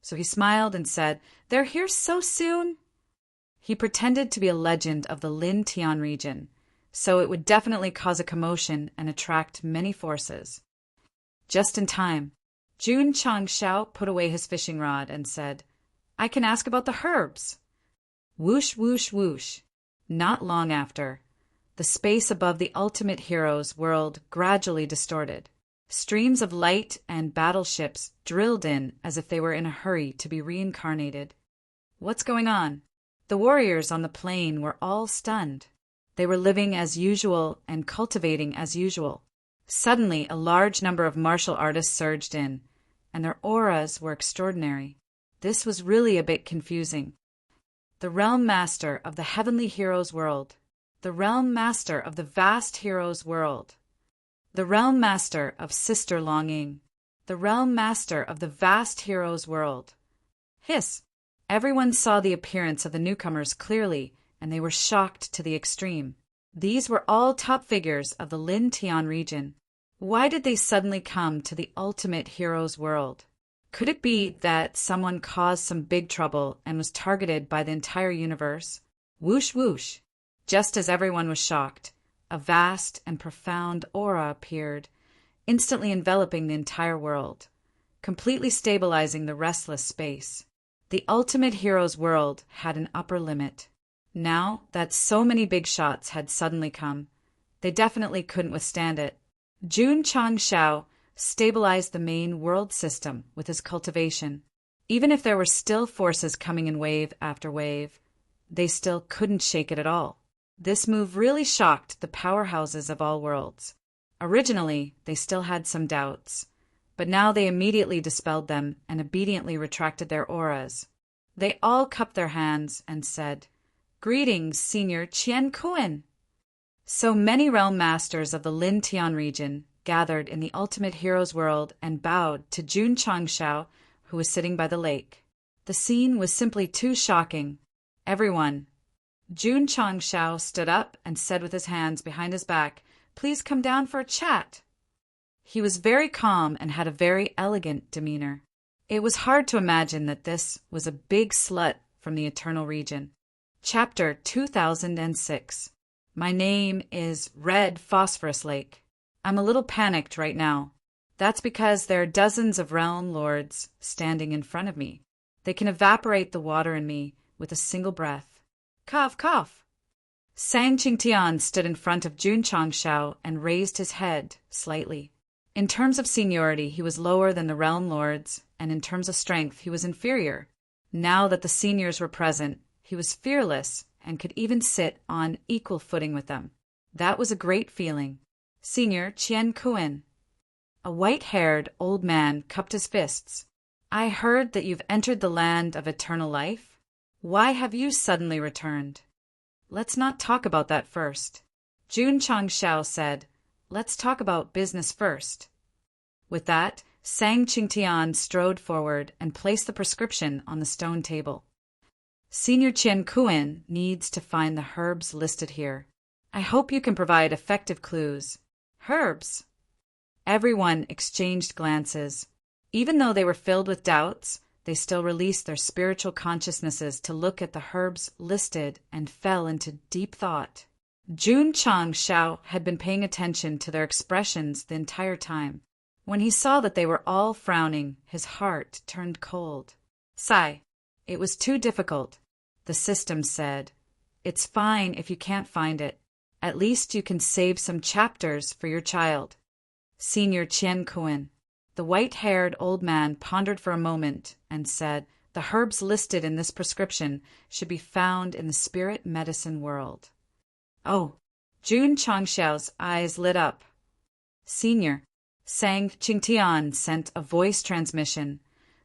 So he smiled and said, "They're here so soon?" He pretended to be a legend of the Lin Tian region, so it would definitely cause a commotion and attract many forces. Just in time, Jun Changshao put away his fishing rod and said, "I can ask about the herbs." Whoosh, whoosh, whoosh. Not long after, the space above the Ultimate Heroes world gradually distorted. Streams of light and battleships drilled in as if they were in a hurry to be reincarnated. What's going on? The warriors on the plain were all stunned. They were living as usual and cultivating as usual. Suddenly, a large number of martial artists surged in, and their auras were extraordinary. This was really a bit confusing. The realm master of the heavenly hero's world. The realm master of the vast hero's world. The realm master of sister longing. The realm master of the vast hero's world. Hiss! Everyone saw the appearance of the newcomers clearly, and they were shocked to the extreme. These were all top figures of the Lin Tian region. Why did they suddenly come to the ultimate hero's world? Could it be that someone caused some big trouble and was targeted by the entire universe? Whoosh whoosh! Just as everyone was shocked, a vast and profound aura appeared, instantly enveloping the entire world, completely stabilizing the restless space. The ultimate hero's world had an upper limit. Now that so many big shots had suddenly come, they definitely couldn't withstand it. Jun Changshao stabilized the main world system with his cultivation. Even if there were still forces coming in wave after wave, they still couldn't shake it at all. This move really shocked the powerhouses of all worlds. Originally, they still had some doubts, but now they immediately dispelled them and obediently retracted their auras. They all cupped their hands and said, "Greetings, Senior Qian Kuan." So many realm masters of the Lin Tian region gathered in the ultimate hero's world and bowed to Jun Changshao, who was sitting by the lake. The scene was simply too shocking. Everyone. Jun Changshao stood up and said with his hands behind his back, "Please come down for a chat." He was very calm and had a very elegant demeanor. It was hard to imagine that this was a big slut from the Eternal Region. Chapter 2006. My name is Red Phosphorus Lake. I'm a little panicked right now. That's because there are dozens of realm lords standing in front of me. They can evaporate the water in me with a single breath. Cough, cough. Sang Qingtian stood in front of Jun Changshao and raised his head slightly. In terms of seniority, he was lower than the realm lords, and in terms of strength, he was inferior. Now that the seniors were present, he was fearless and could even sit on equal footing with them. That was a great feeling. Senior Qian Kuan. A white-haired old man cupped his fists. I heard that you've entered the land of eternal life. Why have you suddenly returned? Let's not talk about that first. Jun Changshao said, let's talk about business first. With that, Sang Qingtian strode forward and placed the prescription on the stone table. Senior Qian Kuan needs to find the herbs listed here. I hope you can provide effective clues. Herbs? Everyone exchanged glances. Even though they were filled with doubts, they still released their spiritual consciousnesses to look at the herbs listed and fell into deep thought. Jun Changshao had been paying attention to their expressions the entire time. When he saw that they were all frowning, his heart turned cold. Sigh. It was too difficult. The system said, it's fine if you can't find it. At least you can save some chapters for your child. Senior Qian Kuan. The white-haired old man pondered for a moment and said, the herbs listed in this prescription should be found in the spirit medicine world. Oh, Jun Changshao's eyes lit up. Senior, Sang Qingtian sent a voice transmission.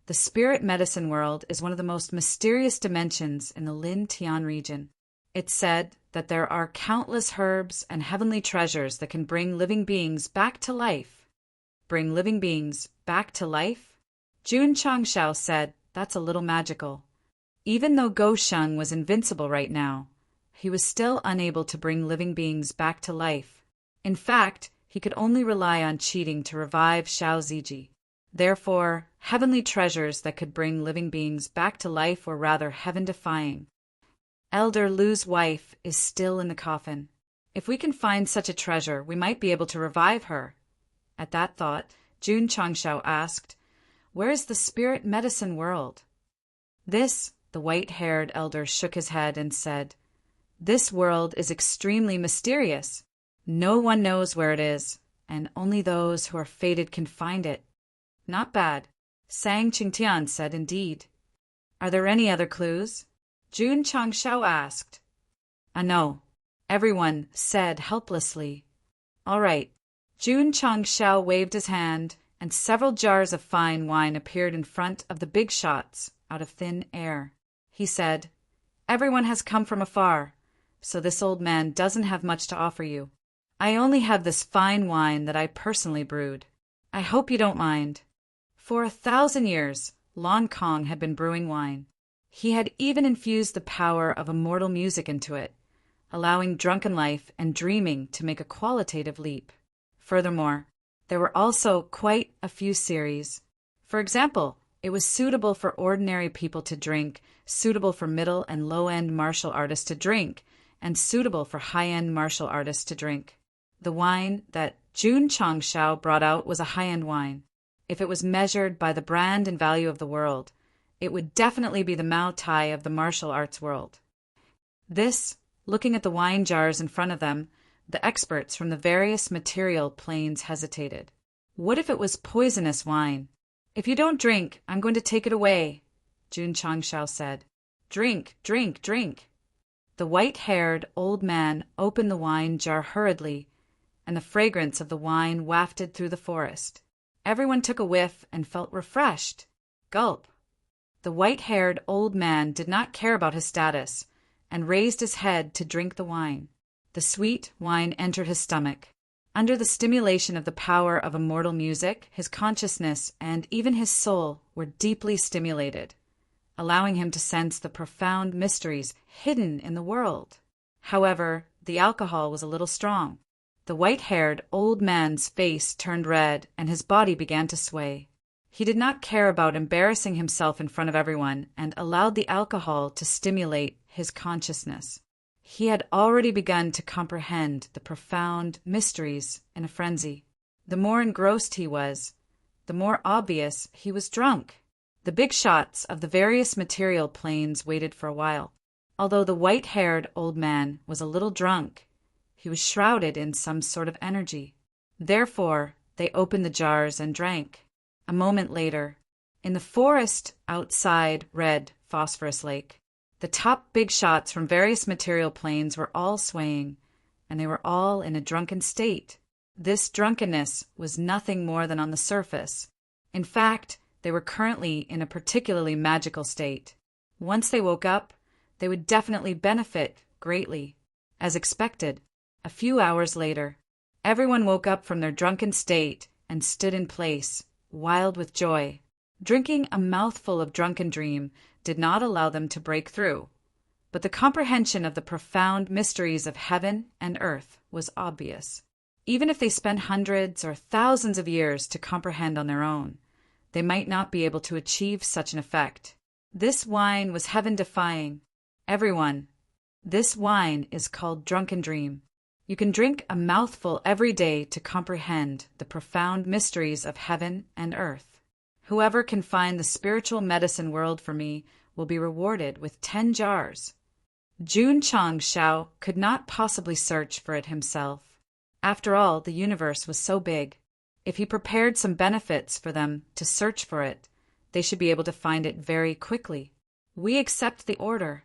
The spirit medicine world is one of the most mysterious dimensions in the Lin Tian region. It said that there are countless herbs and heavenly treasures that can bring living beings back to life. Bring living beings back to life? Jun Changshao said, that's a little magical. Even though Go Sheng was invincible right now, he was still unable to bring living beings back to life. In fact, he could only rely on cheating to revive Xiao Ziji. Therefore, heavenly treasures that could bring living beings back to life were rather heaven-defying. Elder Lu's wife is still in the coffin. If we can find such a treasure, we might be able to revive her. At that thought, Jun Changshao asked, where is the spirit medicine world? This, the white-haired elder shook his head and said, this world is extremely mysterious. No one knows where it is, and only those who are fated can find it. Not bad, Sang Qingtian said indeed. Are there any other clues? Jun Changshao asked. No, everyone said helplessly. All right. Jun Changshao waved his hand, and several jars of fine wine appeared in front of the big shots out of thin air. He said, Everyone has come from afar, so this old man doesn't have much to offer you. I only have this fine wine that I personally brewed. I hope you don't mind. For 1,000 years, Long Kong had been brewing wine. He had even infused the power of immortal music into it, allowing drunken life and dreaming to make a qualitative leap. Furthermore, there were also quite a few series. For example, it was suitable for ordinary people to drink, suitable for middle and low-end martial artists to drink, and suitable for high-end martial artists to drink. The wine that Jun Changshao brought out was a high-end wine. If it was measured by the brand and value of the world, it would definitely be the Mao Tai of the martial arts world. This, looking at the wine jars in front of them, the experts from the various material planes hesitated. What if it was poisonous wine? If you don't drink, I'm going to take it away, Jun Changshao said. Drink, drink, drink. The white-haired old man opened the wine jar hurriedly, and the fragrance of the wine wafted through the forest. Everyone took a whiff and felt refreshed. Gulp. The white-haired old man did not care about his status, and raised his head to drink the wine. The sweet wine entered his stomach. Under the stimulation of the power of immortal music, his consciousness and even his soul were deeply stimulated, allowing him to sense the profound mysteries hidden in the world. However, the alcohol was a little strong. The white-haired old man's face turned red and his body began to sway. He did not care about embarrassing himself in front of everyone and allowed the alcohol to stimulate his consciousness. He had already begun to comprehend the profound mysteries in a frenzy. The more engrossed he was, the more obvious he was drunk. The big shots of the various material planes waited for a while. Although the white-haired old man was a little drunk, he was shrouded in some sort of energy. Therefore, they opened the jars and drank. A moment later, in the forest outside Red Phosphorus Lake, the top big shots from various material planes were all swaying, and they were all in a drunken state. This drunkenness was nothing more than on the surface. In fact, they were currently in a particularly magical state. Once they woke up, they would definitely benefit greatly. As expected, a few hours later, everyone woke up from their drunken state and stood in place, wild with joy. Drinking a mouthful of drunken dream did not allow them to break through, but the comprehension of the profound mysteries of heaven and earth was obvious. Even if they spent hundreds or thousands of years to comprehend on their own, they might not be able to achieve such an effect. This wine was heaven-defying. Everyone, this wine is called Drunken Dream. You can drink a mouthful every day to comprehend the profound mysteries of heaven and earth. Whoever can find the spiritual medicine world for me will be rewarded with 10 jars. Jun Changshao could not possibly search for it himself. After all, the universe was so big. If he prepared some benefits for them to search for it, they should be able to find it very quickly. We accept the order.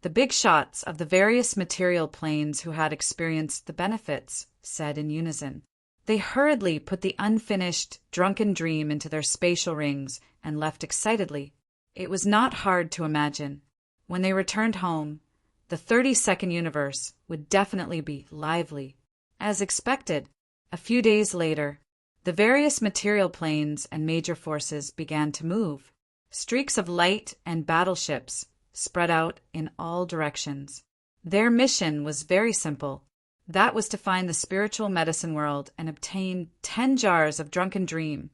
The big shots of the various material planes who had experienced the benefits said in unison. They hurriedly put the unfinished, drunken dream into their spatial rings and left excitedly. It was not hard to imagine. When they returned home, the 32nd universe would definitely be lively. As expected, a few days later, the various material planes and major forces began to move. Streaks of light and battleships spread out in all directions. Their mission was very simple. That was to find the spiritual medicine world and obtain 10 jars of drunken dream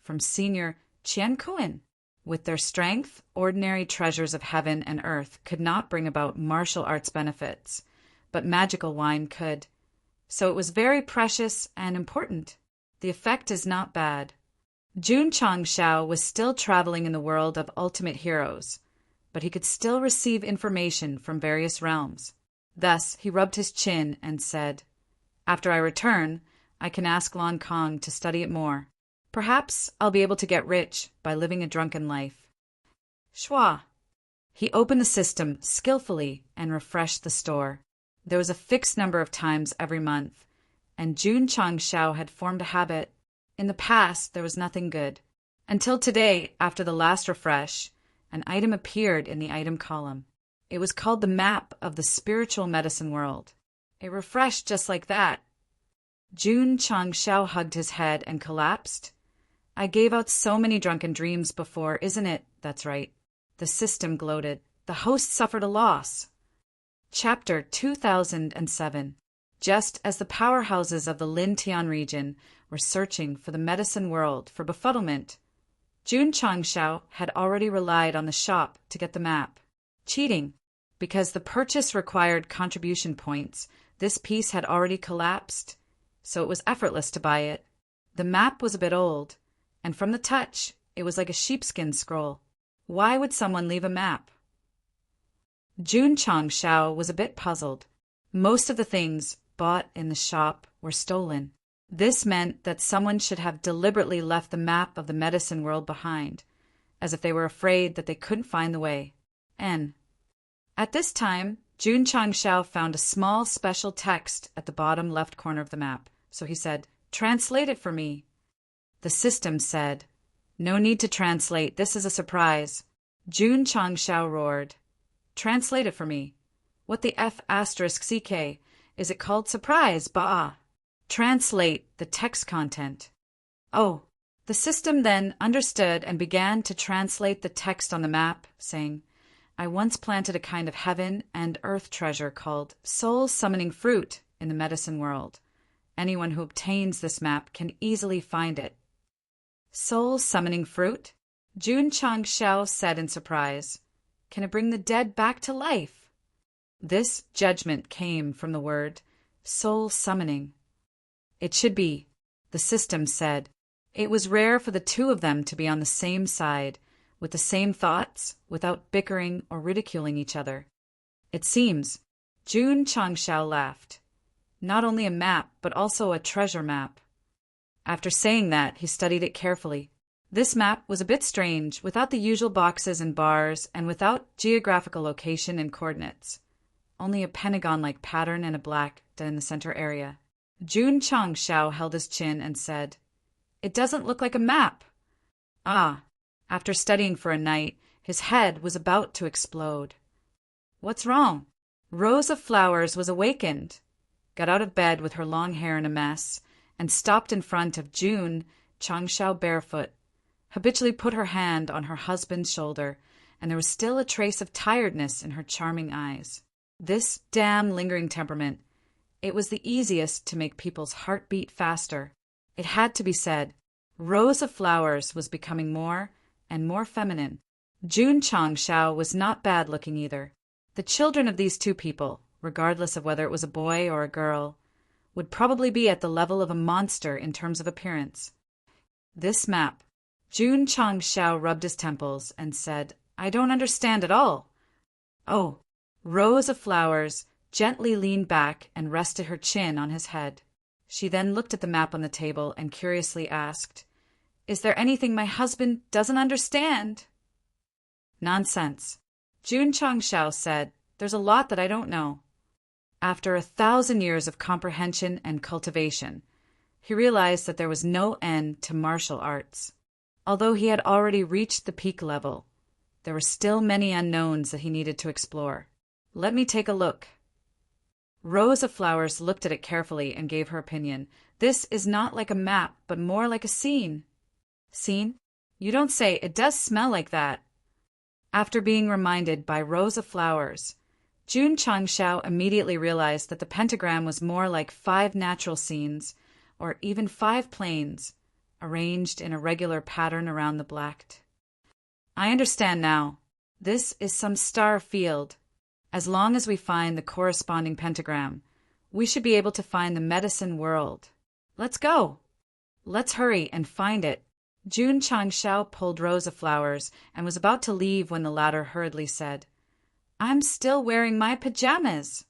from Senior Qian Kuan. With their strength, ordinary treasures of heaven and earth could not bring about martial arts benefits, but magical wine could. So it was very precious and important. The effect is not bad. Jun Changshao was still traveling in the world of ultimate heroes, but he could still receive information from various realms. Thus, he rubbed his chin and said, "After I return, I can ask Long Kong to study it more. Perhaps I'll be able to get rich by living a drunken life." Schwa, He opened the system skillfully and refreshed the store. There was a fixed number of times every month, and Jun Changshao had formed a habit. In the past, there was nothing good. Until today, after the last refresh, an item appeared in the item column. It was called the map of the spiritual medicine world. It refreshed just like that. Jun Changshao hugged his head and collapsed. I gave out so many drunken dreams before, isn't it? That's right. The system gloated. The host suffered a loss. Chapter 2007. Just as the powerhouses of the Lintian region were searching for the medicine world for befuddlement, Jun Changshao had already relied on the shop to get the map. Cheating. Because the purchase required contribution points, this piece had already collapsed, so it was effortless to buy it. The map was a bit old, and from the touch, it was like a sheepskin scroll. Why would someone leave a map? Jun Changshao was a bit puzzled. Most of the things bought in the shop were stolen. This meant that someone should have deliberately left the map of the medicine world behind, as if they were afraid that they couldn't find the way. At this time, Jun Changshao found a small special text at the bottom left corner of the map, so he said, "Translate it for me." The system said, "No need to translate, this is a surprise." Jun Changshao roared, "Translate it for me. What the F***CK? Is it called surprise? Bah! Translate the text content." Oh, the system then understood and began to translate the text on the map, saying, "I once planted a kind of heaven and earth treasure called soul-summoning fruit in the medicine world. Anyone who obtains this map can easily find it." Soul-summoning fruit? Jun Changshao said in surprise. Can it bring the dead back to life? This judgment came from the word soul-summoning. It should be, the system said. It was rare for the two of them to be on the same side, with the same thoughts, without bickering or ridiculing each other. It seems, Jun Changshao laughed. Not only a map, but also a treasure map. After saying that, he studied it carefully. This map was a bit strange, without the usual boxes and bars, and without geographical location and coordinates. Only a pentagon-like pattern and a black dot in the center area. Jun Changshao held his chin and said, "It doesn't look like a map." Ah, after studying for a night, his head was about to explode. What's wrong? Rose of Flowers was awakened, got out of bed with her long hair in a mess, and stopped in front of Jun Changshao barefoot, habitually put her hand on her husband's shoulder, and there was still a trace of tiredness in her charming eyes. This damn lingering temperament. It was the easiest to make people's heart beat faster. It had to be said. Rose of Flowers was becoming more and more feminine. Jun Changshao was not bad looking either. The children of these two people, regardless of whether it was a boy or a girl, would probably be at the level of a monster in terms of appearance. This map. Jun Changshao rubbed his temples and said, "I don't understand at all." Oh, Rose of Flowers gently leaned back and rested her chin on his head. She then looked at the map on the table and curiously asked, "Is there anything my husband doesn't understand?" Nonsense. Jun Changshao said, "There's a lot that I don't know." After 1,000 years of comprehension and cultivation, he realized that there was no end to martial arts. Although he had already reached the peak level, there were still many unknowns that he needed to explore. Let me take a look. Rose of Flowers looked at it carefully and gave her opinion. This is not like a map, but more like a scene. Scene? You don't say. It does smell like that. After being reminded by Rose of Flowers, Jun Changshao immediately realized that the pentagram was more like 5 natural scenes, or even 5 planes, arranged in a regular pattern around the black. I understand now. This is some star field. As long as we find the corresponding pentagram, we should be able to find the medicine world. Let's go. Let's hurry and find it. Jun Changshao pulled Rose of Flowers and was about to leave when the latter hurriedly said, "I'm still wearing my pajamas."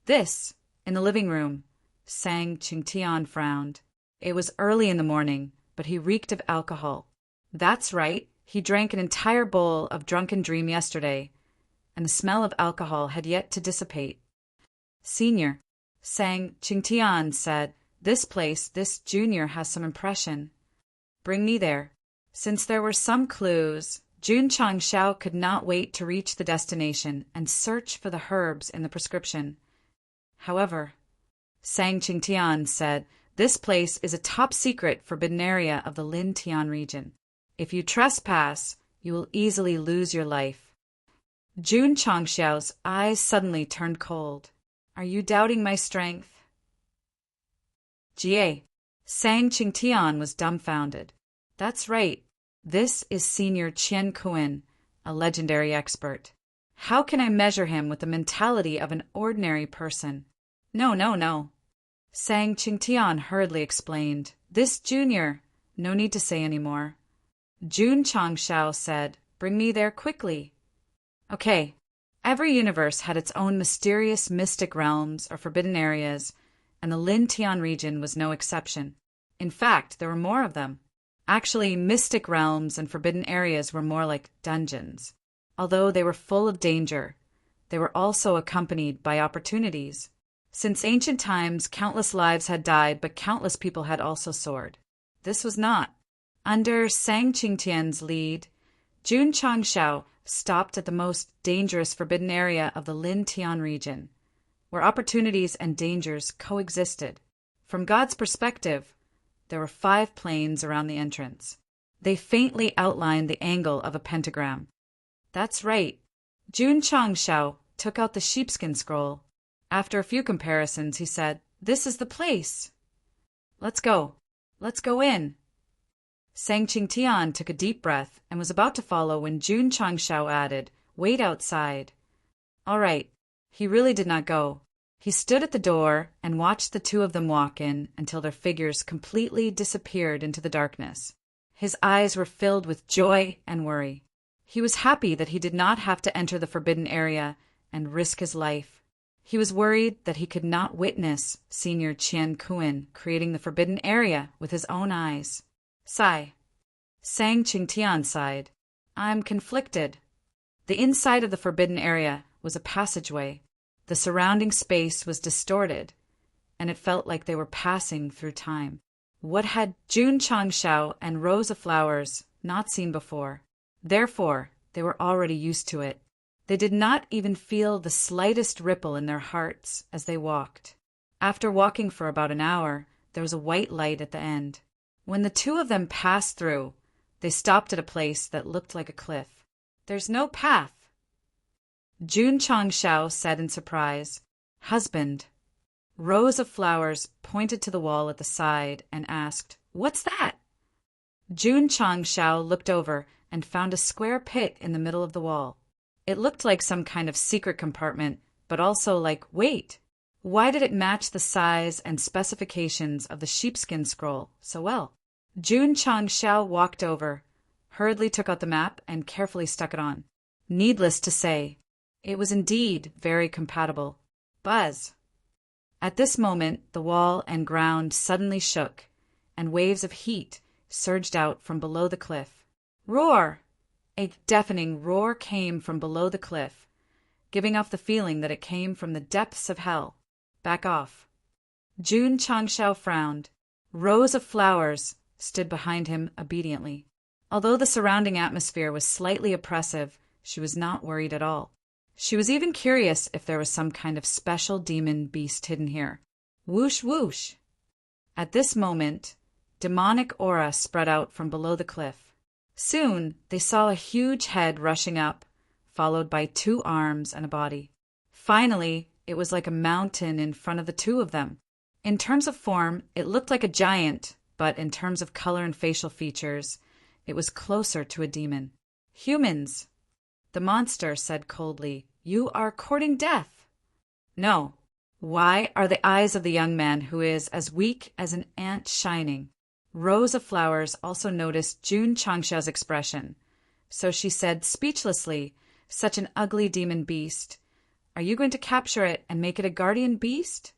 This, in the living room, Sang Qingtian frowned. It was early in the morning, but he reeked of alcohol. That's right, he drank an entire bowl of drunken dream yesterday, and the smell of alcohol had yet to dissipate. Senior, Sang Qingtian said, "This place, this junior has some impression. Bring me there." Since there were some clues, Jun Changshao could not wait to reach the destination and search for the herbs in the prescription. However, Sang Qingtian said, "This place is a top-secret forbidden area of the Lin Tian region. If you trespass, you will easily lose your life." Jun Changxiao's eyes suddenly turned cold. "Are you doubting my strength?" Jie, Sang Qingtian was dumbfounded. "That's right. This is Senior Qian Kuan, a legendary expert. How can I measure him with the mentality of an ordinary person?" No. Sang Qingtian hurriedly explained. "This junior, no need to say any more." Jun Changshao said, "Bring me there quickly." Okay, every universe had its own mysterious mystic realms or forbidden areas, and the Lin Tian region was no exception. In fact, there were more of them. Actually, mystic realms and forbidden areas were more like dungeons. Although they were full of danger, they were also accompanied by opportunities. Since ancient times, countless lives had died, but countless people had also soared. This was not. Under Sang Qingtian's lead, Jun Changshao stopped at the most dangerous forbidden area of the Lin Tian region, where opportunities and dangers coexisted. From God's perspective, there were 5 planes around the entrance. They faintly outlined the angle of a pentagram. That's right. Jun Changshao took out the sheepskin scroll. After a few comparisons, he said, "This is the place. Let's go. Let's go in." Sang Qingtian took a deep breath and was about to follow when Jun Changshao added, "Wait outside." All right. He really did not go. He stood at the door and watched the 2 of them walk in until their figures completely disappeared into the darkness. His eyes were filled with joy and worry. He was happy that he did not have to enter the forbidden area and risk his life. He was worried that he could not witness Senior Qian Kuan creating the forbidden area with his own eyes. Sigh. Sang Qingtian sighed. "I'm conflicted." The inside of the forbidden area was a passageway. The surrounding space was distorted, and it felt like they were passing through time. What had Jun Changshao and Rows of Flowers not seen before? Therefore, they were already used to it. They did not even feel the slightest ripple in their hearts as they walked. After walking for about an hour, there was a white light at the end. When the 2 of them passed through, they stopped at a place that looked like a cliff. "There's no path." Jun Changshao said in surprise, "Husband." Rows of Flowers pointed to the wall at the side and asked, "What's that?" Jun Changshao looked over and found a square pit in the middle of the wall. It looked like some kind of secret compartment, but also like, wait, why did it match the size and specifications of the sheepskin scroll so well? Jun Changshao walked over, hurriedly took out the map, and carefully stuck it on. Needless to say, it was indeed very compatible. Buzz! At this moment, the wall and ground suddenly shook, and waves of heat surged out from below the cliff. Roar! A deafening roar came from below the cliff, giving off the feeling that it came from the depths of hell. Back off. Jun Changshao frowned. Rows of Flowers stood behind him obediently. Although the surrounding atmosphere was slightly oppressive, she was not worried at all. She was even curious if there was some kind of special demon beast hidden here. Whoosh whoosh! At this moment, demonic aura spread out from below the cliff. Soon, they saw a huge head rushing up, followed by 2 arms and a body. Finally, it was like a mountain in front of the 2 of them. In terms of form, it looked like a giant, but in terms of color and facial features, it was closer to a demon. "Humans," the monster said coldly, "you are courting death." "No. Why are the eyes of the young man who is as weak as an ant shining?" Rows of Flowers also noticed Jun Changsha's expression, so she said speechlessly, "Such an ugly demon beast. Are you going to capture it and make it a guardian beast?"